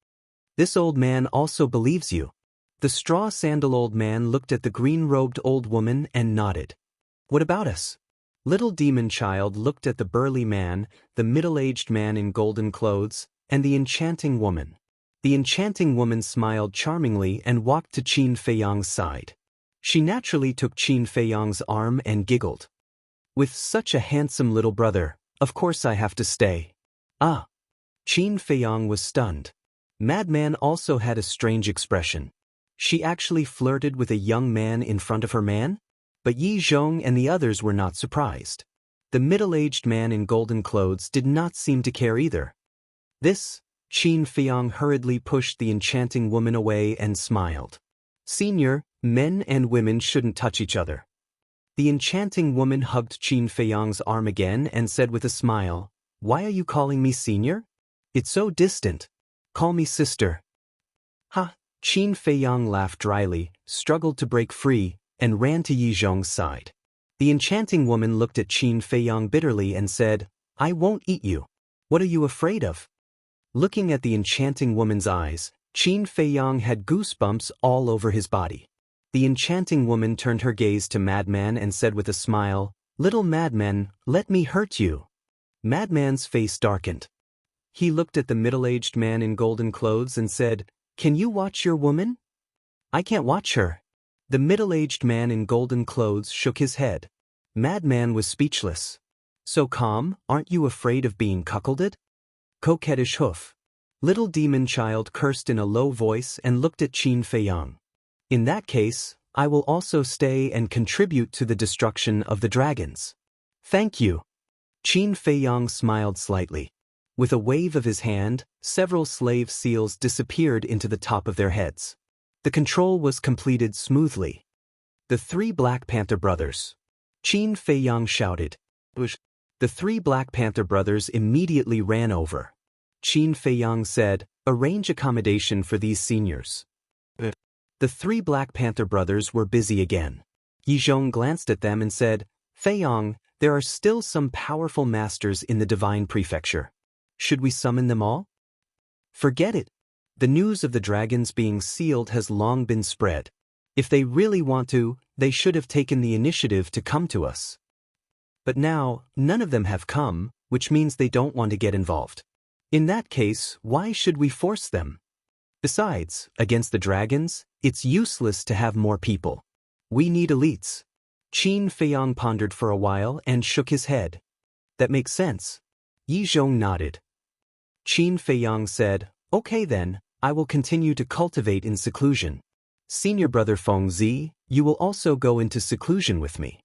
This old man also believes you. The straw-sandal old man looked at the green-robed old woman and nodded. What about us? Little demon child looked at the burly man, the middle-aged man in golden clothes, and the enchanting woman. The enchanting woman smiled charmingly and walked to Qin Feiyang's side. She naturally took Qin Feiyang's arm and giggled. With such a handsome little brother, of course I have to stay. Ah! Qin Feiyang was stunned. Madman also had a strange expression. She actually flirted with a young man in front of her man? But Yi Zhong and the others were not surprised. The middle-aged man in golden clothes did not seem to care either. Qin Feiyang hurriedly pushed the enchanting woman away and smiled. Senior, men and women shouldn't touch each other. The enchanting woman hugged Qin Feiyang's arm again and said with a smile, Why are you calling me senior? It's so distant. Call me sister. Ha! Qin Feiyang laughed dryly, struggled to break free, and ran to Yi Zhong's side. The enchanting woman looked at Qin Feiyang bitterly and said, I won't eat you. What are you afraid of? Looking at the enchanting woman's eyes, Qin Feiyang had goosebumps all over his body. The enchanting woman turned her gaze to Madman and said with a smile, Little Madman, let me hurt you. Madman's face darkened. He looked at the middle-aged man in golden clothes and said, Can you watch your woman? I can't watch her. The middle-aged man in golden clothes shook his head. Madman was speechless. So calm, aren't you afraid of being cuckolded? Coquettish hoof. Little demon child cursed in a low voice and looked at Qin Feiyang. In that case, I will also stay and contribute to the destruction of the dragons. Thank you. Qin Feiyang smiled slightly. With a wave of his hand, several slave seals disappeared into the top of their heads. The control was completed smoothly. The three Black Panther brothers. Qin Feiyang shouted. The three Black Panther brothers immediately ran over. Qin Feiyang said, Arrange accommodation for these seniors. The three Black Panther brothers were busy again. Yi Zhong glanced at them and said, Feiyang, there are still some powerful masters in the Divine Prefecture. Should we summon them all? Forget it. The news of the dragons being sealed has long been spread. If they really want to, they should have taken the initiative to come to us. But now, none of them have come, which means they don't want to get involved. In that case, why should we force them? Besides, against the dragons, it's useless to have more people. We need elites. Qin Feiyang pondered for a while and shook his head. That makes sense. Yi Zhong nodded. Qin Feiyang said, okay then, I will continue to cultivate in seclusion. Senior brother Feng Zi, you will also go into seclusion with me.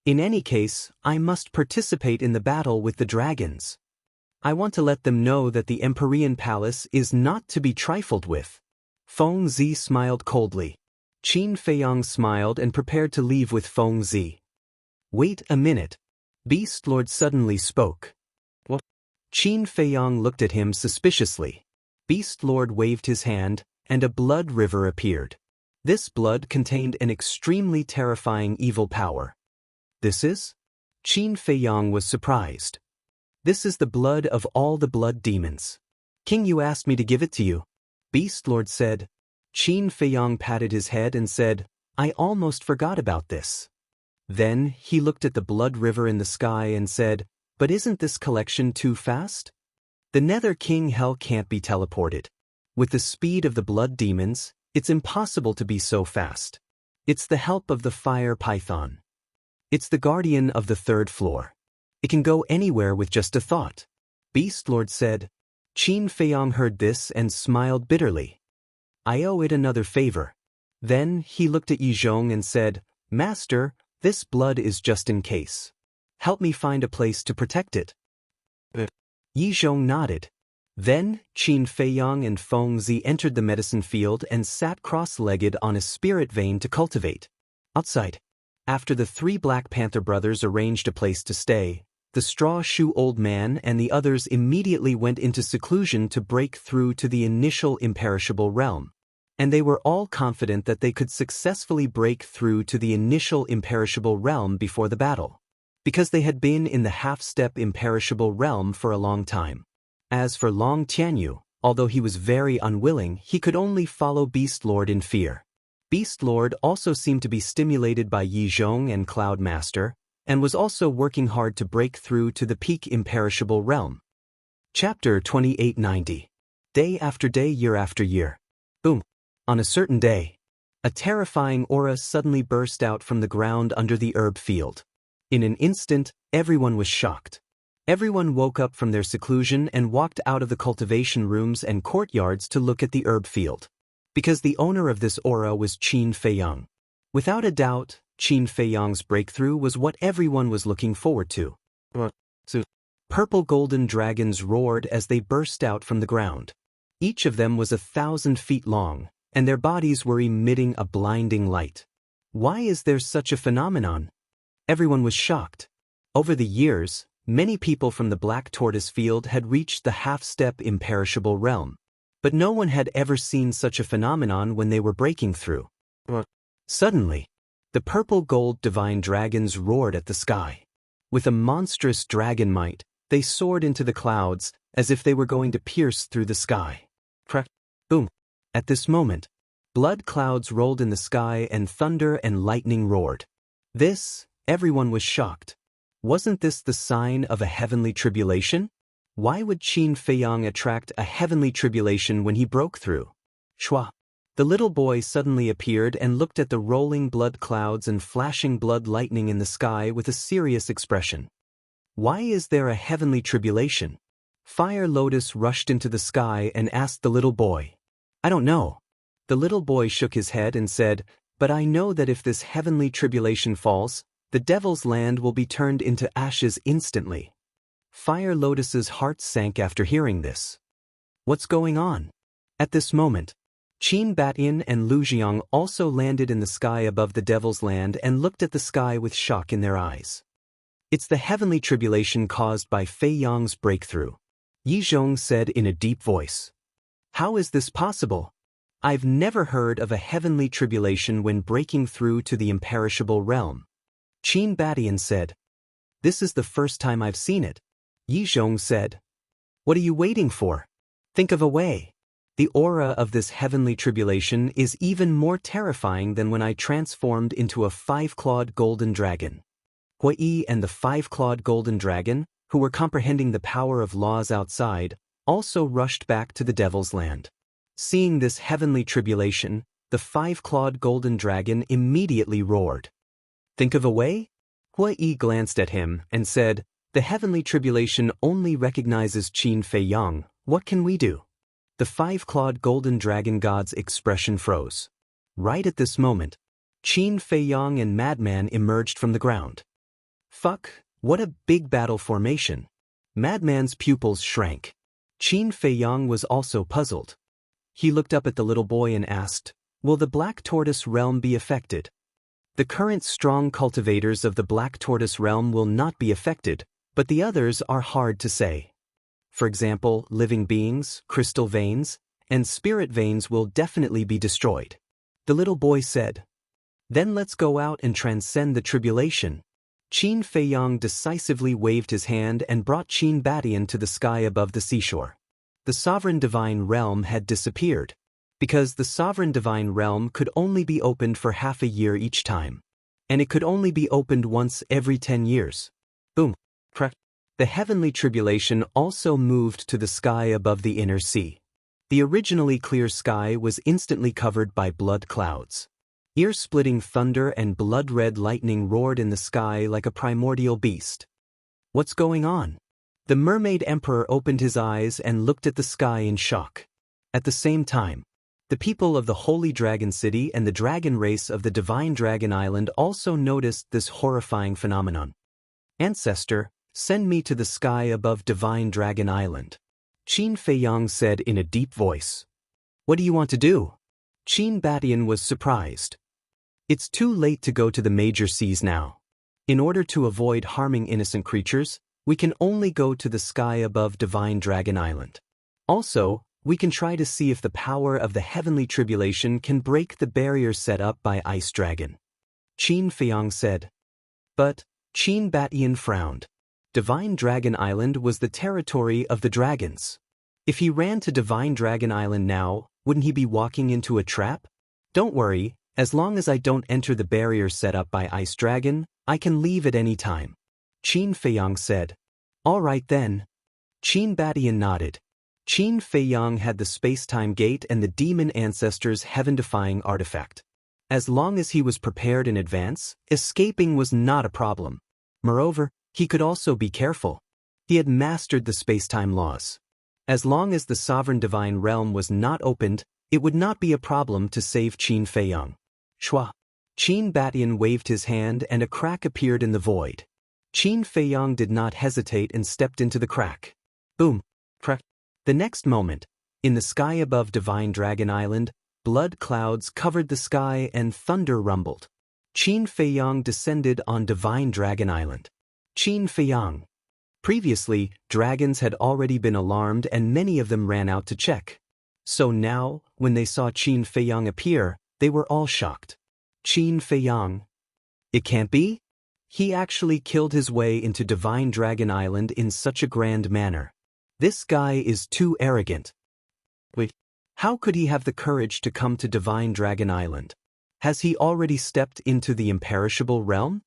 In any case, I must participate in the battle with the dragons. I want to let them know that the Empyrean Palace is not to be trifled with. Feng Zi smiled coldly. Qin Feiyang smiled and prepared to leave with Feng Zi. Wait a minute. Beast Lord suddenly spoke. What? Qin Feiyang looked at him suspiciously. Beast Lord waved his hand, and a blood river appeared. This blood contained an extremely terrifying evil power. This is? Qin Feiyang was surprised. This is the blood of all the blood demons. King, you asked me to give it to you. Beast Lord said. Qin Feiyang patted his head and said, I almost forgot about this. Then he looked at the blood river in the sky and said, but isn't this collection too fast? The Nether King Hell can't be teleported. With the speed of the blood demons, it's impossible to be so fast. It's the help of the fire python. It's the guardian of the third floor. It can go anywhere with just a thought. Beast Lord said. Qin Feiyang heard this and smiled bitterly. I owe it another favor. Then he looked at Yi Zhong and said, Master, this blood is just in case. Help me find a place to protect it. Yi Zhong nodded. Then Qin Feiyang and Feng Zi entered the medicine field and sat cross-legged on a spirit vein to cultivate. Outside, after the three Black Panther brothers arranged a place to stay, the straw shoe old man and the others immediately went into seclusion to break through to the initial imperishable realm. And they were all confident that they could successfully break through to the initial imperishable realm before the battle, because they had been in the half-step imperishable realm for a long time. As for Long Tianyu, although he was very unwilling, he could only follow Beast Lord in fear. Beast Lord also seemed to be stimulated by Yi Zhong and Cloud Master, and was also working hard to break through to the peak imperishable realm. Chapter 2890. Day after day, year after year. Boom. On a certain day, a terrifying aura suddenly burst out from the ground under the herb field. In an instant, everyone was shocked. Everyone woke up from their seclusion and walked out of the cultivation rooms and courtyards to look at the herb field. Because the owner of this aura was Qin Feiyang. Without a doubt, Qin Feiyang's breakthrough was what everyone was looking forward to. Purple golden dragons roared as they burst out from the ground. Each of them was 1,000 feet long, and their bodies were emitting a blinding light. Why is there such a phenomenon? Everyone was shocked. Over the years, many people from the Black Tortoise Field had reached the half-step imperishable realm. But no one had ever seen such a phenomenon when they were breaking through. Suddenly, the purple gold divine dragons roared at the sky. With a monstrous dragon might, they soared into the clouds, as if they were going to pierce through the sky. Crack! Boom! At this moment, blood clouds rolled in the sky and thunder and lightning roared. Everyone was shocked. Wasn't this the sign of a heavenly tribulation? Why would Qin Feiyang attract a heavenly tribulation when he broke through? Shua! The little boy suddenly appeared and looked at the rolling blood clouds and flashing blood lightning in the sky with a serious expression. Why is there a heavenly tribulation? Fire Lotus rushed into the sky and asked the little boy. I don't know. The little boy shook his head and said, but I know that if this heavenly tribulation falls, the devil's land will be turned into ashes instantly. Fire Lotus's heart sank after hearing this. What's going on? At this moment, Qin Batyin and Lu Jiang also landed in the sky above the devil's land and looked at the sky with shock in their eyes. It's the heavenly tribulation caused by Fei Yang's breakthrough, Yi Zhong said in a deep voice. How is this possible? I've never heard of a heavenly tribulation when breaking through to the imperishable realm. Qin Batyin said. This is the first time I've seen it. Yi Zhong said. What are you waiting for? Think of a way. The aura of this heavenly tribulation is even more terrifying than when I transformed into a 5-clawed golden dragon. Hui and the 5-clawed golden dragon, who were comprehending the power of laws outside, also rushed back to the devil's land. Seeing this heavenly tribulation, the 5-clawed golden dragon immediately roared. Think of a way? Hui glanced at him and said, "The heavenly tribulation only recognizes Qin Fei Yang. What can we do?" The 5-clawed golden dragon god's expression froze. Right at this moment, Qin Fei Yang and Madman emerged from the ground. Fuck, what a big battle formation. Madman's pupils shrank. Qin Fei Yang was also puzzled. He looked up at the little boy and asked, "Will the Black Tortoise realm be affected?" The current strong cultivators of the Black Tortoise realm will not be affected, but the others are hard to say. For example, living beings, crystal veins, and spirit veins will definitely be destroyed. The little boy said. Then let's go out and transcend the tribulation. Qin Fei Yang decisively waved his hand and brought Qin Batian to the sky above the seashore. The sovereign divine realm had disappeared, because the sovereign divine realm could only be opened for half a year each time, and it could only be opened once every 10 years. Boom. Crack. The heavenly tribulation also moved to the sky above the inner sea. The originally clear sky was instantly covered by blood clouds. Ear-splitting thunder and blood-red lightning roared in the sky like a primordial beast. What's going on? The mermaid emperor opened his eyes and looked at the sky in shock. At the same time, the people of the Holy Dragon City and the dragon race of the Divine Dragon Island also noticed this horrifying phenomenon. Ancestor, send me to the sky above Divine Dragon Island. Qin Fei Yang said in a deep voice. What do you want to do? Qin Batian was surprised. It's too late to go to the major seas now. In order to avoid harming innocent creatures, we can only go to the sky above Divine Dragon Island. Also, we can try to see if the power of the heavenly tribulation can break the barrier set up by Ice Dragon. Qin Fei Yang said. But, Qin Batian frowned. Divine Dragon Island was the territory of the dragons. If he ran to Divine Dragon Island now, wouldn't he be walking into a trap? Don't worry, as long as I don't enter the barrier set up by Ice Dragon, I can leave at any time. Qin Fei Yang said. All right then. Qin Batian nodded. Qin Fei Yang had the space-time gate and the demon ancestor's heaven-defying artifact. As long as he was prepared in advance, escaping was not a problem. Moreover, he could also be careful. He had mastered the space-time laws. As long as the sovereign divine realm was not opened, it would not be a problem to save Qin Fei Yang. Shua. Qin Batian waved his hand and a crack appeared in the void. Qin Fei Yang did not hesitate and stepped into the crack. Boom. Crack. The next moment, in the sky above Divine Dragon Island, blood clouds covered the sky and thunder rumbled. Qin Fei Yang descended on Divine Dragon Island. Qin Fei Yang. Previously, dragons had already been alarmed and many of them ran out to check. So now, when they saw Qin Fei Yang appear, they were all shocked. Qin Fei Yang. It can't be? He actually killed his way into Divine Dragon Island in such a grand manner. This guy is too arrogant. Wait, how could he have the courage to come to Divine Dragon Island? Has he already stepped into the imperishable realm?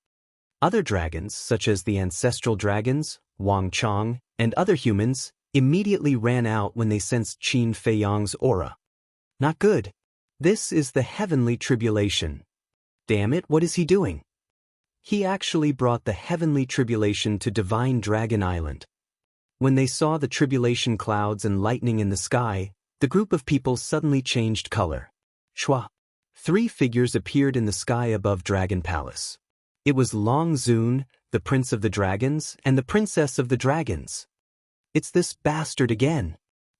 Other dragons, such as the ancestral dragons, Wang Chong, and other humans, immediately ran out when they sensed Qin Fei Yang's aura. Not good. This is the heavenly tribulation. Damn it, what is he doing? He actually brought the heavenly tribulation to Divine Dragon Island. When they saw the tribulation clouds and lightning in the sky, the group of people suddenly changed color. Shua. 3 figures appeared in the sky above Dragon Palace. It was Long Zun, the Prince of the Dragons, and the Princess of the Dragons. It's this bastard again.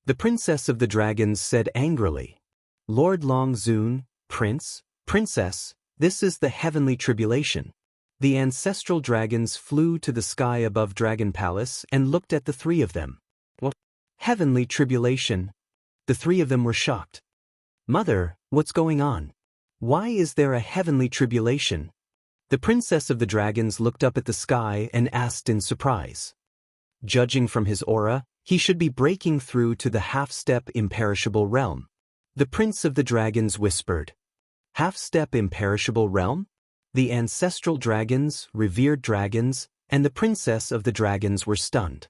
The Princess of the Dragons said angrily. Lord Long Zun, Prince, Princess, this is the heavenly tribulation. The ancestral dragons flew to the sky above Dragon Palace and looked at the 3 of them. What? Heavenly tribulation. The 3 of them were shocked. Mother, what's going on? Why is there a heavenly tribulation? The Princess of the Dragons looked up at the sky and asked in surprise. Judging from his aura, He should be breaking through to the half-step imperishable realm. The Prince of the Dragons whispered. Half-step imperishable realm? The ancestral dragons, revered dragons, and the Princess of the Dragons were stunned.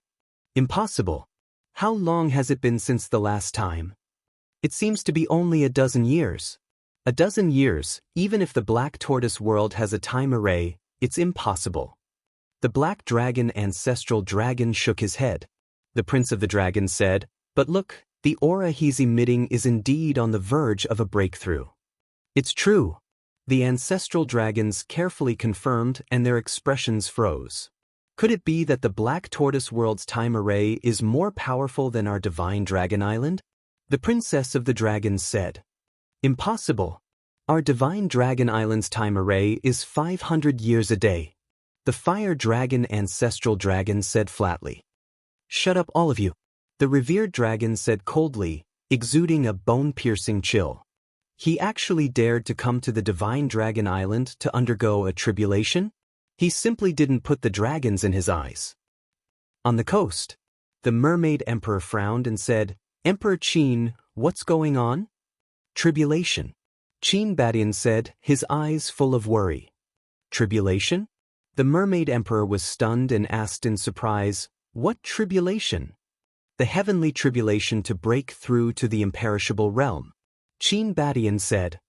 Impossible. How long has it been since the last time? It seems to be only a dozen years. A dozen years, even if the Black Tortoise world has a time array, it's impossible. The Black Dragon ancestral dragon shook his head. The Prince of the Dragons said, but look, the aura he's emitting is indeed on the verge of a breakthrough. It's true. The ancestral dragons carefully confirmed and their expressions froze. Could it be that the Black Tortoise world's time array is more powerful than our divine Dragon Island? The Princess of the Dragons said. Impossible. Our divine Dragon Island's time array is 500 years a day. The Fire Dragon ancestral dragon said flatly. Shut up all of you. The revered dragon said coldly, exuding a bone-piercing chill. He actually dared to come to the divine Dragon Island to undergo a tribulation? He simply didn't put the dragons in his eyes. On the coast, the Mermaid Emperor frowned and said, Emperor Qin, what's going on? Tribulation. Qin Badian said, his eyes full of worry. Tribulation? The Mermaid Emperor was stunned and asked in surprise, what tribulation? The heavenly tribulation to break through to the imperishable realm. Qin Badian said.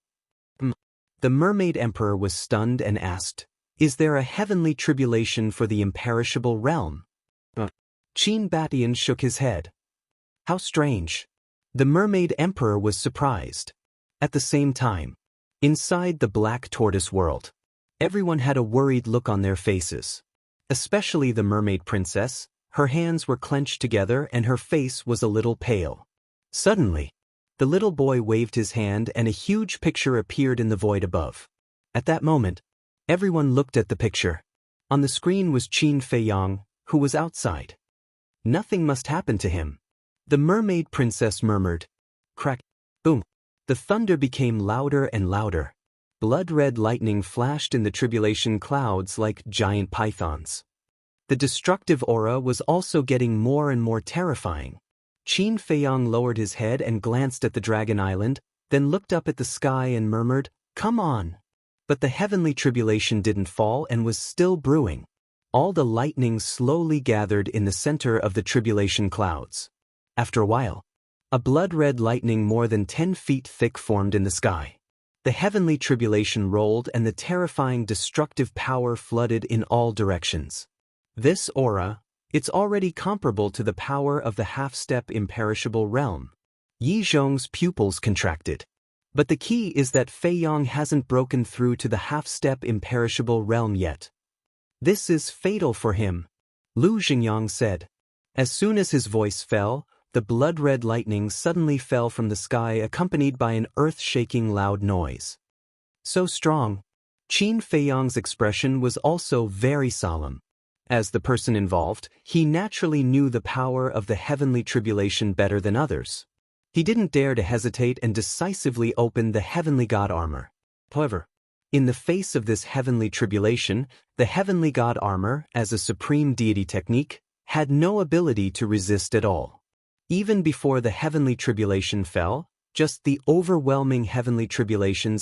The Mermaid Emperor was stunned and asked, is there a heavenly tribulation for the imperishable realm? Qin Badian shook his head. How strange. The Mermaid Emperor was surprised. At the same time, inside the Black Tortoise world, everyone had a worried look on their faces. Especially the Mermaid Princess. Her hands were clenched together and her face was a little pale. Suddenly, the little boy waved his hand and a huge picture appeared in the void above. At that moment, everyone looked at the picture. On the screen was Qin Feiyang, who was outside. Nothing must happen to him. The Mermaid Princess murmured. Crack. Boom. The thunder became louder and louder. Blood-red lightning flashed in the tribulation clouds like giant pythons. The destructive aura was also getting more and more terrifying. Qin Feiyang lowered his head and glanced at the Dragon Island, then looked up at the sky and murmured, come on. But the heavenly tribulation didn't fall and was still brewing. All the lightning slowly gathered in the center of the tribulation clouds. After a while, a blood-red lightning more than 10 feet thick formed in the sky. The heavenly tribulation rolled and the terrifying destructive power flooded in all directions. This aura, it's already comparable to the power of the half-step imperishable realm. Yi Zhong's pupils contracted. But the key is that Feiyang hasn't broken through to the half-step imperishable realm yet. This is fatal for him, Lu Xingyang said. As soon as his voice fell, the blood-red lightning suddenly fell from the sky accompanied by an earth-shaking loud noise. So strong. Qin Feiyang's expression was also very solemn. As the person involved, he naturally knew the power of the heavenly tribulation better than others. He didn't dare to hesitate and decisively opened the heavenly god armor. However, in the face of this heavenly tribulation, the heavenly god armor, as a supreme deity technique, had no ability to resist at all. Even before the heavenly tribulation fell, just the overwhelming heavenly tribulation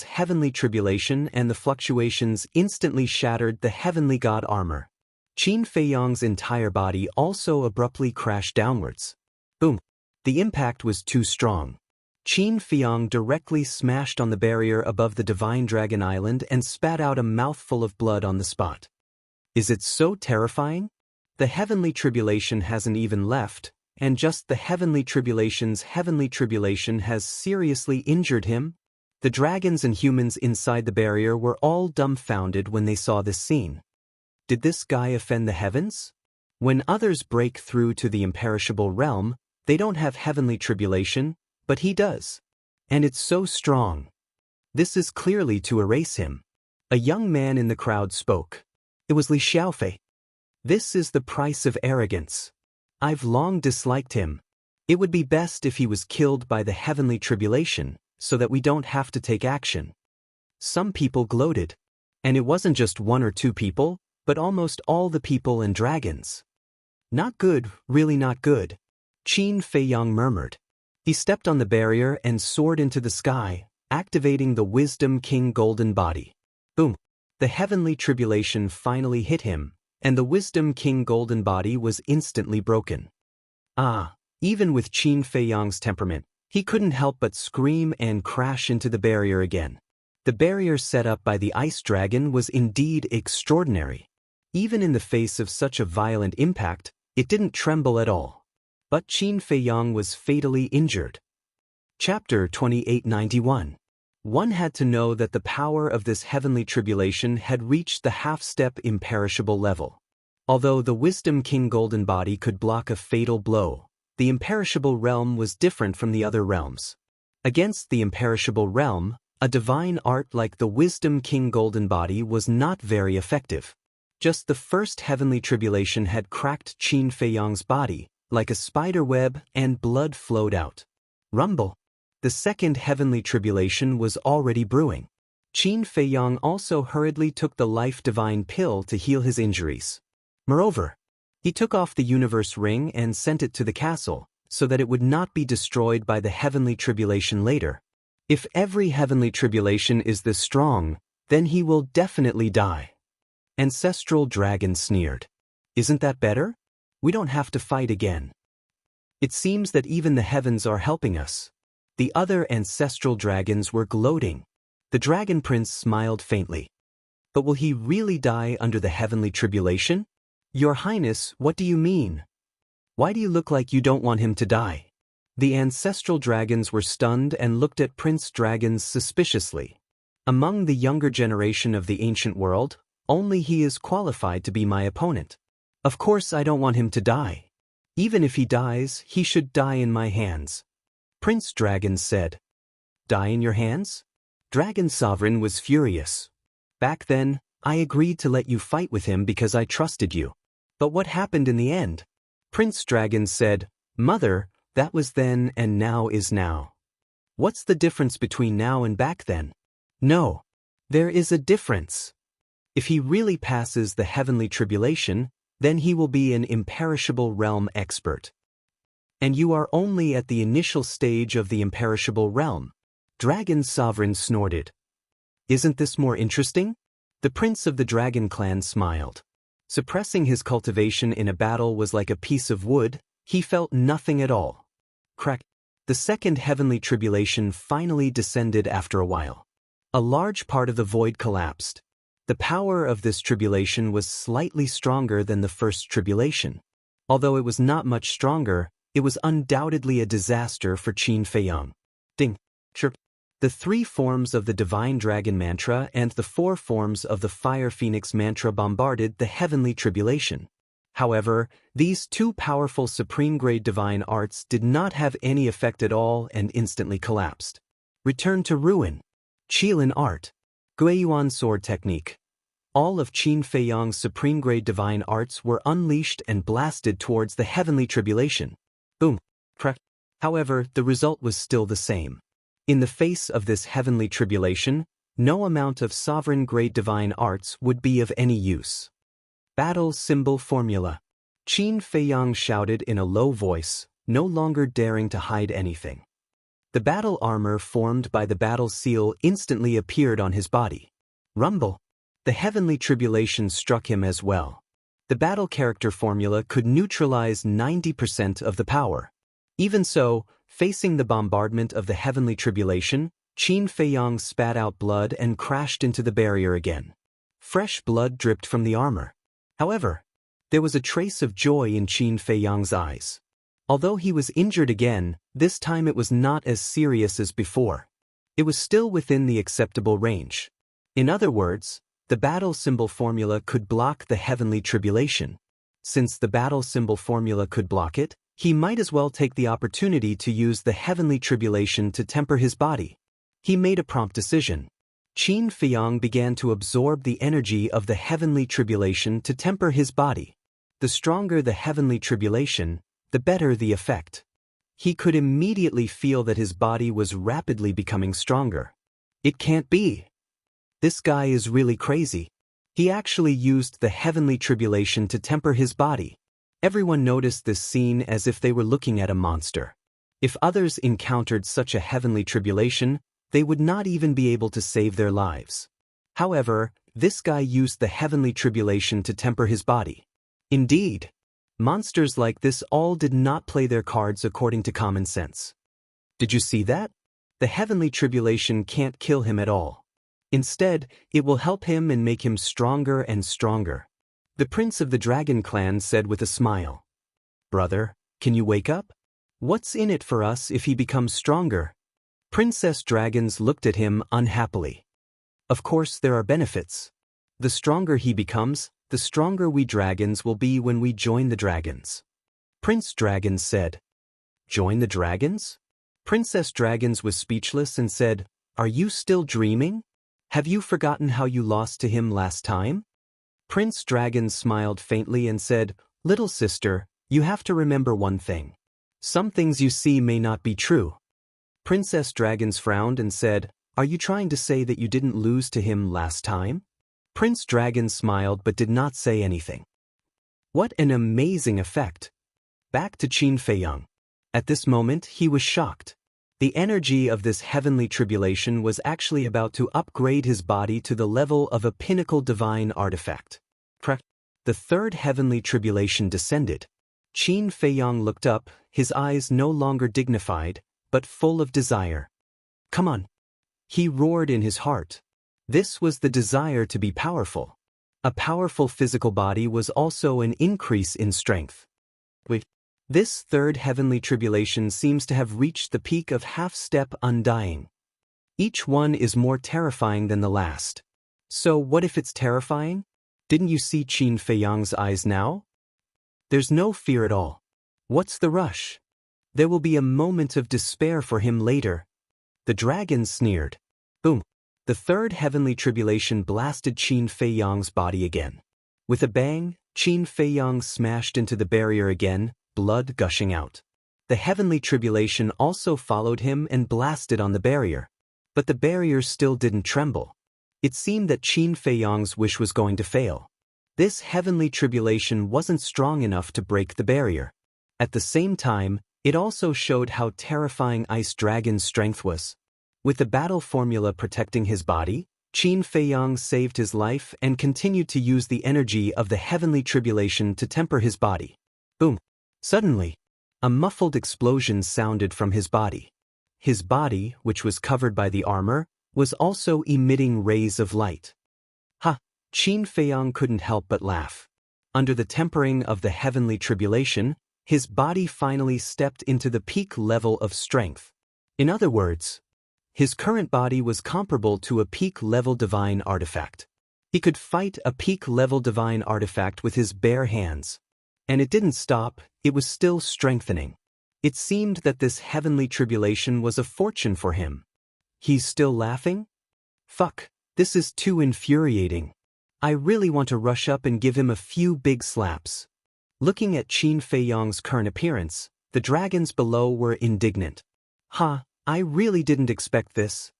and the fluctuations instantly shattered the heavenly god armor. Qin Feiyang's entire body also abruptly crashed downwards. Boom. The impact was too strong. Qin Feiyang directly smashed on the barrier above the divine Dragon Island and spat out a mouthful of blood on the spot. Is it so terrifying? The heavenly tribulation hasn't even left, and just the heavenly tribulation has seriously injured him? The dragons and humans inside the barrier were all dumbfounded when they saw this scene. Did this guy offend the heavens? When others break through to the imperishable realm, they don't have heavenly tribulation, but he does. And it's so strong. This is clearly to erase him. A young man in the crowd spoke. It was Li Xiaofei. This is the price of arrogance. I've long disliked him. It would be best if he was killed by the heavenly tribulation, so that we don't have to take action. Some people gloated. And it wasn't just one or two people, but almost all the people and dragons. Not good, really not good. Qin Feiyang murmured. He stepped on the barrier and soared into the sky, activating the Wisdom King Golden Body. Boom! The heavenly tribulation finally hit him, and the Wisdom King Golden Body was instantly broken. Even with Qin Feiyang's temperament, he couldn't help but scream and crash into the barrier again. The barrier set up by the ice dragon was indeed extraordinary. Even in the face of such a violent impact, it didn't tremble at all. But Qin Feiyang was fatally injured. Chapter 2891. One had to know that the power of this heavenly tribulation had reached the half-step imperishable level. Although the Wisdom King Golden Body could block a fatal blow, the imperishable realm was different from the other realms. Against the imperishable realm, a divine art like the Wisdom King Golden Body was not very effective. Just the first heavenly tribulation had cracked Qin Feiyang's body, like a spider web, and blood flowed out. Rumble! The second heavenly tribulation was already brewing. Qin Feiyang also hurriedly took the life divine pill to heal his injuries. Moreover, he took off the universe ring and sent it to the castle, so that it would not be destroyed by the heavenly tribulation later. If every heavenly tribulation is this strong, then he will definitely die. Ancestral Dragon sneered. Isn't that better? We don't have to fight again. It seems that even the heavens are helping us. The other ancestral dragons were gloating. The Dragon Prince smiled faintly. But will he really die under the heavenly tribulation? Your Highness, what do you mean? Why do you look like you don't want him to die? The ancestral dragons were stunned and looked at Prince Dragons suspiciously. Among the younger generation of the ancient world, only he is qualified to be my opponent. Of course I don't want him to die. Even if he dies, he should die in my hands. Prince Dragon said. Die in your hands? Dragon Sovereign was furious. Back then, I agreed to let you fight with him because I trusted you. But what happened in the end? Prince Dragon said, Mother, that was then and now is now. What's the difference between now and back then? No. There is a difference. If he really passes the heavenly tribulation, then he will be an imperishable realm expert. And you are only at the initial stage of the imperishable realm. Dragon Sovereign snorted. Isn't this more interesting? The Prince of the Dragon Clan smiled. Suppressing his cultivation in a battle was like a piece of wood, he felt nothing at all. Crack. The second heavenly tribulation finally descended after a while. A large part of the void collapsed. The power of this tribulation was slightly stronger than the first tribulation. Although it was not much stronger, it was undoubtedly a disaster for Qin Feiyang. Ding! Chirp! The 3 forms of the Divine Dragon Mantra and the 4 forms of the Fire Phoenix Mantra bombarded the heavenly tribulation. However, these 2 powerful supreme-grade divine arts did not have any effect at all and instantly collapsed. Return to ruin. Qilin Art. Guiyuan Sword Technique. All of Qin Feiyang's supreme-grade divine arts were unleashed and blasted towards the heavenly tribulation. Boom! Crack! However, the result was still the same. In the face of this heavenly tribulation, no amount of sovereign-grade divine arts would be of any use. Battle Symbol Formula. Qin Feiyang shouted in a low voice, no longer daring to hide anything. The battle armor formed by the battle seal instantly appeared on his body. Rumble! The heavenly tribulation struck him as well. The battle character formula could neutralize 90% of the power. Even so, facing the bombardment of the heavenly tribulation, Qin Feiyang spat out blood and crashed into the barrier again. Fresh blood dripped from the armor. However, there was a trace of joy in Qin Feiyang's eyes. Although he was injured again, this time it was not as serious as before. It was still within the acceptable range. In other words, the battle symbol formula could block the heavenly tribulation. Since the battle symbol formula could block it, he might as well take the opportunity to use the heavenly tribulation to temper his body. He made a prompt decision. Qin Feiyang began to absorb the energy of the heavenly tribulation to temper his body. The stronger the heavenly tribulation, the better the effect. He could immediately feel that his body was rapidly becoming stronger. It can't be. This guy is really crazy. He actually used the heavenly tribulation to temper his body. Everyone noticed this scene as if they were looking at a monster. If others encountered such a heavenly tribulation, they would not even be able to save their lives. However, this guy used the heavenly tribulation to temper his body. Indeed, monsters like this all did not play their cards according to common sense. Did you see that? The heavenly tribulation can't kill him at all. Instead, it will help him and make him stronger and stronger. The prince of the dragon clan said with a smile, "Brother, can you wake up? What's in it for us if he becomes stronger?" Princess Dragons looked at him unhappily. Of course there are benefits. The stronger he becomes, the stronger we dragons will be when we join the dragons. Prince Dragons said, "Join the dragons?" Princess Dragons was speechless and said, "Are you still dreaming? Have you forgotten how you lost to him last time?" Prince Dragons smiled faintly and said, "Little sister, you have to remember one thing. Some things you see may not be true." Princess Dragons frowned and said, "Are you trying to say that you didn't lose to him last time?" Prince Dragon smiled but did not say anything. What an amazing effect! Back to Qin Feiyang. At this moment, he was shocked. The energy of this heavenly tribulation was actually about to upgrade his body to the level of a pinnacle divine artifact. The third heavenly tribulation descended. Qin Feiyang looked up, his eyes no longer dignified, but full of desire. "Come on!" he roared in his heart. This was the desire to be powerful. A powerful physical body was also an increase in strength. This third heavenly tribulation seems to have reached the peak of half-step undying. Each one is more terrifying than the last. So what if it's terrifying? Didn't you see Qin Feiyang's eyes now? There's no fear at all. What's the rush? There will be a moment of despair for him later. The dragon sneered. Boom! The third heavenly tribulation blasted Qin Feiyang's body again. With a bang, Qin Feiyang smashed into the barrier again, blood gushing out. The heavenly tribulation also followed him and blasted on the barrier. But the barrier still didn't tremble. It seemed that Qin Feiyang's wish was going to fail. This heavenly tribulation wasn't strong enough to break the barrier. At the same time, it also showed how terrifying Ice Dragon's strength was. With the battle formula protecting his body, Qin Feiyang saved his life and continued to use the energy of the heavenly tribulation to temper his body. Boom! Suddenly, a muffled explosion sounded from his body. His body, which was covered by the armor, was also emitting rays of light. Ha! Qin Feiyang couldn't help but laugh. Under the tempering of the heavenly tribulation, his body finally stepped into the peak level of strength. In other words, his current body was comparable to a peak-level divine artifact. He could fight a peak-level divine artifact with his bare hands. And it didn't stop, it was still strengthening. It seemed that this heavenly tribulation was a fortune for him. He's still laughing? Fuck, this is too infuriating. I really want to rush up and give him a few big slaps. Looking at Qin Feiyang's current appearance, the dragons below were indignant. Ha, I really didn't expect this.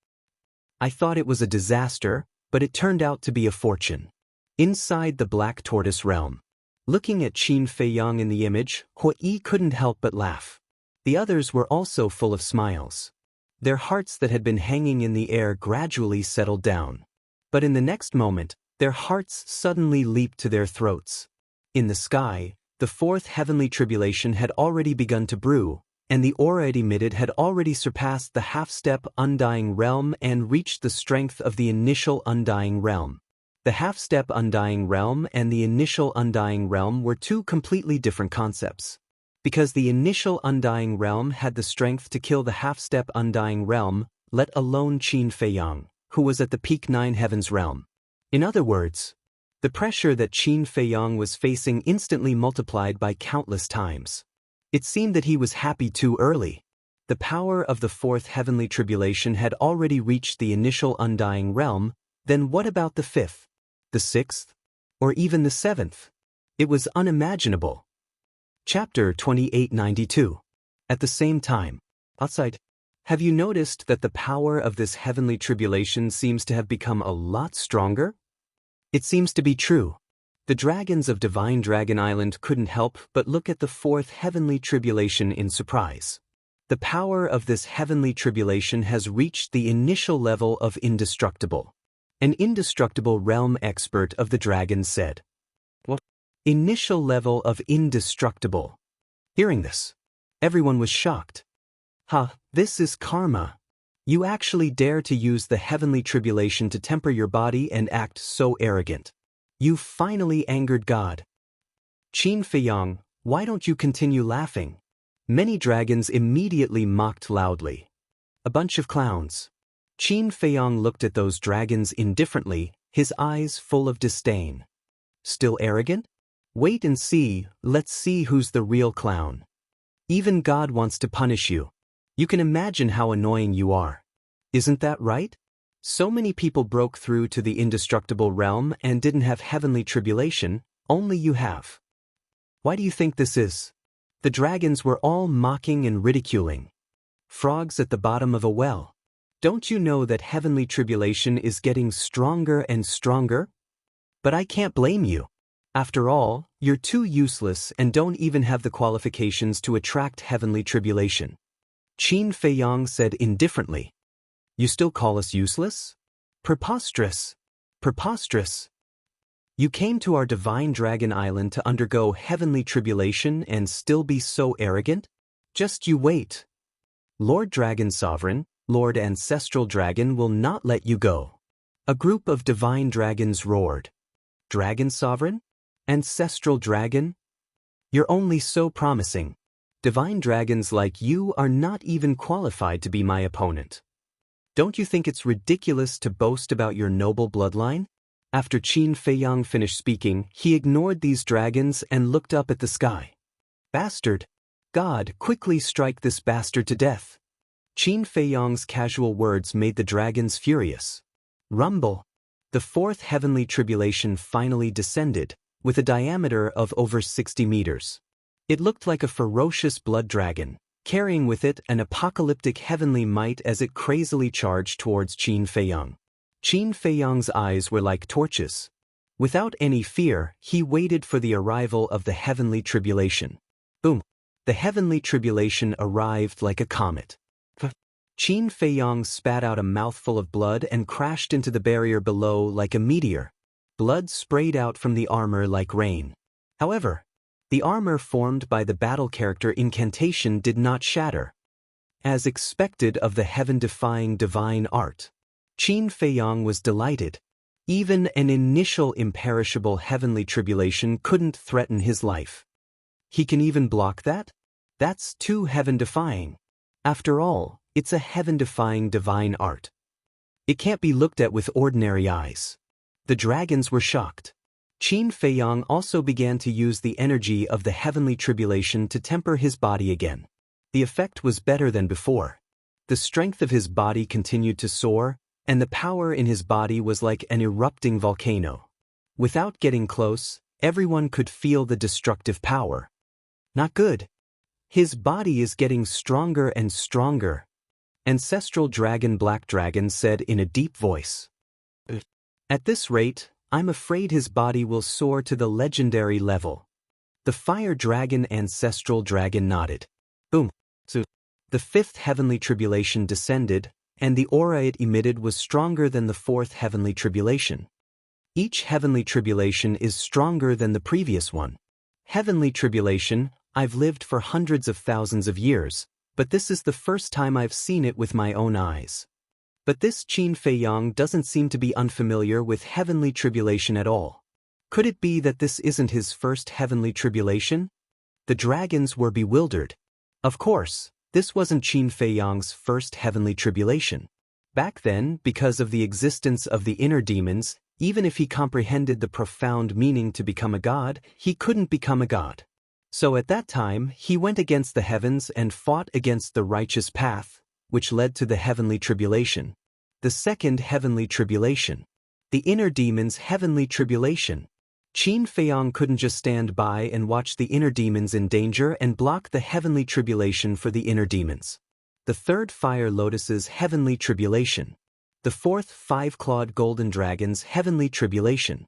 I thought it was a disaster, but it turned out to be a fortune. Inside the Black Tortoise realm. Looking at Qin Feiyang in the image, Hui couldn't help but laugh. The others were also full of smiles. Their hearts that had been hanging in the air gradually settled down. But in the next moment, their hearts suddenly leaped to their throats. In the sky, the fourth heavenly tribulation had already begun to brew, and the aura it emitted had already surpassed the half-step undying realm and reached the strength of the initial undying realm. The half-step undying realm and the initial undying realm were two completely different concepts. Because the initial undying realm had the strength to kill the half-step undying realm, let alone Qin Feiyang, who was at the peak 9 heavens realm. In other words, the pressure that Qin Feiyang was facing instantly multiplied by countless times. It seemed that he was happy too early. The power of the fourth heavenly tribulation had already reached the initial undying realm, then what about the fifth? The sixth? Or even the seventh? It was unimaginable. Chapter 2892. At the same time, outside, have you noticed that the power of this heavenly tribulation seems to have become a lot stronger? It seems to be true. The dragons of Divine Dragon Island couldn't help but look at the fourth heavenly tribulation in surprise. The power of this heavenly tribulation has reached the initial level of indestructible. An indestructible realm expert of the dragons said. What? Initial level of indestructible. Hearing this, everyone was shocked. This is karma. You actually dare to use the heavenly tribulation to temper your body and act so arrogant. You finally angered God. Qin Feiyang, why don't you continue laughing? Many dragons immediately mocked loudly. A bunch of clowns. Qin Feiyang looked at those dragons indifferently, his eyes full of disdain. Still arrogant? Wait and see, let's see who's the real clown. Even God wants to punish you. You can imagine how annoying you are. Isn't that right? So many people broke through to the indestructible realm and didn't have heavenly tribulation, only you have. Why do you think this is? The dragons were all mocking and ridiculing. Frogs at the bottom of a well. Don't you know that heavenly tribulation is getting stronger and stronger? But I can't blame you. After all, you're too useless and don't even have the qualifications to attract heavenly tribulation. Qin Feiyang said indifferently. You still call us useless? Preposterous. Preposterous. You came to our Divine Dragon Island to undergo heavenly tribulation and still be so arrogant? Just you wait. Lord Dragon Sovereign, Lord Ancestral Dragon will not let you go. A group of divine dragons roared. Dragon Sovereign? Ancestral Dragon? You're only so promising. Divine dragons like you are not even qualified to be my opponent. Don't you think it's ridiculous to boast about your noble bloodline? After Qin Feiyang finished speaking, he ignored these dragons and looked up at the sky. Bastard! God, quickly strike this bastard to death. Qin Feiyang's casual words made the dragons furious. Rumble! The fourth heavenly tribulation finally descended, with a diameter of over 60 meters. It looked like a ferocious blood dragon, carrying with it an apocalyptic heavenly might as it crazily charged towards Qin Feiyang. Qin Feiyang's eyes were like torches. Without any fear, he waited for the arrival of the heavenly tribulation. Boom! The heavenly tribulation arrived like a comet. Qin Feiyang spat out a mouthful of blood and crashed into the barrier below like a meteor. Blood sprayed out from the armor like rain. However, the armor formed by the battle character incantation did not shatter. As expected of the heaven-defying divine art, Qin Feiyang was delighted. Even an initial imperishable heavenly tribulation couldn't threaten his life. He can even block that? That's too heaven-defying. After all, it's a heaven-defying divine art. It can't be looked at with ordinary eyes. The dragons were shocked. Qin Feiyang also began to use the energy of the heavenly tribulation to temper his body again. The effect was better than before. The strength of his body continued to soar, and the power in his body was like an erupting volcano. Without getting close, everyone could feel the destructive power. Not good. His body is getting stronger and stronger. Ancestral Dragon Black Dragon said in a deep voice. At this rate, I'm afraid his body will soar to the legendary level. The Fire Dragon Ancestral Dragon nodded. Boom. So, the fifth heavenly tribulation descended, and the aura it emitted was stronger than the fourth heavenly tribulation. Each heavenly tribulation is stronger than the previous one. Heavenly tribulation, I've lived for hundreds of thousands of years, but this is the first time I've seen it with my own eyes. But this Qin Feiyang doesn't seem to be unfamiliar with heavenly tribulation at all. Could it be that this isn't his first heavenly tribulation? The dragons were bewildered. Of course, this wasn't Qin Feiyang's first heavenly tribulation. Back then, because of the existence of the inner demons, even if he comprehended the profound meaning to become a god, he couldn't become a god. So at that time, he went against the heavens and fought against the righteous path, which led to the heavenly tribulation. The second heavenly tribulation. The inner demons' heavenly tribulation. Qin Feiyang couldn't just stand by and watch the inner demons in danger and block the heavenly tribulation for the inner demons. The third Fire Lotus's heavenly tribulation. The fourth Five-Clawed Golden Dragon's heavenly tribulation.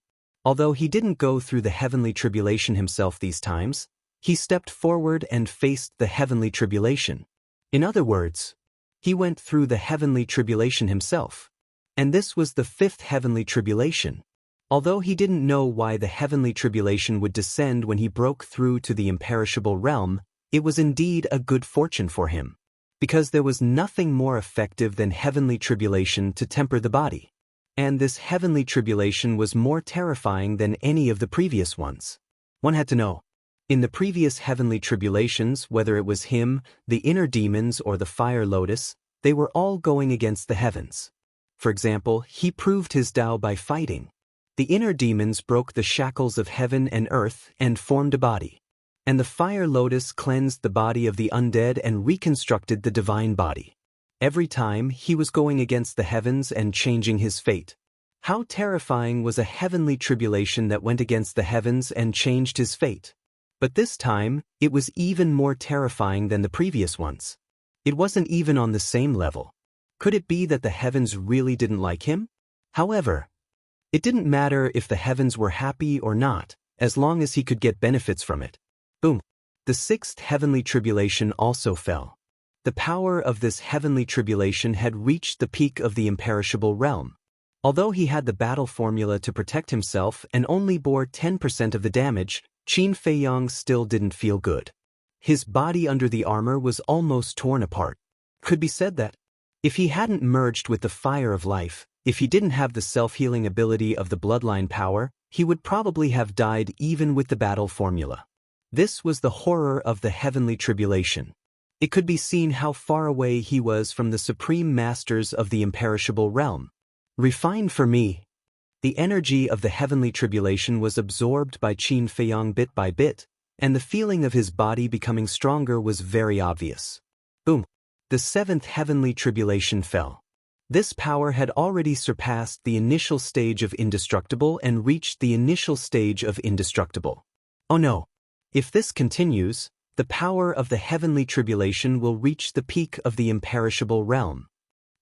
Although he didn't go through the heavenly tribulation himself these times, he stepped forward and faced the heavenly tribulation. In other words, he went through the heavenly tribulation himself. And this was the 5th heavenly tribulation. Although he didn't know why the heavenly tribulation would descend when he broke through to the imperishable realm, it was indeed a good fortune for him. Because there was nothing more effective than heavenly tribulation to temper the body. And this heavenly tribulation was more terrifying than any of the previous ones. One had to know. In the previous heavenly tribulations, whether it was him, the inner demons, or the fire lotus, they were all going against the heavens. For example, he proved his Tao by fighting. The inner demons broke the shackles of heaven and earth and formed a body. And the fire lotus cleansed the body of the undead and reconstructed the divine body. Every time, he was going against the heavens and changing his fate. How terrifying was a heavenly tribulation that went against the heavens and changed his fate. But this time, it was even more terrifying than the previous ones. It wasn't even on the same level. Could it be that the heavens really didn't like him? However, it didn't matter if the heavens were happy or not, as long as he could get benefits from it. Boom. The 6th heavenly tribulation also fell. The power of this heavenly tribulation had reached the peak of the imperishable realm. Although he had the battle formula to protect himself and only bore 10% of the damage, Qin Feiyang still didn't feel good. His body under the armor was almost torn apart. Could be said that, if he hadn't merged with the fire of life, if he didn't have the self-healing ability of the bloodline power, he would probably have died even with the battle formula. This was the horror of the heavenly tribulation. It could be seen how far away he was from the supreme masters of the imperishable realm. Refined for me. The energy of the heavenly tribulation was absorbed by Qin Feiyang bit by bit, and the feeling of his body becoming stronger was very obvious. Boom. The 7th heavenly tribulation fell. This power had already surpassed the initial stage of indestructible and reached the initial stage of indestructible. Oh no. If this continues, the power of the heavenly tribulation will reach the peak of the imperishable realm.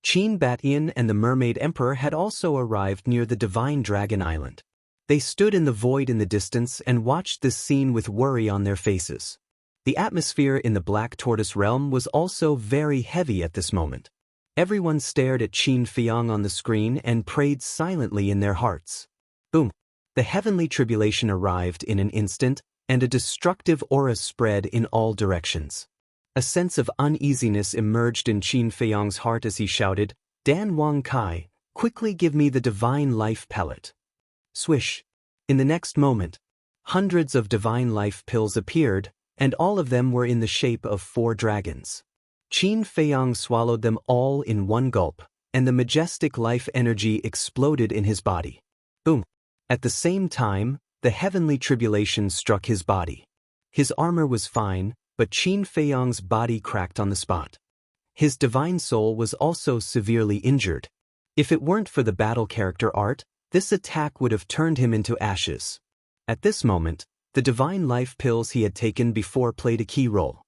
Qin Batian and the Mermaid Emperor had also arrived near the Divine Dragon Island. They stood in the void in the distance and watched this scene with worry on their faces. The atmosphere in the Black Tortoise realm was also very heavy at this moment. Everyone stared at Qin Feiyang on the screen and prayed silently in their hearts. Boom! The heavenly tribulation arrived in an instant, and a destructive aura spread in all directions. A sense of uneasiness emerged in Qin Feiyang's heart as he shouted, "Dan Wang Kai, quickly give me the divine life pellet." Swish! In the next moment, hundreds of divine life pills appeared, and all of them were in the shape of 4 dragons. Qin Feiyang swallowed them all in one gulp, and the majestic life energy exploded in his body. Boom! At the same time, the heavenly tribulation struck his body. His armor was fine, but Qin Feiyang's body cracked on the spot. His divine soul was also severely injured. If it weren't for the battle character art, this attack would have turned him into ashes. At this moment, the divine life pills he had taken before played a key role.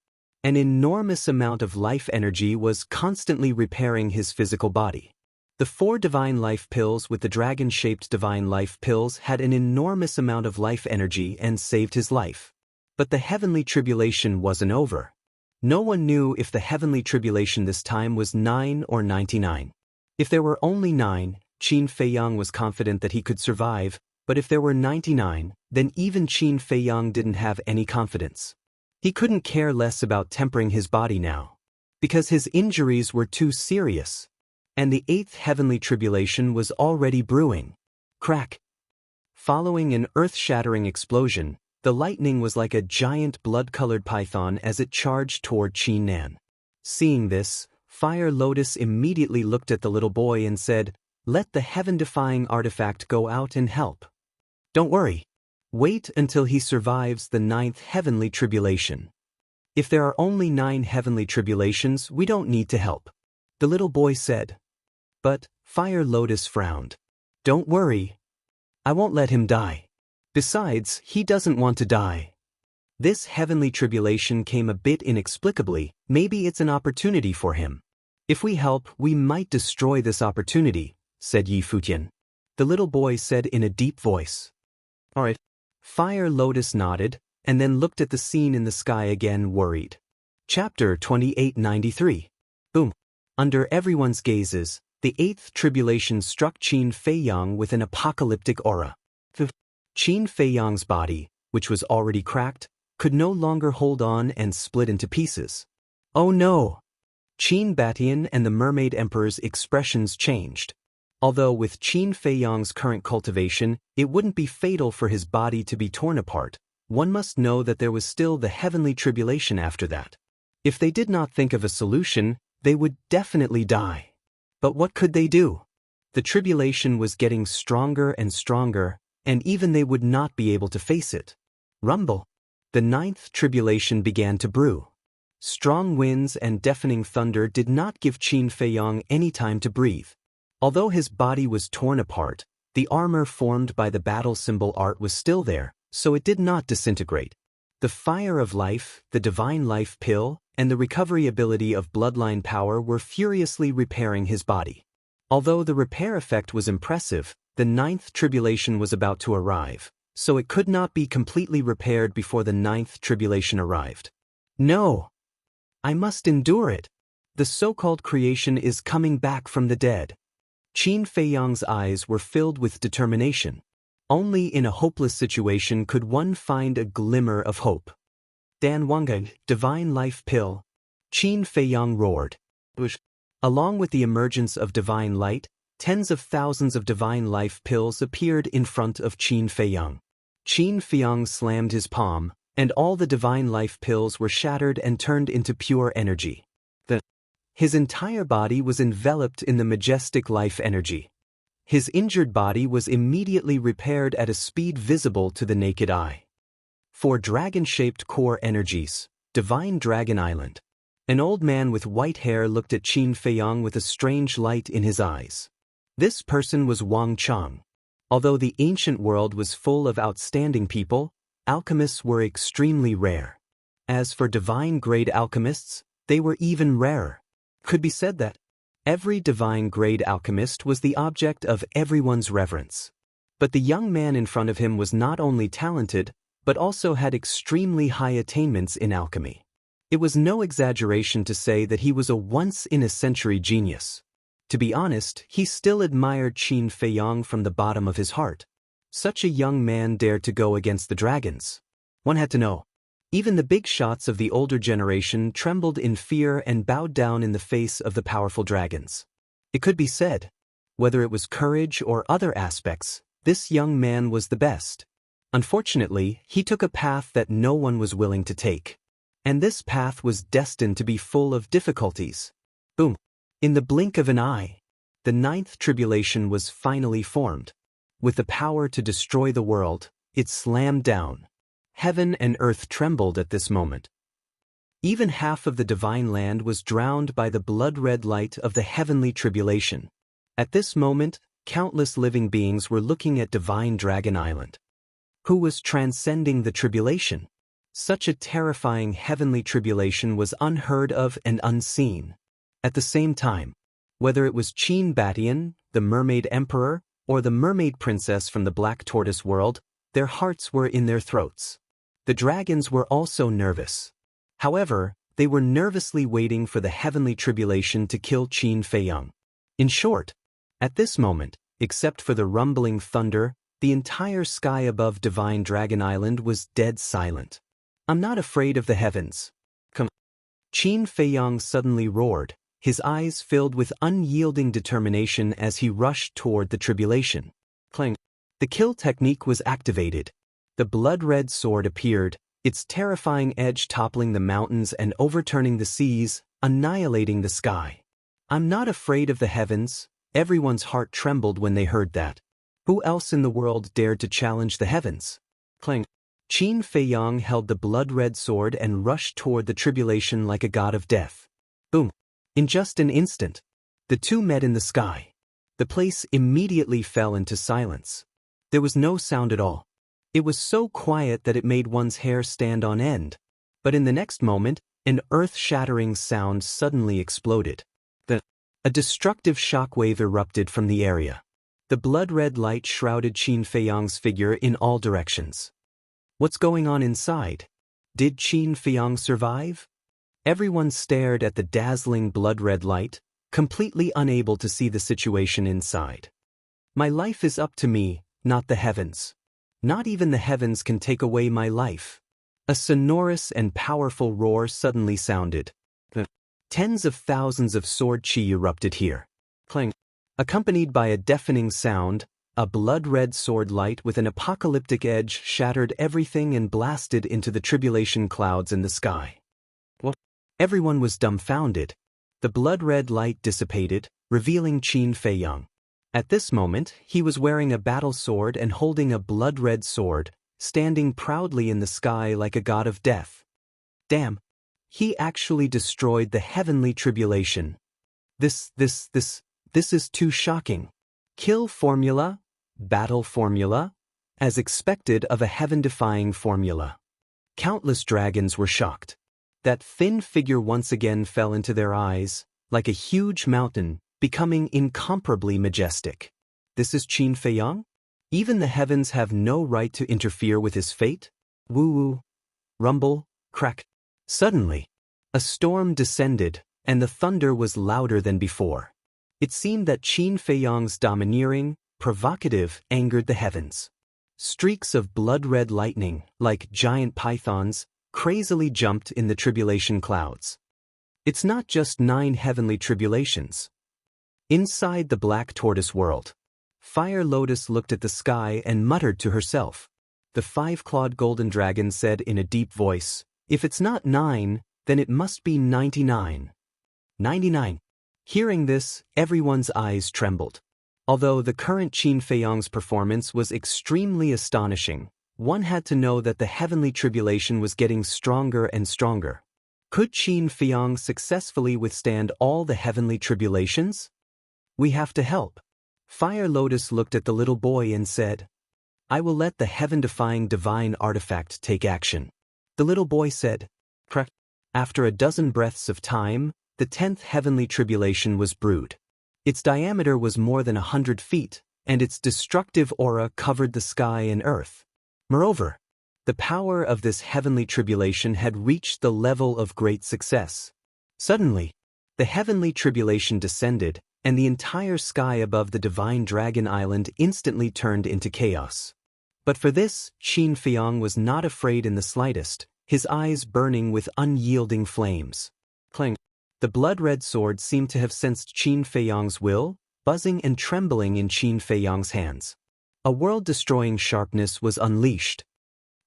An enormous amount of life energy was constantly repairing his physical body. The 4 divine life pills with the dragon-shaped divine life pills had an enormous amount of life energy and saved his life. But the heavenly tribulation wasn't over. No one knew if the heavenly tribulation this time was 9 or 99. If there were only 9, Qin Feiyang was confident that he could survive, but if there were 99, then even Qin Feiyang didn't have any confidence. He couldn't care less about tempering his body now, because his injuries were too serious, and the 8th heavenly tribulation was already brewing. Crack! Following an earth-shattering explosion, the lightning was like a giant blood-colored python as it charged toward Qin Nan. Seeing this, Fire Lotus immediately looked at the little boy and said, "Let the heaven-defying artifact go out and help. Don't worry. Wait until he survives the 9th heavenly tribulation. If there are only 9 heavenly tribulations, we don't need to help," the little boy said. But Fire Lotus frowned. "Don't worry. I won't let him die. Besides, he doesn't want to die." This heavenly tribulation came a bit inexplicably. Maybe it's an opportunity for him. "If we help, we might destroy this opportunity," said Yi Futian. The little boy said in a deep voice. Alright. Fire Lotus nodded, and then looked at the scene in the sky again, worried. Chapter 2893. Boom. Under everyone's gazes, the eighth tribulation struck Qin Feiyang with an apocalyptic aura. Qin Feiyang's body, which was already cracked, could no longer hold on and split into pieces. Oh no! Qin Batian and the Mermaid Emperor's expressions changed. Although with Qin Feiyang's current cultivation, it wouldn't be fatal for his body to be torn apart, one must know that there was still the heavenly tribulation after that. If they did not think of a solution, they would definitely die. But what could they do? The tribulation was getting stronger and stronger, and even they would not be able to face it. Rumble. The ninth tribulation began to brew. Strong winds and deafening thunder did not give Qin Feiyang any time to breathe. Although his body was torn apart, the armor formed by the battle symbol art was still there, so it did not disintegrate. The fire of life, the divine life pill, and the recovery ability of bloodline power were furiously repairing his body. Although the repair effect was impressive, the ninth tribulation was about to arrive, so it could not be completely repaired before the ninth tribulation arrived. No! I must endure it. The so-called creation is coming back from the dead. Qin Feiyang's eyes were filled with determination. Only in a hopeless situation could one find a glimmer of hope. Dan Wangge, divine life pill. Qin Feiyang roared. Along with the emergence of divine light, tens of thousands of divine life pills appeared in front of Qin Feiyang. Qin Feiyang slammed his palm, and all the divine life pills were shattered and turned into pure energy. His entire body was enveloped in the majestic life energy. His injured body was immediately repaired at a speed visible to the naked eye. 4 dragon-shaped core energies, Divine Dragon Island. An old man with white hair looked at Qin Feiyang with a strange light in his eyes. This person was Wang Chang. Although the ancient world was full of outstanding people, alchemists were extremely rare. As for divine-grade alchemists, they were even rarer. Could be said that every divine-grade alchemist was the object of everyone's reverence. But the young man in front of him was not only talented, but also had extremely high attainments in alchemy. It was no exaggeration to say that he was a once-in-a-century genius. To be honest, he still admired Qin Feiyang from the bottom of his heart. Such a young man dared to go against the dragons. One had to know. Even the big shots of the older generation trembled in fear and bowed down in the face of the powerful dragons. It could be said, whether it was courage or other aspects, this young man was the best. Unfortunately, he took a path that no one was willing to take. And this path was destined to be full of difficulties. Boom! In the blink of an eye, the ninth tribulation was finally formed. With the power to destroy the world, it slammed down. Heaven and earth trembled at this moment. Even half of the divine land was drowned by the blood-red light of the heavenly tribulation. At this moment, countless living beings were looking at Divine Dragon Island. Who was transcending the tribulation? Such a terrifying heavenly tribulation was unheard of and unseen. At the same time, whether it was Qin Batian, the Mermaid Emperor, or the Mermaid Princess from the Black Tortoise world, their hearts were in their throats. The dragons were also nervous. However, they were nervously waiting for the heavenly tribulation to kill Qin Feiyang. In short, at this moment, except for the rumbling thunder, the entire sky above Divine Dragon Island was dead silent. I'm not afraid of the heavens. Come. Qin Feiyang suddenly roared, his eyes filled with unyielding determination as he rushed toward the tribulation. Clang. The kill technique was activated. The blood-red sword appeared, its terrifying edge toppling the mountains and overturning the seas, annihilating the sky. I'm not afraid of the heavens. Everyone's heart trembled when they heard that. Who else in the world dared to challenge the heavens? Clang. Qin Feiyang held the blood-red sword and rushed toward the tribulation like a god of death. Boom. In just an instant, the two met in the sky. The place immediately fell into silence. There was no sound at all. It was so quiet that it made one's hair stand on end. But in the next moment, an earth-shattering sound suddenly exploded. A destructive shockwave erupted from the area. The blood-red light shrouded Qin Feiyang's figure in all directions. What's going on inside? Did Qin Feiyang survive? Everyone stared at the dazzling blood-red light, completely unable to see the situation inside. My life is up to me, not the heavens. Not even the heavens can take away my life. A sonorous and powerful roar suddenly sounded. Tens of thousands of sword chi erupted here. Clang. Accompanied by a deafening sound, a blood-red sword light with an apocalyptic edge shattered everything and blasted into the tribulation clouds in the sky. What? Everyone was dumbfounded. The blood-red light dissipated, revealing Qin Feiyang. At this moment, he was wearing a battle sword and holding a blood-red sword, standing proudly in the sky like a god of death. Damn! He actually destroyed the heavenly tribulation. This is too shocking. Kill formula? Battle formula? As expected of a heaven-defying formula. Countless dragons were shocked. That thin figure once again fell into their eyes, like a huge mountain, becoming incomparably majestic. This is Qin Feiyang? Even the heavens have no right to interfere with his fate? Woo-woo. Rumble, crack. Suddenly, a storm descended, and the thunder was louder than before. It seemed that Qin Feiyang's domineering, provocative, angered the heavens. Streaks of blood-red lightning, like giant pythons, crazily jumped in the tribulation clouds. It's not just 9 heavenly tribulations. Inside the black tortoise world, Fire Lotus looked at the sky and muttered to herself. The 5-clawed golden dragon said in a deep voice, "If it's not 9, then it must be 99. 99. Hearing this, everyone's eyes trembled. Although the current Qin Feiyang's performance was extremely astonishing, one had to know that the heavenly tribulation was getting stronger and stronger. Could Qin Feiyang successfully withstand all the heavenly tribulations? We have to help. Fire Lotus looked at the little boy and said, "I will let the heaven-defying divine artifact take action." The little boy said, "Correct." After a dozen breaths of time, the 10th heavenly tribulation was brewed. Its diameter was more than 100 feet, and its destructive aura covered the sky and earth. Moreover, the power of this heavenly tribulation had reached the level of great success. Suddenly, the heavenly tribulation descended, and the entire sky above the divine dragon island instantly turned into chaos. But for this, Qin Feiyang was not afraid in the slightest, his eyes burning with unyielding flames. Clang. The blood-red sword seemed to have sensed Qin Feiyang's will, buzzing and trembling in Qin Feiyang's hands. A world-destroying sharpness was unleashed.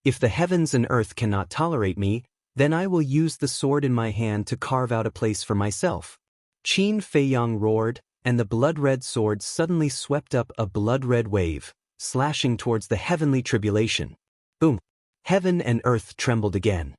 If the heavens and earth cannot tolerate me, then I will use the sword in my hand to carve out a place for myself. Qin Feiyang roared, and the blood-red sword suddenly swept up a blood-red wave, slashing towards the heavenly tribulation. Boom! Heaven and earth trembled again.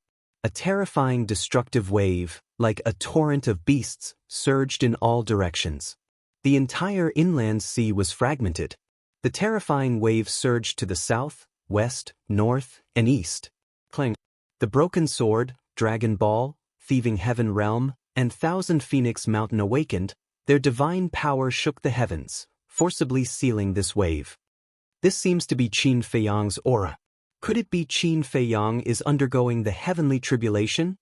A terrifying destructive wave, like a torrent of beasts, surged in all directions. The entire inland sea was fragmented. The terrifying wave surged to the south, west, north, and east. Clang. The broken sword, dragon ball, thieving heaven realm, and Thousand Phoenix Mountain awakened. Their divine power shook the heavens, forcibly sealing this wave. This seems to be Qin Feiyang's aura. Could it be Qin Feiyang is undergoing the heavenly tribulation?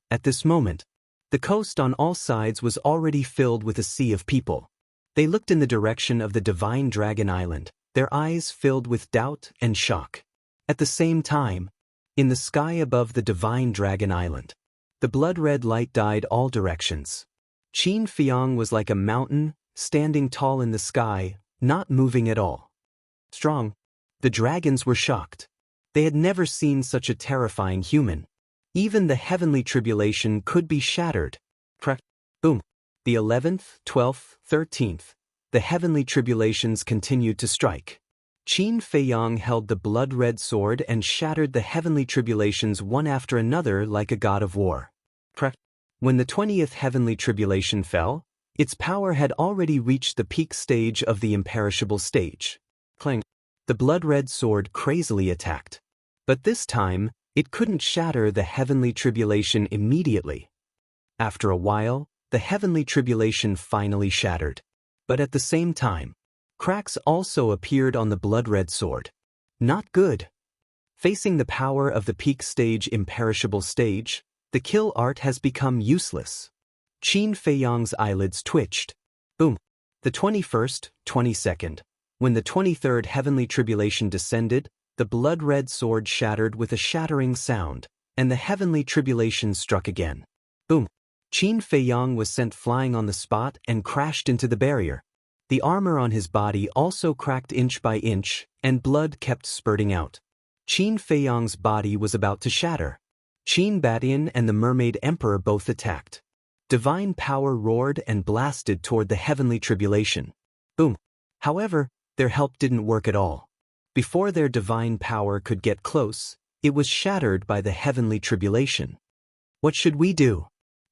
At this moment, the coast on all sides was already filled with a sea of people. They looked in the direction of the divine dragon island, their eyes filled with doubt and shock. At the same time, in the sky above the divine dragon island, the blood-red light dyed all directions. Qin Feiyang was like a mountain, standing tall in the sky, not moving at all. Strong. The dragons were shocked. They had never seen such a terrifying human. Even the heavenly tribulation could be shattered. Crack. Boom. The 11th, 12th, 13th. The heavenly tribulations continued to strike. Qin Feiyang held the blood-red sword and shattered the heavenly tribulations one after another like a god of war. Crack. When the 20th heavenly tribulation fell, its power had already reached the peak stage of the imperishable stage. Clang. The blood-red sword crazily attacked. But this time, it couldn't shatter the heavenly tribulation immediately. After a while, the heavenly tribulation finally shattered. But at the same time, Cracks also appeared on the blood-red sword. Not good. Facing the power of the peak stage imperishable stage, the kill art has become useless. Qin Feiyang's eyelids twitched. Boom. The 21st, 22nd. When the 23rd heavenly tribulation descended, the blood-red sword shattered with a shattering sound, and the heavenly tribulation struck again. Boom. Qin Feiyang was sent flying on the spot and crashed into the barrier. The armor on his body also cracked inch by inch, and blood kept spurting out. Qin Feiyang's body was about to shatter. Qin Batian and the Mermaid Emperor both attacked. Divine power roared and blasted toward the heavenly tribulation. Boom. However, their help didn't work at all. Before their divine power could get close, it was shattered by the heavenly tribulation. What should we do?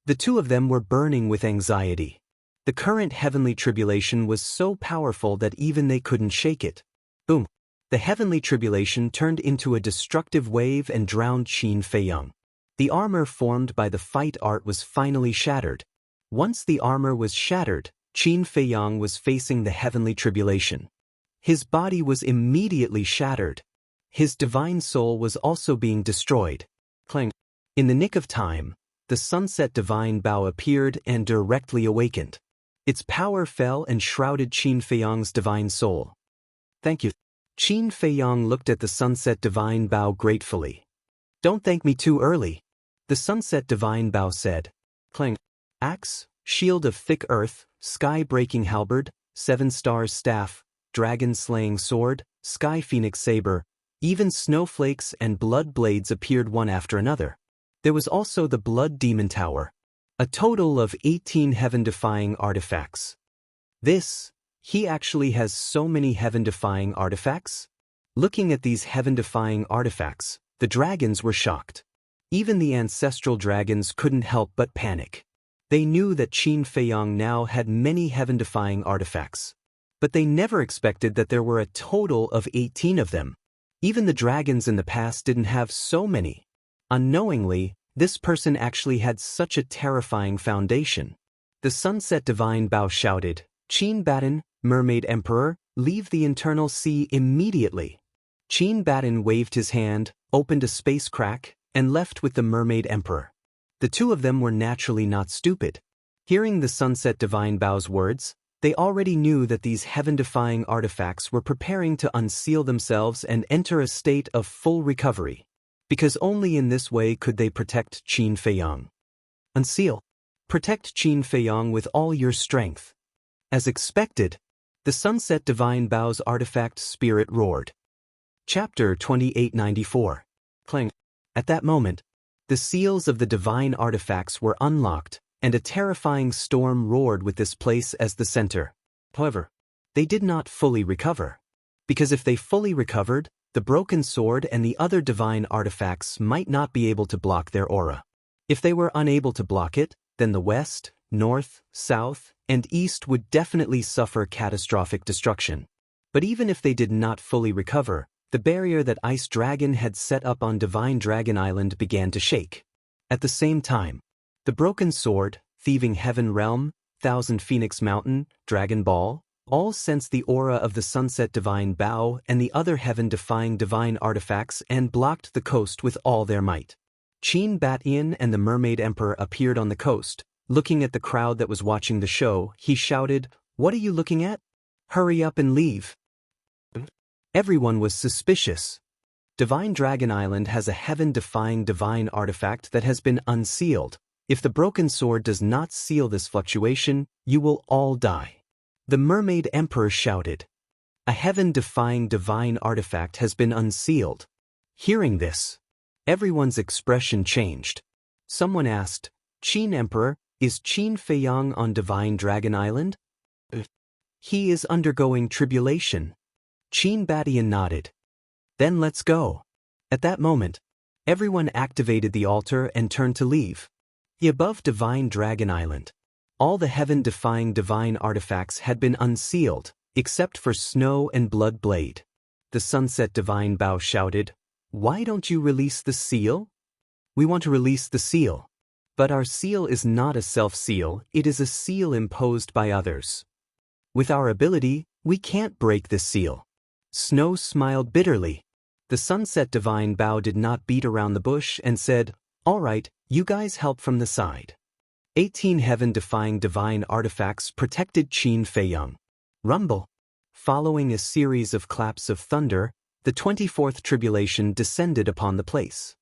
The two of them were burning with anxiety. The current heavenly tribulation was so powerful that even they couldn't shake it. Boom. The heavenly tribulation turned into a destructive wave and drowned Qin Feiyang. The armor formed by the fight art was finally shattered. Once the armor was shattered, Qin Feiyang was facing the heavenly tribulation. His body was immediately shattered. His divine soul was also being destroyed. Clang. In the nick of time, the sunset divine bow appeared and directly awakened. Its power fell and shrouded Qin Feiyang's divine soul. Thank you. Qin Feiyang looked at the sunset divine bow gratefully. Don't thank me too early. The sunset divine bow said. Clang. Axe, shield of thick earth, sky-breaking halberd, 7 stars staff, dragon-slaying sword, sky phoenix saber, even snowflakes and blood blades appeared one after another. There was also the blood demon tower. A total of 18 heaven-defying artifacts. He actually has so many heaven-defying artifacts? Looking at these heaven-defying artifacts, the dragons were shocked. Even the ancestral dragons couldn't help but panic. They knew that Qin Feiyang now had many heaven-defying artifacts. But they never expected that there were a total of 18 of them. Even the dragons in the past didn't have so many. Unknowingly, this person actually had such a terrifying foundation. The sunset divine bow shouted, Qin Batian, Mermaid Emperor, leave the internal sea immediately. Qin Batian waved his hand, opened a space crack, and left with the Mermaid Emperor. The two of them were naturally not stupid. Hearing the sunset divine bow's words, they already knew that these heaven-defying artifacts were preparing to unseal themselves and enter a state of full recovery. Because only in this way could they protect Qin Feiyang. Unseal. Protect Qin Feiyang with all your strength. As expected, the sunset divine bow's artifact spirit roared. Chapter 2894. Clang. At that moment, the seals of the divine artifacts were unlocked, and a terrifying storm roared with this place as the center. However, they did not fully recover. Because if they fully recovered, the broken sword and the other divine artifacts might not be able to block their aura. If they were unable to block it, then the west, north, south, and east would definitely suffer catastrophic destruction. But even if they did not fully recover, the barrier that Ice Dragon had set up on Divine Dragon Island began to shake. At the same time, the broken sword, thieving heaven realm, Thousand Phoenix Mountain, Dragon Ball, all sensed the aura of the sunset divine bow and the other heaven-defying divine artifacts and blocked the coast with all their might. Qin Batian and the Mermaid Emperor appeared on the coast. Looking at the crowd that was watching the show, he shouted, "What are you looking at? Hurry up and leave." Everyone was suspicious. Divine Dragon Island has a heaven-defying divine artifact that has been unsealed. If the broken sword does not seal this fluctuation, you will all die. The Mermaid Emperor shouted. A heaven-defying divine artifact has been unsealed. Hearing this, everyone's expression changed. Someone asked, Qin Emperor, is Qin Feiyang on Divine Dragon Island? He is undergoing tribulation. Qin Batian nodded. Then let's go. At that moment, everyone activated the altar and turned to leave. Above Divine Dragon Island, all the heaven-defying divine artifacts had been unsealed, except for Snow and Blood Blade. The Sunset Divine Bow shouted, "Why don't you release the seal?" "We want to release the seal. But our seal is not a self-seal, it is a seal imposed by others. With our ability, We can't break this seal. Snow smiled bitterly. The Sunset Divine Bow did not beat around the bush and said, "All right, you guys help from the side." 18 heaven-defying divine artifacts protected Qin Feiyang. Rumble. Following a series of claps of thunder, the 24th tribulation descended upon the place.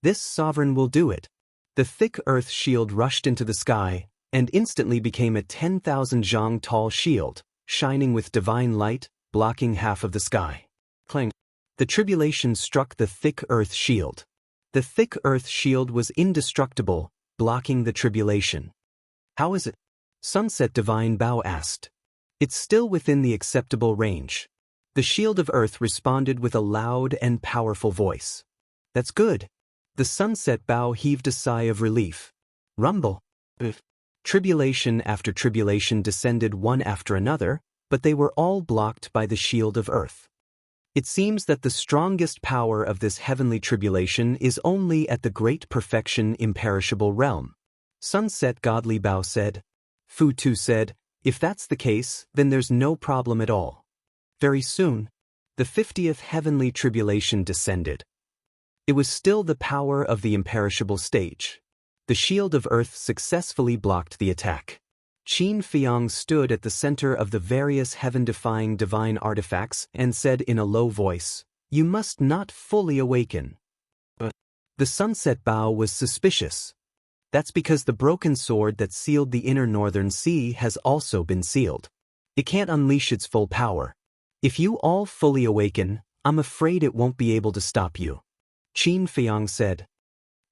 This sovereign will do it. The thick earth shield rushed into the sky, and instantly became a 10,000 zhang tall shield, shining with divine light, blocking half of the sky. Clang. The tribulation struck the thick earth shield. The thick earth shield was indestructible, blocking the tribulation. How is it? Sunset Divine Bow asked. It's still within the acceptable range. The shield of earth responded with a loud and powerful voice. That's good. The Sunset Bow heaved a sigh of relief. Rumble. Tribulation after tribulation descended one after another, but they were all blocked by the shield of earth. It seems that the strongest power of this heavenly tribulation is only at the great perfection imperishable realm. Sunset Godly Bow said. Fu Tu said, if that's the case, then there's no problem at all. Very soon, the 50th heavenly tribulation descended. It was still the power of the imperishable stage. The shield of earth successfully blocked the attack. Qin Feiyang stood at the center of the various heaven-defying divine artifacts and said in a low voice, "You must not fully awaken." But the Sunset Bow was suspicious. That's because the broken sword that sealed the inner northern sea has also been sealed. It can't unleash its full power. If you all fully awaken, I'm afraid it won't be able to stop you. Qin Feiyang said.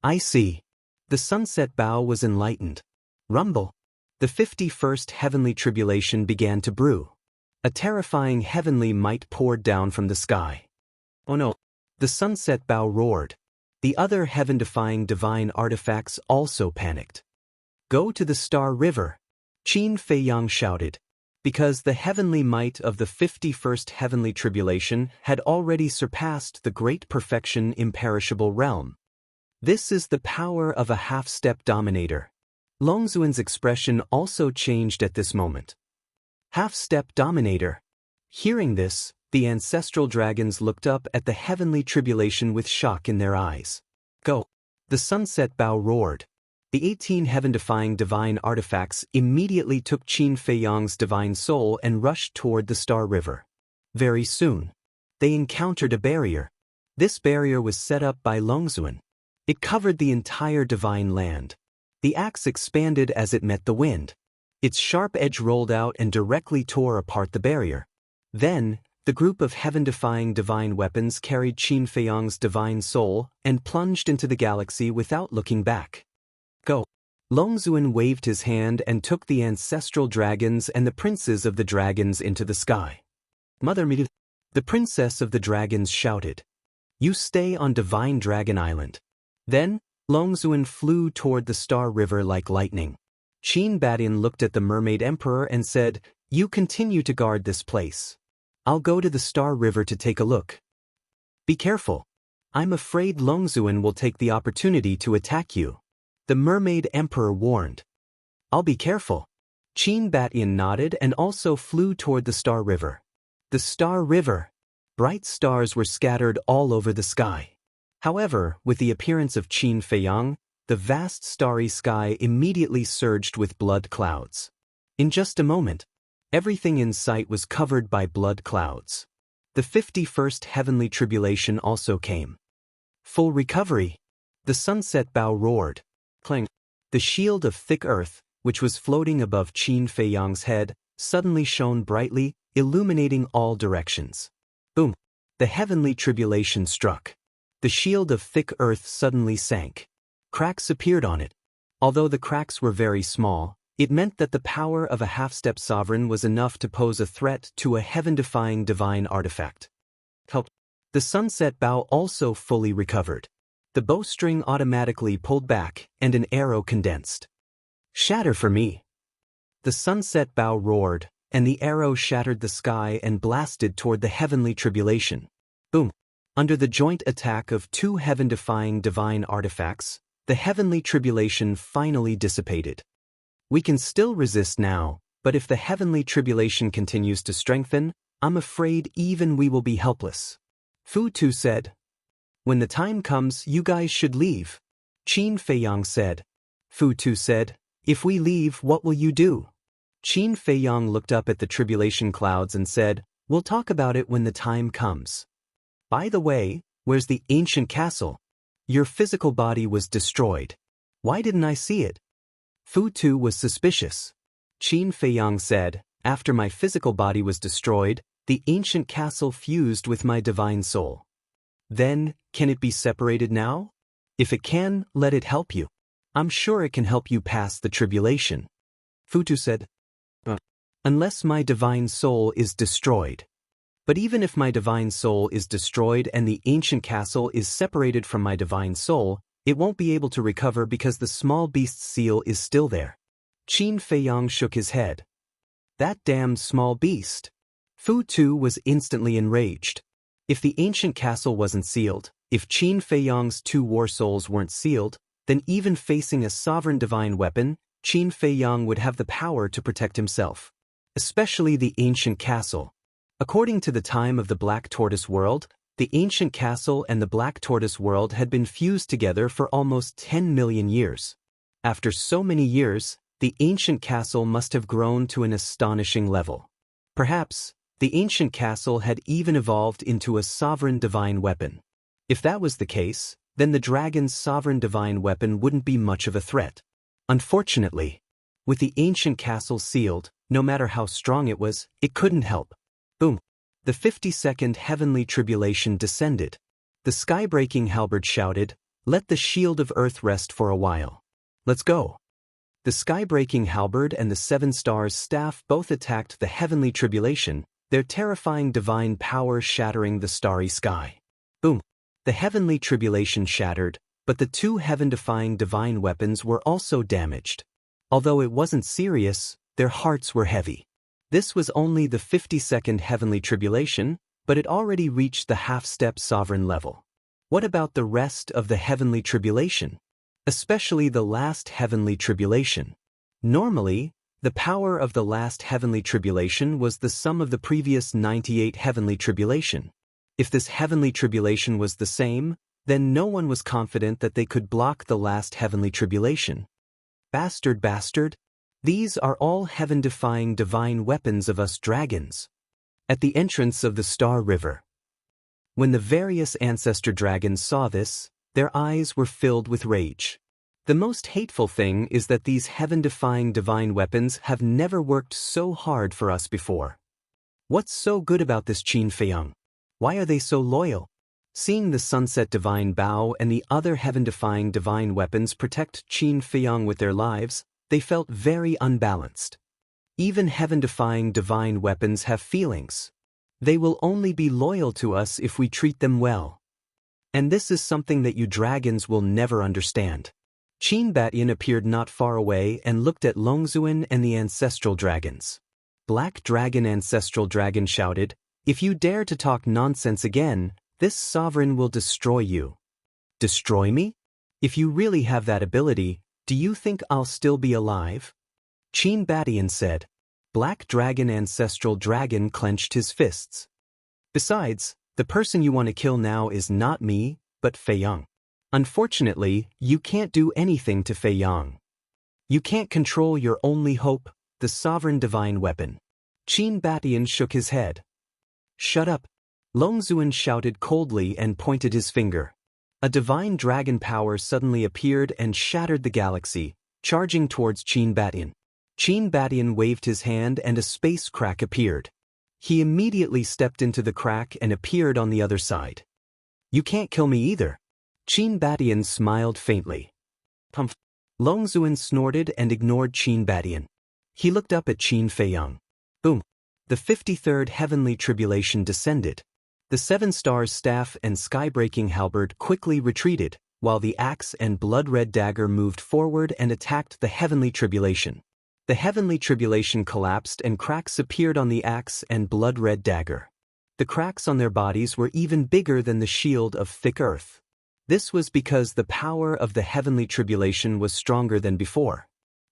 I see. The Sunset Bow was enlightened. Rumble. The 51st heavenly tribulation began to brew. A terrifying heavenly might poured down from the sky. Oh no! The Sunset Bow roared. The other heaven-defying divine artifacts also panicked. Go to the Star River, Qin Feiyang shouted, because the heavenly might of the 51st heavenly tribulation had already surpassed the great perfection imperishable realm. This is the power of a half-step dominator. Longzuan's expression also changed at this moment. Half-step dominator. Hearing this, the ancestral dragons looked up at the heavenly tribulation with shock in their eyes. Go! The Sunset Bow roared. The 18 heaven-defying divine artifacts immediately took Qin Feiyang's divine soul and rushed toward the Star River. Very soon, they encountered a barrier. This barrier was set up by Longzuan. It covered the entire divine land. The axe expanded as it met the wind. Its sharp edge rolled out and directly tore apart the barrier. Then, the group of heaven-defying divine weapons carried Qin Feiyang's divine soul and plunged into the galaxy without looking back. Go! Longzuan waved his hand and took the ancestral dragons and the princes of the dragons into the sky. Mother Mita, the princess of the dragons shouted. You stay on Divine Dragon Island. Then, Longzuan flew toward the Star River like lightning. Qin Badian looked at the Mermaid Emperor and said, You continue to guard this place. I'll go to the Star River to take a look. Be careful. I'm afraid Longzuan will take the opportunity to attack you. The Mermaid Emperor warned. I'll be careful. Qin Badian nodded and also flew toward the Star River. The Star River. Bright stars were scattered all over the sky. However, with the appearance of Qin Feiyang, the vast starry sky immediately surged with blood clouds. In just a moment, everything in sight was covered by blood clouds. The 51st heavenly tribulation also came. Full recovery. The Sunset Bow roared. Clang. The shield of thick earth, which was floating above Qin Feiyang's head, suddenly shone brightly, illuminating all directions. Boom! The heavenly tribulation struck. The shield of thick earth suddenly sank. Cracks appeared on it. Although the cracks were very small, it meant that the power of a half-step sovereign was enough to pose a threat to a heaven-defying divine artifact. Help! The Sunset Bow also fully recovered. The bowstring automatically pulled back, and an arrow condensed. Shatter for me! The Sunset Bow roared, and the arrow shattered the sky and blasted toward the heavenly tribulation. Boom! Under the joint attack of two heaven-defying divine artifacts, the heavenly tribulation finally dissipated. We can still resist now, But if the heavenly tribulation continues to strengthen, I'm afraid even we will be helpless. Fu Tu said. When the time comes, you guys should leave. Qin Feiyang said. Fu Tu said, if we leave, what will you do? Qin Feiyang looked up at the tribulation clouds and said, we'll talk about it when the time comes. By the way, where's the ancient castle? Your physical body was destroyed. Why didn't I see it? Fu Tu was suspicious. Qin Feiyang said, after my physical body was destroyed, the ancient castle fused with my divine soul. Then, can it be separated now? If it can, let it help you. I'm sure it can help you pass the tribulation. Fu Tu said, unless my divine soul is destroyed. But even if my divine soul is destroyed and the ancient castle is separated from my divine soul, it won't be able to recover because the small beast's seal is still there. Qin Feiyang shook his head. That damned small beast. Fu Tu was instantly enraged. If the ancient castle wasn't sealed, if Qin Feiyang's 2 war souls weren't sealed, then even facing a sovereign divine weapon, Qin Feiyang would have the power to protect himself. Especially the ancient castle. According to the time of the Black Tortoise world, the ancient castle and the Black Tortoise world had been fused together for almost 10 million years. After so many years, the ancient castle must have grown to an astonishing level. Perhaps, the ancient castle had even evolved into a sovereign divine weapon. If that was the case, then the dragon's sovereign divine weapon wouldn't be much of a threat. Unfortunately, with the ancient castle sealed, no matter how strong it was, it couldn't help. Boom. The 52nd heavenly tribulation descended. The sky-breaking halberd shouted, let the shield of earth rest for a while. Let's go. The sky-breaking halberd and the 7 stars staff both attacked the heavenly tribulation, their terrifying divine power shattering the starry sky. Boom. The heavenly tribulation shattered, but the 2 heaven-defying divine weapons were also damaged. Although it wasn't serious, their hearts were heavy. This was only the 52nd heavenly tribulation, but it already reached the half-step sovereign level. What about the rest of the heavenly tribulation? Especially the last heavenly tribulation. Normally, the power of the last heavenly tribulation was the sum of the previous 98 heavenly tribulation. If this heavenly tribulation was the same, then no one was confident that they could block the last heavenly tribulation. Bastard. These are all heaven-defying divine weapons of us dragons. At the entrance of the Star River. When the various ancestor dragons saw this, their eyes were filled with rage. The most hateful thing is that these heaven-defying divine weapons have never worked so hard for us before. What's so good about this Qin Feiyang? Why are they so loyal? Seeing the sunset divine bow and the other heaven-defying divine weapons protect Qin Feiyang with their lives, they felt very unbalanced. Even heaven-defying divine weapons have feelings. They will only be loyal to us if we treat them well. And this is something that you dragons will never understand. Qin Batian appeared not far away and looked at Longzuan and the ancestral dragons. Black Dragon Ancestral Dragon shouted, if you dare to talk nonsense again, this sovereign will destroy you. Destroy me? If you really have that ability, do you think I'll still be alive? Qin Batian said. Black Dragon Ancestral Dragon clenched his fists. Besides, the person you want to kill now is not me, but Feiyang. Unfortunately, you can't do anything to Feiyang. You can't control your only hope, the sovereign divine weapon. Qin Batian shook his head. Shut up. Longzuan shouted coldly and pointed his finger. A divine dragon power suddenly appeared and shattered the galaxy, charging towards Qin Batian. Qin Batian waved his hand and a space crack appeared. He immediately stepped into the crack and appeared on the other side. You can't kill me either. Qin Batian smiled faintly. Humph. Longzuan snorted and ignored Qin Batian. He looked up at Qin Feiyang. Boom. The 53rd heavenly tribulation descended. The 7 stars staff and sky-breaking halberd quickly retreated, while the axe and blood-red dagger moved forward and attacked the heavenly tribulation. The heavenly tribulation collapsed and cracks appeared on the axe and blood-red dagger. The cracks on their bodies were even bigger than the shield of thick earth. This was because the power of the heavenly tribulation was stronger than before.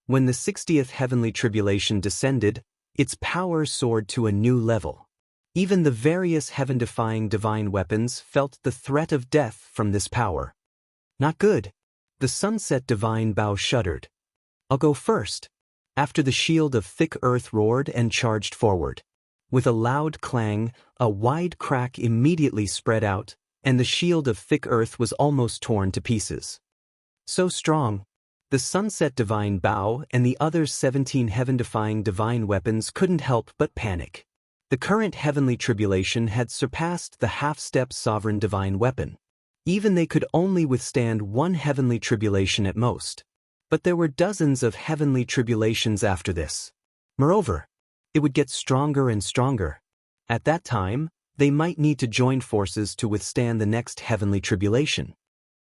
When the 60th heavenly tribulation descended, its power soared to a new level. Even the various heaven-defying divine weapons felt the threat of death from this power. Not good. The sunset divine bow shuddered. I'll go first. After the shield of thick earth roared and charged forward. With a loud clang, a wide crack immediately spread out, and the shield of thick earth was almost torn to pieces. So strong, the sunset divine bow and the other 17 heaven-defying divine weapons couldn't help but panic. The current heavenly tribulation had surpassed the half-step sovereign divine weapon. Even they could only withstand one heavenly tribulation at most. But there were dozens of heavenly tribulations after this. Moreover, it would get stronger and stronger. At that time, they might need to join forces to withstand the next heavenly tribulation.